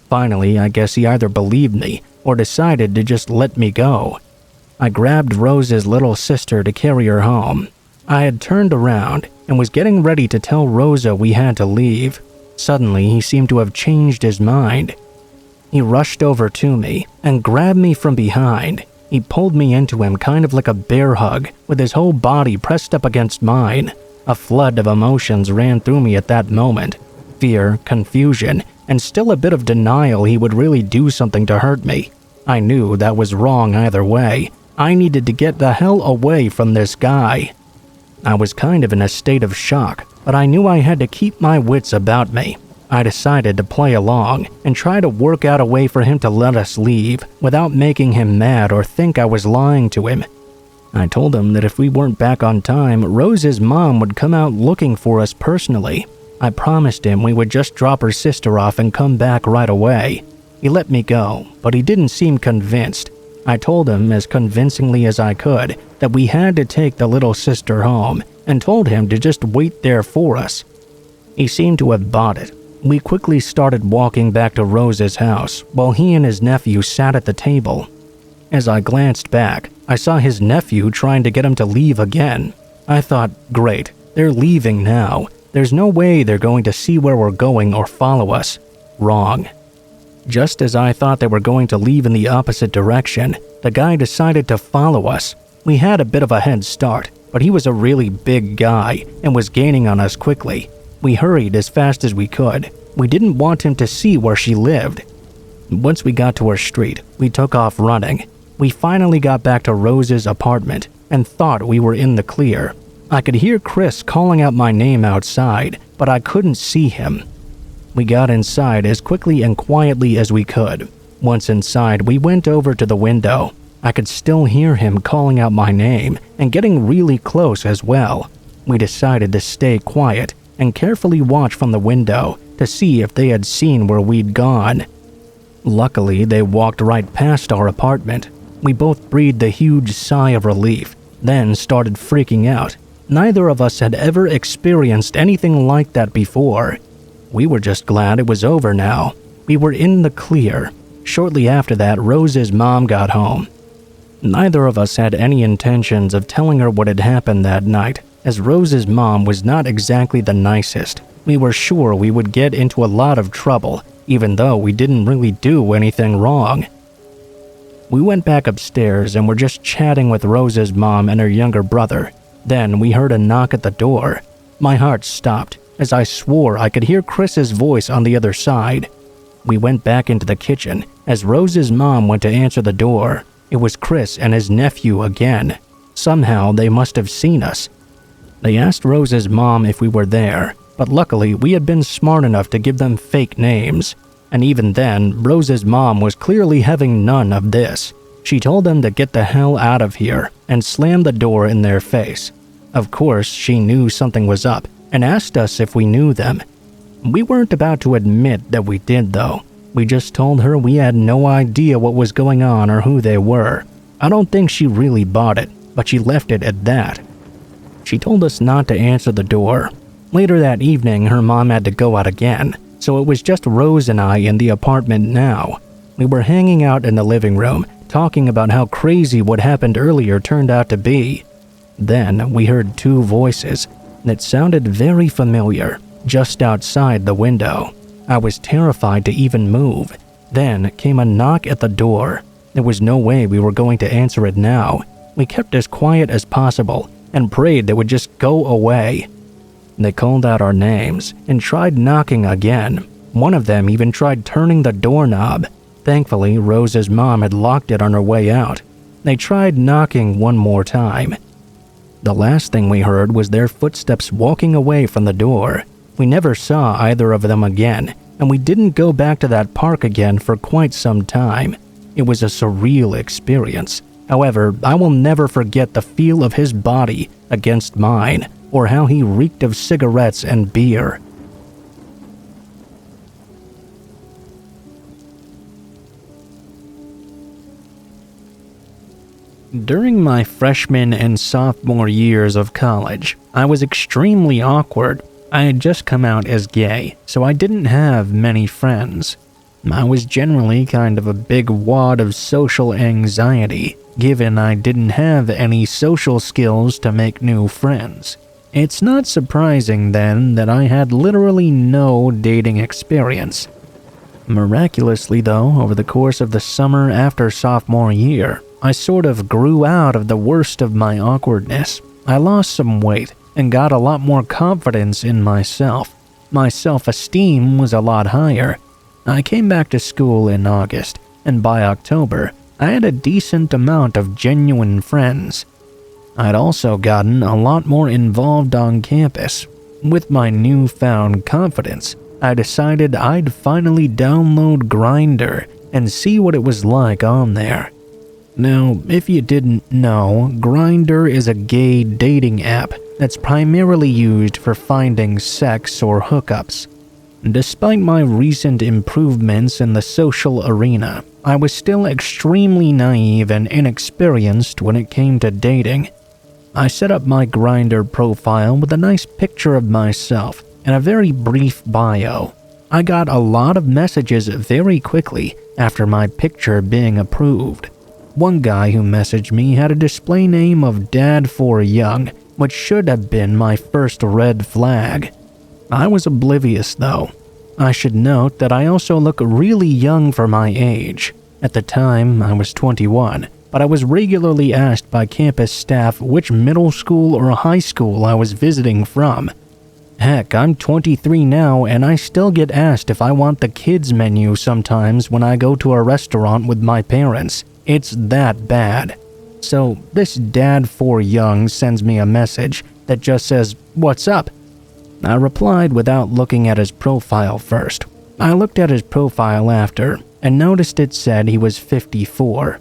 Speaker 1: Finally, I guess he either believed me or decided to just let me go. I grabbed Rose's little sister to carry her home. I had turned around and was getting ready to tell Rosa we had to leave. Suddenly, he seemed to have changed his mind. He rushed over to me and grabbed me from behind. He pulled me into him kind of like a bear hug, with his whole body pressed up against mine. A flood of emotions ran through me at that moment. Fear, confusion, and still a bit of denial he would really do something to hurt me. I knew that was wrong either way. I needed to get the hell away from this guy. I was kind of in a state of shock, but I knew I had to keep my wits about me. I decided to play along and try to work out a way for him to let us leave without making him mad or think I was lying to him. I told him that if we weren't back on time, Rose's mom would come out looking for us personally. I promised him we would just drop her sister off and come back right away. He let me go, but he didn't seem convinced. I told him as convincingly as I could that we had to take the little sister home, and told him to just wait there for us. He seemed to have bought it. We quickly started walking back to Rose's house while he and his nephew sat at the table. As I glanced back, I saw his nephew trying to get him to leave again. I thought, great, they're leaving now. There's no way they're going to see where we're going or follow us. Wrong. Just as I thought they were going to leave in the opposite direction, the guy decided to follow us. We had a bit of a head start, but he was a really big guy and was gaining on us quickly. We hurried as fast as we could. We didn't want him to see where she lived. Once we got to her street, we took off running. We finally got back to Rose's apartment and thought we were in the clear. I could hear Chris calling out my name outside, but I couldn't see him. We got inside as quickly and quietly as we could. Once inside, we went over to the window. I could still hear him calling out my name and getting really close as well. We decided to stay quiet and carefully watch from the window to see if they had seen where we'd gone. Luckily, they walked right past our apartment. We both breathed a huge sigh of relief, then started freaking out. Neither of us had ever experienced anything like that before. We were just glad it was over now. We were in the clear. Shortly after that, Rose's mom got home. Neither of us had any intentions of telling her what had happened that night, as Rose's mom was not exactly the nicest. We were sure we would get into a lot of trouble, even though we didn't really do anything wrong. We went back upstairs and were just chatting with Rose's mom and her younger brother. Then we heard a knock at the door. My heart stopped, as I swore I could hear Chris's voice on the other side. We went back into the kitchen as Rose's mom went to answer the door. It was Chris and his nephew again. Somehow they must have seen us. They asked Rose's mom if we were there, but luckily we had been smart enough to give them fake names. And even then, Rose's mom was clearly having none of this. She told them to get the hell out of here and slammed the door in their face. Of course, she knew something was up and asked us if we knew them. We weren't about to admit that we did, though. We just told her we had no idea what was going on or who they were. I don't think she really bought it, but she left it at that. She told us not to answer the door. Later that evening, her mom had to go out again, so it was just Rose and I in the apartment now. We were hanging out in the living room, talking about how crazy what happened earlier turned out to be. Then we heard two voices that sounded very familiar just outside the window. I was terrified to even move. Then came a knock at the door. There was no way we were going to answer it now. We kept as quiet as possible and prayed they would just go away. They called out our names and tried knocking again. One of them even tried turning the doorknob. Thankfully, Rose's mom had locked it on her way out. They tried knocking one more time. The last thing we heard was their footsteps walking away from the door. We never saw either of them again, and we didn't go back to that park again for quite some time. It was a surreal experience. However, I will never forget the feel of his body against mine, or how he reeked of cigarettes and beer. During my freshman and sophomore years of college, I was extremely awkward. I had just come out as gay, so I didn't have many friends. I was generally kind of a big wad of social anxiety, given I didn't have any social skills to make new friends. It's not surprising then that I had literally no dating experience. Miraculously though, over the course of the summer after sophomore year, I sort of grew out of the worst of my awkwardness. I lost some weight and got a lot more confidence in myself. My self-esteem was a lot higher. I came back to school in August, and by October, I had a decent amount of genuine friends. I'd also gotten a lot more involved on campus. With my newfound confidence, I decided I'd finally download Grindr and see what it was like on there. Now, if you didn't know, Grindr is a gay dating app that's primarily used for finding sex or hookups. Despite my recent improvements in the social arena, I was still extremely naive and inexperienced when it came to dating. I set up my Grindr profile with a nice picture of myself and a very brief bio. I got a lot of messages very quickly after my picture being approved. One guy who messaged me had a display name of Dad4Young, which should have been my first red flag. I was oblivious though. I should note that I also look really young for my age. At the time, I was 21, but I was regularly asked by campus staff which middle school or high school I was visiting from. Heck, I'm 23 now and I still get asked if I want the kids menu sometimes when I go to a restaurant with my parents. It's that bad. So this Dad4Young sends me a message that just says, "What's up?" I replied without looking at his profile first. I looked at his profile after and noticed it said he was 54.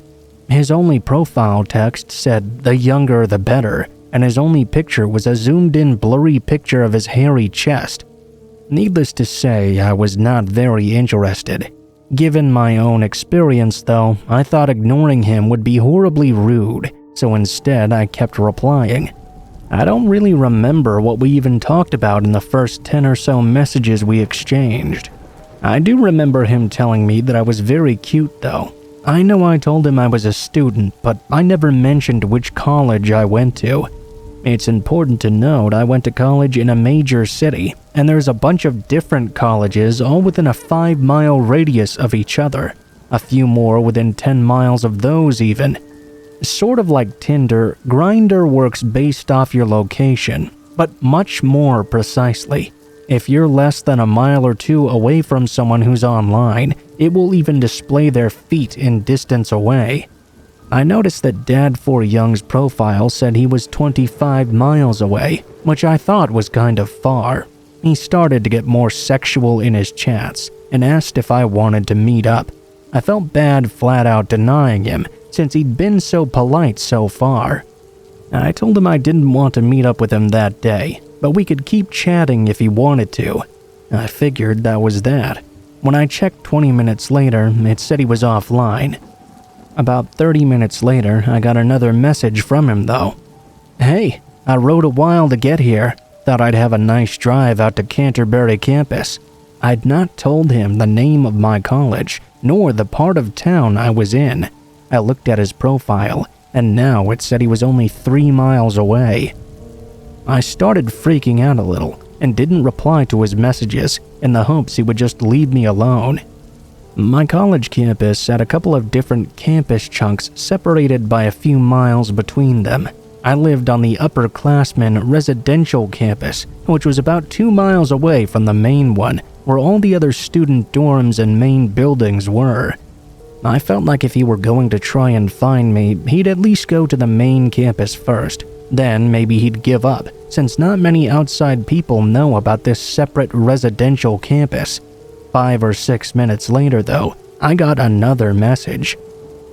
Speaker 1: His only profile text said "the younger the better," and his only picture was a zoomed-in blurry picture of his hairy chest. Needless to say, I was not very interested. Given my own experience though, I thought ignoring him would be horribly rude, so instead I kept replying. I don't really remember what we even talked about in the first 10 or so messages we exchanged. I do remember him telling me that I was very cute though. I know I told him I was a student, but I never mentioned which college I went to. It's important to note I went to college in a major city, and there's a bunch of different colleges all within a 5-mile radius of each other. A few more within 10 miles of those even. Sort of like Tinder, Grindr works based off your location, but much more precisely. If you're less than a mile or two away from someone who's online, it will even display their feet in distance away. I noticed that Dad4Young's profile said he was 25 miles away, which I thought was kind of far. He started to get more sexual in his chats and asked if I wanted to meet up. I felt bad flat out denying him since he'd been so polite so far. I told him I didn't want to meet up with him that day, but we could keep chatting if he wanted to. I figured that was that. When I checked 20 minutes later, it said he was offline. About 30 minutes later, I got another message from him though. "Hey, I rode a while to get here. Thought I'd have a nice drive out to Canterbury campus." I'd not told him the name of my college, nor the part of town I was in. I looked at his profile, and now it said he was only 3 miles away. I started freaking out a little, and didn't reply to his messages in the hopes he would just leave me alone. My college campus had a couple of different campus chunks separated by a few miles between them. I lived on the upperclassmen residential campus, which was about 2 miles away from the main one, where all the other student dorms and main buildings were. I felt like if he were going to try and find me, he'd at least go to the main campus first. Then maybe he'd give up, since not many outside people know about this separate residential campus. 5 or 6 minutes later though, I got another message.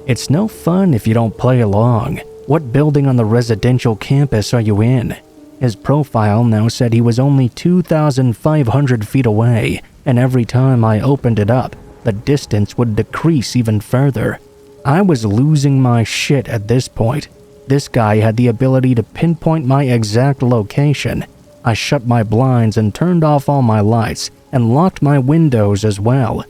Speaker 1: "It's no fun if you don't play along. What building on the residential campus are you in?" His profile now said he was only 2,500 feet away, and every time I opened it up, the distance would decrease even further. I was losing my shit at this point. This guy had the ability to pinpoint my exact location. I shut my blinds and turned off all my lights and locked my windows as well.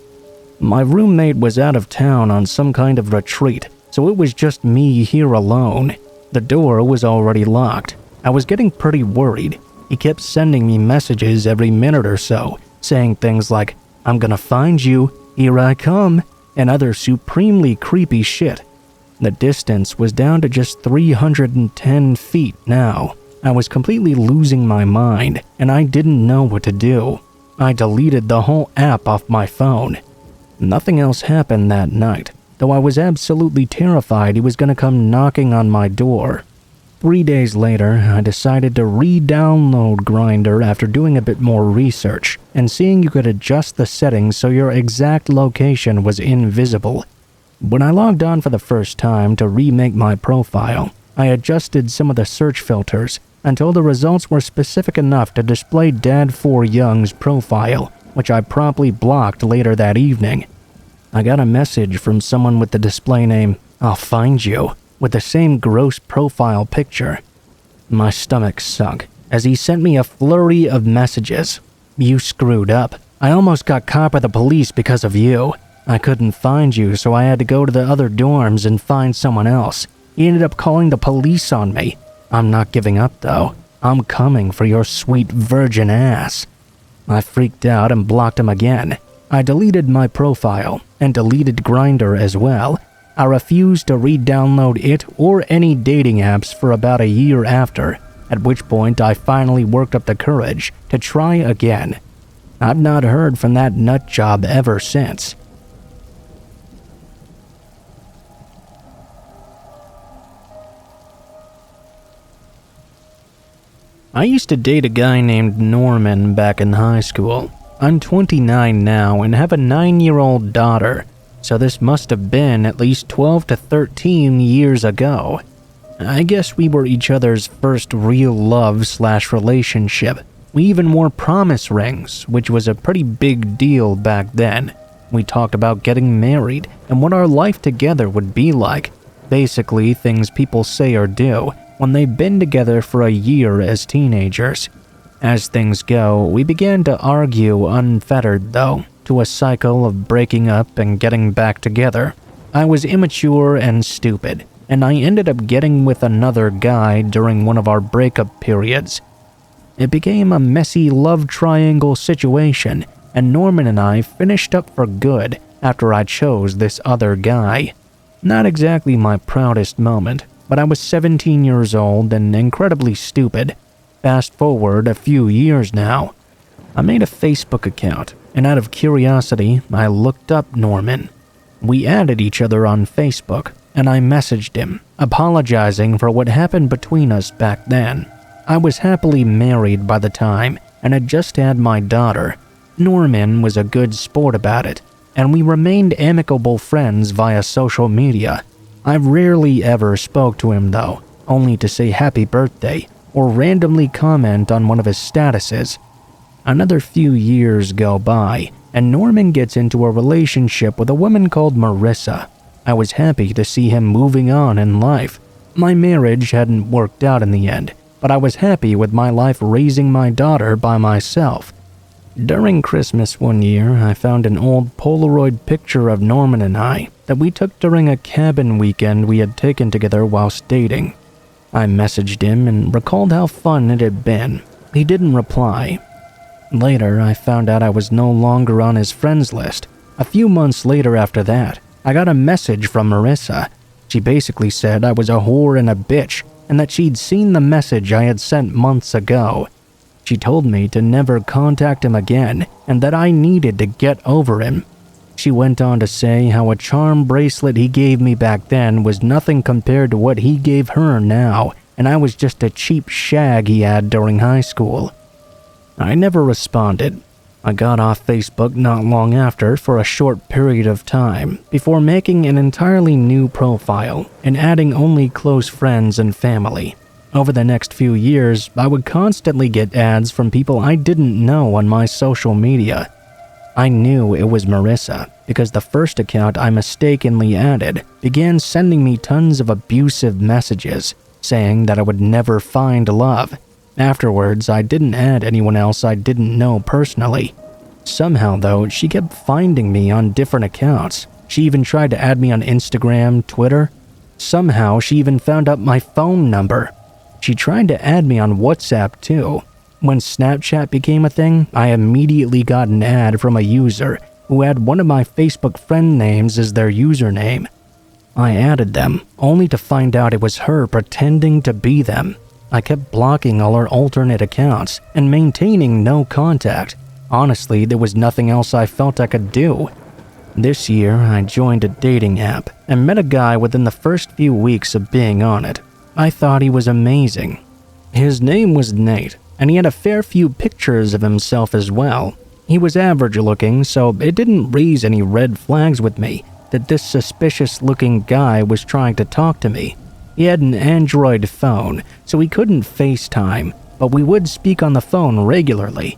Speaker 1: My roommate was out of town on some kind of retreat, so it was just me here alone. The door was already locked. I was getting pretty worried. He kept sending me messages every minute or so, saying things like, "I'm gonna find you, here I come," and other supremely creepy shit. The distance was down to just 310 feet now. I was completely losing my mind, and I didn't know what to do. I deleted the whole app off my phone. Nothing else happened that night, though I was absolutely terrified he was going to come knocking on my door. 3 days later, I decided to re-download Grindr after doing a bit more research and seeing you could adjust the settings so your exact location was invisible. When I logged on for the first time to remake my profile, I adjusted some of the search filters until the results were specific enough to display Dad4Young's profile, which I promptly blocked later that evening. I got a message from someone with the display name, "I'll find you," with the same gross profile picture. My stomach sunk as he sent me a flurry of messages. You screwed up. I almost got caught by the police because of you. I couldn't find you, so I had to go to the other dorms and find someone else. He ended up calling the police on me. I'm not giving up though. I'm coming for your sweet virgin ass. I freaked out and blocked him again. I deleted my profile and deleted Grindr as well. I refused to re-download it or any dating apps for about a year after, at which point I finally worked up the courage to try again. I've not heard from that nut job ever since. I used to date a guy named Norman back in high school. I'm 29 now and have a 9-year-old daughter, so this must have been at least 12 to 13 years ago. I guess we were each other's first real love/relationship. We even wore promise rings, which was a pretty big deal back then. We talked about getting married and what our life together would be like. Basically, things people say or do when they've been together for a year as teenagers. As things go, we began to argue unfettered, though, to a cycle of breaking up and getting back together. I was immature and stupid, and I ended up getting with another guy during one of our breakup periods. It became a messy love triangle situation, and Norman and I finished up for good after I chose this other guy. Not exactly my proudest moment, but I was 17 years old and incredibly stupid. Fast forward a few years now. I made a Facebook account, and out of curiosity, I looked up Norman. We added each other on Facebook, and I messaged him, apologizing for what happened between us back then. I was happily married by the time, and had just had my daughter. Norman was a good sport about it, and we remained amicable friends via social media. I rarely ever spoke to him though, only to say happy birthday or randomly comment on one of his statuses. Another few years go by, and Norman gets into a relationship with a woman called Marissa. I was happy to see him moving on in life. My marriage hadn't worked out in the end, but I was happy with my life raising my daughter by myself. During Christmas one year, I found an old Polaroid picture of Norman and I that we took during a cabin weekend we had taken together whilst dating. I messaged him and recalled how fun it had been. He didn't reply. Later, I found out I was no longer on his friends list. A few months later after that, I got a message from Marissa. She basically said I was a whore and a bitch, and that she'd seen the message I had sent months ago. She told me to never contact him again, and that I needed to get over him. She went on to say how a charm bracelet he gave me back then was nothing compared to what he gave her now, and I was just a cheap shag he had during high school. I never responded. I got off Facebook not long after for a short period of time, before making an entirely new profile and adding only close friends and family. Over the next few years, I would constantly get ads from people I didn't know on my social media. I knew it was Marissa because the first account I mistakenly added began sending me tons of abusive messages, saying that I would never find love. Afterwards, I didn't add anyone else I didn't know personally. Somehow, though, she kept finding me on different accounts. She even tried to add me on Instagram, Twitter. Somehow, she even found out my phone number. She tried to add me on WhatsApp, too. When Snapchat became a thing, I immediately got an ad from a user who had one of my Facebook friend names as their username. I added them, only to find out it was her pretending to be them. I kept blocking all her alternate accounts and maintaining no contact. Honestly, there was nothing else I felt I could do. This year, I joined a dating app and met a guy within the first few weeks of being on it. I thought he was amazing. His name was Nate, and he had a fair few pictures of himself as well. He was average looking, so it didn't raise any red flags with me that this suspicious-looking guy was trying to talk to me. He had an Android phone, so he couldn't FaceTime, but we would speak on the phone regularly.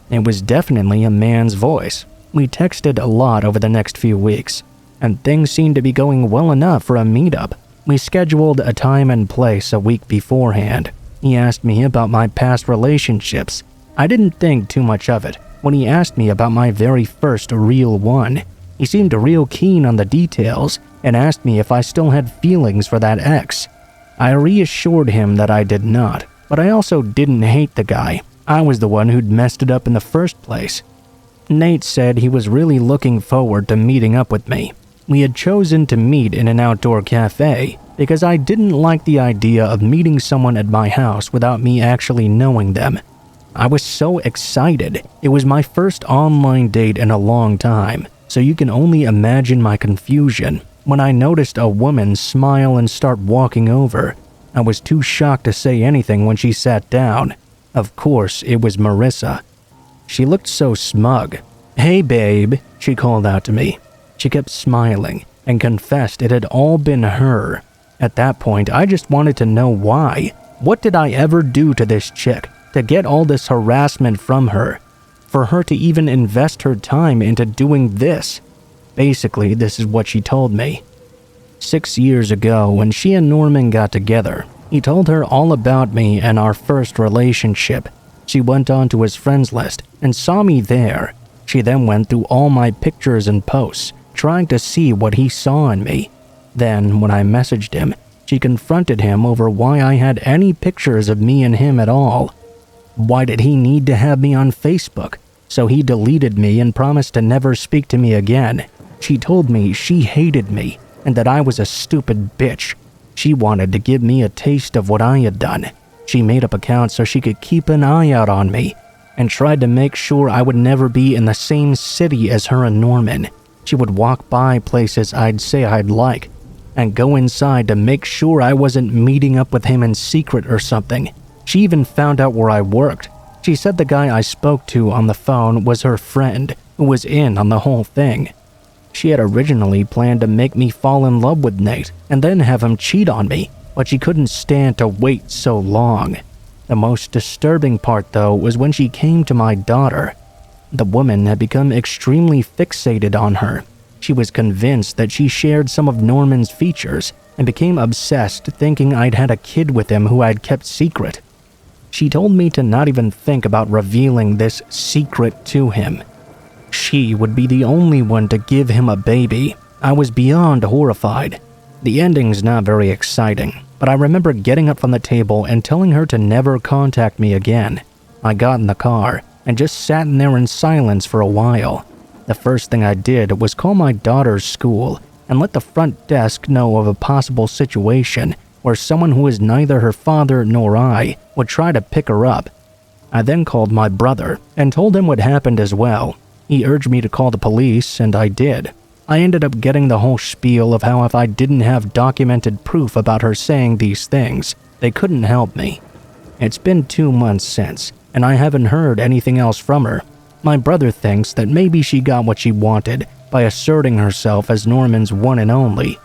Speaker 1: It was definitely a man's voice. We texted a lot over the next few weeks, and things seemed to be going well enough for a meetup. We scheduled a time and place a week beforehand. He asked me about my past relationships. I didn't think too much of it when he asked me about my very first real one. He seemed real keen on the details and asked me if I still had feelings for that ex. I reassured him that I did not, but I also didn't hate the guy. I was the one who'd messed it up in the first place. Nate said he was really looking forward to meeting up with me. We had chosen to meet in an outdoor cafe because I didn't like the idea of meeting someone at my house without me actually knowing them. I was so excited. It was my first online date in a long time, so you can only imagine my confusion when I noticed a woman smile and start walking over. I was too shocked to say anything when she sat down. Of course, it was Marissa. She looked so smug. "Hey babe," she called out to me. She kept smiling and confessed it had all been her. At that point, I just wanted to know why. What did I ever do to this chick to get all this harassment from her? For her to even invest her time into doing this? Basically, this is what she told me. 6 years ago, when she and Norman got together, he told her all about me and our first relationship. She went on to his friends list and saw me there. She then went through all my pictures and posts, trying to see what he saw in me. Then, when I messaged him, she confronted him over why I had any pictures of me and him at all. Why did he need to have me on Facebook? So he deleted me and promised to never speak to me again. She told me she hated me and that I was a stupid bitch. She wanted to give me a taste of what I had done. She made up accounts so she could keep an eye out on me and tried to make sure I would never be in the same city as her and Norman. She would walk by places I'd say I'd like and go inside to make sure I wasn't meeting up with him in secret or something. She even found out where I worked. She said the guy I spoke to on the phone was her friend who was in on the whole thing. She had originally planned to make me fall in love with Nate and then have him cheat on me, but she couldn't stand to wait so long. The most disturbing part, though, was when she came to my daughter. The woman had become extremely fixated on her. She was convinced that she shared some of Norman's features and became obsessed, thinking I'd had a kid with him who I'd kept secret. She told me to not even think about revealing this secret to him. She would be the only one to give him a baby. I was beyond horrified. The ending's not very exciting, but I remember getting up from the table and telling her to never contact me again. I got in the car and just sat in there in silence for a while. The first thing I did was call my daughter's school and let the front desk know of a possible situation where someone who is neither her father nor I would try to pick her up. I then called my brother and told him what happened as well. He urged me to call the police, and I did. I ended up getting the whole spiel of how if I didn't have documented proof about her saying these things, they couldn't help me. It's been 2 months since, and I haven't heard anything else from her. My brother thinks that maybe she got what she wanted by asserting herself as Norman's one and only.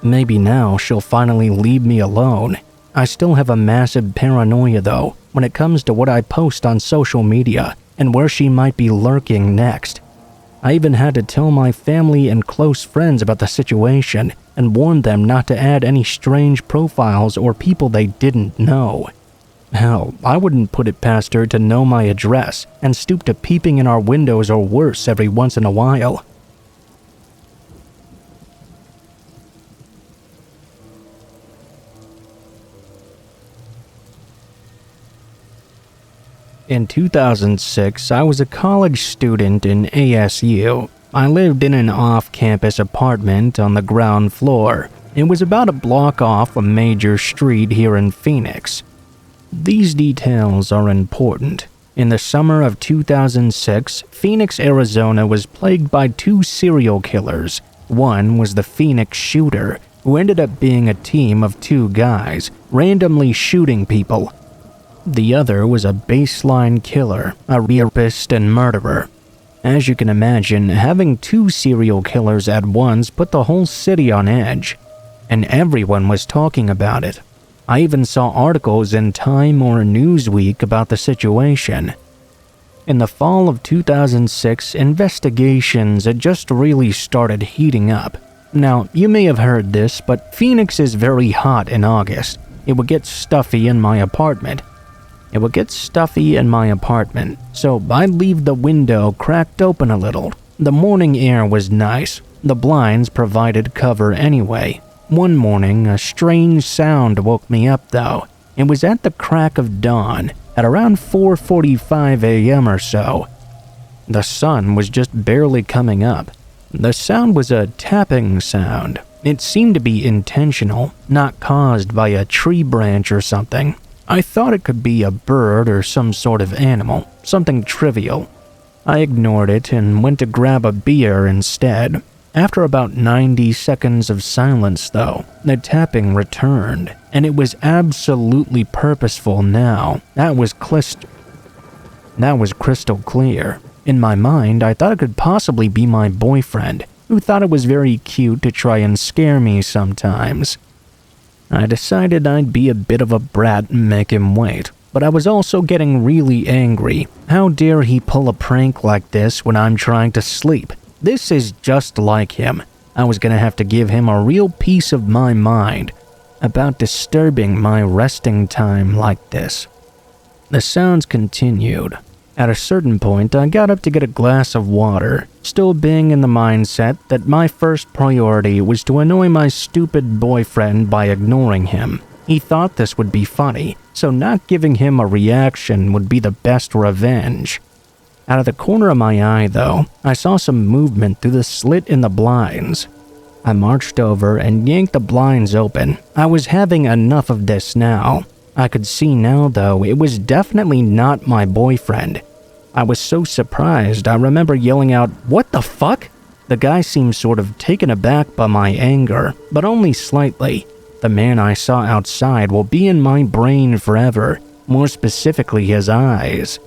Speaker 1: Maybe now she'll finally leave me alone. I still have a massive paranoia though when it comes to what I post on social media and where she might be lurking next. I even had to tell my family and close friends about the situation and warn them not to add any strange profiles or people they didn't know. Hell, I wouldn't put it past her to know my address and stoop to peeping in our windows or worse every once in a while. In 2006, I was a college student in ASU. I lived in an off-campus apartment on the ground floor. It was about a block off a major street here in Phoenix. These details are important. In the summer of 2006, Phoenix, Arizona was plagued by 2 serial killers. One was the Phoenix shooter, who ended up being a team of 2 guys, randomly shooting people. The other was a baseline killer, a rapist and murderer. As you can imagine, having 2 serial killers at once put the whole city on edge, and everyone was talking about it. I even saw articles in Time or Newsweek about the situation. In the fall of 2006, investigations had just really started heating up. Now, you may have heard this, but Phoenix is very hot in August. it would get stuffy in my apartment. So I'd leave the window cracked open a little. The morning air was nice. The blinds provided cover anyway. One morning, a strange sound woke me up though. It was at the crack of dawn, at around 4:45 a.m. or so. The sun was just barely coming up. The sound was a tapping sound. It seemed to be intentional, not caused by a tree branch or something. I thought it could be a bird or some sort of animal, something trivial. I ignored it and went to grab a beer instead. After about 90 seconds of silence though, the tapping returned, and it was absolutely purposeful now. That was crystal clear. In my mind, I thought it could possibly be my boyfriend, who thought it was very cute to try and scare me sometimes. I decided I'd be a bit of a brat and make him wait, but I was also getting really angry. How dare he pull a prank like this when I'm trying to sleep? This is just like him. I was gonna have to give him a real piece of my mind about disturbing my resting time like this. The sounds continued. At a certain point, I got up to get a glass of water, still being in the mindset that my first priority was to annoy my stupid boyfriend by ignoring him. He thought this would be funny, so not giving him a reaction would be the best revenge. Out of the corner of my eye, though, I saw some movement through the slit in the blinds. I marched over and yanked the blinds open. I was having enough of this now. I could see now, though, it was definitely not my boyfriend. I was so surprised, I remember yelling out, "What the fuck?" The guy seemed sort of taken aback by my anger, but only slightly. The man I saw outside will be in my brain forever, more specifically his eyes.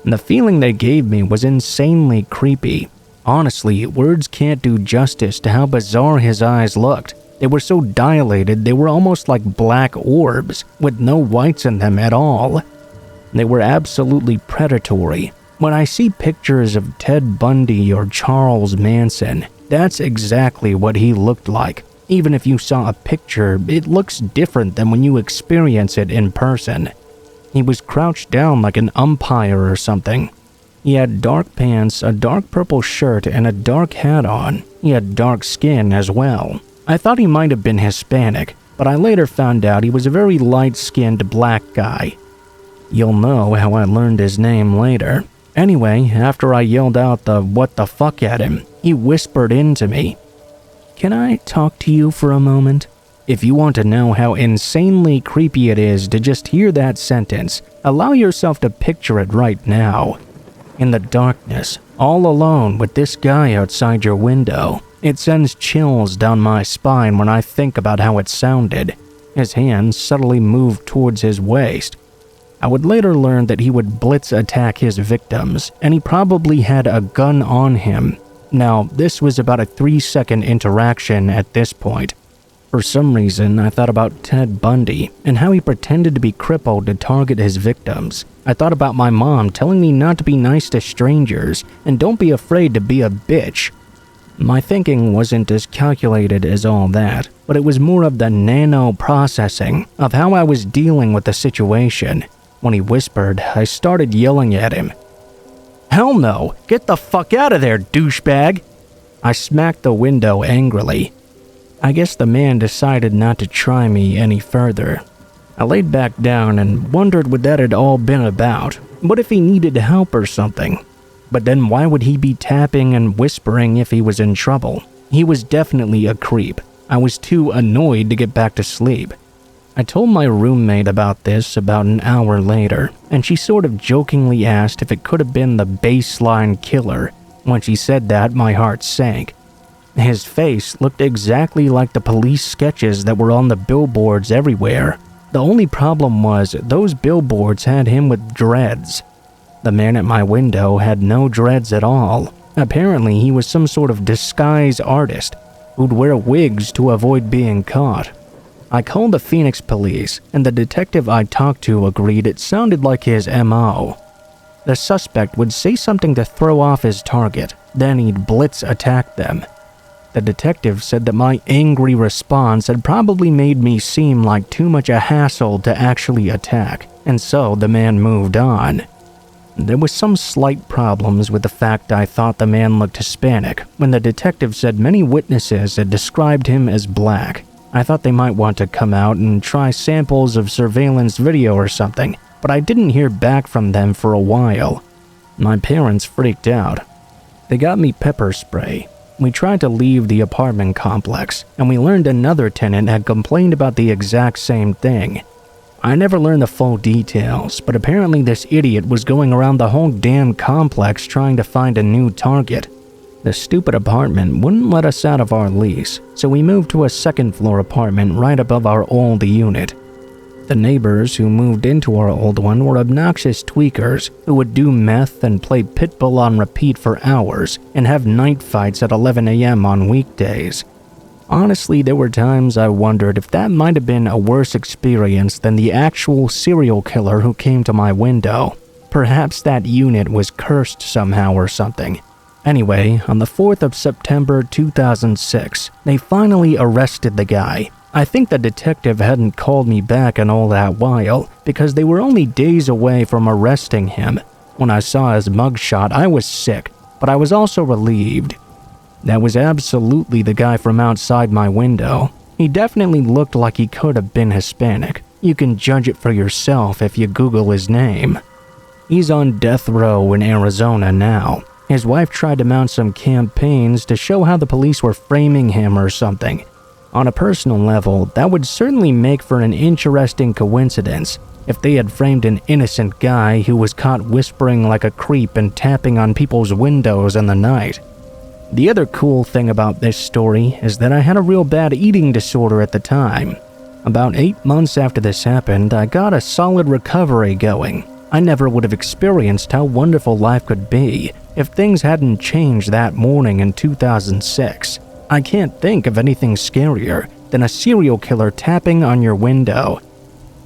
Speaker 1: The feeling they gave me was insanely creepy. Honestly, words can't do justice to how bizarre his eyes looked. They were so dilated they were almost like black orbs, with no whites in them at all. They were absolutely predatory. When I see pictures of Ted Bundy or Charles Manson, that's exactly what he looked like. Even if you saw a picture, it looks different than when you experience it in person. He was crouched down like an umpire or something. He had dark pants, a dark purple shirt, and a dark hat on. He had dark skin as well. I thought he might have been Hispanic, but I later found out he was a very light-skinned black guy. You'll know how I learned his name later. Anyway, after I yelled out the "what the fuck" at him, he whispered into me, "Can I talk to you for a moment?" If you want to know how insanely creepy it is to just hear that sentence, allow yourself to picture it right now. In the darkness, all alone with this guy outside your window, it sends chills down my spine when I think about how it sounded. His hands subtly moved towards his waist. I would later learn that he would blitz attack his victims, and he probably had a gun on him. Now, this was about a 3-second interaction at this point. For some reason, I thought about Ted Bundy and how he pretended to be crippled to target his victims. I thought about my mom telling me not to be nice to strangers and don't be afraid to be a bitch. My thinking wasn't as calculated as all that, but it was more of the nano-processing of how I was dealing with the situation. When he whispered, I started yelling at him. "Hell no! Get the fuck out of there, douchebag!" I smacked the window angrily. I guess the man decided not to try me any further. I laid back down and wondered what that had all been about. What if he needed help or something? But then why would he be tapping and whispering if he was in trouble? He was definitely a creep. I was too annoyed to get back to sleep. I told my roommate about this about an hour later, and she sort of jokingly asked if it could have been the baseline killer. When she said that, my heart sank. His face looked exactly like the police sketches that were on the billboards everywhere. The only problem was those billboards had him with dreads. The man at my window had no dreads at all. Apparently, he was some sort of disguise artist who'd wear wigs to avoid being caught. I called the Phoenix police, and the detective I talked to agreed it sounded like his MO. The suspect would say something to throw off his target, then he'd blitz attack them. The detective said that my angry response had probably made me seem like too much a hassle to actually attack, and so the man moved on. There was some slight problems with the fact I thought the man looked Hispanic when the detective said many witnesses had described him as black. I thought they might want to come out and try samples of surveillance video or something, but I didn't hear back from them for a while. My parents freaked out. They got me pepper spray. We tried to leave the apartment complex, and we learned another tenant had complained about the exact same thing. I never learned the full details, but apparently this idiot was going around the whole damn complex trying to find a new target. The stupid apartment wouldn't let us out of our lease, so we moved to a second-floor apartment right above our old unit. The neighbors who moved into our old one were obnoxious tweakers who would do meth and play Pitbull on repeat for hours and have night fights at 11 a.m. on weekdays. Honestly, there were times I wondered if that might have been a worse experience than the actual serial killer who came to my window. Perhaps that unit was cursed somehow or something. Anyway, on the 4th of September 2006, they finally arrested the guy. I think the detective hadn't called me back in all that while because they were only days away from arresting him. When I saw his mugshot, I was sick, but I was also relieved. That was absolutely the guy from outside my window. He definitely looked like he could have been Hispanic. You can judge it for yourself if you Google his name. He's on death row in Arizona now. His wife tried to mount some campaigns to show how the police were framing him or something. On a personal level, that would certainly make for an interesting coincidence if they had framed an innocent guy who was caught whispering like a creep and tapping on people's windows in the night. The other cool thing about this story is that I had a real bad eating disorder at the time. About 8 months after this happened, I got a solid recovery going. I never would have experienced how wonderful life could be if things hadn't changed that morning in 2006. I can't think of anything scarier than a serial killer tapping on your window.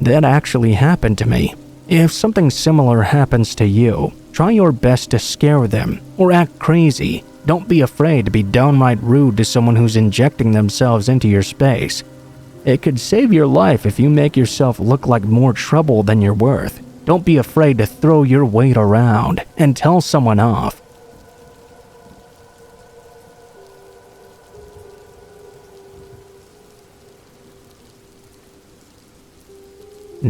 Speaker 1: That actually happened to me. If something similar happens to you, try your best to scare them or act crazy. Don't be afraid to be downright rude to someone who's injecting themselves into your space. It could save your life if you make yourself look like more trouble than you're worth. Don't be afraid to throw your weight around and tell someone off.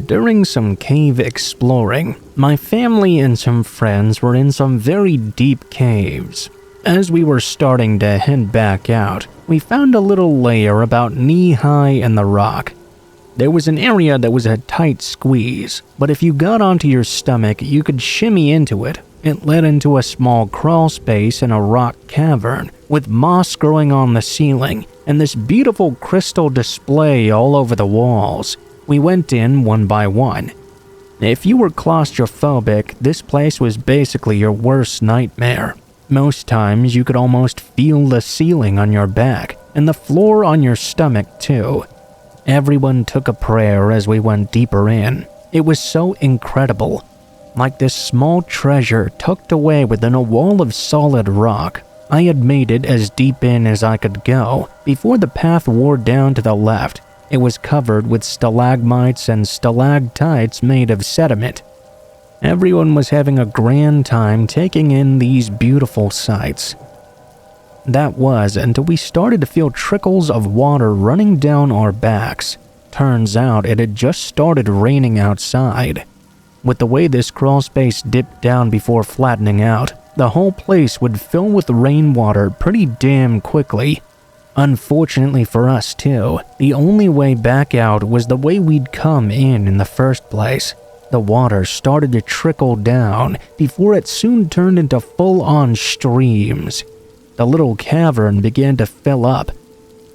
Speaker 1: During some cave exploring, my family and some friends were in some very deep caves. As we were starting to head back out, we found a little layer about knee-high in the rock. There was an area that was a tight squeeze, but if you got onto your stomach, you could shimmy into it. It led into a small crawl space in a rock cavern, with moss growing on the ceiling, and this beautiful crystal display all over the walls. We went in one by one. If you were claustrophobic, this place was basically your worst nightmare. Most times you could almost feel the ceiling on your back, and the floor on your stomach too. Everyone took a prayer as we went deeper in. It was so incredible. Like this small treasure tucked away within a wall of solid rock. I had made it as deep in as I could go before the path wore down to the left. It was covered with stalagmites and stalactites made of sediment. Everyone was having a grand time taking in these beautiful sights. That was until we started to feel trickles of water running down our backs. Turns out it had just started raining outside. With the way this crawl space dipped down before flattening out, the whole place would fill with rainwater pretty damn quickly. Unfortunately for us too, the only way back out was the way we'd come in the first place. The water started to trickle down before it soon turned into full-on streams. The little cavern began to fill up.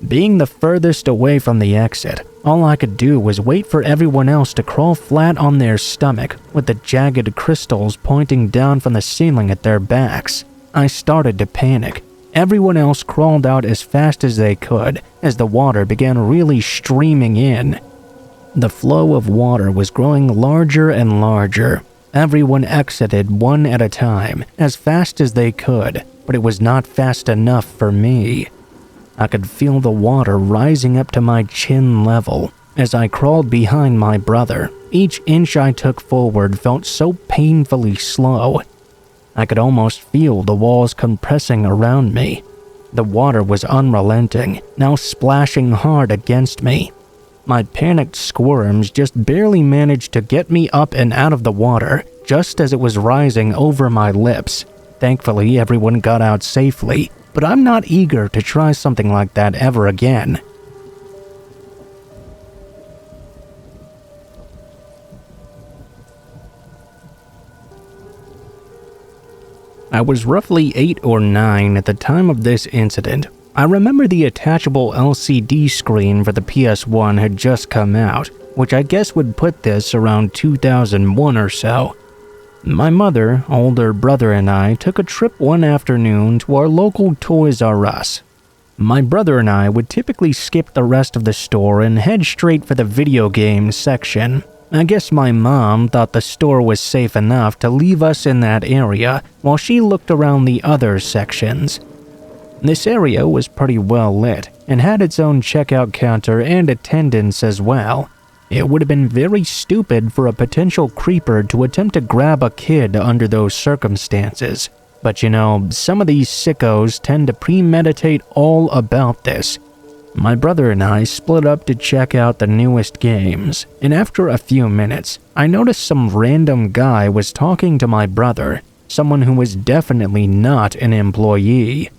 Speaker 1: Being the furthest away from the exit, all I could do was wait for everyone else to crawl flat on their stomach with the jagged crystals pointing down from the ceiling at their backs. I started to panic. Everyone else crawled out as fast as they could as the water began really streaming in. The flow of water was growing larger and larger. Everyone exited one at a time as fast as they could, but it was not fast enough for me. I could feel the water rising up to my chin level. As I crawled behind my brother, each inch I took forward felt so painfully slow. I could almost feel the walls compressing around me. The water was unrelenting, now splashing hard against me. My panicked squirms just barely managed to get me up and out of the water just as it was rising over my lips. Thankfully, everyone got out safely, but I'm not eager to try something like that ever again. I was roughly 8 or 9 at the time of this incident. I remember the attachable LCD screen for the PS1 had just come out, which I guess would put this around 2001 or so. My mother, older brother, and I took a trip one afternoon to our local Toys R Us. My brother and I would typically skip the rest of the store and head straight for the video games section. I guess my mom thought the store was safe enough to leave us in that area while she looked around the other sections. This area was pretty well lit and had its own checkout counter and attendants as well. It would have been very stupid for a potential creeper to attempt to grab a kid under those circumstances. But you know, some of these sickos tend to premeditate all about this. My brother and I split up to check out the newest games, and after a few minutes, I noticed some random guy was talking to my brother, someone who was definitely not an employee.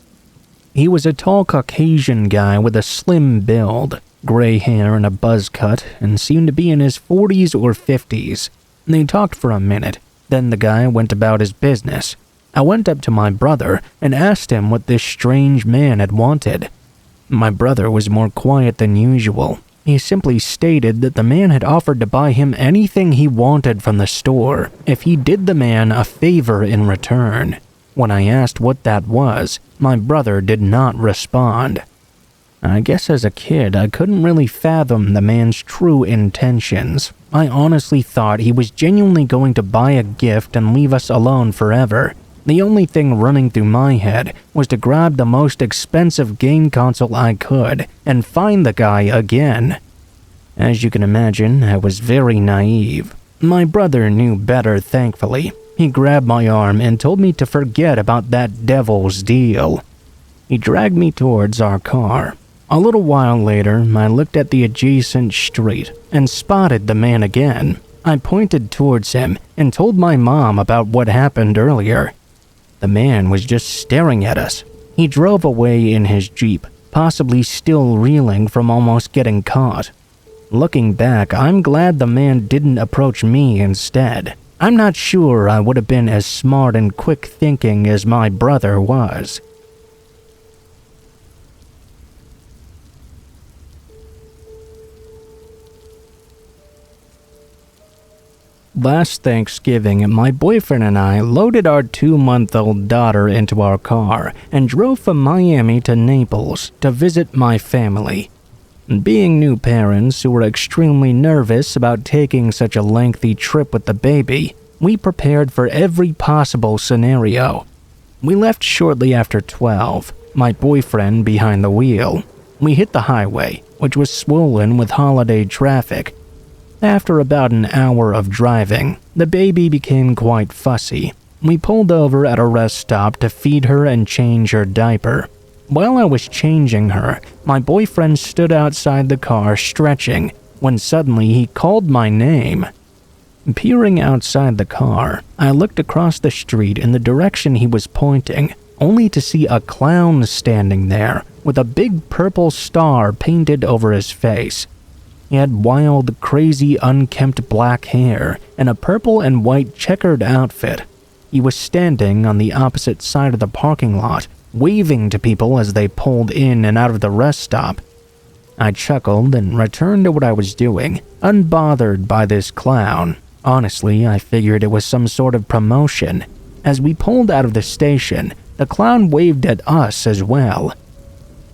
Speaker 1: He was a tall Caucasian guy with a slim build, gray hair and a buzz cut, and seemed to be in his 40s or 50s. They talked for a minute, then the guy went about his business. I went up to my brother and asked him what this strange man had wanted. My brother was more quiet than usual. He simply stated that the man had offered to buy him anything he wanted from the store if he did the man a favor in return. When I asked what that was, my brother did not respond. I guess as a kid, I couldn't really fathom the man's true intentions. I honestly thought he was genuinely going to buy a gift and leave us alone forever. The only thing running through my head was to grab the most expensive game console I could and find the guy again. As you can imagine, I was very naive. My brother knew better, thankfully. He grabbed my arm and told me to forget about that devil's deal. He dragged me towards our car. A little while later, I looked at the adjacent street and spotted the man again. I pointed towards him and told my mom about what happened earlier. The man was just staring at us. He drove away in his Jeep, possibly still reeling from almost getting caught. Looking back, I'm glad the man didn't approach me instead. I'm not sure I would have been as smart and quick thinking as my brother was. Last Thanksgiving, my boyfriend and I loaded our 2-month-old daughter into our car and drove from Miami to Naples to visit my family. Being new parents who were extremely nervous about taking such a lengthy trip with the baby, we prepared for every possible scenario. We left shortly after 12, my boyfriend behind the wheel. We hit the highway, which was swollen with holiday traffic. After about an hour of driving, the baby became quite fussy. We pulled over at a rest stop to feed her and change her diaper. While I was changing her, my boyfriend stood outside the car stretching, when suddenly he called my name. Peering outside the car, I looked across the street in the direction he was pointing, only to see a clown standing there with a big purple star painted over his face. He had wild, crazy, unkempt black hair and a purple and white checkered outfit. He was standing on the opposite side of the parking lot, waving to people as they pulled in and out of the rest stop. I chuckled and returned to what I was doing, unbothered by this clown. Honestly, I figured it was some sort of promotion. As we pulled out of the station, the clown waved at us as well.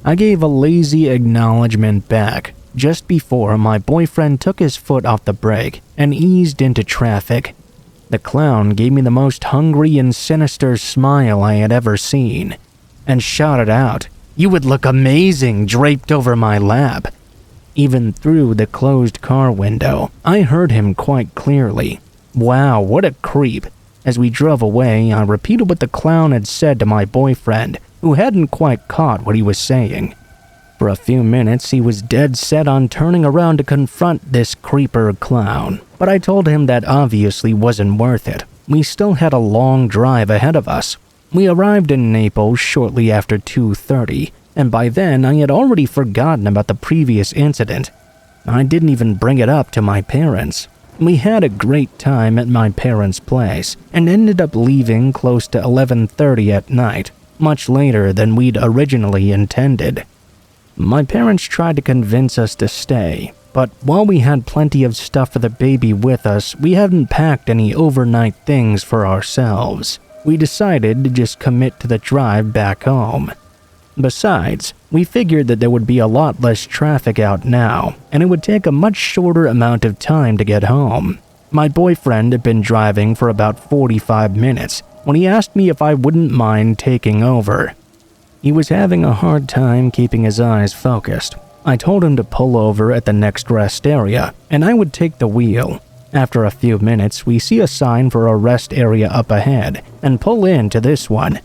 Speaker 1: I gave a lazy acknowledgement back, just before my boyfriend took his foot off the brake and eased into traffic. The clown gave me the most hungry and sinister smile I had ever seen, and shouted out, You would look amazing draped over my lap." Even through the closed car window, I heard him quite clearly. Wow, what a creep. As we drove away, I repeated what the clown had said to my boyfriend, who hadn't quite caught what he was saying. For a few minutes, he was dead set on turning around to confront this creeper clown, but I told him that obviously wasn't worth it. We still had a long drive ahead of us. We arrived in Naples shortly after 2:30, and by then I had already forgotten about the previous incident. I didn't even bring it up to my parents. We had a great time at my parents' place and ended up leaving close to 11:30 at night, much later than we'd originally intended. My parents tried to convince us to stay, but while we had plenty of stuff for the baby with us, we hadn't packed any overnight things for ourselves. We decided to just commit to the drive back home. Besides, we figured that there would be a lot less traffic out now, and it would take a much shorter amount of time to get home. My boyfriend had been driving for about 45 minutes when he asked me if I wouldn't mind taking over. He was having a hard time keeping his eyes focused. I told him to pull over at the next rest area, and I would take the wheel. After a few minutes, we see a sign for a rest area up ahead, and pull into this one.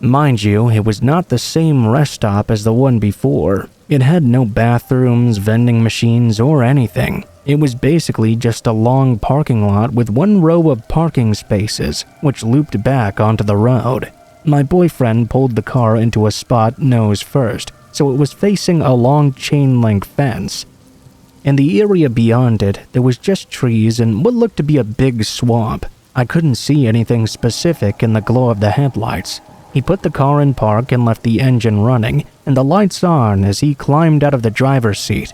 Speaker 1: Mind you, it was not the same rest stop as the one before. It had no bathrooms, vending machines, or anything. It was basically just a long parking lot with one row of parking spaces, which looped back onto the road. My boyfriend pulled the car into a spot nose first, so it was facing a long chain-link fence. In the area beyond it, there was just trees and what looked to be a big swamp. I couldn't see anything specific in the glow of the headlights. He put the car in park and left the engine running and the lights on as he climbed out of the driver's seat.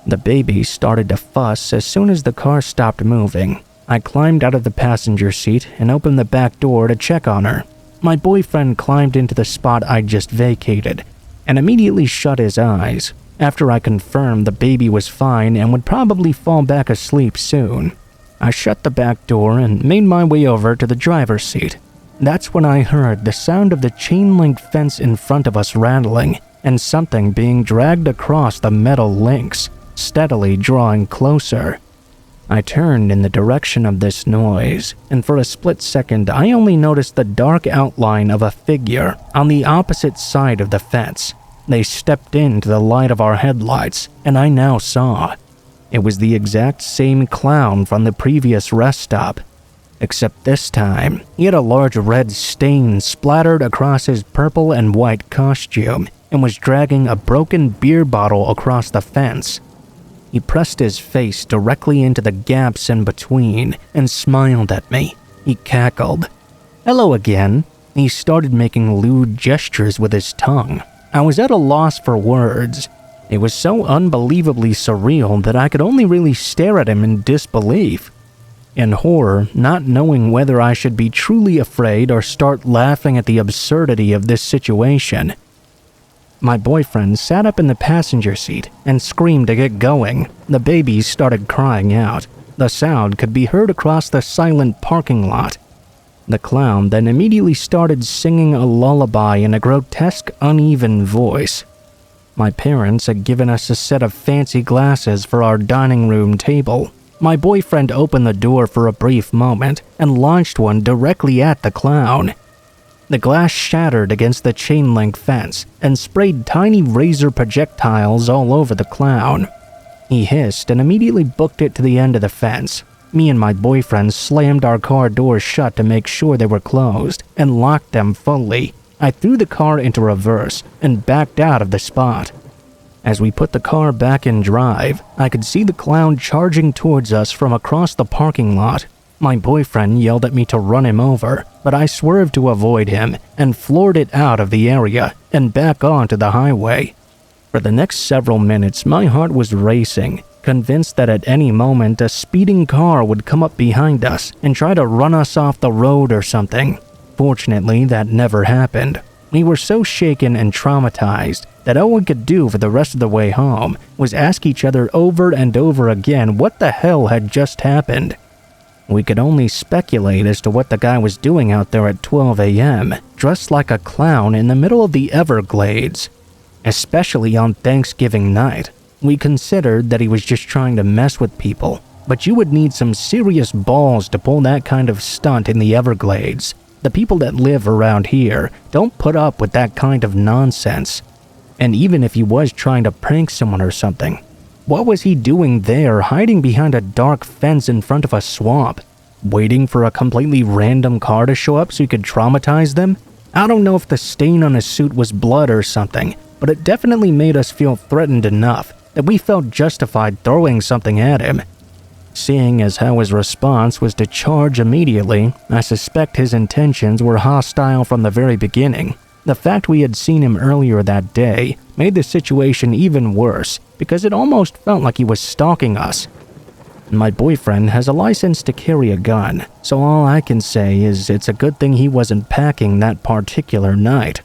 Speaker 1: The baby started to fuss as soon as the car stopped moving. I climbed out of the passenger seat and opened the back door to check on her. My boyfriend climbed into the spot I'd just vacated and immediately shut his eyes after I confirmed the baby was fine and would probably fall back asleep soon. I shut the back door and made my way over to the driver's seat. That's when I heard the sound of the chain-link fence in front of us rattling and something being dragged across the metal links, steadily drawing closer. I turned in the direction of this noise, and for a split second I only noticed the dark outline of a figure on the opposite side of the fence. They stepped into the light of our headlights, and I now saw. It was the exact same clown from the previous rest stop. Except this time, he had a large red stain splattered across his purple and white costume and was dragging a broken beer bottle across the fence. He pressed his face directly into the gaps in between and smiled at me. He cackled. "Hello again." He started making lewd gestures with his tongue. I was at a loss for words. It was so unbelievably surreal that I could only really stare at him in disbelief. In horror, not knowing whether I should be truly afraid or start laughing at the absurdity of this situation. My boyfriend sat up in the passenger seat and screamed to get going. The baby started crying out. The sound could be heard across the silent parking lot. The clown then immediately started singing a lullaby in a grotesque, uneven voice. My parents had given us a set of fancy glasses for our dining room table. My boyfriend opened the door for a brief moment and launched one directly at the clown. The glass shattered against the chain-link fence and sprayed tiny razor projectiles all over the clown. He hissed and immediately booked it to the end of the fence. Me and my boyfriend slammed our car doors shut to make sure they were closed and locked them fully. I threw the car into reverse and backed out of the spot. As we put the car back in drive, I could see the clown charging towards us from across the parking lot. My boyfriend yelled at me to run him over, but I swerved to avoid him and floored it out of the area and back onto the highway. For the next several minutes, my heart was racing, convinced that at any moment a speeding car would come up behind us and try to run us off the road or something. Fortunately, that never happened. We were so shaken and traumatized that all we could do for the rest of the way home was ask each other over and over again what the hell had just happened. We could only speculate as to what the guy was doing out there at 12 a.m., dressed like a clown in the middle of the Everglades. especially on Thanksgiving night. We considered that he was just trying to mess with people, but you would need some serious balls to pull that kind of stunt in the Everglades. The people that live around here don't put up with that kind of nonsense. And even if he was trying to prank someone or something, what was he doing there, hiding behind a dark fence in front of a swamp? Waiting for a completely random car to show up so he could traumatize them? I don't know if the stain on his suit was blood or something, but it definitely made us feel threatened enough that we felt justified throwing something at him. Seeing as how his response was to charge immediately, I suspect his intentions were hostile from the very beginning. The fact we had seen him earlier that day made the situation even worse because it almost felt like he was stalking us. My boyfriend has a license to carry a gun, so all I can say is it's a good thing he wasn't packing that particular night.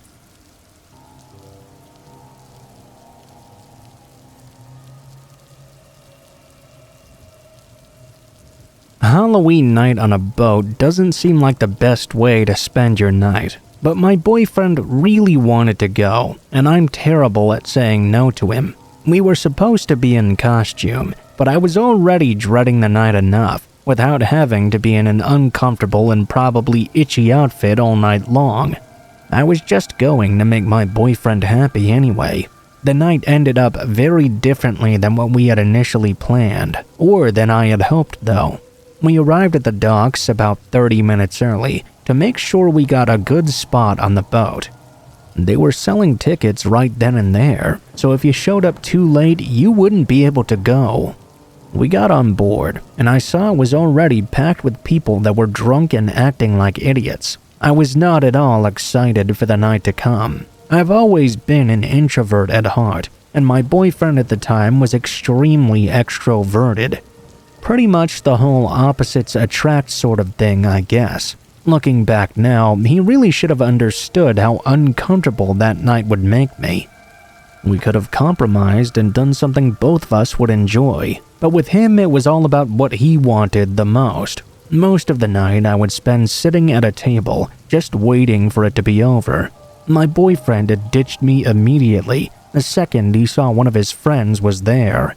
Speaker 1: Halloween night on a boat doesn't seem like the best way to spend your night, but my boyfriend really wanted to go, and I'm terrible at saying no to him. We were supposed to be in costume, but I was already dreading the night enough without having to be in an uncomfortable and probably itchy outfit all night long. I was just going to make my boyfriend happy anyway. The night ended up very differently than what we had initially planned, or than I had hoped though. We arrived at the docks about 30 minutes early to make sure we got a good spot on the boat. They were selling tickets right then and there, so if you showed up too late, you wouldn't be able to go. We got on board, and I saw it was already packed with people that were drunk and acting like idiots. I was not at all excited for the night to come. I've always been an introvert at heart, and my boyfriend at the time was extremely extroverted. Pretty much the whole opposites attract sort of thing, I guess. Looking back now, he really should have understood how uncomfortable that night would make me. We could have compromised and done something both of us would enjoy, but with him it was all about what he wanted the most. Most of the night I would spend sitting at a table, just waiting for it to be over. My boyfriend had ditched me immediately the second he saw one of his friends was there.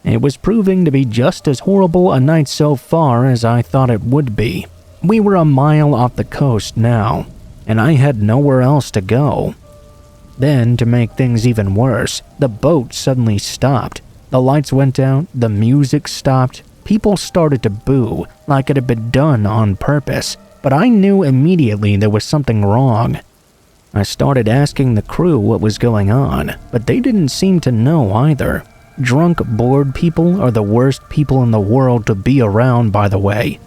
Speaker 1: It was proving to be just as horrible a night so far as I thought it would be. We were a mile off the coast now, and I had nowhere else to go. Then, to make things even worse, the boat suddenly stopped. The lights went out, the music stopped, people started to boo like it had been done on purpose, but I knew immediately there was something wrong. I started asking the crew what was going on, but they didn't seem to know either. Drunk, bored people are the worst people in the world to be around, by the way.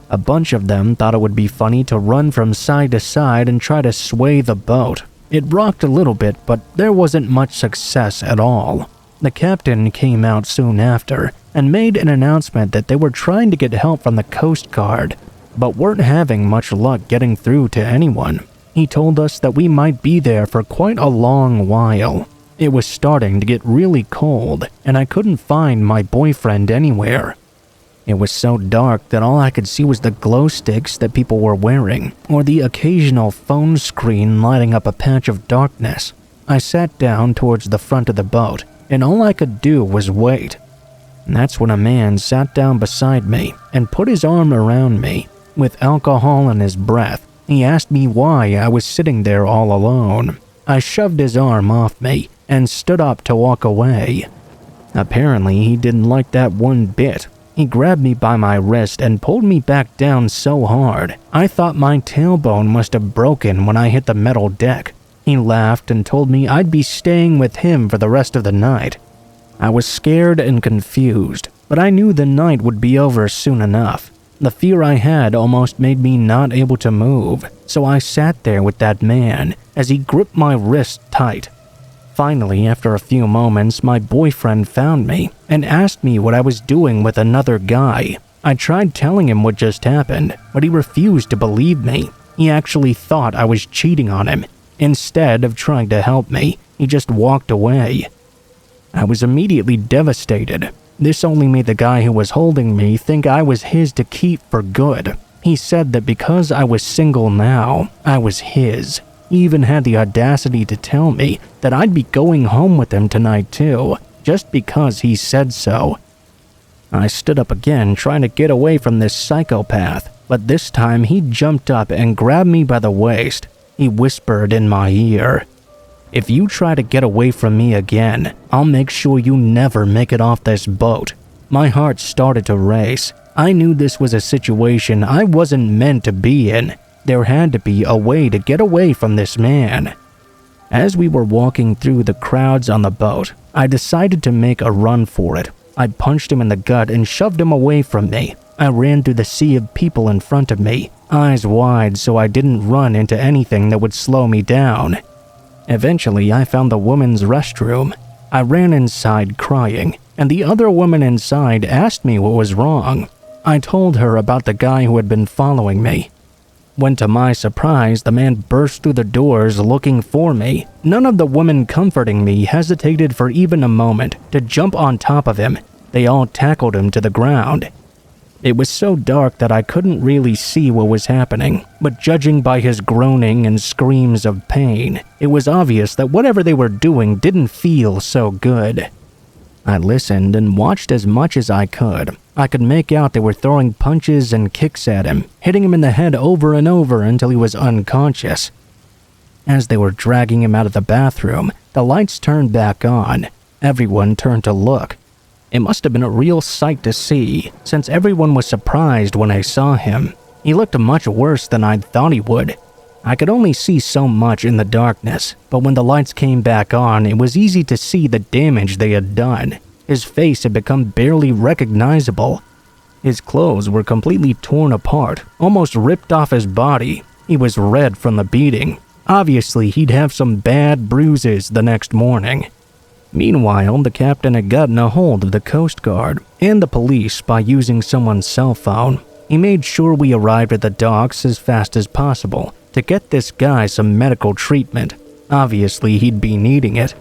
Speaker 1: A bunch of them thought it would be funny to run from side to side and try to sway the boat. It rocked a little bit, but there wasn't much success at all. The captain came out soon after and made an announcement that they were trying to get help from the Coast Guard, but weren't having much luck getting through to anyone. He told us that we might be there for quite a long while. It was starting to get really cold, and I couldn't find my boyfriend anywhere. It was so dark that all I could see was the glow sticks that people were wearing, or the occasional phone screen lighting up a patch of darkness. I sat down towards the front of the boat, and all I could do was wait. That's when a man sat down beside me and put his arm around me. With alcohol in his breath, he asked me why I was sitting there all alone. I shoved his arm off me and stood up to walk away. Apparently, he didn't like that one bit. He grabbed me by my wrist and pulled me back down so hard, I thought my tailbone must have broken when I hit the metal deck. He laughed and told me I'd be staying with him for the rest of the night. I was scared and confused, but I knew the night would be over soon enough. The fear I had almost made me not able to move, so I sat there with that man as he gripped my wrist tight. Finally, after a few moments, my boyfriend found me and asked me what I was doing with another guy. I tried telling him what just happened, but he refused to believe me. He actually thought I was cheating on him. Instead of trying to help me, he just walked away. I was immediately devastated. This only made the guy who was holding me think I was his to keep for good. He said that because I was single now, I was his. He even had the audacity to tell me that I'd be going home with him tonight too, just because he said so. I stood up again, trying to get away from this psychopath, but this time he jumped up and grabbed me by the waist. He whispered in my ear, "If you try to get away from me again, I'll make sure you never make it off this boat." My heart started to race. I knew this was a situation I wasn't meant to be in. There had to be a way to get away from this man. As we were walking through the crowds on the boat, I decided to make a run for it. I punched him in the gut and shoved him away from me. I ran through the sea of people in front of me, eyes wide so I didn't run into anything that would slow me down. Eventually, I found the women's restroom. I ran inside crying, and the other woman inside asked me what was wrong. I told her about the guy who had been following me. When to my surprise, the man burst through the doors looking for me. None of the women comforting me hesitated for even a moment to jump on top of him. They all tackled him to the ground. It was so dark that I couldn't really see what was happening, but judging by his groaning and screams of pain, it was obvious that whatever they were doing didn't feel so good. I listened and watched as much as I could. I could make out they were throwing punches and kicks at him, hitting him in the head over and over until he was unconscious. As they were dragging him out of the bathroom, the lights turned back on. Everyone turned to look. It must have been a real sight to see, since everyone was surprised when I saw him. He looked much worse than I'd thought he would. I could only see so much in the darkness, but when the lights came back on, it was easy to see the damage they had done. His face had become barely recognizable. His clothes were completely torn apart, almost ripped off his body. He was red from the beating. Obviously, he'd have some bad bruises the next morning. Meanwhile, the captain had gotten a hold of the Coast Guard and the police by using someone's cell phone. He made sure we arrived at the docks as fast as possible to get this guy some medical treatment. Obviously, he'd be needing it.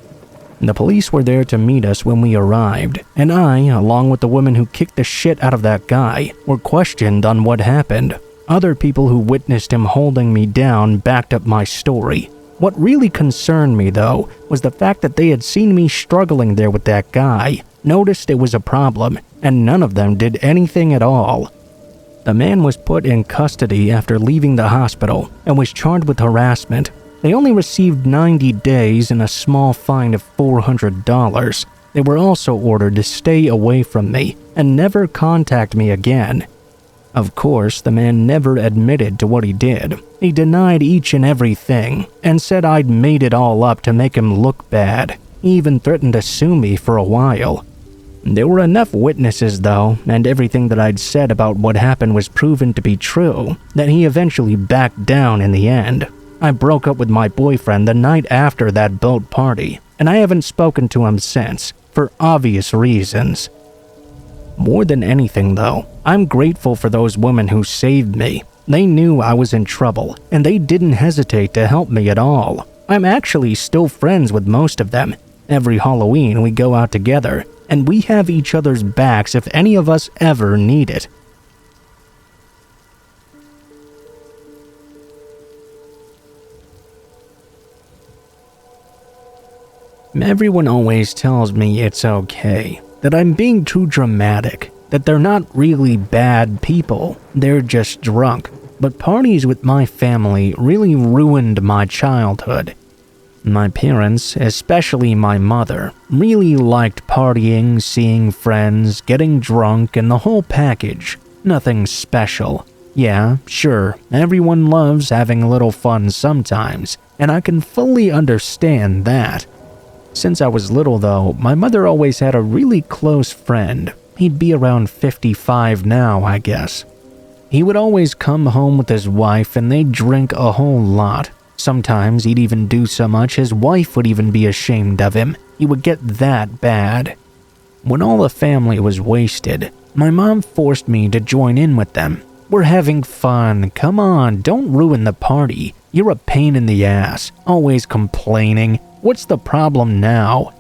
Speaker 1: The police were there to meet us when we arrived, and I, along with the woman who kicked the shit out of that guy, were questioned on what happened. Other people who witnessed him holding me down backed up my story. What really concerned me, though, was the fact that they had seen me struggling there with that guy, noticed it was a problem, and none of them did anything at all. The man was put in custody after leaving the hospital and was charged with harassment. They only received 90 days and a small fine of $400. They were also ordered to stay away from me and never contact me again. Of course, the man never admitted to what he did. He denied each and everything and said I'd made it all up to make him look bad. He even threatened to sue me for a while. There were enough witnesses, though, and everything that I'd said about what happened was proven to be true, that he eventually backed down in the end. I broke up with my boyfriend the night after that boat party, and I haven't spoken to him since, for obvious reasons. More than anything, though, I'm grateful for those women who saved me. They knew I was in trouble, and they didn't hesitate to help me at all. I'm actually still friends with most of them. Every Halloween we go out together, and we have each other's backs if any of us ever need it. Everyone always tells me it's okay, that I'm being too dramatic, that they're not really bad people, they're just drunk. But parties with my family really ruined my childhood. My parents, especially my mother, really liked partying, seeing friends, getting drunk, and the whole package. Nothing special. Yeah, sure, everyone loves having a little fun sometimes, and I can fully understand that. Since I was little, though, my mother always had a really close friend. He'd be around 55 now, I guess. He would always come home with his wife and they'd drink a whole lot. Sometimes he'd even do so much his wife would even be ashamed of him. He would get that bad. When all the family was wasted, my mom forced me to join in with them. We're having fun, come on, don't ruin the party. You're a pain in the ass, always complaining. What's the problem now?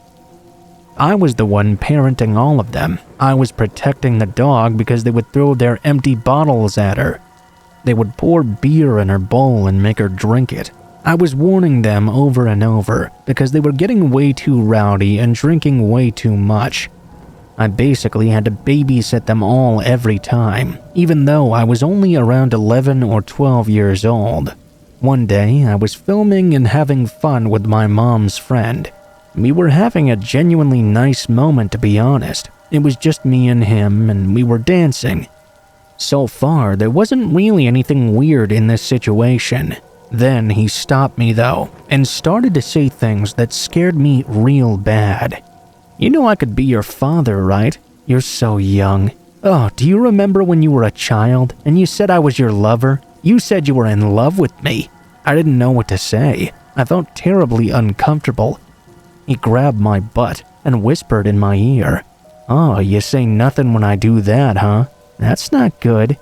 Speaker 1: I was the one parenting all of them. I was protecting the dog because they would throw their empty bottles at her. They would pour beer in her bowl and make her drink it. I was warning them over and over because they were getting way too rowdy and drinking way too much. I basically had to babysit them all every time, even though I was only around 11 or 12 years old. One day, I was filming and having fun with my mom's friend. We were having a genuinely nice moment, to be honest. It was just me and him, and we were dancing. So far, there wasn't really anything weird in this situation. Then he stopped me though, and started to say things that scared me real bad. "You know I could be your father, right? You're so young. Oh, do you remember when you were a child and you said I was your lover? You said you were in love with me." I didn't know what to say. I felt terribly uncomfortable. He grabbed my butt and whispered in my ear, "Oh, you say nothing when I do that, huh? That's not good."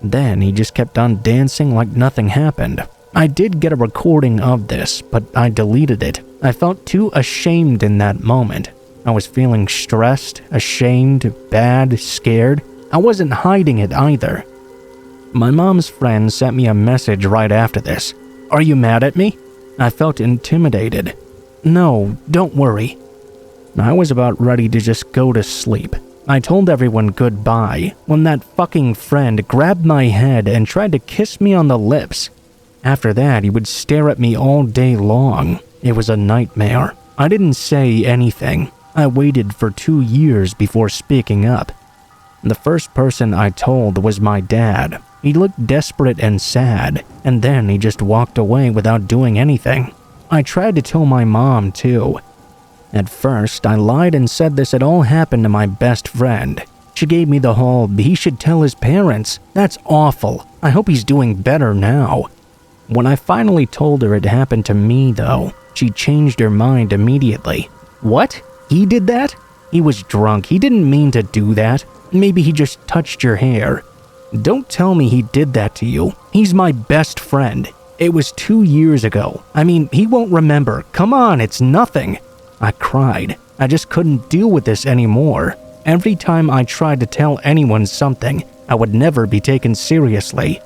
Speaker 1: Then he just kept on dancing like nothing happened. I did get a recording of this, but I deleted it. I felt too ashamed in that moment. I was feeling stressed, ashamed, bad, scared. I wasn't hiding it either. My mom's friend sent me a message right after this. "Are you mad at me?" I felt intimidated. "No, don't worry." I was about ready to just go to sleep. I told everyone goodbye when that fucking friend grabbed my head and tried to kiss me on the lips. After that, he would stare at me all day long. It was a nightmare. I didn't say anything. I waited for 2 years before speaking up. The first person I told was my dad. He looked desperate and sad, and then he just walked away without doing anything. I tried to tell my mom too. At first, I lied and said this had all happened to my best friend. She gave me the whole, "He should tell his parents. That's awful. I hope he's doing better now." When I finally told her it happened to me though, she changed her mind immediately. "What? He did that? He was drunk. He didn't mean to do that. Maybe he just touched your hair. Don't tell me he did that to you. He's my best friend. It was 2 years ago. I mean, he won't remember. Come on, it's nothing." I cried. I just couldn't deal with this anymore. Every time I tried to tell anyone something, I would never be taken seriously,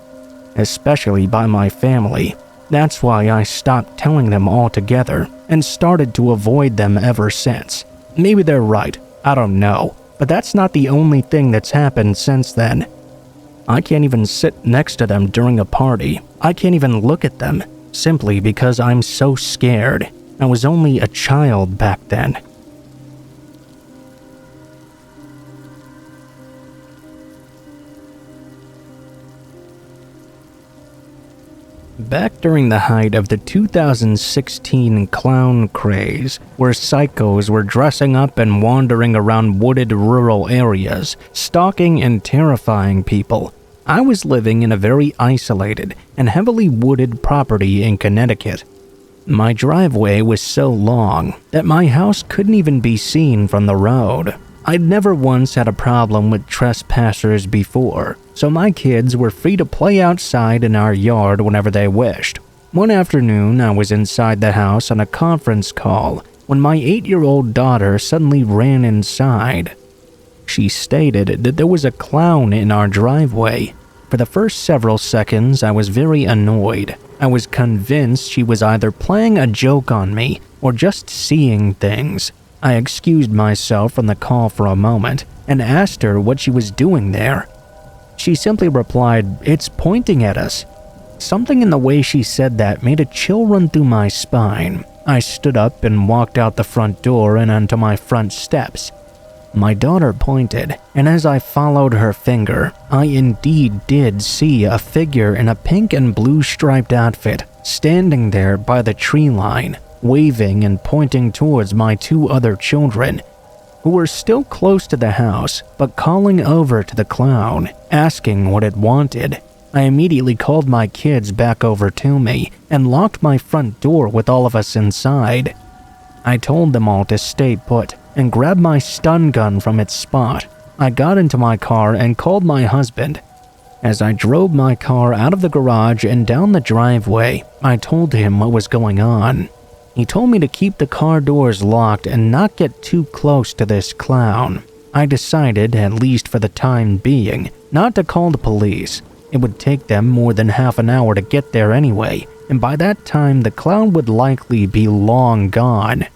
Speaker 1: especially by my family. That's why I stopped telling them altogether and started to avoid them ever since. Maybe they're right, I don't know, but that's not the only thing that's happened since then. I can't even sit next to them during a party. I can't even look at them, simply because I'm so scared. I was only a child back then. Back during the height of the 2016 clown craze, where psychos were dressing up and wandering around wooded rural areas, stalking and terrifying people, I was living in a very isolated and heavily wooded property in Connecticut. My driveway was so long that my house couldn't even be seen from the road. I'd never once had a problem with trespassers before, so my kids were free to play outside in our yard whenever they wished. One afternoon, I was inside the house on a conference call when my 8-year-old daughter suddenly ran inside. She stated that there was a clown in our driveway. For the first several seconds, I was very annoyed. I was convinced she was either playing a joke on me or just seeing things. I excused myself from the call for a moment and asked her what she was doing there. She simply replied, "It's pointing at us." Something in the way she said that made a chill run through my spine. I stood up and walked out the front door and onto my front steps. My daughter pointed, and as I followed her finger, I indeed did see a figure in a pink and blue striped outfit standing there by the tree line, waving and pointing towards my 2 other children, who were still close to the house, but calling over to the clown, asking what it wanted. I immediately called my kids back over to me and locked my front door with all of us inside. I told them all to stay put and grabbed my stun gun from its spot. I got into my car and called my husband. As I drove my car out of the garage and down the driveway, I told him what was going on. He told me to keep the car doors locked and not get too close to this clown. I decided, at least for the time being, not to call the police. It would take them more than half an hour to get there anyway, and by that time the clown would likely be long gone.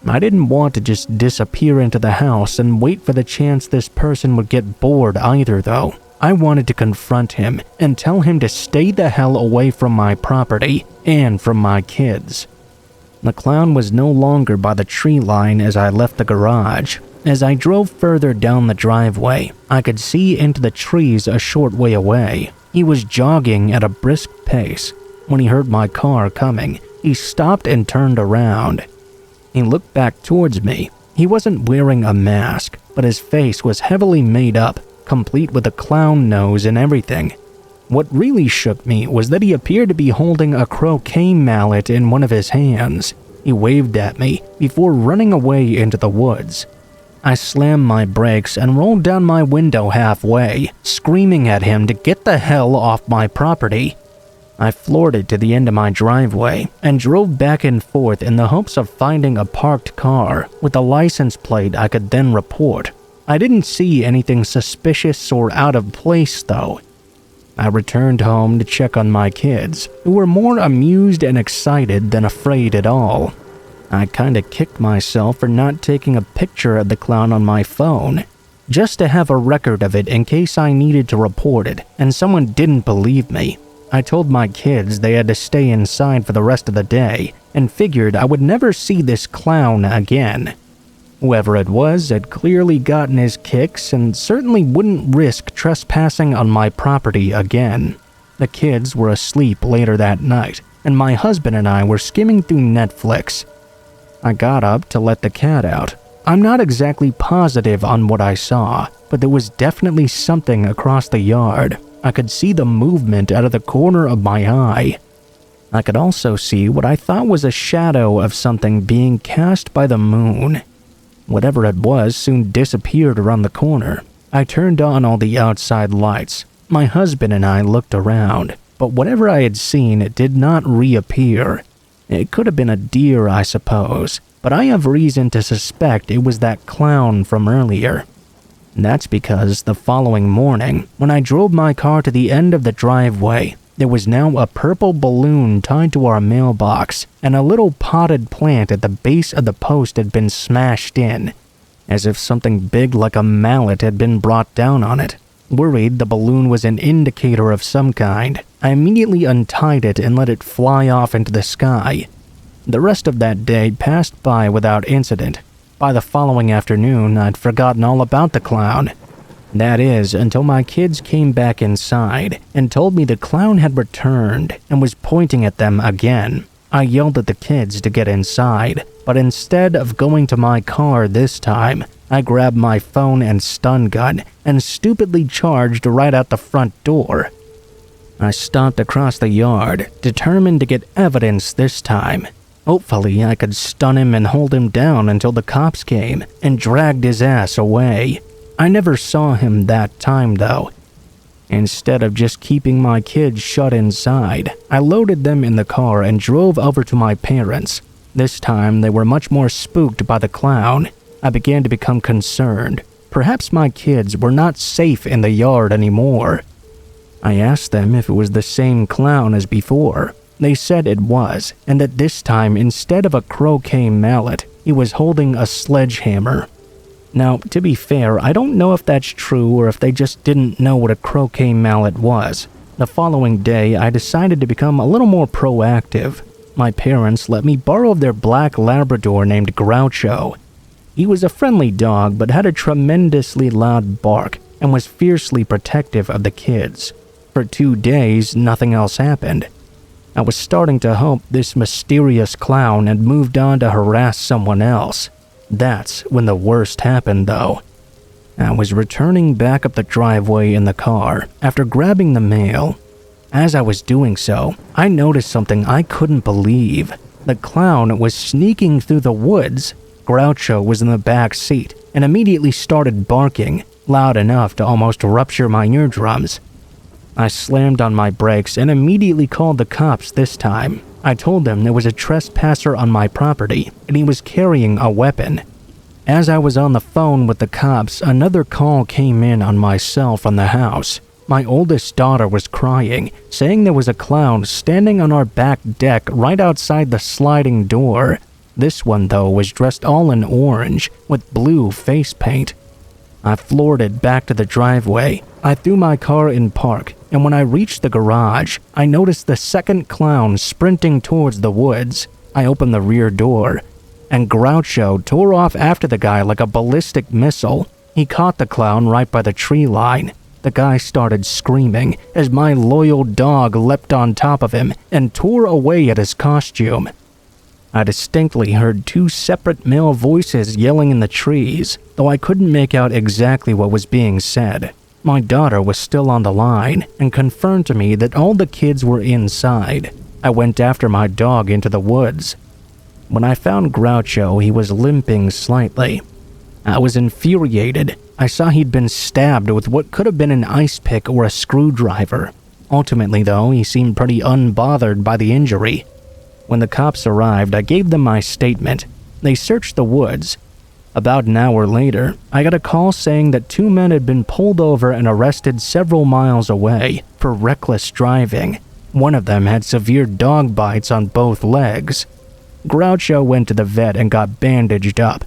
Speaker 1: I didn't want to just disappear into the house and wait for the chance this person would get bored either though. I wanted to confront him and tell him to stay the hell away from my property and from my kids. The clown was no longer by the tree line as I left the garage. As I drove further down the driveway, I could see into the trees a short way away. He was jogging at a brisk pace. When he heard my car coming, he stopped and turned around. He looked back towards me. He wasn't wearing a mask, but his face was heavily made up, complete with a clown nose and everything. What really shook me was that he appeared to be holding a croquet mallet in one of his hands. He waved at me before running away into the woods. I slammed my brakes and rolled down my window halfway, screaming at him to get the hell off my property. I floored it to the end of my driveway and drove back and forth in the hopes of finding a parked car with a license plate I could then report. I didn't see anything suspicious or out of place though. I returned home to check on my kids, who were more amused and excited than afraid at all. I kinda kicked myself for not taking a picture of the clown on my phone, just to have a record of it in case I needed to report it and someone didn't believe me. I told my kids they had to stay inside for the rest of the day and figured I would never see this clown again. Whoever it was had clearly gotten his kicks and certainly wouldn't risk trespassing on my property again. The kids were asleep later that night, and my husband and I were skimming through Netflix. I got up to let the cat out. I'm not exactly positive on what I saw, but there was definitely something across the yard. I could see the movement out of the corner of my eye. I could also see what I thought was a shadow of something being cast by the moon. Whatever it was soon disappeared around the corner. I turned on all the outside lights. My husband and I looked around, but whatever I had seen did not reappear. It could have been a deer, I suppose, but I have reason to suspect it was that clown from earlier. That's because the following morning, when I drove my car to the end of the driveway, there was now a purple balloon tied to our mailbox, and a little potted plant at the base of the post had been smashed in, as if something big like a mallet had been brought down on it. Worried the balloon was an indicator of some kind, I immediately untied it and let it fly off into the sky. The rest of that day passed by without incident. By the following afternoon, I'd forgotten all about the clown. That is, until my kids came back inside and told me the clown had returned and was pointing at them again. I yelled at the kids to get inside, but instead of going to my car this time, I grabbed my phone and stun gun and stupidly charged right out the front door. I stomped across the yard, determined to get evidence this time. Hopefully, I could stun him and hold him down until the cops came and dragged his ass away. I never saw him that time, though. Instead of just keeping my kids shut inside, I loaded them in the car and drove over to my parents. This time, they were much more spooked by the clown. I began to become concerned. Perhaps my kids were not safe in the yard anymore. I asked them if it was the same clown as before. They said it was, and that this time, instead of a croquet mallet, he was holding a sledgehammer. Now, to be fair, I don't know if that's true or if they just didn't know what a croquet mallet was. The following day, I decided to become a little more proactive. My parents let me borrow their black Labrador named Groucho. He was a friendly dog but had a tremendously loud bark and was fiercely protective of the kids. For 2 days, nothing else happened. I was starting to hope this mysterious clown had moved on to harass someone else. That's when the worst happened, though. I was returning back up the driveway in the car after grabbing the mail. As I was doing so, I noticed something I couldn't believe. The clown was sneaking through the woods. Groucho was in the back seat and immediately started barking, loud enough to almost rupture my eardrums. I slammed on my brakes and immediately called the cops this time. I told them there was a trespasser on my property and he was carrying a weapon. As I was on the phone with the cops, another call came in on my cell from the house. My oldest daughter was crying, saying there was a clown standing on our back deck right outside the sliding door. This one, though, was dressed all in orange, with blue face paint. I floored it back to the driveway. I threw my car in park, and when I reached the garage, I noticed the second clown sprinting towards the woods. I opened the rear door, and Groucho tore off after the guy like a ballistic missile. He caught the clown right by the tree line. The guy started screaming as my loyal dog leapt on top of him and tore away at his costume. I distinctly heard two separate male voices yelling in the trees, though I couldn't make out exactly what was being said. My daughter was still on the line and confirmed to me that all the kids were inside. I went after my dog into the woods. When I found Groucho, he was limping slightly. I was infuriated. I saw he'd been stabbed with what could have been an ice pick or a screwdriver. Ultimately, though, he seemed pretty unbothered by the injury. When the cops arrived, I gave them my statement. They searched the woods. About an hour later, I got a call saying that two men had been pulled over and arrested several miles away for reckless driving. One of them had severe dog bites on both legs. Groucho went to the vet and got bandaged up.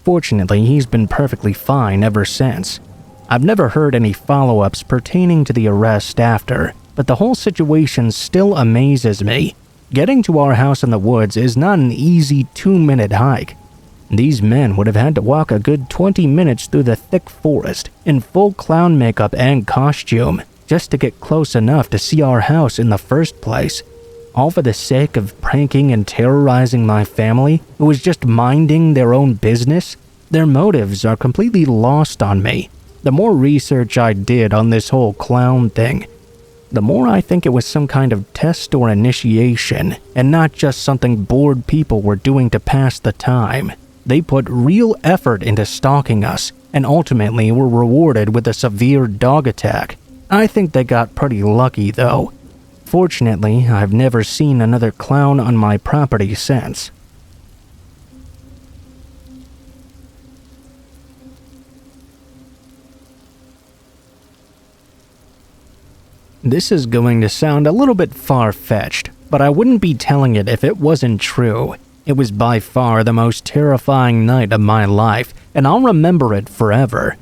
Speaker 1: Fortunately, he's been perfectly fine ever since. I've never heard any follow-ups pertaining to the arrest after, but the whole situation still amazes me. Getting to our house in the woods is not an easy 2-minute hike. These men would have had to walk a good 20 minutes through the thick forest in full clown makeup and costume just to get close enough to see our house in the first place. All for the sake of pranking and terrorizing my family, who was just minding their own business. Their motives are completely lost on me. The more research I did on this whole clown thing, the more I think it was some kind of test or initiation, and not just something bored people were doing to pass the time. They put real effort into stalking us, and ultimately were rewarded with a severe dog attack. I think they got pretty lucky, though. Fortunately, I've never seen another clown on my property since. This is going to sound a little bit far-fetched, but I wouldn't be telling it if it wasn't true. It was by far the most terrifying night of my life, and I'll remember it forever.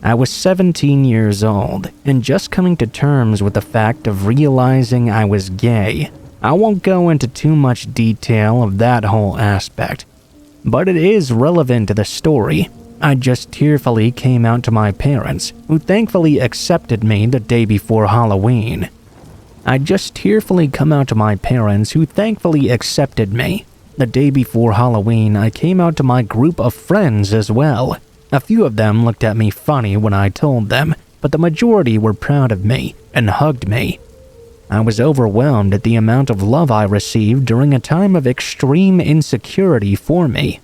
Speaker 1: I was 17 years old, and just coming to terms with the fact of realizing I was gay. I won't go into too much detail of that whole aspect, but it is relevant to the story. I just tearfully came out to my parents, who thankfully accepted me the day before Halloween. The day before Halloween, I came out to my group of friends as well. A few of them looked at me funny when I told them, but the majority were proud of me and hugged me. I was overwhelmed at the amount of love I received during a time of extreme insecurity for me.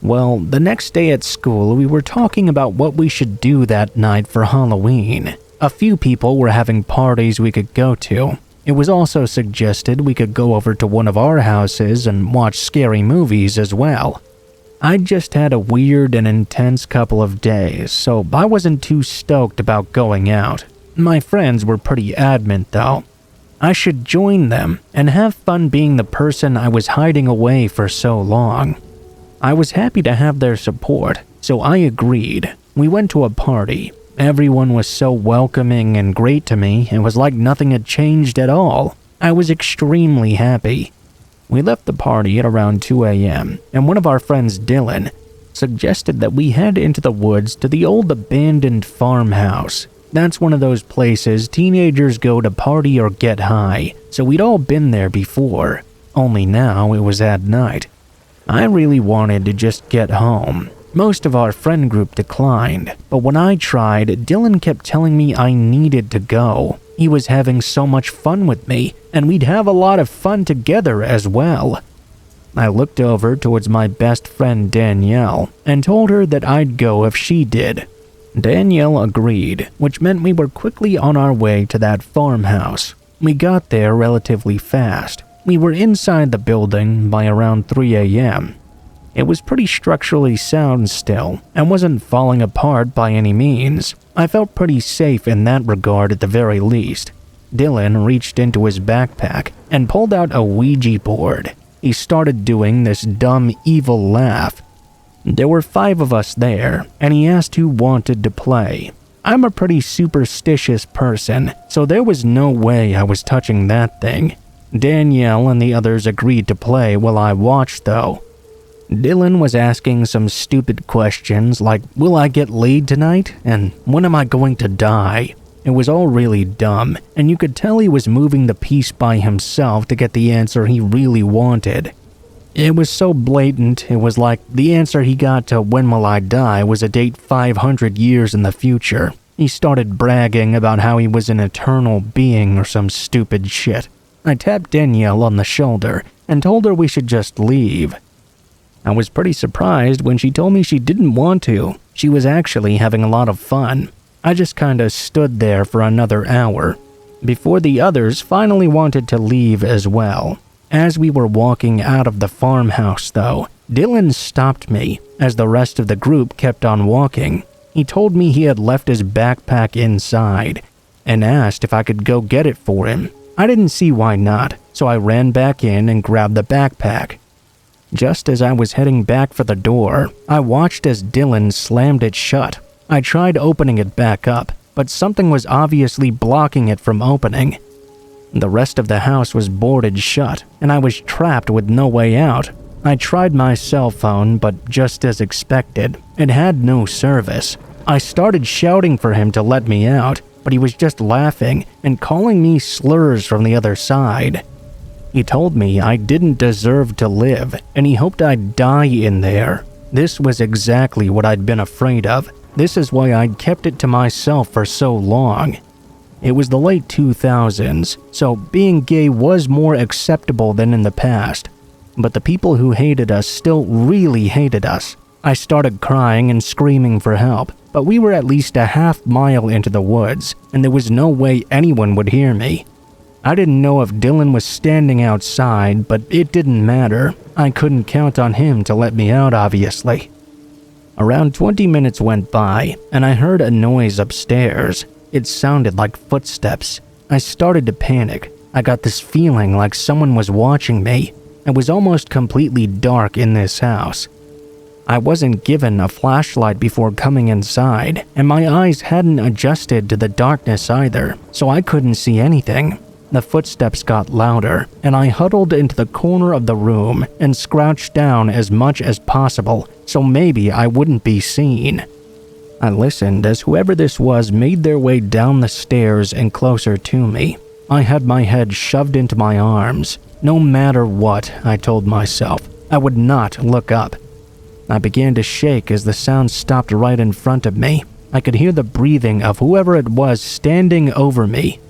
Speaker 1: Well, the next day at school, we were talking about what we should do that night for Halloween. A few people were having parties we could go to. It was also suggested we could go over to one of our houses and watch scary movies as well. I'd just had a weird and intense couple of days, so I wasn't too stoked about going out. My friends were pretty adamant, though. I should join them and have fun being the person I was hiding away for so long. I was happy to have their support, so I agreed. We went to a party. Everyone was so welcoming and great to me, it was like nothing had changed at all. I was extremely happy. We left the party at around 2 a.m., and one of our friends, Dylan, suggested that we head into the woods to the old abandoned farmhouse. That's one of those places teenagers go to party or get high, so we'd all been there before, only now it was at night. I really wanted to just get home. Most of our friend group declined, but when I tried, Dylan kept telling me I needed to go. He was having so much fun with me, and we'd have a lot of fun together as well. I looked over towards my best friend Danielle and told her that I'd go if she did. Danielle agreed, which meant we were quickly on our way to that farmhouse. We got there relatively fast. We were inside the building by around 3 a.m. It was pretty structurally sound still, and wasn't falling apart by any means. I felt pretty safe in that regard at the very least. Dylan reached into his backpack and pulled out a Ouija board. He started doing this dumb, evil laugh. There were 5 of us there, and he asked who wanted to play. I'm a pretty superstitious person, so there was no way I was touching that thing. Danielle and the others agreed to play while I watched, though. Dylan was asking some stupid questions like, will I get laid tonight? And when am I going to die? It was all really dumb, and you could tell he was moving the piece by himself to get the answer he really wanted. It was so blatant, it was like the answer he got to when will I die was a date 500 years in the future. He started bragging about how he was an eternal being or some stupid shit. I tapped Danielle on the shoulder and told her we should just leave. I was pretty surprised when she told me she didn't want to. She was actually having a lot of fun. I just kinda stood there for another hour, before the others finally wanted to leave as well. As we were walking out of the farmhouse, though, Dylan stopped me as the rest of the group kept on walking. He told me he had left his backpack inside and asked if I could go get it for him. I didn't see why not, so I ran back in and grabbed the backpack. Just as I was heading back for the door, I watched as Dylan slammed it shut. I tried opening it back up, but something was obviously blocking it from opening. The rest of the house was boarded shut, and I was trapped with no way out. I tried my cell phone, but just as expected, it had no service. I started shouting for him to let me out, but he was just laughing and calling me slurs from the other side. He told me I didn't deserve to live, and he hoped I'd die in there. This was exactly what I'd been afraid of. This is why I'd kept it to myself for so long. It was the late 2000s, so being gay was more acceptable than in the past. But the people who hated us still really hated us. I started crying and screaming for help, but we were at least a half-mile into the woods, and there was no way anyone would hear me. I didn't know if Dylan was standing outside, but it didn't matter. I couldn't count on him to let me out, obviously. Around 20 minutes went by, and I heard a noise upstairs. It sounded like footsteps. I started to panic. I got this feeling like someone was watching me. It was almost completely dark in this house. I wasn't given a flashlight before coming inside, and my eyes hadn't adjusted to the darkness either, so I couldn't see anything. The footsteps got louder, and I huddled into the corner of the room and crouched down as much as possible so maybe I wouldn't be seen. I listened as whoever this was made their way down the stairs and closer to me. I had my head shoved into my arms. No matter what, I told myself, I would not look up. I began to shake as the sound stopped right in front of me. I could hear the breathing of whoever it was standing over me.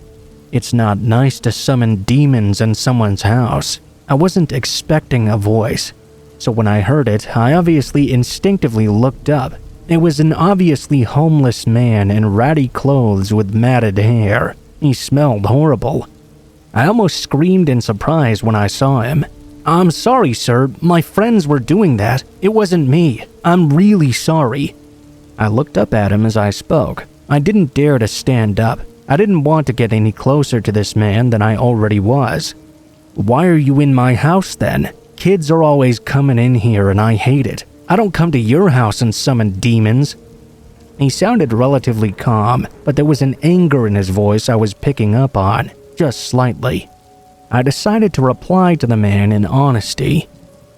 Speaker 1: It's not nice to summon demons in someone's house. I wasn't expecting a voice, so when I heard it, I obviously instinctively looked up. It was an obviously homeless man in ratty clothes with matted hair. He smelled horrible. I almost screamed in surprise when I saw him. "I'm sorry, sir. My friends were doing that. It wasn't me. I'm really sorry." I looked up at him as I spoke. I didn't dare to stand up. I didn't want to get any closer to this man than I already was. "Why are you in my house then? Kids are always coming in here and I hate it. I don't come to your house and summon demons." He sounded relatively calm, but there was an anger in his voice I was picking up on, just slightly. I decided to reply to the man in honesty.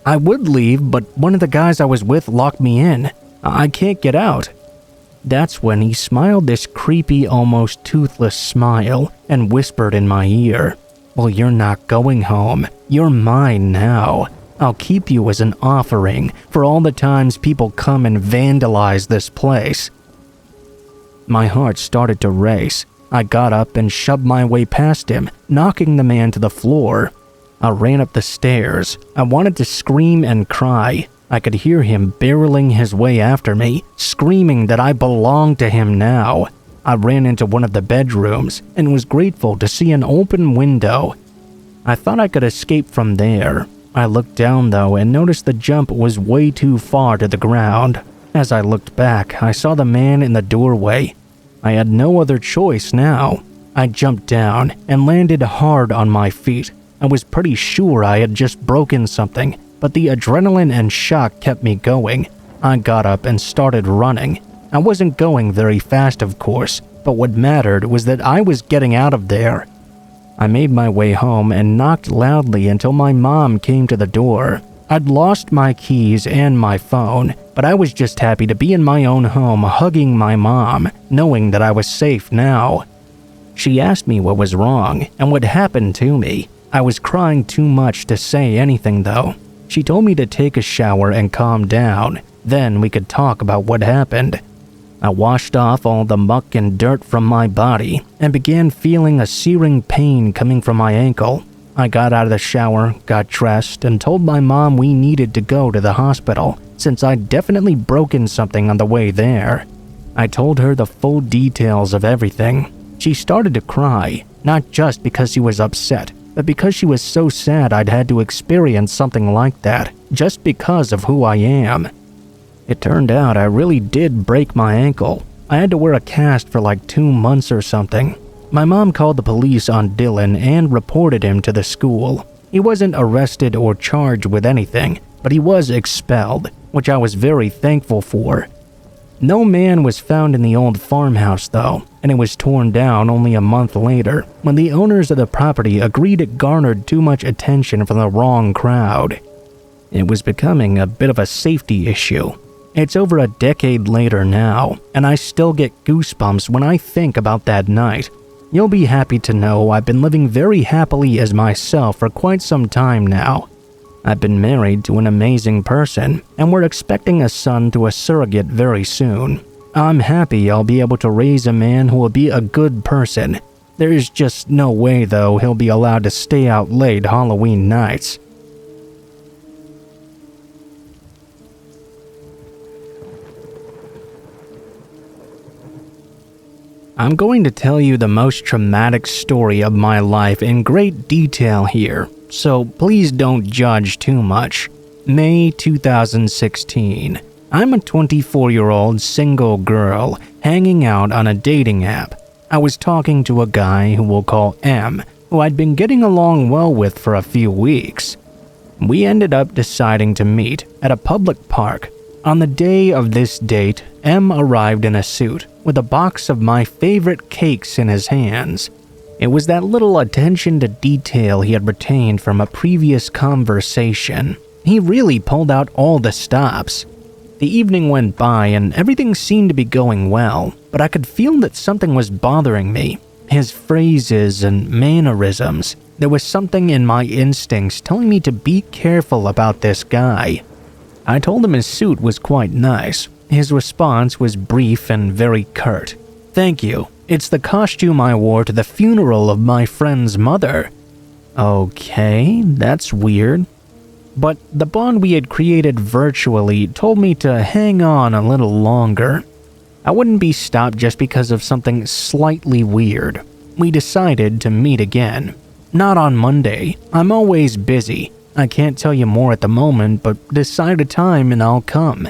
Speaker 1: "I would leave, but one of the guys I was with locked me in. I can't get out." That's when he smiled this creepy, almost toothless smile and whispered in my ear, "Well, you're not going home. You're mine now. I'll keep you as an offering for all the times people come and vandalize this place." My heart started to race. I got up and shoved my way past him, knocking the man to the floor. I ran up the stairs. I wanted to scream and cry. I could hear him barreling his way after me, screaming that I belonged to him now. I ran into one of the bedrooms and was grateful to see an open window. I thought I could escape from there, I looked down though and noticed the jump was way too far to the ground. As I looked back, I saw the man in the doorway. I had no other choice now. I jumped down and landed hard on my feet. I was pretty sure I had just broken something, but the adrenaline and shock kept me going. I got up and started running. I wasn't going very fast, of course, but what mattered was that I was getting out of there. I made my way home and knocked loudly until my mom came to the door. I'd lost my keys and my phone, but I was just happy to be in my own home hugging my mom, knowing that I was safe now. She asked me what was wrong and what happened to me. I was crying too much to say anything though. She told me to take a shower and calm down, then we could talk about what happened. I washed off all the muck and dirt from my body and began feeling a searing pain coming from my ankle. I got out of the shower, got dressed, and told my mom we needed to go to the hospital since I'd definitely broken something on the way there. I told her the full details of everything. She started to cry, not just because she was upset, but because she was so sad I'd had to experience something like that just because of who I am. It turned out I really did break my ankle. I had to wear a cast for like 2 months or something. My mom called the police on Dylan and reported him to the school. He wasn't arrested or charged with anything, but he was expelled, which I was very thankful for. No man was found in the old farmhouse though, and it was torn down only a month later when the owners of the property agreed it garnered too much attention from the wrong crowd. It was becoming a bit of a safety issue. It's over a decade later now, and I still get goosebumps when I think about that night. You'll be happy to know I've been living very happily as myself for quite some time now. I've been married to an amazing person, and we're expecting a son through a surrogate very soon. I'm happy I'll be able to raise a man who will be a good person. There's just no way, though, he'll be allowed to stay out late Halloween nights. I'm going to tell you the most traumatic story of my life in great detail here, so please don't judge too much. May 2016. I'm a 24-year-old single girl hanging out on a dating app. I was talking to a guy who we'll call M, who I'd been getting along well with for a few weeks. We ended up deciding to meet at a public park. On the day of this date, M arrived in a suit with a box of my favorite cakes in his hands. It was that little attention to detail he had retained from a previous conversation. He really pulled out all the stops. The evening went by and everything seemed to be going well, but I could feel that something was bothering me. His phrases and mannerisms. There was something in my instincts telling me to be careful about this guy. I told him his suit was quite nice. His response was brief and very curt. "Thank you. It's the costume I wore to the funeral of my friend's mother." Okay, that's weird. But the bond we had created virtually told me to hang on a little longer. I wouldn't be stopped just because of something slightly weird. We decided to meet again. Not on Monday. I'm always busy. I can't tell you more at the moment, but decide a time and I'll come.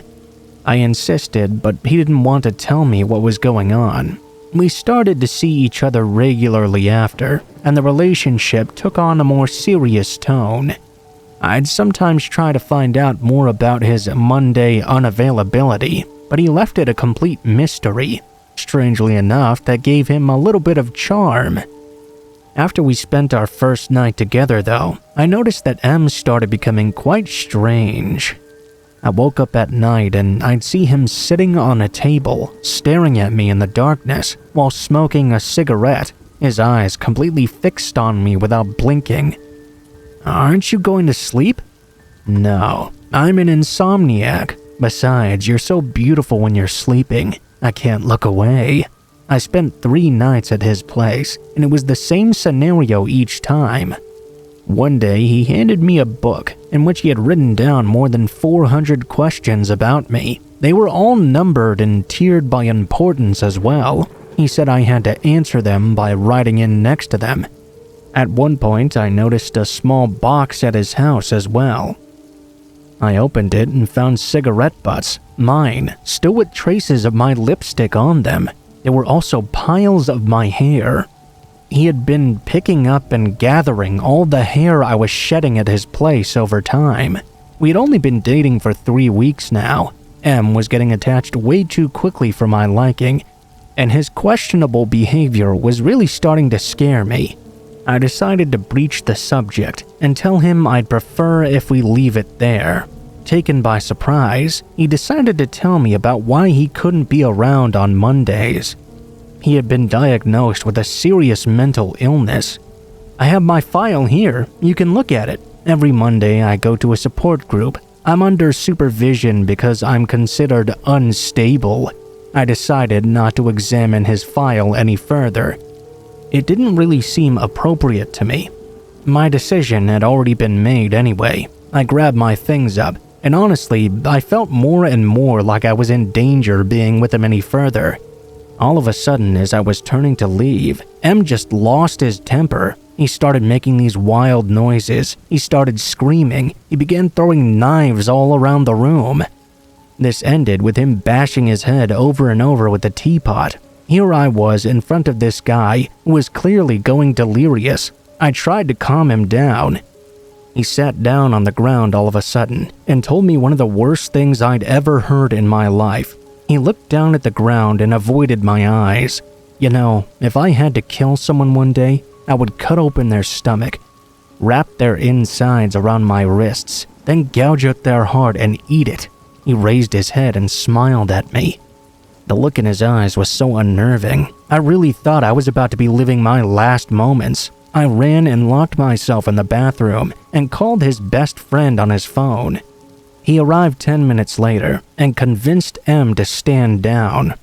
Speaker 1: I insisted, but he didn't want to tell me what was going on. We started to see each other regularly after, and the relationship took on a more serious tone. I'd sometimes try to find out more about his Monday unavailability, but he left it a complete mystery. Strangely enough, that gave him a little bit of charm. After we spent our first night together, though, I noticed that M started becoming quite strange. I woke up at night and I'd see him sitting on a table, staring at me in the darkness while smoking a cigarette, his eyes completely fixed on me without blinking. "Aren't you going to sleep?" "No, I'm an insomniac. Besides, you're so beautiful when you're sleeping. I can't look away." I spent 3 nights at his place, and it was the same scenario each time. One day, he handed me a book in which he had written down more than 400 questions about me. They were all numbered and tiered by importance as well. He said I had to answer them by writing in next to them. At one point, I noticed a small box at his house as well. I opened it and found cigarette butts, mine, still with traces of my lipstick on them. There were also piles of my hair. He had been picking up and gathering all the hair I was shedding at his place over time. We had only been dating for 3 weeks now. M was getting attached way too quickly for my liking, and his questionable behavior was really starting to scare me. I decided to breach the subject and tell him I'd prefer if we leave it there. Taken by surprise, he decided to tell me about why he couldn't be around on Mondays. He had been diagnosed with a serious mental illness. I have my file here, you can look at it. Every Monday I go to a support group. I'm under supervision because I'm considered unstable. I decided not to examine his file any further. It didn't really seem appropriate to me. My decision had already been made anyway. I grabbed my things up, and honestly, I felt more and more like I was in danger being with him any further. All of a sudden, as I was turning to leave, M just lost his temper. He started making these wild noises. He started screaming. He began throwing knives all around the room. This ended with him bashing his head over and over with a teapot. Here I was in front of this guy who was clearly going delirious. I tried to calm him down. He sat down on the ground all of a sudden and told me one of the worst things I'd ever heard in my life. He looked down at the ground and avoided my eyes. You know, if I had to kill someone one day, I would cut open their stomach, wrap their insides around my wrists, then gouge out their heart and eat it. He raised his head and smiled at me. The look in his eyes was so unnerving. I really thought I was about to be living my last moments. I ran and locked myself in the bathroom and called his best friend on his phone. He arrived 10 minutes later and convinced M to stand down.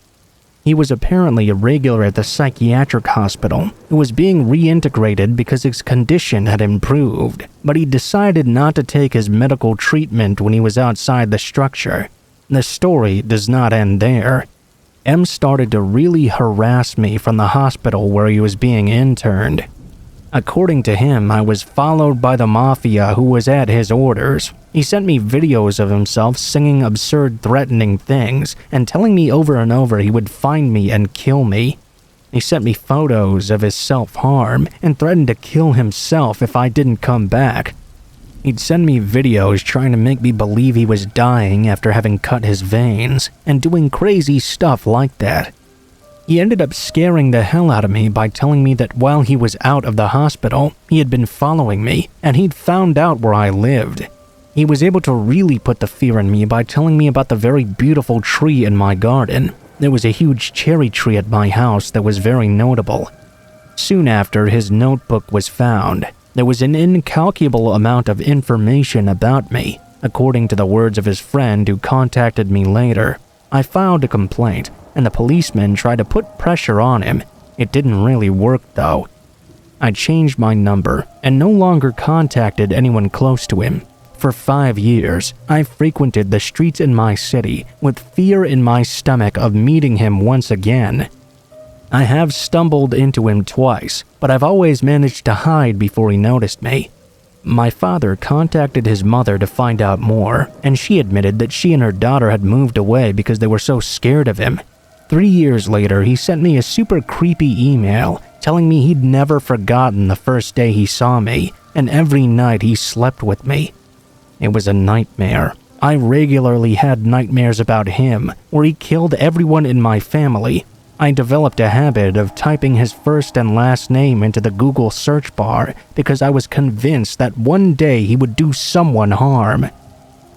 Speaker 1: He was apparently a regular at the psychiatric hospital who was being reintegrated because his condition had improved, but he decided not to take his medical treatment when he was outside the structure. The story does not end there. M started to really harass me from the hospital where he was being interned. According to him, I was followed by the mafia who was at his orders. He sent me videos of himself singing absurd threatening things and telling me over and over he would find me and kill me. He sent me photos of his self-harm and threatened to kill himself if I didn't come back. He'd send me videos trying to make me believe he was dying after having cut his veins and doing crazy stuff like that. He ended up scaring the hell out of me by telling me that while he was out of the hospital, he had been following me and he'd found out where I lived. He was able to really put the fear in me by telling me about the very beautiful tree in my garden. There was a huge cherry tree at my house that was very notable. Soon after, his notebook was found. There was an incalculable amount of information about me, according to the words of his friend who contacted me later. I filed a complaint, and the policeman tried to put pressure on him. It didn't really work, though. I changed my number and no longer contacted anyone close to him. For 5 years, I frequented the streets in my city with fear in my stomach of meeting him once again. I have stumbled into him twice, but I've always managed to hide before he noticed me. My father contacted his mother to find out more, and she admitted that she and her daughter had moved away because they were so scared of him. 3 years later, he sent me a super creepy email telling me he'd never forgotten the first day he saw me, and every night he slept with me. It was a nightmare. I regularly had nightmares about him, where he killed everyone in my family. I developed a habit of typing his first and last name into the Google search bar because I was convinced that one day he would do someone harm.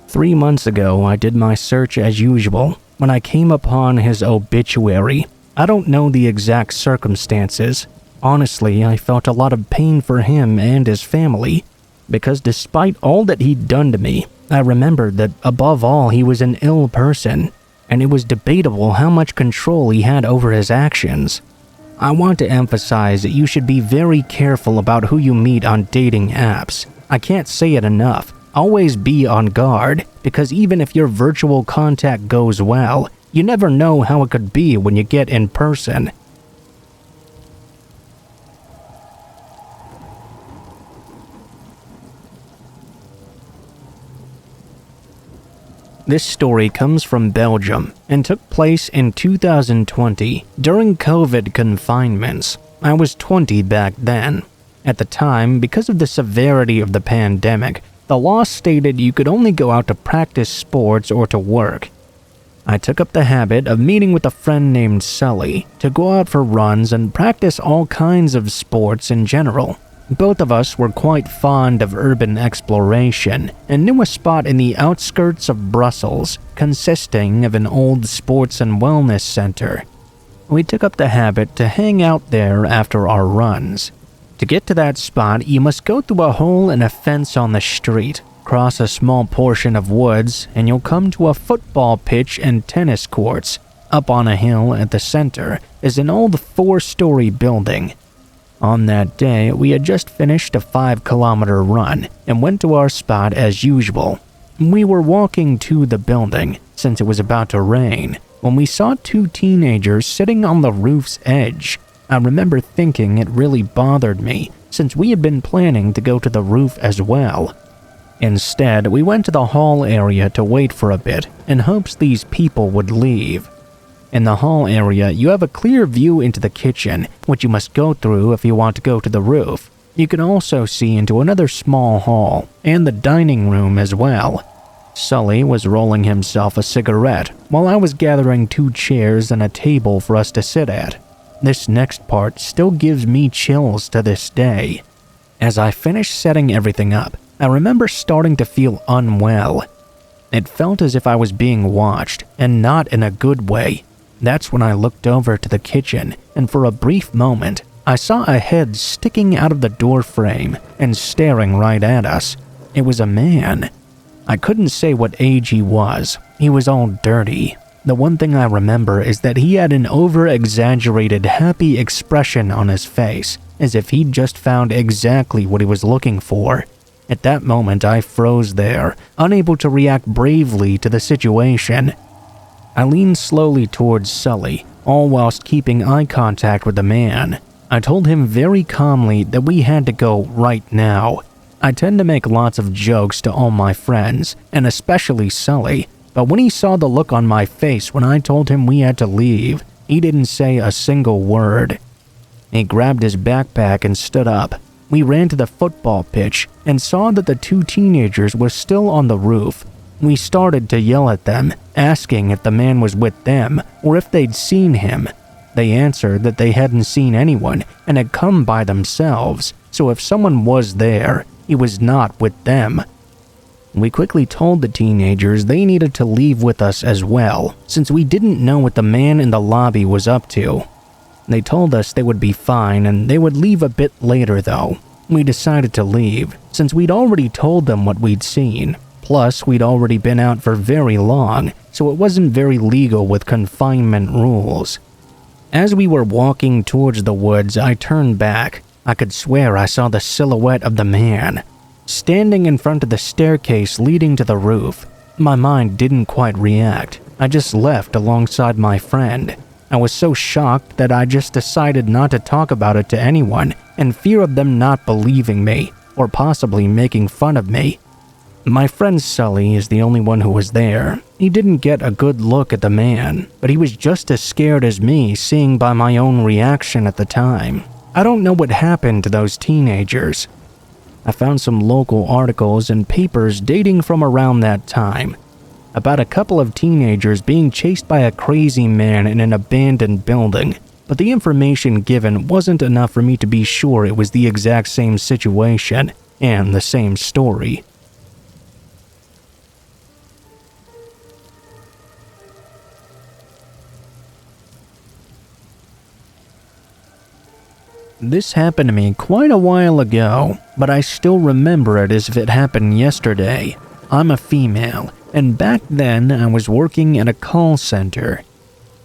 Speaker 1: 3 months ago, I did my search as usual when I came upon his obituary. I don't know the exact circumstances. Honestly, I felt a lot of pain for him and his family, because despite all that he'd done to me, I remembered that above all he was an ill person, and it was debatable how much control he had over his actions. I want to emphasize that you should be very careful about who you meet on dating apps. I can't say it enough. Always be on guard, because even if your virtual contact goes well, you never know how it could be when you get in person. This story comes from Belgium and took place in 2020 during COVID confinements. I was 20 back then. At the time, because of the severity of the pandemic, the law stated you could only go out to practice sports or to work. I took up the habit of meeting with a friend named Sully to go out for runs and practice all kinds of sports in general. Both of us were quite fond of urban exploration and knew a spot in the outskirts of Brussels consisting of an old sports and wellness center. We took up the habit to hang out there after our runs. To get to that spot, you must go through a hole in a fence on the street, cross a small portion of woods, and you'll come to a football pitch and tennis courts. Up on a hill at the center is an old 4-story building. On that day, we had just finished a 5-kilometer run and went to our spot as usual. We were walking to the building, since it was about to rain, when we saw 2 teenagers sitting on the roof's edge. I remember thinking it really bothered me, since we had been planning to go to the roof as well. Instead, we went to the hall area to wait for a bit in hopes these people would leave. In the hall area, you have a clear view into the kitchen, which you must go through if you want to go to the roof. You can also see into another small hall, and the dining room as well. Sully was rolling himself a cigarette, while I was gathering 2 chairs and a table for us to sit at. This next part still gives me chills to this day. As I finished setting everything up, I remember starting to feel unwell. It felt as if I was being watched, and not in a good way. That's when I looked over to the kitchen, and for a brief moment, I saw a head sticking out of the door frame and staring right at us. It was a man. I couldn't say what age he was. He was all dirty. The one thing I remember is that he had an over-exaggerated happy expression on his face, as if he'd just found exactly what he was looking for. At that moment, I froze there, unable to react bravely to the situation. I leaned slowly towards Sully, all whilst keeping eye contact with the man. I told him very calmly that we had to go right now. I tend to make lots of jokes to all my friends, and especially Sully, but when he saw the look on my face when I told him we had to leave, he didn't say a single word. He grabbed his backpack and stood up. We ran to the football pitch and saw that the 2 teenagers were still on the roof. We started to yell at them, asking if the man was with them or if they'd seen him. They answered that they hadn't seen anyone and had come by themselves, so if someone was there, he was not with them. We quickly told the teenagers they needed to leave with us as well, since we didn't know what the man in the lobby was up to. They told us they would be fine and they would leave a bit later though. We decided to leave, since we'd already told them what we'd seen. Plus, we'd already been out for very long, so it wasn't very legal with confinement rules. As we were walking towards the woods, I turned back. I could swear I saw the silhouette of the man, standing in front of the staircase leading to the roof. My mind didn't quite react. I just left alongside my friend. I was so shocked that I just decided not to talk about it to anyone, in fear of them not believing me, or possibly making fun of me. My friend Sully is the only one who was there. He didn't get a good look at the man, but he was just as scared as me, seeing by my own reaction at the time. I don't know what happened to those teenagers. I found some local articles and papers dating from around that time, about a couple of teenagers being chased by a crazy man in an abandoned building, but the information given wasn't enough for me to be sure it was the exact same situation and the same story. This happened to me quite a while ago, but I still remember it as if it happened yesterday. I'm a female, and back then I was working at a call center.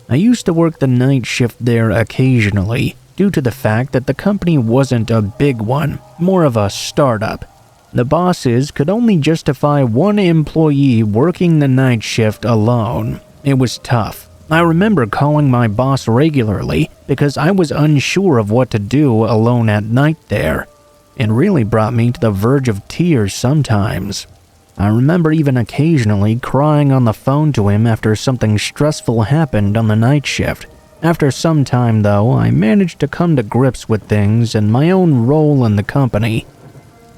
Speaker 1: I used to work the night shift there occasionally, due to the fact that the company wasn't a big one, more of a startup. The bosses could only justify one employee working the night shift alone. It was tough. I remember calling my boss regularly because I was unsure of what to do alone at night there. It really brought me to the verge of tears sometimes. I remember even occasionally crying on the phone to him after something stressful happened on the night shift. After some time, though, I managed to come to grips with things and my own role in the company.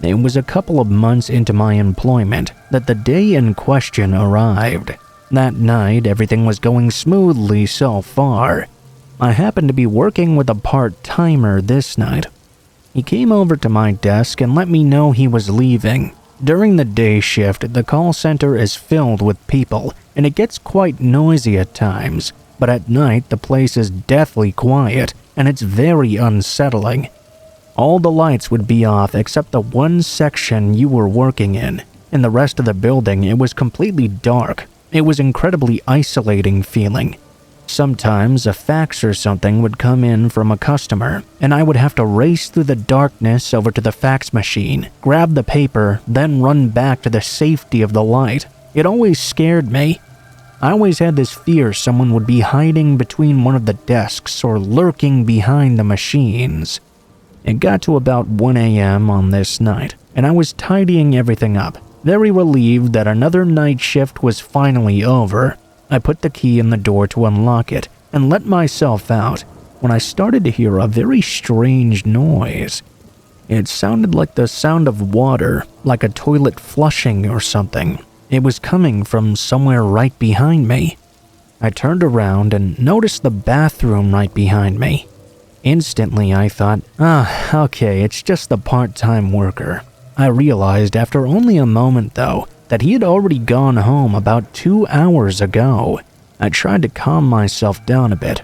Speaker 1: It was a couple of months into my employment that the day in question arrived. That night, everything was going smoothly so far. I happened to be working with a part-timer this night. He came over to my desk and let me know he was leaving. During the day shift, the call center is filled with people, and it gets quite noisy at times. But at night, the place is deathly quiet, and it's very unsettling. All the lights would be off except the one section you were working in. In the rest of the building, it was completely dark. It was incredibly isolating feeling. Sometimes a fax or something would come in from a customer, and I would have to race through the darkness over to the fax machine, grab the paper, then run back to the safety of the light. It always scared me. I always had this fear someone would be hiding between one of the desks or lurking behind the machines. It got to about 1 a.m. on this night, and I was tidying everything up, very relieved that another night shift was finally over. I put the key in the door to unlock it and let myself out when I started to hear a very strange noise. It sounded like the sound of water, like a toilet flushing or something. It was coming from somewhere right behind me. I turned around and noticed the bathroom right behind me. Instantly, I thought, okay, it's just the part-time worker. I realized after only a moment, though, that he had already gone home about 2 hours ago. I tried to calm myself down a bit.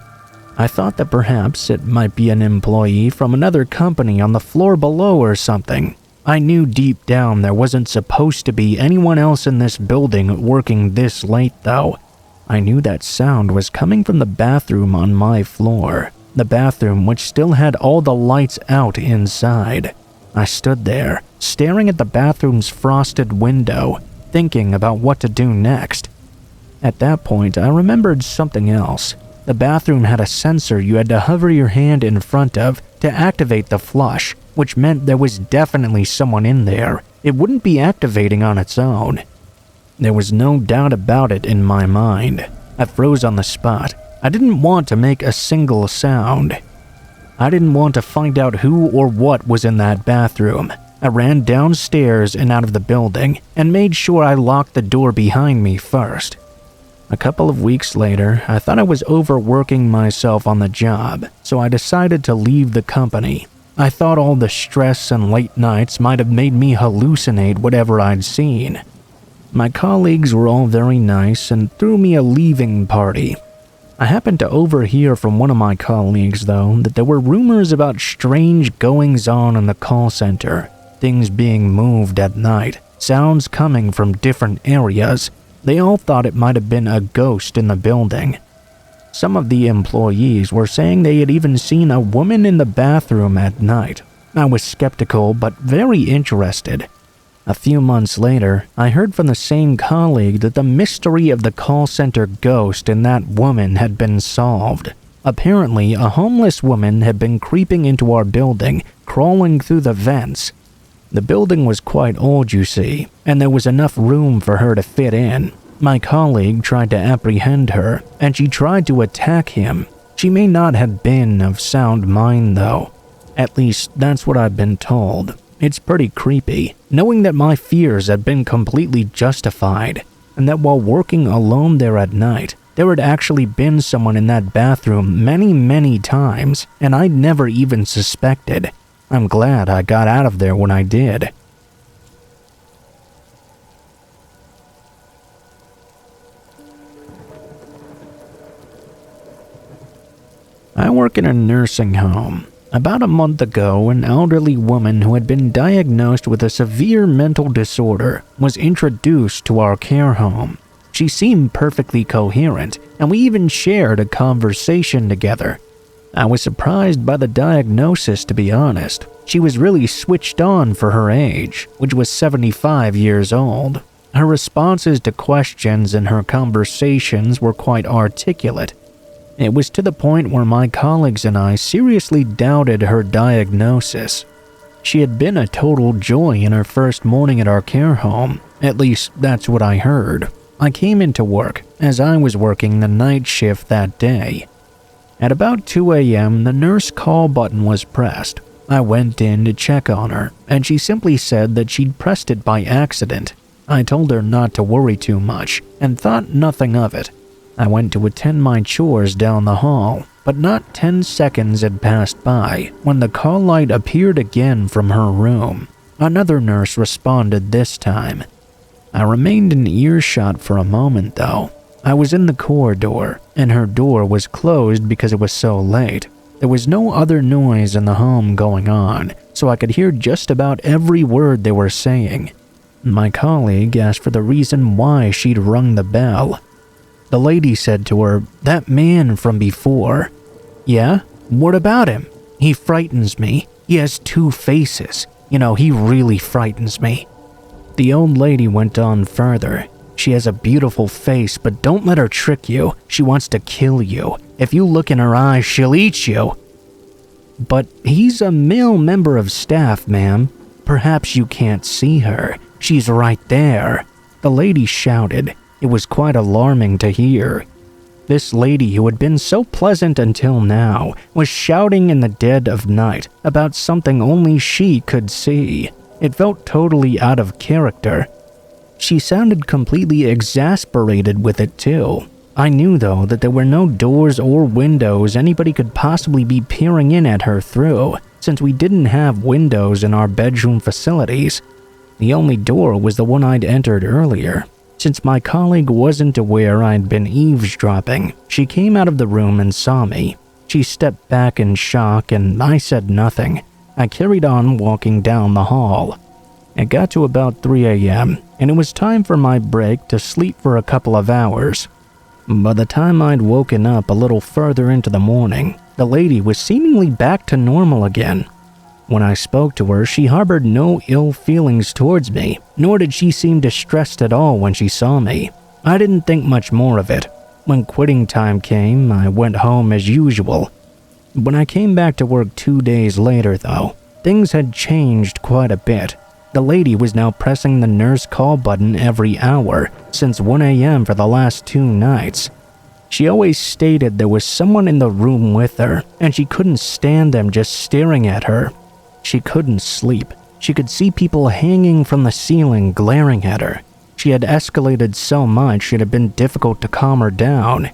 Speaker 1: I thought that perhaps it might be an employee from another company on the floor below or something. I knew deep down there wasn't supposed to be anyone else in this building working this late, though. I knew that sound was coming from the bathroom on my floor. The bathroom which still had all the lights out inside. I stood there, staring at the bathroom's frosted window, thinking about what to do next. At that point, I remembered something else. The bathroom had a sensor you had to hover your hand in front of to activate the flush, which meant there was definitely someone in there. It wouldn't be activating on its own. There was no doubt about it in my mind. I froze on the spot. I didn't want to make a single sound. I didn't want to find out who or what was in that bathroom. I ran downstairs and out of the building and made sure I locked the door behind me first. A couple of weeks later, I thought I was overworking myself on the job, so I decided to leave the company. I thought all the stress and late nights might have made me hallucinate whatever I'd seen. My colleagues were all very nice and threw me a leaving party. I happened to overhear from one of my colleagues, though, that there were rumors about strange goings-on in the call center, things being moved at night, sounds coming from different areas. They all thought it might have been a ghost in the building. Some of the employees were saying they had even seen a woman in the bathroom at night. I was skeptical but very interested. A few months later, I heard from the same colleague that the mystery of the call center ghost and that woman had been solved. Apparently, a homeless woman had been creeping into our building, crawling through the vents. The building was quite old, you see, and there was enough room for her to fit in. My colleague tried to apprehend her, and she tried to attack him. She may not have been of sound mind, though. At least, that's what I've been told. It's pretty creepy, knowing that my fears had been completely justified, and that while working alone there at night, there had actually been someone in that bathroom many times, and I'd never even suspected. I'm glad I got out of there when I did. I work in a nursing home. About a month ago, an elderly woman who had been diagnosed with a severe mental disorder was introduced to our care home. She seemed perfectly coherent, and we even shared a conversation together. I was surprised by the diagnosis, to be honest. She was really switched on for her age, which was 75 years old. Her responses to questions and her conversations were quite articulate. It was to the point where my colleagues and I seriously doubted her diagnosis. She had been a total joy in her first morning at our care home, At least, that's what I heard. I came into work, as I was working the night shift that day. At about 2 a.m., the nurse call button was pressed. I went in to check on her, and she simply said that she'd pressed it by accident. I told her not to worry too much, and thought nothing of it. I went to attend my chores down the hall, but not 10 seconds had passed by when the call light appeared again from her room. Another nurse responded this time. I remained in earshot for a moment though. I was in the corridor, and her door was closed because it was so late. There was no other noise in the home going on, so I could hear just about every word they were saying. My colleague asked for the reason why she'd rung the bell. The lady said to her, "That man from before." "Yeah? What about him?" "He frightens me. He has 2 faces. He really frightens me." The old lady went on further. "She has a beautiful face, but don't let her trick you. She wants to kill you. If you look in her eyes, she'll eat you." "But he's a male member of staff, ma'am. Perhaps you can't see her. She's right there," the lady shouted. It was quite alarming to hear. This lady, who had been so pleasant until now, was shouting in the dead of night about something only she could see. It felt totally out of character. She sounded completely exasperated with it too. I knew though that there were no doors or windows anybody could possibly be peering in at her through, since we didn't have windows in our bedroom facilities. The only door was the one I'd entered earlier. Since my colleague wasn't aware I'd been eavesdropping, she came out of the room and saw me. She stepped back in shock and I said nothing. I carried on walking down the hall. It got to about 3 a.m. and it was time for my break to sleep for a couple of hours. By the time I'd woken up a little further into the morning, the lady was seemingly back to normal again. When I spoke to her, she harbored no ill feelings towards me, nor did she seem distressed at all when she saw me. I didn't think much more of it. When quitting time came, I went home as usual. When I came back to work 2 days later, though, things had changed quite a bit. The lady was now pressing the nurse call button every hour, since 1 a.m. for the last 2 nights. She always stated there was someone in the room with her, and she couldn't stand them just staring at her. She couldn't sleep. She could see people hanging from the ceiling glaring at her. She had escalated so much it had been difficult to calm her down.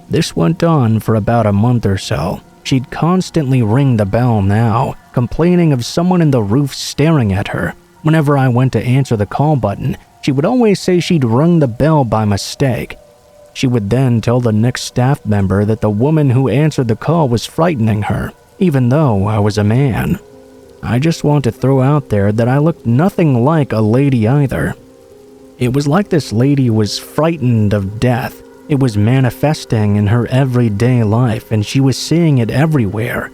Speaker 1: This went on for about a month or so. She'd constantly ring the bell now, complaining of someone in the roof staring at her. Whenever I went to answer the call button, she would always say she'd rung the bell by mistake. She would then tell the next staff member that the woman who answered the call was frightening her, even though I was a man. I just want to throw out there that I looked nothing like a lady either. It was like this lady was frightened of death. It was manifesting in her everyday life, and she was seeing it everywhere.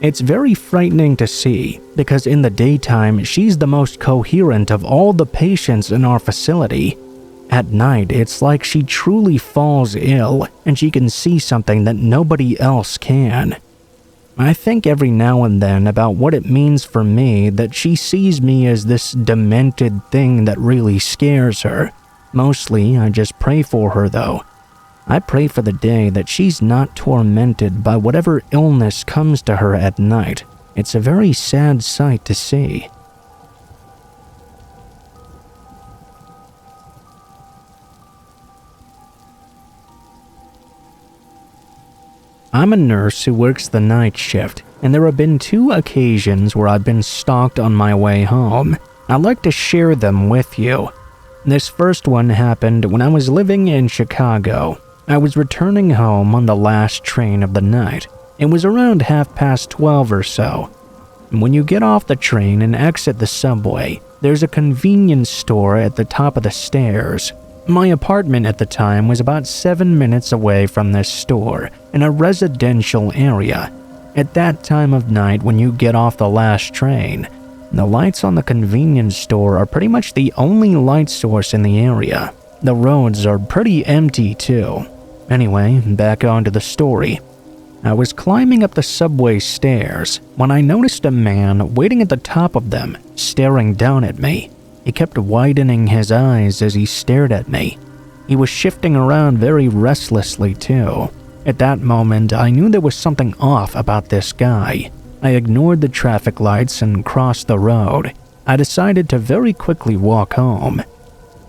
Speaker 1: It's very frightening to see, because in the daytime, she's the most coherent of all the patients in our facility. At night, it's like she truly falls ill, and she can see something that nobody else can. I think every now and then about what it means for me that she sees me as this demented thing that really scares her. Mostly, I just pray for her though. I pray for the day that she's not tormented by whatever illness comes to her at night. It's a very sad sight to see. I'm a nurse who works the night shift, and there have been 2 occasions where I've been stalked on my way home. I'd like to share them with you. This first one happened when I was living in Chicago. I was returning home on the last train of the night. It was around 12:30 or so. When you get off the train and exit the subway, there's a convenience store at the top of the stairs. My apartment at the time was about 7 minutes away from this store, in a residential area. At that time of night when you get off the last train, the lights on the convenience store are pretty much the only light source in the area. The roads are pretty empty too. Anyway, back onto the story. I was climbing up the subway stairs when I noticed a man waiting at the top of them, staring down at me. He kept widening his eyes as he stared at me. He was shifting around very restlessly too. At that moment, I knew there was something off about this guy. I ignored the traffic lights and crossed the road. I decided to very quickly walk home.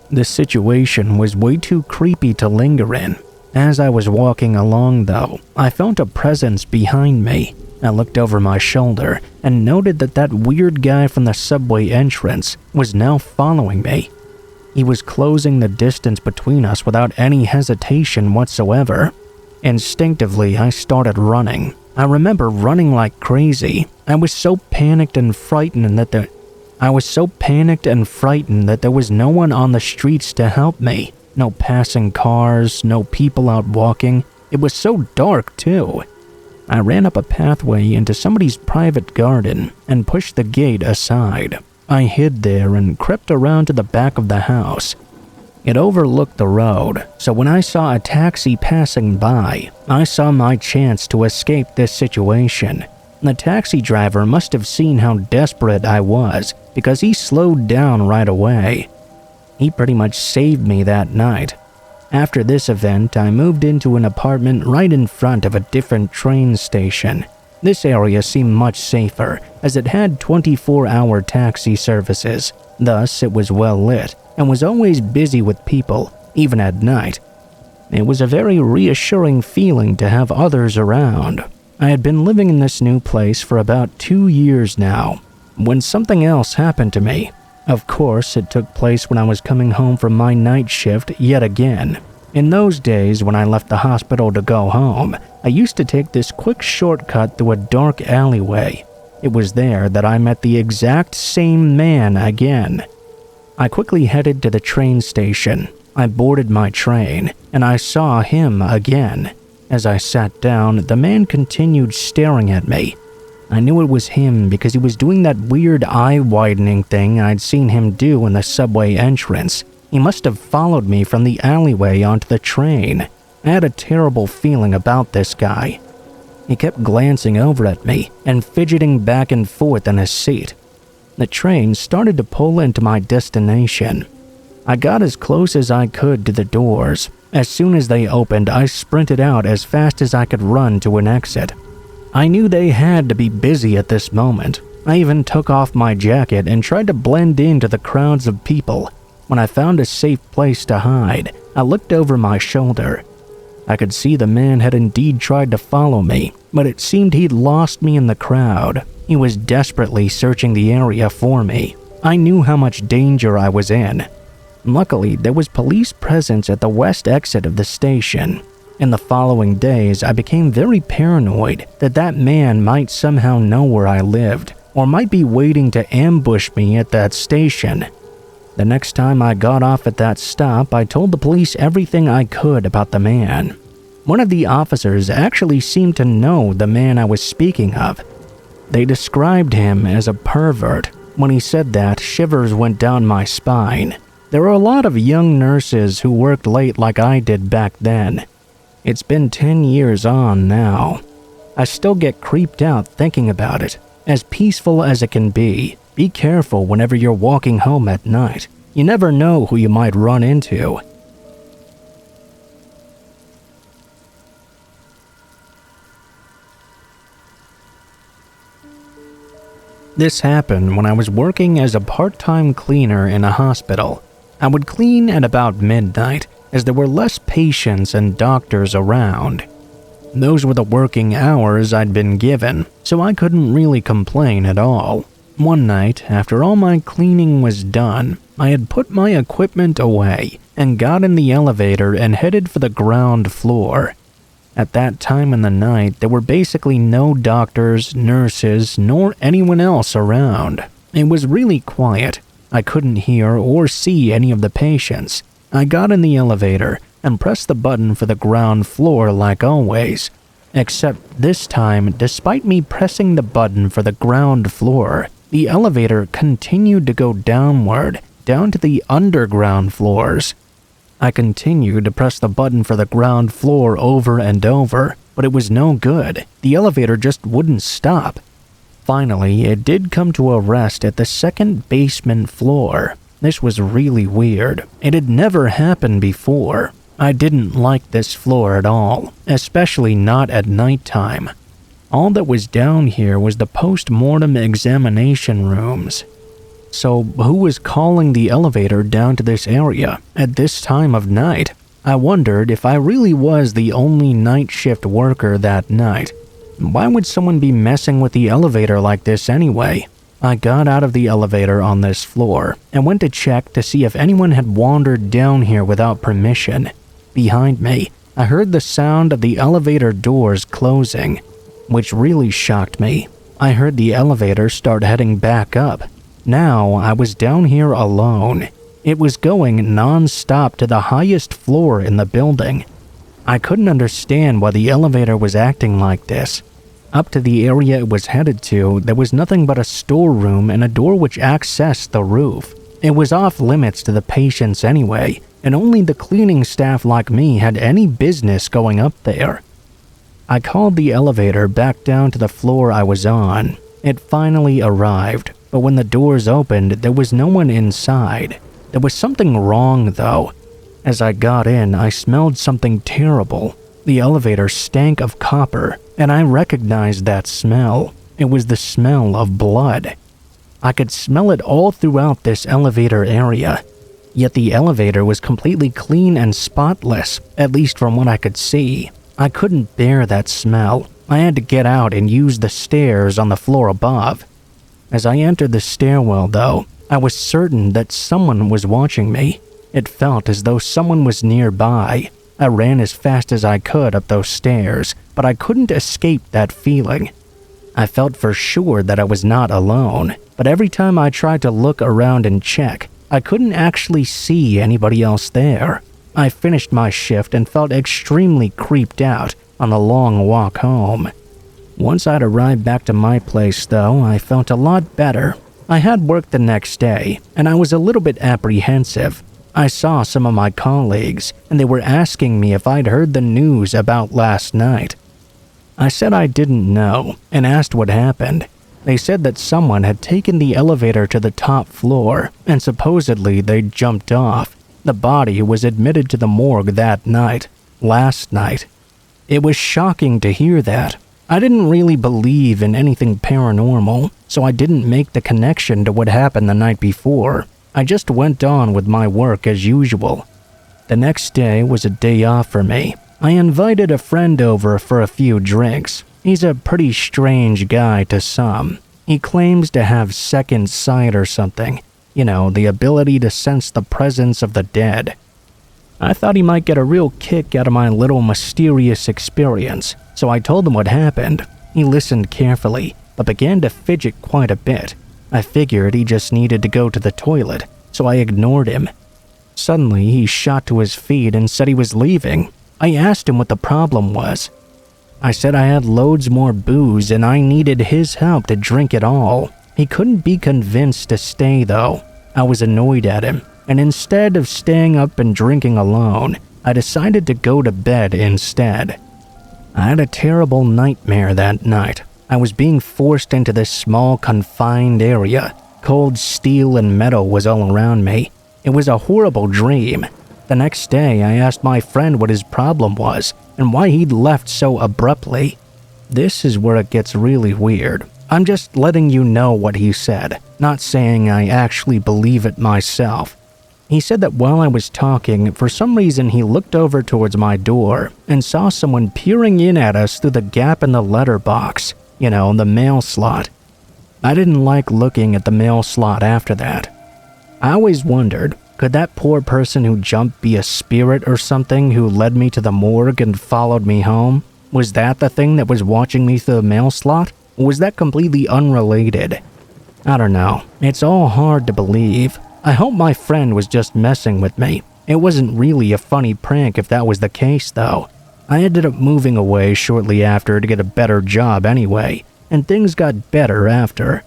Speaker 1: The situation was way too creepy to linger in. As I was walking along though, I felt a presence behind me. I looked over my shoulder and noted that weird guy from the subway entrance was now following me. He was closing the distance between us without any hesitation whatsoever. Instinctively, I started running. I remember running like crazy. I was so panicked and frightened that there was no one on the streets to help me. No passing cars, no people out walking. It was so dark too. I ran up a pathway into somebody's private garden and pushed the gate aside. I hid there and crept around to the back of the house. It overlooked the road, so when I saw a taxi passing by, I saw my chance to escape this situation. The taxi driver must have seen how desperate I was because he slowed down right away. He pretty much saved me that night. After this event, I moved into an apartment right in front of a different train station. This area seemed much safer as it had 24-hour taxi services. Thus, it was well lit and was always busy with people, even at night. It was a very reassuring feeling to have others around. I had been living in this new place for about 2 years now, when something else happened to me. Of course, it took place when I was coming home from my night shift yet again. In those days, when I left the hospital to go home, I used to take this quick shortcut through a dark alleyway. It was there that I met the exact same man again. I quickly headed to the train station. I boarded my train, and I saw him again. As I sat down, the man continued staring at me. I knew it was him because he was doing that weird eye-widening thing I'd seen him do in the subway entrance. He must have followed me from the alleyway onto the train. I had a terrible feeling about this guy. He kept glancing over at me and fidgeting back and forth in his seat. The train started to pull into my destination. I got as close as I could to the doors. As soon as they opened, I sprinted out as fast as I could run to an exit. I knew they had to be busy at this moment. I even took off my jacket and tried to blend into the crowds of people. When I found a safe place to hide, I looked over my shoulder. I could see the man had indeed tried to follow me, but it seemed he'd lost me in the crowd. He was desperately searching the area for me. I knew how much danger I was in. Luckily, there was police presence at the west exit of the station. In the following days, I became very paranoid that man might somehow know where I lived, or might be waiting to ambush me at that station. The next time I got off at that stop, I told the police everything I could about the man. One of the officers actually seemed to know the man I was speaking of. They described him as a pervert. When he said that, shivers went down my spine. There were a lot of young nurses who worked late like I did back then. It's been 10 years on now. I still get creeped out thinking about it. As peaceful as it can be careful whenever you're walking home at night. You never know who you might run into. This happened when I was working as a part-time cleaner in a hospital. I would clean at about midnight, as there were less patients and doctors around. Those were the working hours I'd been given, so I couldn't really complain at all. One night, after all my cleaning was done, I had put my equipment away and got in the elevator and headed for the ground floor. At that time in the night, there were basically no doctors, nurses, nor anyone else around. It was really quiet. I couldn't hear or see any of the patients. I got in the elevator and pressed the button for the ground floor like always. Except this time, despite me pressing the button for the ground floor, the elevator continued to go downward, down to the underground floors. I continued to press the button for the ground floor over and over, but it was no good. The elevator just wouldn't stop. Finally, it did come to a rest at the second basement floor. This was really weird. It had never happened before. I didn't like this floor at all, especially not at nighttime. All that was down here was the post-mortem examination rooms. So who was calling the elevator down to this area at this time of night? I wondered if I really was the only night shift worker that night. Why would someone be messing with the elevator like this anyway? I got out of the elevator on this floor and went to check to see if anyone had wandered down here without permission. Behind me, I heard the sound of the elevator doors closing, which really shocked me. I heard the elevator start heading back up. Now I was down here alone. It was going non-stop to the highest floor in the building. I couldn't understand why the elevator was acting like this. Up to the area it was headed to, there was nothing but a storeroom and a door which accessed the roof. It was off limits to the patients anyway, and only the cleaning staff like me had any business going up there. I called the elevator back down to the floor I was on. It finally arrived, but when the doors opened, there was no one inside. There was something wrong, though. As I got in, I smelled something terrible. The elevator stank of copper, and I recognized that smell. It was the smell of blood. I could smell it all throughout this elevator area. Yet the elevator was completely clean and spotless, at least from what I could see. I couldn't bear that smell. I had to get out and use the stairs on the floor above. As I entered the stairwell, though, I was certain that someone was watching me. It felt as though someone was nearby. I ran as fast as I could up those stairs, but I couldn't escape that feeling. I felt for sure that I was not alone, but every time I tried to look around and check, I couldn't actually see anybody else there. I finished my shift and felt extremely creeped out on the long walk home. Once I'd arrived back to my place, though, I felt a lot better. I had work the next day, and I was a little bit apprehensive. I saw some of my colleagues, and they were asking me if I'd heard the news about last night. I said I didn't know, and asked what happened. They said that someone had taken the elevator to the top floor, and supposedly they'd jumped off. The body was admitted to the morgue that night, last night. It was shocking to hear that. I didn't really believe in anything paranormal, so I didn't make the connection to what happened the night before. I just went on with my work as usual. The next day was a day off for me. I invited a friend over for a few drinks. He's a pretty strange guy to some. He claims to have second sight or something. You know, the ability to sense the presence of the dead. I thought he might get a real kick out of my little mysterious experience, so I told him what happened. He listened carefully, but began to fidget quite a bit. I figured he just needed to go to the toilet, so I ignored him. Suddenly, he shot to his feet and said he was leaving. I asked him what the problem was. I said I had loads more booze and I needed his help to drink it all. He couldn't be convinced to stay, though. I was annoyed at him, and instead of staying up and drinking alone, I decided to go to bed instead. I had a terrible nightmare that night. I was being forced into this small, confined area. Cold steel and metal was all around me. It was a horrible dream. The next day, I asked my friend what his problem was and why he'd left so abruptly. This is where it gets really weird. I'm just letting you know what he said, not saying I actually believe it myself. He said that while I was talking, for some reason he looked over towards my door and saw someone peering in at us through the gap in the letterbox, the mail slot. I didn't like looking at the mail slot after that. I always wondered, could that poor person who jumped be a spirit or something who led me to the morgue and followed me home? Was that the thing that was watching me through the mail slot? Or was that completely unrelated? I don't know. It's all hard to believe. I hope my friend was just messing with me. It wasn't really a funny prank if that was the case, though. I ended up moving away shortly after to get a better job anyway, and things got better after.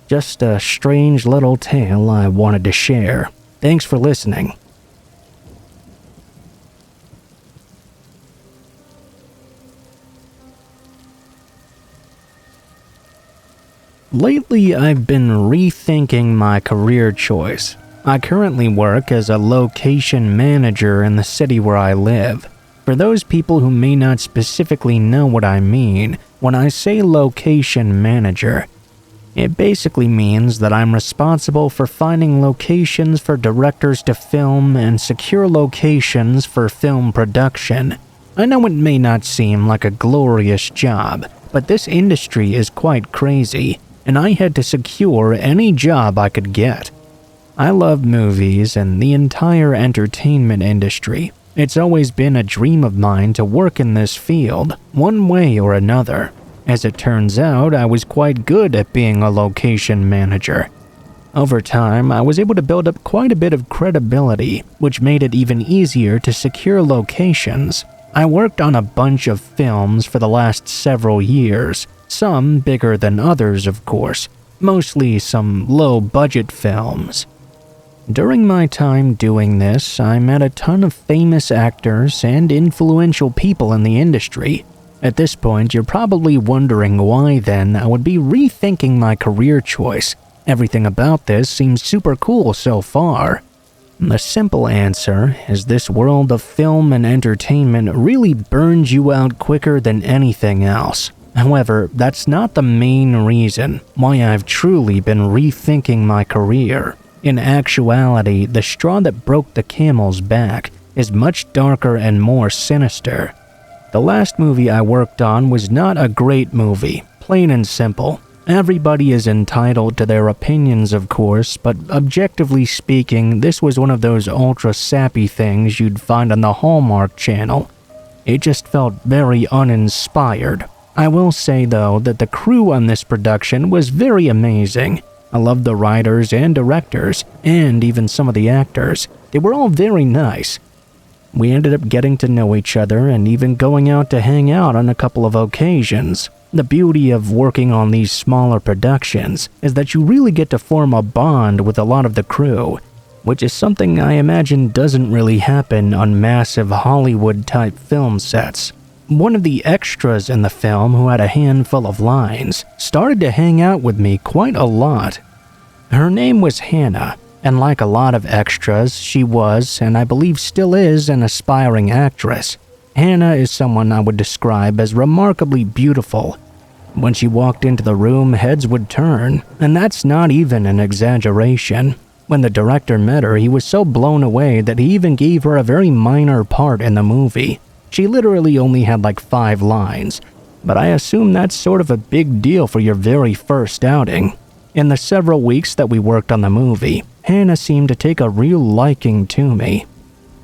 Speaker 1: Just a strange little tale I wanted to share. Thanks for listening. Lately, I've been rethinking my career choice. I currently work as a location manager in the city where I live. For those people who may not specifically know what I mean, when I say location manager, it basically means that I'm responsible for finding locations for directors to film and secure locations for film production. I know it may not seem like a glorious job, but this industry is quite crazy, and I had to secure any job I could get. I love movies and the entire entertainment industry. It's always been a dream of mine to work in this field, one way or another. As it turns out, I was quite good at being a location manager. Over time, I was able to build up quite a bit of credibility, which made it even easier to secure locations. I worked on a bunch of films for the last several years, some bigger than others, of course, mostly some low-budget films. During my time doing this, I met a ton of famous actors and influential people in the industry. At this point, you're probably wondering why then I would be rethinking my career choice. Everything about this seems super cool so far. The simple answer is this world of film and entertainment really burns you out quicker than anything else. However, that's not the main reason why I've truly been rethinking my career. In actuality, the straw that broke the camel's back is much darker and more sinister. The last movie I worked on was not a great movie, plain and simple. Everybody is entitled to their opinions, of course, but objectively speaking, this was one of those ultra-sappy things you'd find on the Hallmark Channel. It just felt very uninspired. I will say, though, that the crew on this production was very amazing. I loved the writers and directors, and even some of the actors. They were all very nice. We ended up getting to know each other and even going out to hang out on a couple of occasions. The beauty of working on these smaller productions is that you really get to form a bond with a lot of the crew, which is something I imagine doesn't really happen on massive Hollywood-type film sets. One of the extras in the film, who had a handful of lines, started to hang out with me quite a lot. Her name was Hannah, and like a lot of extras, she was, and I believe still is, an aspiring actress. Hannah is someone I would describe as remarkably beautiful. When she walked into the room, heads would turn, and that's not even an exaggeration. When the director met her, he was so blown away that he even gave her a very minor part in the movie. She literally only had like 5 lines, but I assume that's sort of a big deal for your very first outing. In the several weeks that we worked on the movie, Hannah seemed to take a real liking to me.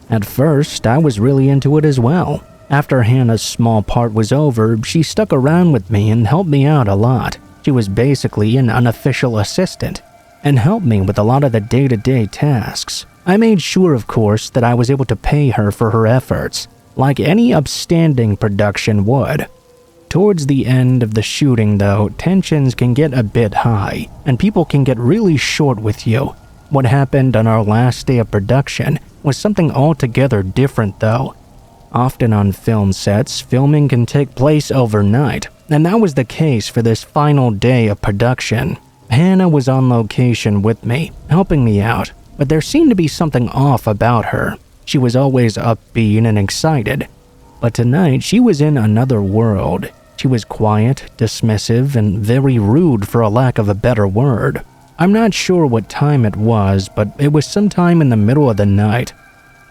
Speaker 1: At first, I was really into it as well. After Hannah's small part was over, she stuck around with me and helped me out a lot. She was basically an unofficial assistant, and helped me with a lot of the day-to-day tasks. I made sure, of course, that I was able to pay her for her efforts, like any upstanding production would. Towards the end of the shooting, though, tensions can get a bit high, and people can get really short with you. What happened on our last day of production was something altogether different, though. Often on film sets, filming can take place overnight, and that was the case for this final day of production. Hannah was on location with me, helping me out, but there seemed to be something off about her. She was always upbeat and excited, but tonight she was in another world. She was quiet, dismissive, and very rude, for a lack of a better word. I'm not sure what time it was, but it was sometime in the middle of the night.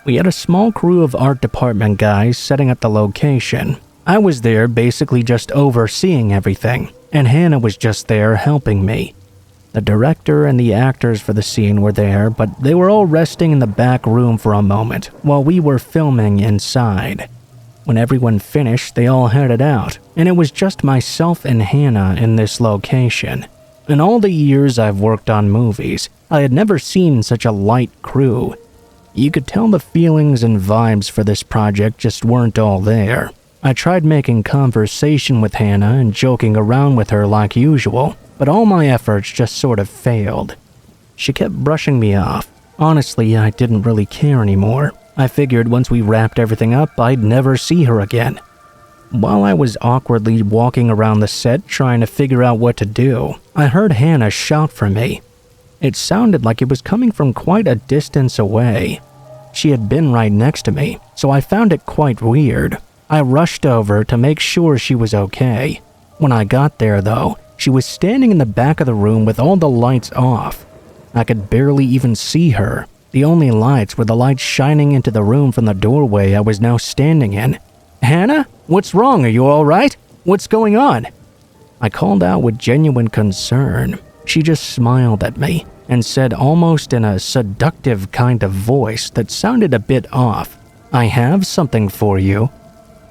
Speaker 1: We had a small crew of art department guys setting up the location. I was there basically just overseeing everything, and Hannah was just there helping me. The director and the actors for the scene were there, but they were all resting in the back room for a moment while we were filming inside. When everyone finished, they all headed out, and it was just myself and Hannah in this location. In all the years I've worked on movies, I had never seen such a light crew. You could tell the feelings and vibes for this project just weren't all there. I tried making conversation with Hannah and joking around with her like usual, but all my efforts just sort of failed. She kept brushing me off. Honestly, I didn't really care anymore. I figured once we wrapped everything up, I'd never see her again. While I was awkwardly walking around the set trying to figure out what to do, I heard Hannah shout for me. It sounded like it was coming from quite a distance away. She had been right next to me, so I found it quite weird. I rushed over to make sure she was okay. When I got there, though, she was standing in the back of the room with all the lights off. I could barely even see her. The only lights were the lights shining into the room from the doorway I was now standing in. "Hannah? What's wrong? Are you all right? What's going on?" I called out with genuine concern. She just smiled at me and said almost in a seductive kind of voice that sounded a bit off, "I have something for you."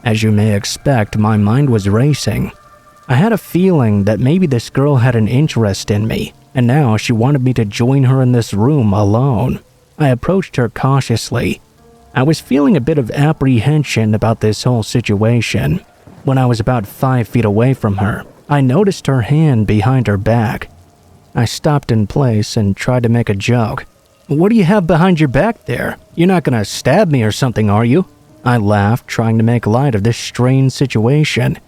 Speaker 1: As you may expect, my mind was racing. I had a feeling that maybe this girl had an interest in me, and now she wanted me to join her in this room alone. I approached her cautiously. I was feeling a bit of apprehension about this whole situation. When I was about 5 feet away from her, I noticed her hand behind her back. I stopped in place and tried to make a joke. "What do you have behind your back there? You're not gonna stab me or something, are you?" I laughed, trying to make light of this strange situation.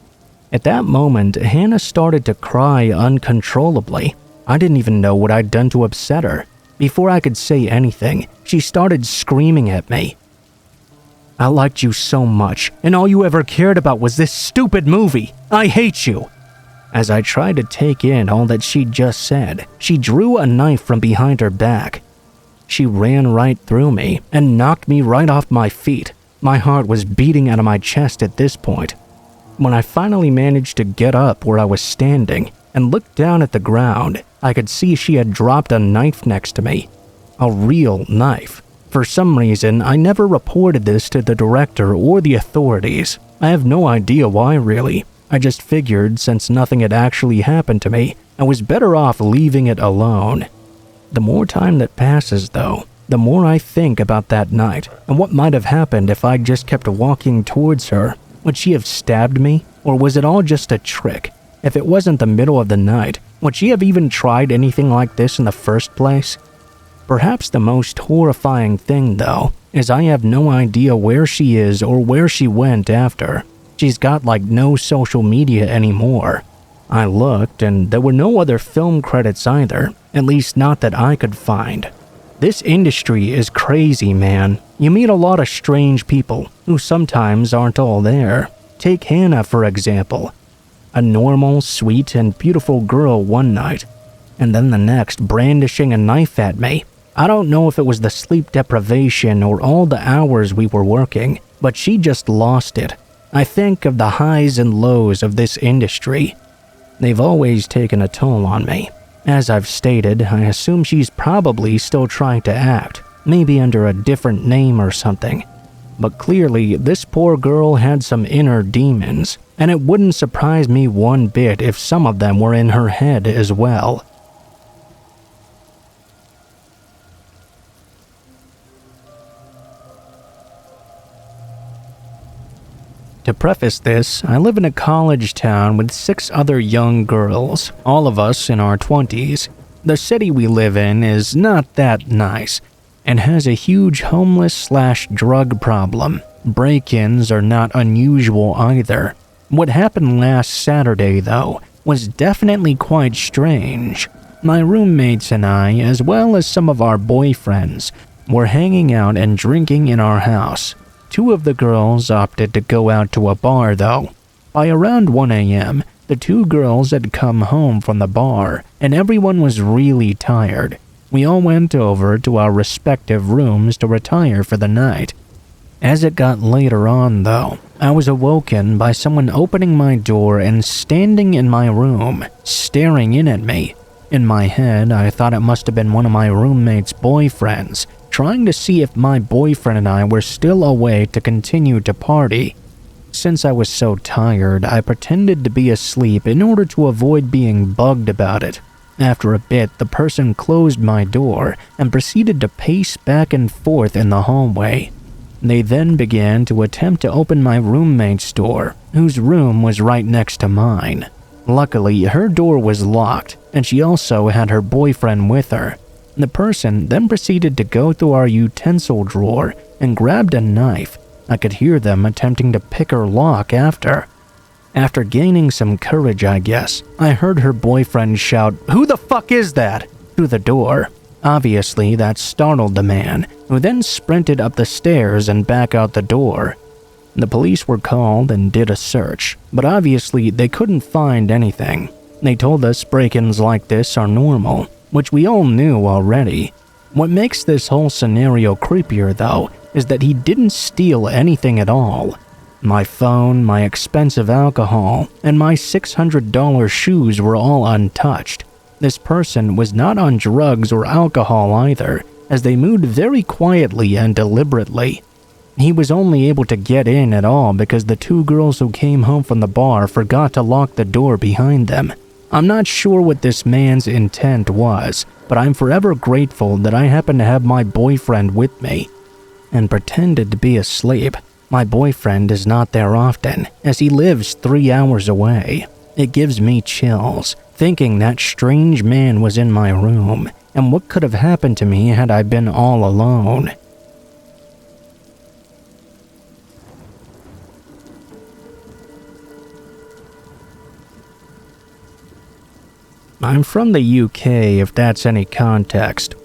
Speaker 1: At that moment, Hannah started to cry uncontrollably. I didn't even know what I'd done to upset her. Before I could say anything, she started screaming at me. "I liked you so much, and all you ever cared about was this stupid movie. I hate you." As I tried to take in all that she'd just said, she drew a knife from behind her back. She ran right through me and knocked me right off my feet. My heart was beating out of my chest at this point. When I finally managed to get up where I was standing and looked down at the ground, I could see she had dropped a knife next to me. A real knife. For some reason, I never reported this to the director or the authorities. I have no idea why, really. I just figured since nothing had actually happened to me, I was better off leaving it alone. The more time that passes, though, the more I think about that night and what might have happened if I just kept walking towards her. Would she have stabbed me, or was it all just a trick? If it wasn't the middle of the night, would she have even tried anything like this in the first place? Perhaps the most horrifying thing, though, is I have no idea where she is or where she went after. She's got like no social media anymore. I looked and there were no other film credits either, at least not that I could find. This industry is crazy, man. You meet a lot of strange people who sometimes aren't all there. Take Hannah, for example. A normal, sweet, and beautiful girl one night, and then the next brandishing a knife at me. I don't know if it was the sleep deprivation or all the hours we were working, but she just lost it. I think of the highs and lows of this industry. They've always taken a toll on me. As I've stated, I assume she's probably still trying to act, maybe under a different name or something. But clearly, this poor girl had some inner demons, and it wouldn't surprise me one bit if some of them were in her head as well. To preface this, I live in a college town with 6 other young girls, all of us in our 20s. The city we live in is not that nice, and has a huge homeless/drug problem. Break-ins are not unusual either. What happened last Saturday, though, was definitely quite strange. My roommates and I, as well as some of our boyfriends, were hanging out and drinking in our house. 2 of the girls opted to go out to a bar, though. By around 1 a.m., the 2 girls had come home from the bar, and everyone was really tired. We all went over to our respective rooms to retire for the night. As it got later on, though, I was awoken by someone opening my door and standing in my room, staring in at me. In my head, I thought it must have been one of my roommate's boyfriends, trying to see if my boyfriend and I were still awake to continue to party. Since I was so tired, I pretended to be asleep in order to avoid being bugged about it. After a bit, the person closed my door and proceeded to pace back and forth in the hallway. They then began to attempt to open my roommate's door, whose room was right next to mine. Luckily, her door was locked, and she also had her boyfriend with her. The person then proceeded to go through our utensil drawer and grabbed a knife. I could hear them attempting to pick her lock after. After gaining some courage, I guess, I heard her boyfriend shout, "Who the fuck is that?" through the door. Obviously, that startled the man, who then sprinted up the stairs and back out the door. The police were called and did a search, but obviously they couldn't find anything. They told us break-ins like this are normal, which we all knew already. What makes this whole scenario creepier, though, is that he didn't steal anything at all. My phone, my expensive alcohol, and my $600 shoes were all untouched. This person was not on drugs or alcohol either, as they moved very quietly and deliberately. He was only able to get in at all because the two girls who came home from the bar forgot to lock the door behind them. I'm not sure what this man's intent was, but I'm forever grateful that I happened to have my boyfriend with me and pretended to be asleep. My boyfriend is not there often, as he lives 3 hours away. It gives me chills, thinking that strange man was in my room, and what could have happened to me had I been all alone. I'm from the UK, if that's any context.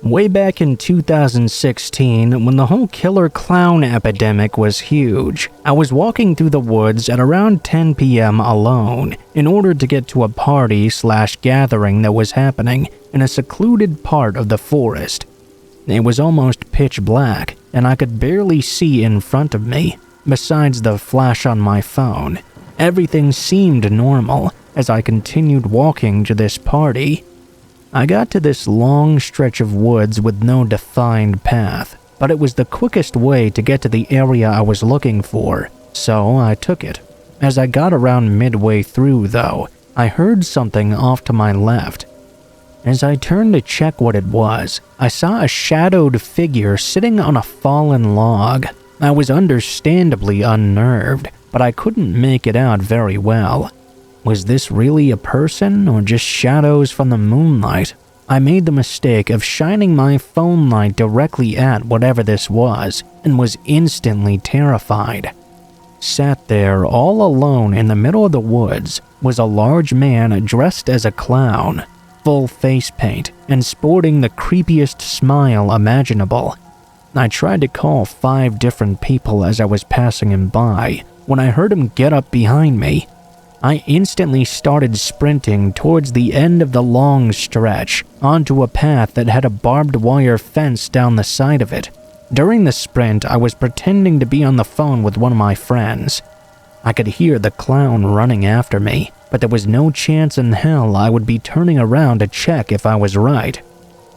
Speaker 1: Way back in 2016, when the whole killer clown epidemic was huge, I was walking through the woods at around 10 p.m. alone in order to get to a party/gathering that was happening in a secluded part of the forest. It was almost pitch black, and I could barely see in front of me, besides the flash on my phone. Everything seemed normal as I continued walking to this party. I got to this long stretch of woods with no defined path, but it was the quickest way to get to the area I was looking for, so I took it. As I got around midway through, though, I heard something off to my left. As I turned to check what it was, I saw a shadowed figure sitting on a fallen log. I was understandably unnerved, but I couldn't make it out very well. Was this really a person or just shadows from the moonlight? I made the mistake of shining my phone light directly at whatever this was and was instantly terrified. Sat there all alone in the middle of the woods was a large man dressed as a clown, full face paint and sporting the creepiest smile imaginable. I tried to call 5 different people as I was passing him by when I heard him get up behind me. I instantly started sprinting towards the end of the long stretch onto a path that had a barbed wire fence down the side of it. During the sprint, I was pretending to be on the phone with one of my friends. I could hear the clown running after me, but there was no chance in hell I would be turning around to check if I was right.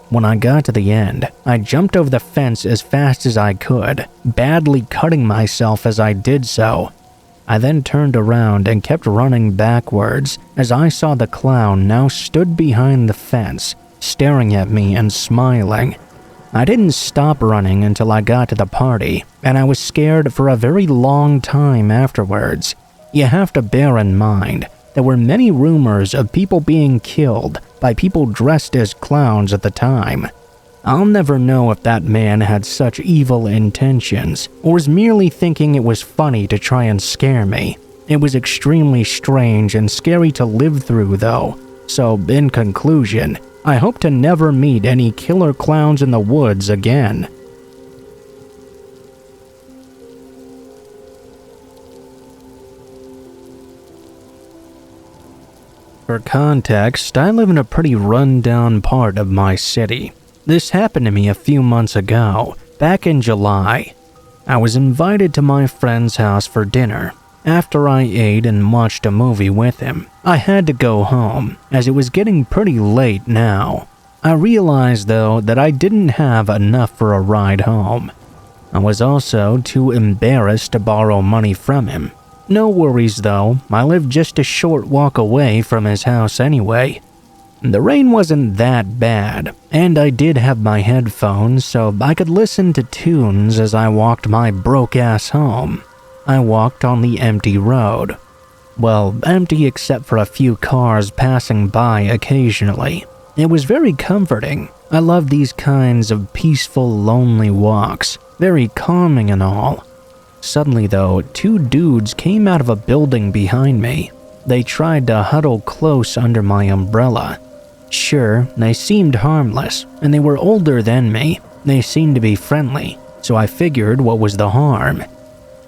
Speaker 1: When I got to the end, I jumped over the fence as fast as I could, badly cutting myself as I did so. I then turned around and kept running backwards as I saw the clown now stood behind the fence, staring at me and smiling. I didn't stop running until I got to the party, and I was scared for a very long time afterwards. You have to bear in mind, there were many rumors of people being killed by people dressed as clowns at the time. I'll never know if that man had such evil intentions or was merely thinking it was funny to try and scare me. It was extremely strange and scary to live through, though. So, in conclusion, I hope to never meet any killer clowns in the woods again. For context, I live in a pretty run-down part of my city. This happened to me a few months ago, back in July. I was invited to my friend's house for dinner. After I ate and watched a movie with him, I had to go home, as it was getting pretty late now. I realized, though, that I didn't have enough for a ride home. I was also too embarrassed to borrow money from him. No worries, though, I lived just a short walk away from his house anyway. The rain wasn't that bad, and I did have my headphones so I could listen to tunes as I walked my broke-ass home. I walked on the empty road. Well, empty except for a few cars passing by occasionally. It was very comforting. I love these kinds of peaceful, lonely walks, very calming and all. Suddenly, though, 2 dudes came out of a building behind me. They tried to huddle close under my umbrella. Sure, they seemed harmless, and they were older than me. They seemed to be friendly, so I figured what was the harm.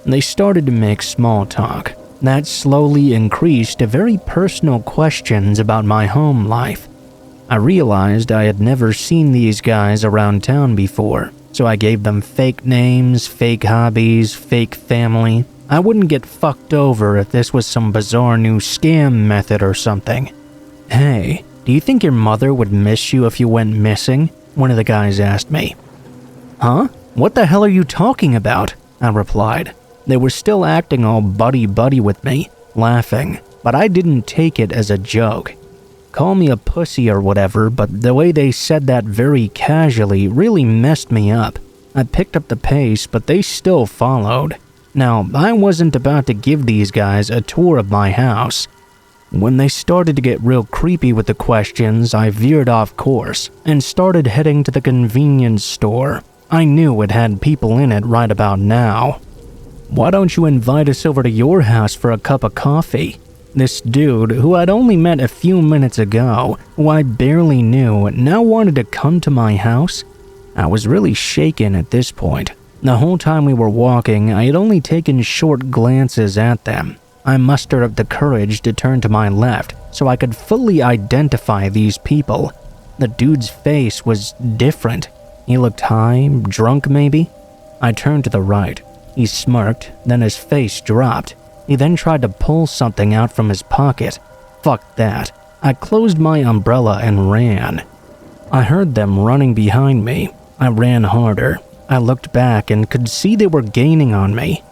Speaker 1: They started to make small talk. That slowly increased to very personal questions about my home life. I realized I had never seen these guys around town before, so I gave them fake names, fake hobbies, fake family. I wouldn't get fucked over if this was some bizarre new scam method or something. "Hey, do you think your mother would miss you if you went missing?" one of the guys asked me. "Huh? What the hell are you talking about?" I replied. They were still acting all buddy-buddy with me, laughing, but I didn't take it as a joke. Call me a pussy or whatever, but the way they said that very casually really messed me up. I picked up the pace, but they still followed. Now, I wasn't about to give these guys a tour of my house. When they started to get real creepy with the questions, I veered off course and started heading to the convenience store. I knew it had people in it right about now. "Why don't you invite us over to your house for a cup of coffee?" This dude, who I'd only met a few minutes ago, who I barely knew, now wanted to come to my house. I was really shaken at this point. The whole time we were walking, I had only taken short glances at them. I mustered up the courage to turn to my left so I could fully identify these people. The dude's face was different. He looked high, drunk maybe. I turned to the right. He smirked, then his face dropped. He then tried to pull something out from his pocket. Fuck that. I closed my umbrella and ran. I heard them running behind me. I ran harder. I looked back and could see they were gaining on me.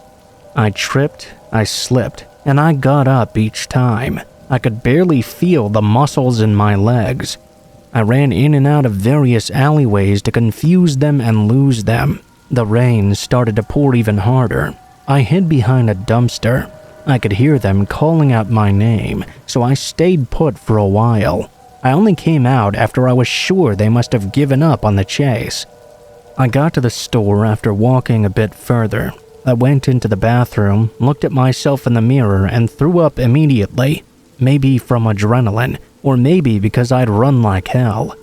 Speaker 1: I tripped, I slipped, and I got up each time. I could barely feel the muscles in my legs. I ran in and out of various alleyways to confuse them and lose them. The rain started to pour even harder. I hid behind a dumpster. I could hear them calling out my name, so I stayed put for a while. I only came out after I was sure they must have given up on the chase. I got to the store after walking a bit further. I went into the bathroom, looked at myself in the mirror, and threw up immediately. Maybe from adrenaline, or maybe because I'd run like hell.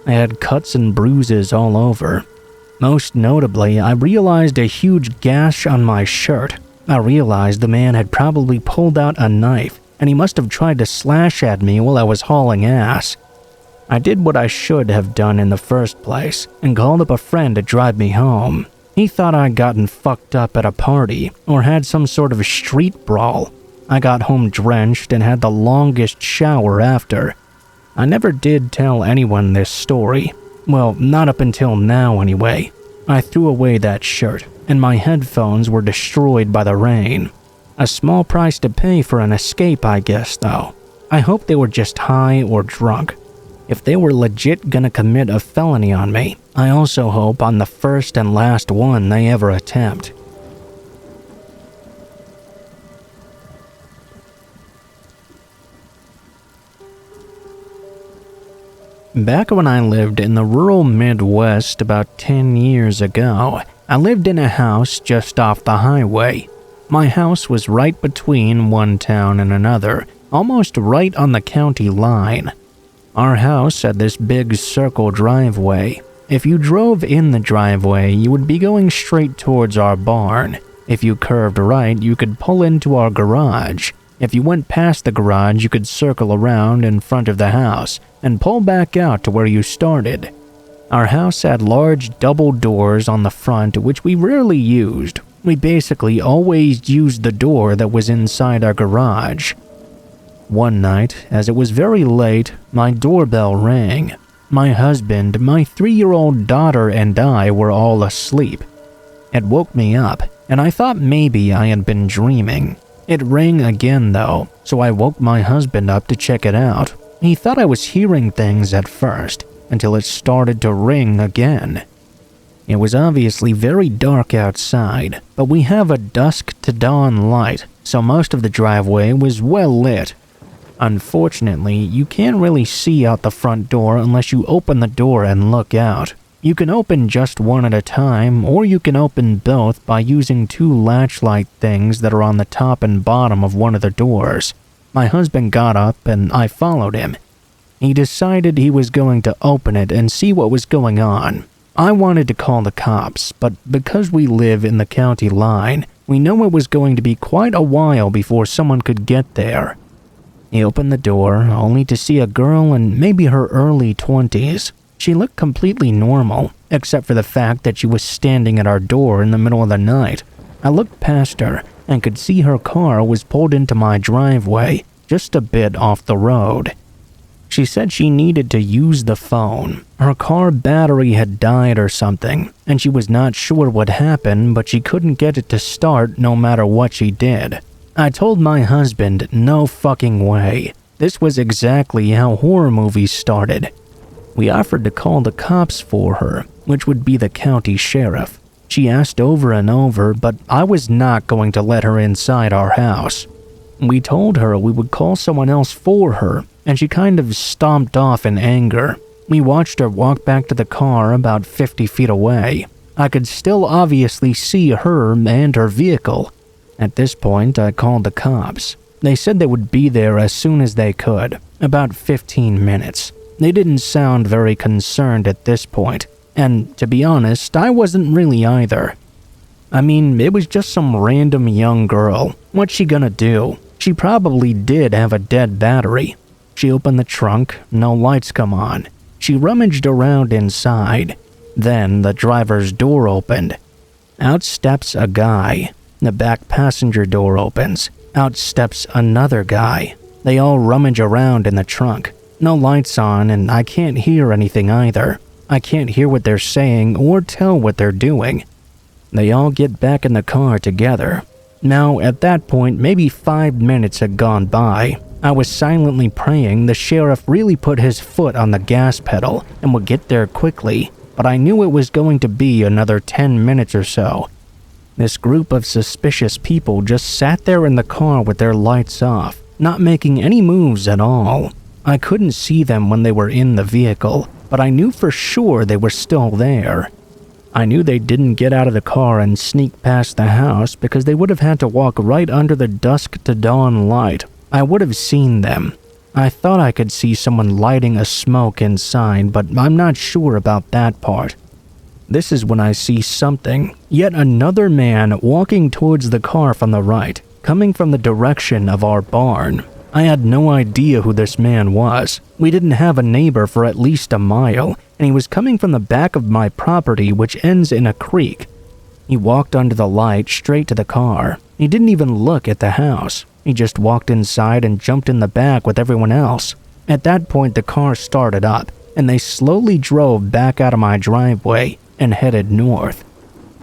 Speaker 1: I had cuts and bruises all over. Most notably, I realized a huge gash on my shirt. I realized the man had probably pulled out a knife, and he must have tried to slash at me while I was hauling ass. I did what I should have done in the first place, and called up a friend to drive me home. He thought I'd gotten fucked up at a party, or had some sort of street brawl. I got home drenched and had the longest shower after. I never did tell anyone this story. Well, not up until now anyway. I threw away that shirt, and my headphones were destroyed by the rain. A small price to pay for an escape, I guess, though. I hope they were just high or drunk. If they were legit gonna commit a felony on me, I also hope I'm the first and last one they ever attempt. Back when I lived in the rural Midwest about 10 years ago, I lived in a house just off the highway. My house was right between one town and another, almost right on the county line. Our house had this big circle driveway. If you drove in the driveway, you would be going straight towards our barn. If you curved right, you could pull into our garage. If you went past the garage, you could circle around in front of the house and pull back out to where you started. Our house had large double doors on the front, which we rarely used. We basically always used the door that was inside our garage. One night, as it was very late, my doorbell rang. My husband, my 3-year-old daughter, and I were all asleep. It woke me up, and I thought maybe I had been dreaming. It rang again though, so I woke my husband up to check it out. He thought I was hearing things at first, until it started to ring again. It was obviously very dark outside, but we have a dusk to dawn light, so most of the driveway was well lit. Unfortunately, you can't really see out the front door unless you open the door and look out. You can open just one at a time, or you can open both by using 2 latch-like things that are on the top and bottom of one of the doors. My husband got up and I followed him. He decided he was going to open it and see what was going on. I wanted to call the cops, but because we live in the county line, we know it was going to be quite a while before someone could get there. He opened the door, only to see a girl in maybe her early 20s. She looked completely normal, except for the fact that she was standing at our door in the middle of the night. I looked past her and could see her car was pulled into my driveway, just a bit off the road. She said she needed to use the phone. Her car battery had died or something, and she was not sure what happened, but she couldn't get it to start no matter what she did. I told my husband, no fucking way. This was exactly how horror movies started. We offered to call the cops for her, which would be the county sheriff. She asked over and over, but I was not going to let her inside our house. We told her we would call someone else for her, and she kind of stomped off in anger. We watched her walk back to the car about 50 feet away. I could still obviously see her and her vehicle. At this point, I called the cops. They said they would be there as soon as they could, about 15 minutes. They didn't sound very concerned at this point, and to be honest, I wasn't really either. I mean, it was just some random young girl. What's she gonna do? She probably did have a dead battery. She opened the trunk, no lights come on. She rummaged around inside. Then the driver's door opened. Out steps a guy. The back passenger door opens. Out steps another guy. They all rummage around in the trunk. No lights on, and I can't hear anything either. I can't hear what they're saying or tell what they're doing. They all get back in the car together. Now, at that point, maybe 5 minutes had gone by. I was silently praying the sheriff really put his foot on the gas pedal and would get there quickly, but I knew it was going to be another 10 minutes or so. This group of suspicious people just sat there in the car with their lights off, not making any moves at all. I couldn't see them when they were in the vehicle, but I knew for sure they were still there. I knew they didn't get out of the car and sneak past the house because they would have had to walk right under the dusk to dawn light. I would have seen them. I thought I could see someone lighting a smoke inside, but I'm not sure about that part. This is when I see something, yet another man walking towards the car from the right, coming from the direction of our barn. I had no idea who this man was. We didn't have a neighbor for at least a mile, and he was coming from the back of my property, which ends in a creek. He walked under the light straight to the car. He didn't even look at the house. He just walked inside and jumped in the back with everyone else. At that point, the car started up, and they slowly drove back out of my driveway and headed north.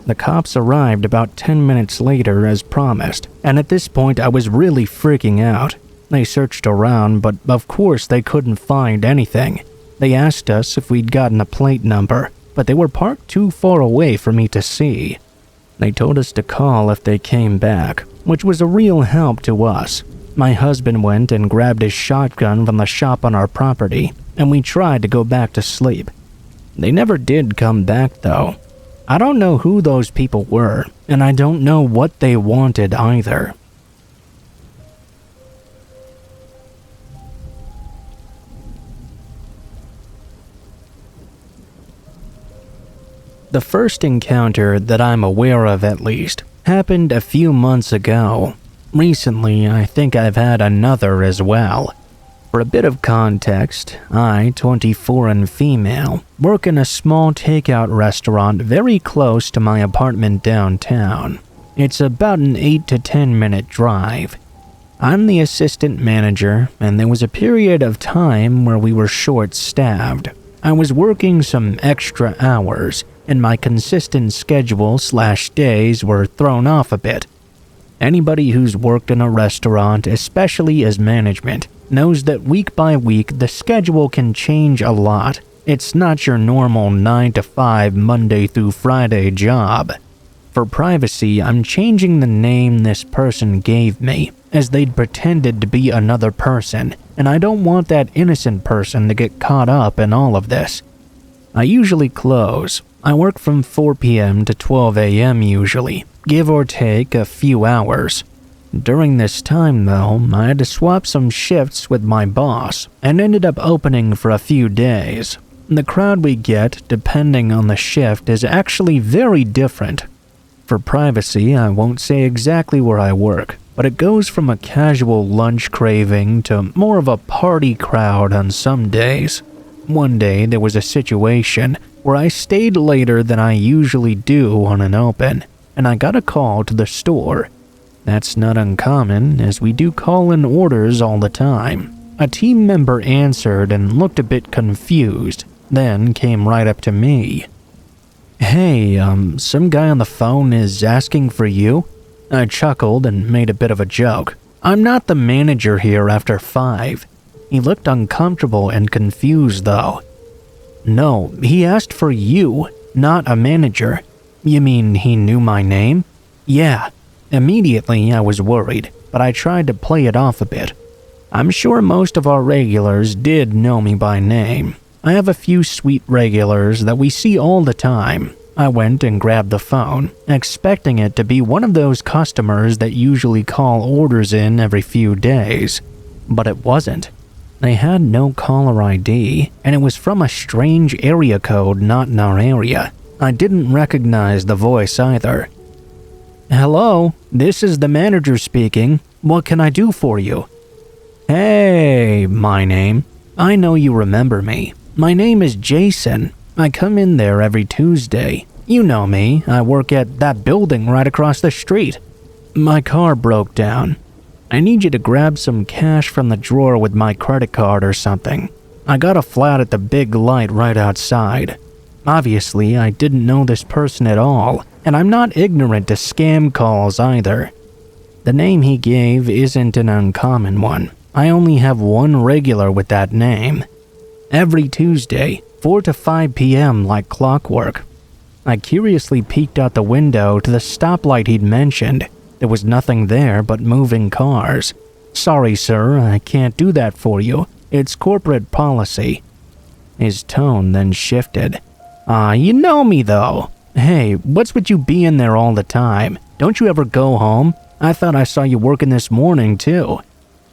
Speaker 1: The cops arrived about 10 minutes later as promised, and at this point I was really freaking out. They searched around, but of course they couldn't find anything. They asked us if we'd gotten a plate number, but they were parked too far away for me to see. They told us to call if they came back, which was a real help to us. My husband went and grabbed his shotgun from the shop on our property, and we tried to go back to sleep. They never did come back though. I don't know who those people were, and I don't know what they wanted either. The first encounter that I'm aware of, at least, happened a few months ago. Recently, I think I've had another as well. For a bit of context, I, 24 and female, work in a small takeout restaurant very close to my apartment downtown. It's about an 8 to 10 minute drive. I'm the assistant manager, and there was a period of time where we were short-staffed. I was working some extra hours, and my consistent schedule/days were thrown off a bit. Anybody who's worked in a restaurant, especially as management, knows that week by week the schedule can change a lot. It's not your normal 9 to 5 Monday through Friday job. For privacy, I'm changing the name this person gave me, as they'd pretended to be another person, and I don't want that innocent person to get caught up in all of this. I usually close. I work from 4 p.m. to 12 a.m. usually, give or take a few hours. During this time, though, I had to swap some shifts with my boss and ended up opening for a few days. The crowd we get, depending on the shift, is actually very different. For privacy, I won't say exactly where I work, but it goes from a casual lunch craving to more of a party crowd on some days. One day, there was a situation where I stayed later than I usually do on an open, and I got a call to the store. That's not uncommon, as we do call-in orders all the time. A team member answered and looked a bit confused, then came right up to me. "Hey, some guy on the phone is asking for you?" I chuckled and made a bit of a joke. "I'm not the manager here after 5. He looked uncomfortable and confused, though. "No, he asked for you, not a manager." "You mean he knew my name?" "Yeah." Immediately, I was worried, but I tried to play it off a bit. I'm sure most of our regulars did know me by name. I have a few sweet regulars that we see all the time. I went and grabbed the phone, expecting it to be one of those customers that usually call orders in every few days. But it wasn't. They had no caller ID, and it was from a strange area code not in our area. I didn't recognize the voice either. "Hello, this is the manager speaking. What can I do for you?" "Hey, my name. I know you remember me. My name is Jason. I come in there every Tuesday. You know me. I work at that building right across the street. My car broke down. I need you to grab some cash from the drawer with my credit card or something. I got a flat at the big light right outside." Obviously, I didn't know this person at all, and I'm not ignorant to scam calls either. The name he gave isn't an uncommon one. I only have one regular with that name. Every Tuesday, 4 to 5 p.m. like clockwork. I curiously peeked out the window to the stoplight he'd mentioned. There was nothing there but moving cars. "Sorry, sir, I can't do that for you. It's corporate policy." His tone then shifted. You know me though. Hey, what's with you being there all the time? Don't you ever go home? I thought I saw you working this morning too.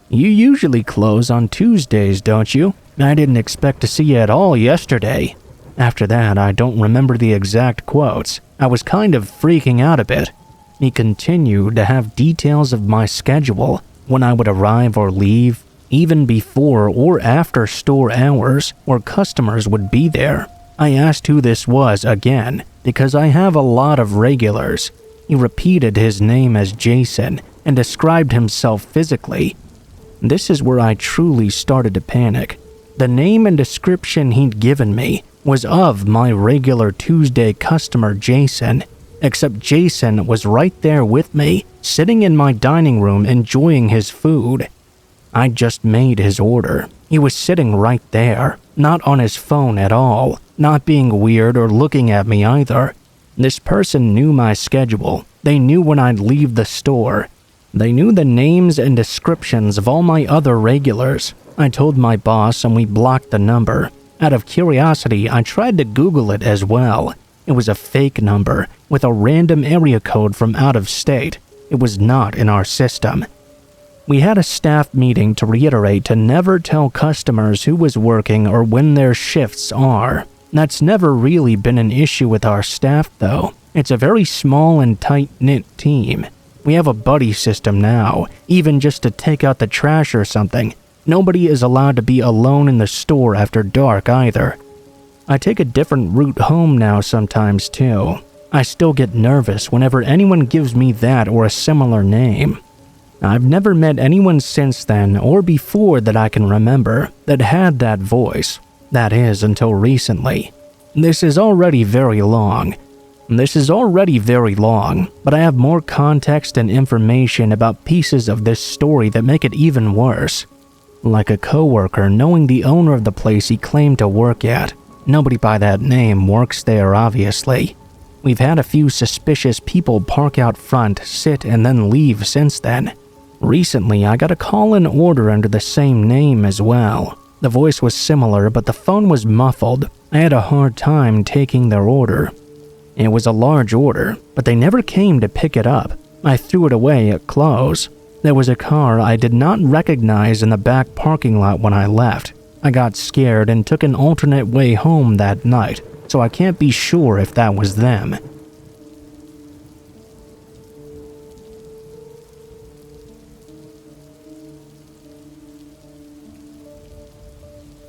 Speaker 1: You usually close on Tuesdays, don't you? I didn't expect to see you at all yesterday." After that, I don't remember the exact quotes. I was kind of freaking out a bit. He continued to have details of my schedule, when I would arrive or leave, even before or after store hours, or customers would be there. I asked who this was again, because I have a lot of regulars. He repeated his name as Jason and described himself physically. This is where I truly started to panic. The name and description he'd given me was of my regular Tuesday customer Jason, except Jason was right there with me, sitting in my dining room enjoying his food. I just made his order. He was sitting right there, not on his phone at all, not being weird or looking at me either. This person knew my schedule. They knew when I'd leave the store. They knew the names and descriptions of all my other regulars. I told my boss and we blocked the number. Out of curiosity, I tried to Google it as well. It was a fake number with a random area code from out of state. It was not in our system. We had a staff meeting to reiterate to never tell customers who was working or when their shifts are. That's never really been an issue with our staff though. It's a very small and tight-knit team. We have a buddy system now, even just to take out the trash or something. Nobody is allowed to be alone in the store after dark either. I take a different route home now sometimes too. I still get nervous whenever anyone gives me that or a similar name. I've never met anyone since then or before that I can remember that had that voice. That is, until recently. This is already very long, but I have more context and information about pieces of this story that make it even worse. Like a coworker knowing the owner of the place he claimed to work at. Nobody by that name works there, obviously. We've had a few suspicious people park out front, sit, and then leave since then. Recently, I got a call-in order under the same name as well. The voice was similar, but the phone was muffled. I had a hard time taking their order. It was a large order, but they never came to pick it up. I threw it away at close. There was a car I did not recognize in the back parking lot when I left. I got scared and took an alternate way home that night, so I can't be sure if that was them.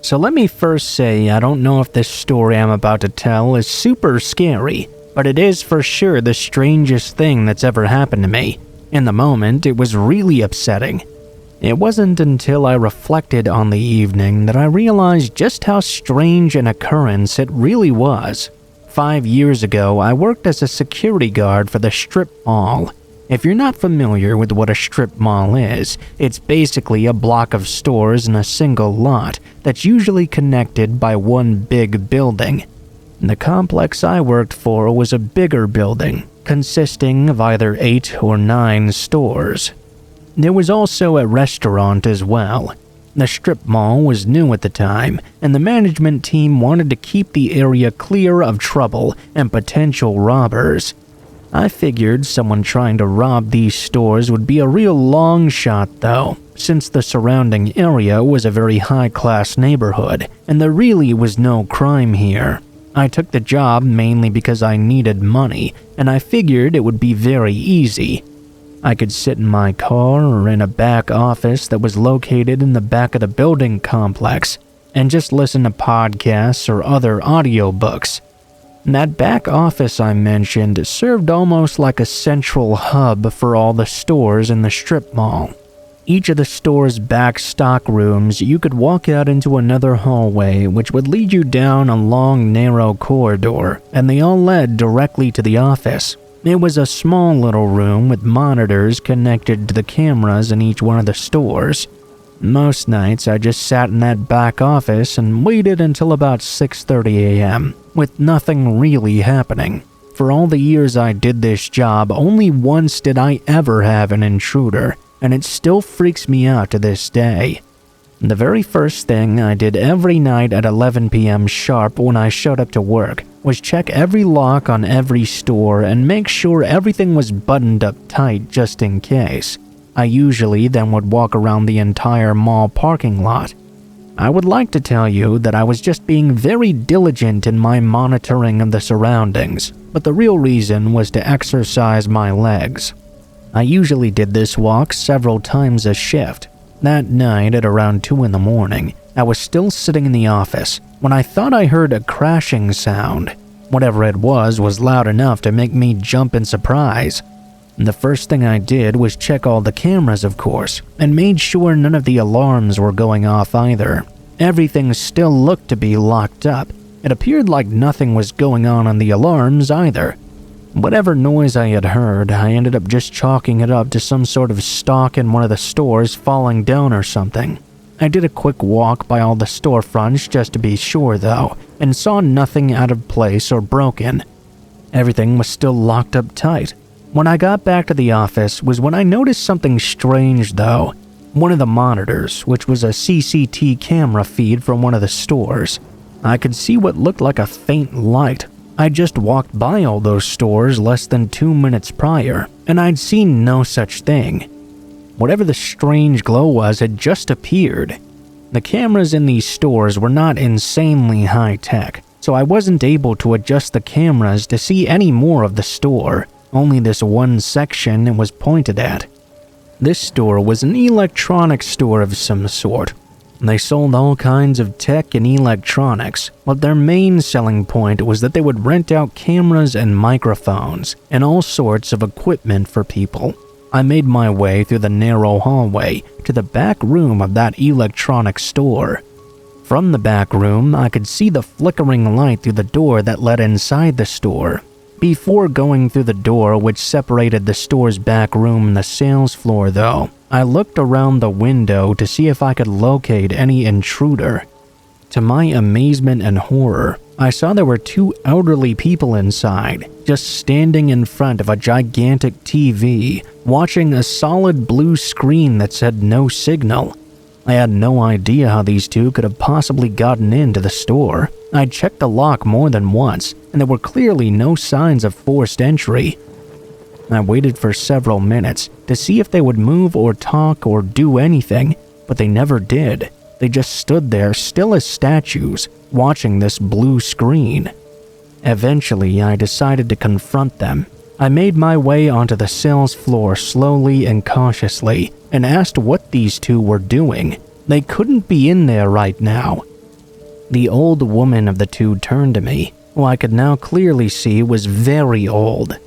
Speaker 1: So let me first say I don't know if this story I'm about to tell is super scary, but it is for sure the strangest thing that's ever happened to me. In the moment, it was really upsetting. It wasn't until I reflected on the evening that I realized just how strange an occurrence it really was. 5 years ago, I worked as a security guard for the strip mall. If you're not familiar with what a strip mall is, it's basically a block of stores in a single lot that's usually connected by one big building. The complex I worked for was a bigger building, consisting of either 8 or 9 stores. There was also a restaurant as well. The strip mall was new at the time, and the management team wanted to keep the area clear of trouble and potential robbers. I figured someone trying to rob these stores would be a real long shot though, since the surrounding area was a very high-class neighborhood, and there really was no crime here. I took the job mainly because I needed money, and I figured it would be very easy. I could sit in my car or in a back office that was located in the back of the building complex, and just listen to podcasts or other audiobooks. That back office I mentioned served almost like a central hub for all the stores in the strip mall. Each of the store's back stock rooms, you could walk out into another hallway which would lead you down a long, narrow corridor, and they all led directly to the office. It was a small little room with monitors connected to the cameras in each one of the stores. Most nights I just sat in that back office and waited until about 6:30 a.m., with nothing really happening. For all the years I did this job, only once did I ever have an intruder, and it still freaks me out to this day. The very first thing I did every night at 11 p.m. sharp when I showed up to work was check every lock on every store and make sure everything was buttoned up tight just in case. I usually then would walk around the entire mall parking lot. I would like to tell you that I was just being very diligent in my monitoring of the surroundings, but the real reason was to exercise my legs. I usually did this walk several times a shift. That night at around 2 in the morning, I was still sitting in the office when I thought I heard a crashing sound. Whatever it was loud enough to make me jump in surprise. The first thing I did was check all the cameras, of course, and made sure none of the alarms were going off either. Everything still looked to be locked up. It appeared like nothing was going on the alarms either. Whatever noise I had heard, I ended up just chalking it up to some sort of stock in one of the stores falling down or something. I did a quick walk by all the storefronts just to be sure though, and saw nothing out of place or broken. Everything was still locked up tight. When I got back to the office was when I noticed something strange though. One of the monitors, which was a CCTV camera feed from one of the stores, I could see what looked like a faint light. I just walked by all those stores less than 2 minutes prior, and I'd seen no such thing. Whatever the strange glow was had just appeared. The cameras in these stores were not insanely high-tech, so I wasn't able to adjust the cameras to see any more of the store. Only this one section it was pointed at. This store was an electronics store of some sort. They sold all kinds of tech and electronics, but their main selling point was that they would rent out cameras and microphones and all sorts of equipment for people. I made my way through the narrow hallway to the back room of that electronics store. From the back room, I could see the flickering light through the door that led inside the store. Before going through the door which separated the store's back room and the sales floor though, I looked around the window to see if I could locate any intruder. To my amazement and horror, I saw there were 2 elderly people inside, just standing in front of a gigantic TV, watching a solid blue screen that said no signal. I had no idea how these 2 could have possibly gotten into the store. I checked the lock more than once, and there were clearly no signs of forced entry. I waited for several minutes to see if they would move or talk or do anything, but they never did. They just stood there still as statues, watching this blue screen. Eventually, I decided to confront them. I made my way onto the sales floor slowly and cautiously and asked what these two were doing. They couldn't be in there right now. The old woman of the two turned to me, who I could now clearly see was very old.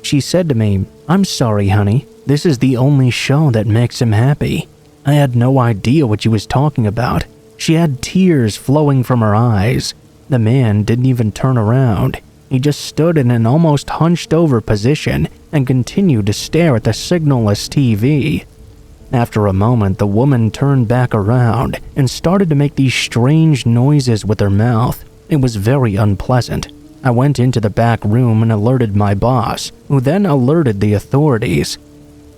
Speaker 1: She said to me, "I'm sorry, honey. This is the only show that makes him happy." I had no idea what she was talking about. She had tears flowing from her eyes. The man didn't even turn around. He just stood in an almost hunched over position and continued to stare at the signalless TV. After a moment, the woman turned back around and started to make these strange noises with her mouth. It was very unpleasant. I went into the back room and alerted my boss, who then alerted the authorities.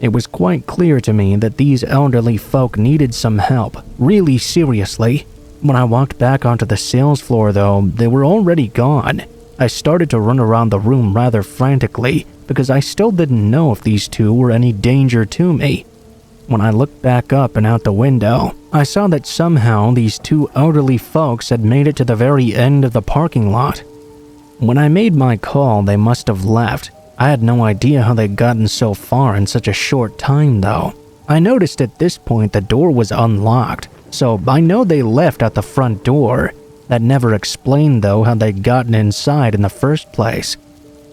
Speaker 1: It was quite clear to me that these elderly folk needed some help, really seriously. When I walked back onto the sales floor, though, they were already gone. I started to run around the room rather frantically because I still didn't know if these two were any danger to me. When I looked back up and out the window, I saw that somehow these two elderly folks had made it to the very end of the parking lot. When I made my call, they must have left. I had no idea how they'd gotten so far in such a short time, though. I noticed at this point the door was unlocked, so I know they left out the front door. That never explained, though, how they'd gotten inside in the first place.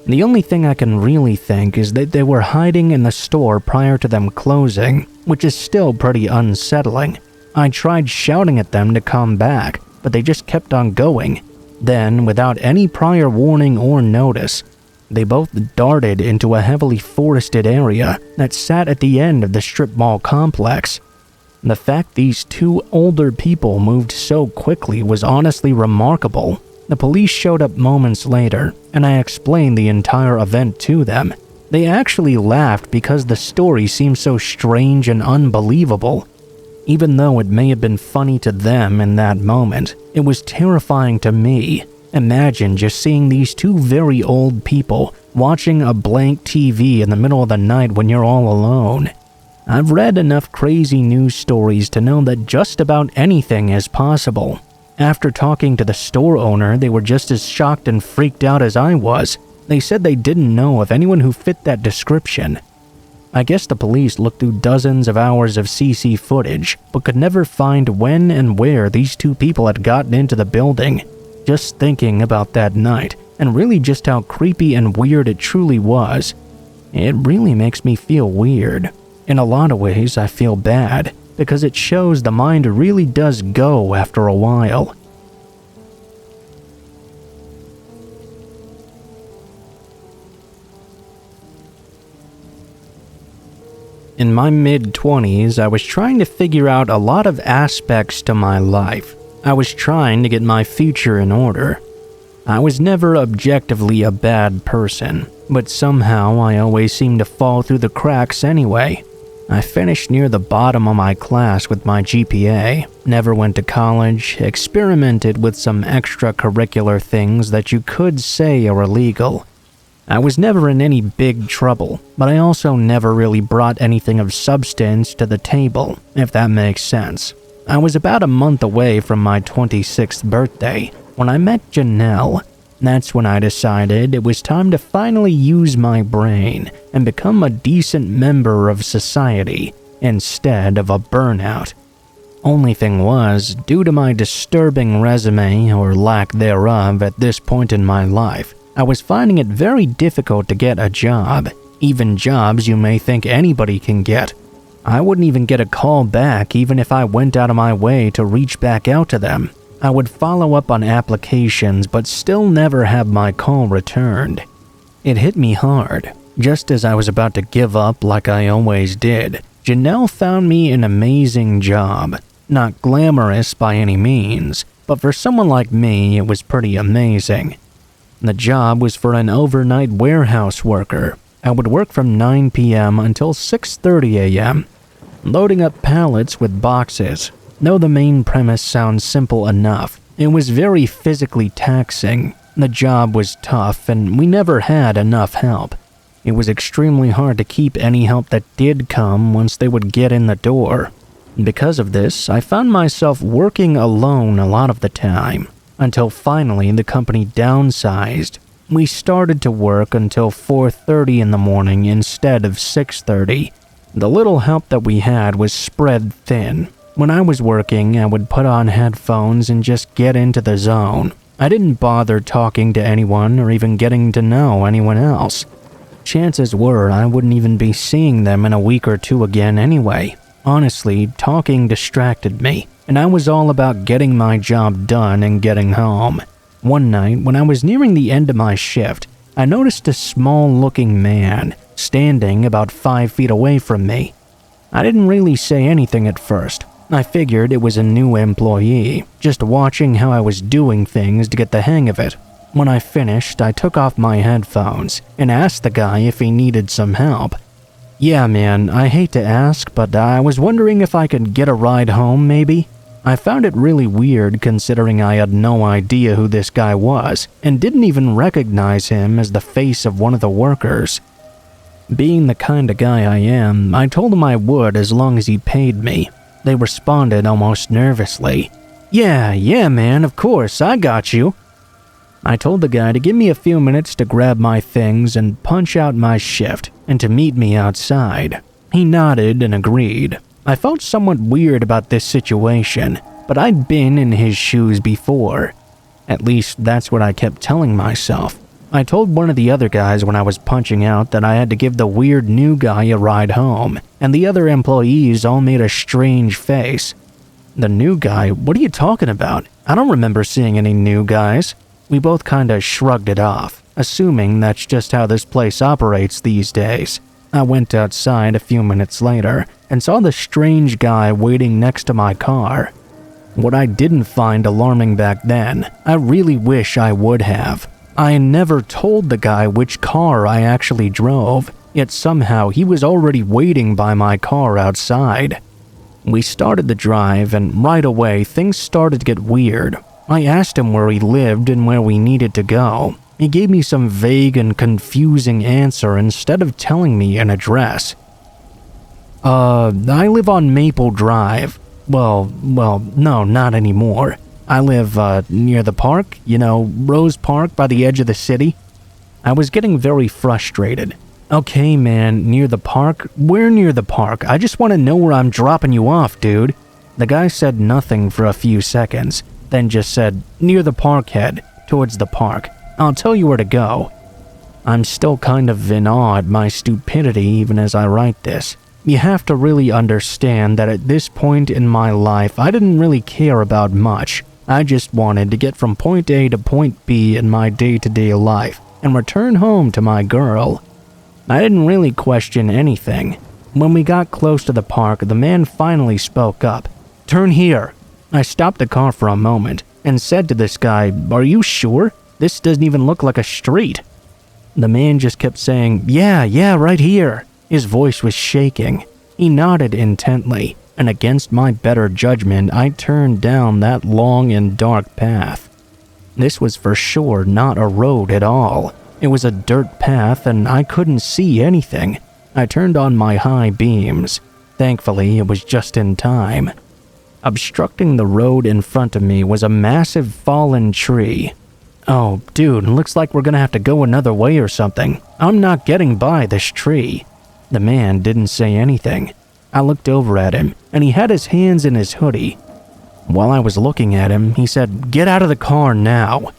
Speaker 1: The only thing I can really think is that they were hiding in the store prior to them closing, which is still pretty unsettling. I tried shouting at them to come back, but they just kept on going. Then, without any prior warning or notice, they both darted into a heavily forested area that sat at the end of the strip mall complex. The fact these two older people moved so quickly was honestly remarkable. The police showed up moments later, and I explained the entire event to them. They actually laughed because the story seemed so strange and unbelievable. Even though it may have been funny to them in that moment, it was terrifying to me. Imagine just seeing these two very old people watching a blank TV in the middle of the night when you're all alone. I've read enough crazy news stories to know that just about anything is possible. After talking to the store owner, they were just as shocked and freaked out as I was. They said they didn't know of anyone who fit that description. I guess the police looked through dozens of hours of CC footage, but could never find when and where these two people had gotten into the building. Just thinking about that night, and really just how creepy and weird it truly was, it really makes me feel weird. In a lot of ways, I feel bad, because it shows the mind really does go after a while. In my mid-20s, I was trying to figure out a lot of aspects to my life. I was trying to get my future in order. I was never objectively a bad person, but somehow I always seemed to fall through the cracks anyway. I finished near the bottom of my class with my GPA, never went to college, experimented with some extracurricular things that you could say are illegal. I was never in any big trouble, but I also never really brought anything of substance to the table, if that makes sense. I was about a month away from my 26th birthday when I met Janelle. That's when I decided it was time to finally use my brain and become a decent member of society instead of a burnout. Only thing was, due to my disturbing resume or lack thereof at this point in my life, I was finding it very difficult to get a job, even jobs you may think anybody can get. I wouldn't even get a call back even if I went out of my way to reach back out to them. I would follow up on applications but still never have my call returned. It hit me hard. Just as I was about to give up like I always did, Janelle found me an amazing job. Not glamorous by any means, but for someone like me, it was pretty amazing. The job was for an overnight warehouse worker. I would work from 9 p.m. until 6:30 a.m., loading up pallets with boxes. Though the main premise sounds simple enough, it was very physically taxing. The job was tough and we never had enough help. It was extremely hard to keep any help that did come once they would get in the door. Because of this, I found myself working alone a lot of the time, until finally the company downsized. We started to work until 4:30 in the morning instead of 6:30. The little help that we had was spread thin. When I was working, I would put on headphones and just get into the zone. I didn't bother talking to anyone or even getting to know anyone else. Chances were I wouldn't even be seeing them in a week or two again anyway. Honestly, talking distracted me, and I was all about getting my job done and getting home. One night, when I was nearing the end of my shift, I noticed a small-looking man standing about 5 feet away from me. I didn't really say anything at first. I figured it was a new employee, just watching how I was doing things to get the hang of it. When I finished, I took off my headphones and asked the guy if he needed some help. "Yeah, man, I hate to ask, but I was wondering if I could get a ride home, maybe?" I found it really weird considering I had no idea who this guy was and didn't even recognize him as the face of one of the workers. Being the kind of guy I am, I told him I would as long as he paid me. They responded almost nervously. Yeah, man, of course, I got you." I told the guy to give me a few minutes to grab my things and punch out my shift and to meet me outside. He nodded and agreed. I felt somewhat weird about this situation, but I'd been in his shoes before. At least that's what I kept telling myself. I told one of the other guys when I was punching out that I had to give the weird new guy a ride home, and the other employees all made a strange face. "The new guy? What are you talking about? I don't remember seeing any new guys." We both kinda shrugged it off, assuming that's just how this place operates these days. I went outside a few minutes later and saw the strange guy waiting next to my car. What I didn't find alarming back then, I really wish I would have. I never told the guy which car I actually drove, yet somehow he was already waiting by my car outside. We started the drive, and right away things started to get weird. I asked him where he lived and where we needed to go. He gave me some vague and confusing answer instead of telling me an address. I live on Maple Drive. Well, no, not anymore. I live, near the park, Rose Park by the edge of the city." I was getting very frustrated. "Okay, man, near the park? Where near the park? I just want to know where I'm dropping you off, dude." The guy said nothing for a few seconds, then just said, "Near the park head, towards the park. I'll tell you where to go." I'm still kind of in awe at my stupidity even as I write this. You have to really understand that at this point in my life, I didn't really care about much. I just wanted to get from point A to point B in my day-to-day life and return home to my girl. I didn't really question anything. When we got close to the park, the man finally spoke up. "Turn here." I stopped the car for a moment and said to this guy, "Are you sure? This doesn't even look like a street." The man just kept saying, Yeah, right here." His voice was shaking. He nodded intently, and against my better judgment, I turned down that long and dark path. This was for sure not a road at all. It was a dirt path, and I couldn't see anything. I turned on my high beams. Thankfully, it was just in time. Obstructing the road in front of me was a massive fallen tree. "Oh, dude, looks like we're gonna have to go another way or something. I'm not getting by this tree." The man didn't say anything. I looked over at him, and he had his hands in his hoodie. While I was looking at him, he said, "Get out of the car now."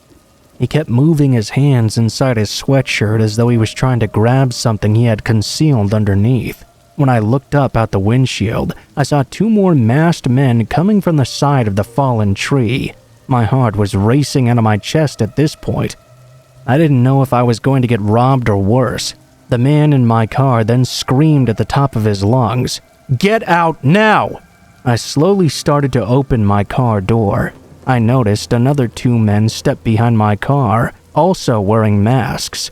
Speaker 1: He kept moving his hands inside his sweatshirt as though he was trying to grab something he had concealed underneath. When I looked up out the windshield, I saw 2 more masked men coming from the side of the fallen tree. My heart was racing out of my chest at this point. I didn't know if I was going to get robbed or worse. The man in my car then screamed at the top of his lungs, "Get out now!" I slowly started to open my car door. I noticed another 2 men step behind my car, also wearing masks.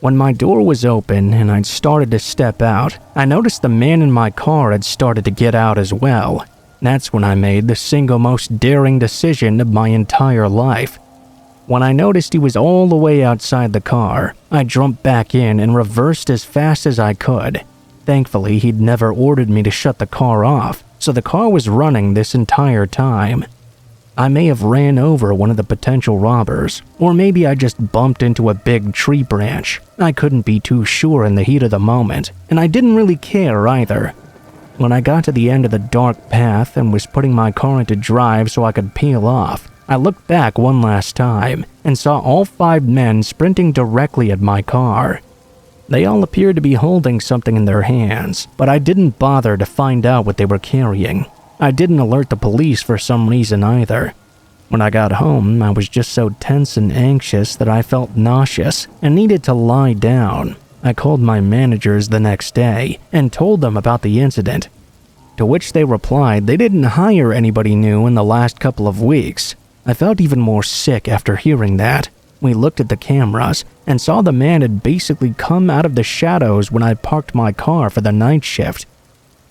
Speaker 1: When my door was open and I'd started to step out, I noticed the man in my car had started to get out as well. That's when I made the single most daring decision of my entire life. When I noticed he was all the way outside the car, I jumped back in and reversed as fast as I could. Thankfully, he'd never ordered me to shut the car off, so the car was running this entire time. I may have ran over one of the potential robbers, or maybe I just bumped into a big tree branch. I couldn't be too sure in the heat of the moment, and I didn't really care either. When I got to the end of the dark path and was putting my car into drive so I could peel off, I looked back one last time and saw all 5 men sprinting directly at my car. They all appeared to be holding something in their hands, but I didn't bother to find out what they were carrying. I didn't alert the police for some reason either. When I got home, I was just so tense and anxious that I felt nauseous and needed to lie down. I called my managers the next day and told them about the incident, to which they replied they didn't hire anybody new in the last couple of weeks. I felt even more sick after hearing that. We looked at the cameras and saw the man had basically come out of the shadows when I parked my car for the night shift.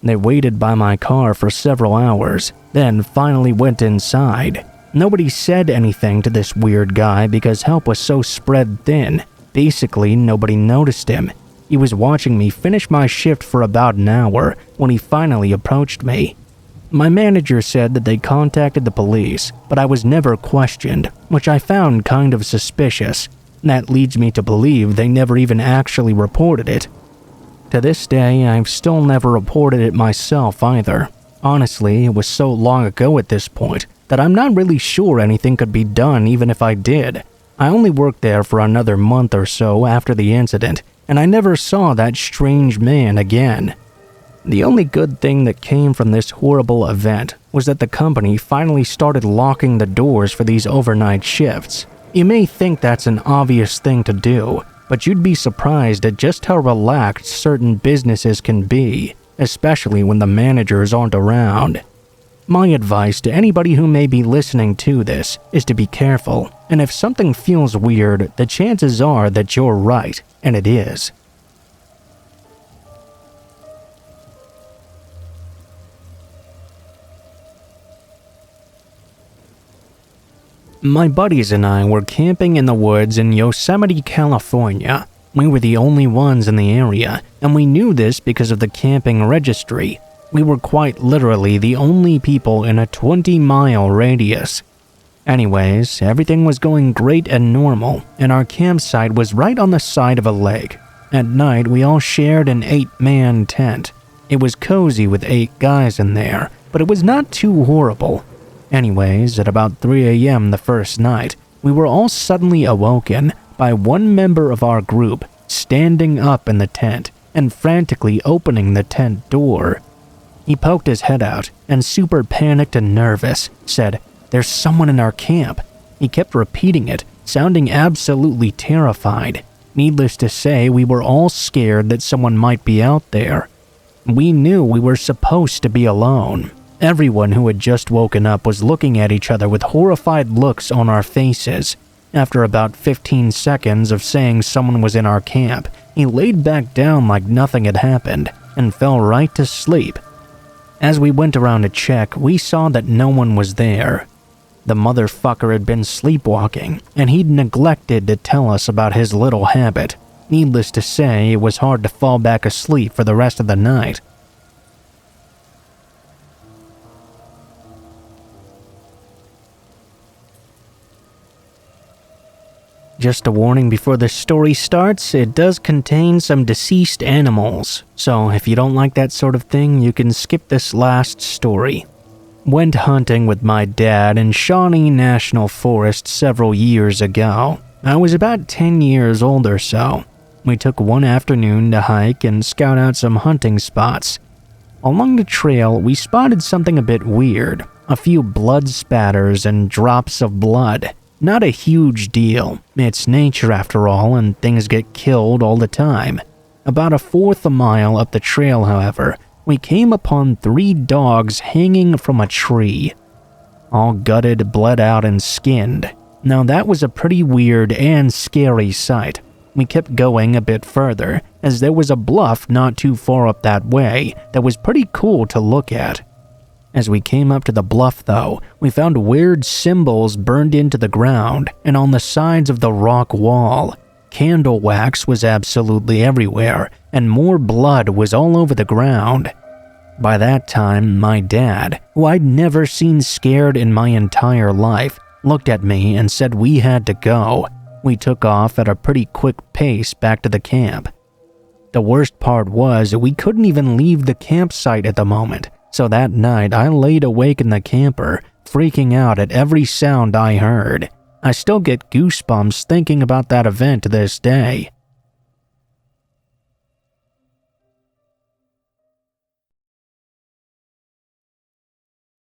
Speaker 1: They waited by my car for several hours, then finally went inside. Nobody said anything to this weird guy because help was so spread thin. Basically, nobody noticed him. He was watching me finish my shift for about an hour when he finally approached me. My manager said that they contacted the police, but I was never questioned, which I found kind of suspicious. That leads me to believe they never even actually reported it. To this day, I've still never reported it myself either. Honestly, it was so long ago at this point that I'm not really sure anything could be done even if I did. I only worked there for another month or so after the incident, and I never saw that strange man again. The only good thing that came from this horrible event was that the company finally started locking the doors for these overnight shifts. You may think that's an obvious thing to do, but you'd be surprised at just how relaxed certain businesses can be, especially when the managers aren't around. My advice to anybody who may be listening to this is to be careful, and if something feels weird, the chances are that you're right, and it is. My buddies and I were camping in the woods in Yosemite, California. We were the only ones in the area, and we knew this because of the camping registry. We were quite literally the only people in a 20-mile radius. Anyways, everything was going great and normal, and our campsite was right on the side of a lake. At night, we all shared an 8-man tent. It was cozy with 8 guys in there, but it was not too horrible. Anyways, at about 3 a.m. the first night, we were all suddenly awoken by one member of our group standing up in the tent and frantically opening the tent door. He poked his head out and, super panicked and nervous, said, "There's someone in our camp." He kept repeating it, sounding absolutely terrified. Needless to say, we were all scared that someone might be out there. We knew we were supposed to be alone. Everyone who had just woken up was looking at each other with horrified looks on our faces. After about 15 seconds of saying someone was in our camp, he laid back down like nothing had happened and fell right to sleep. As we went around to check, we saw that no one was there. The motherfucker had been sleepwalking, and he'd neglected to tell us about his little habit. Needless to say, it was hard to fall back asleep for the rest of the night. Just a warning before the story starts, it does contain some deceased animals, so if you don't like that sort of thing, you can skip this last story. Went hunting with my dad in Shawnee National Forest several years ago. I was about 10 years old or so. We took one afternoon to hike and scout out some hunting spots. Along the trail, we spotted something a bit weird, a few blood spatters and drops of blood. Not a huge deal. It's nature after all, and things get killed all the time. About a fourth a mile up the trail, however, we came upon 3 dogs hanging from a tree. All gutted, bled out, and skinned. Now that was a pretty weird and scary sight. We kept going a bit further, as there was a bluff not too far up that way that was pretty cool to look at. As we came up to the bluff though, we found weird symbols burned into the ground and on the sides of the rock wall. Candle wax was absolutely everywhere, and more blood was all over the ground. By that time, my dad, who I'd never seen scared in my entire life, looked at me and said we had to go. We took off at a pretty quick pace back to the camp. The worst part was we couldn't even leave the campsite at the moment, so that night I laid awake in the camper, freaking out at every sound I heard. I still get goosebumps thinking about that event to this day.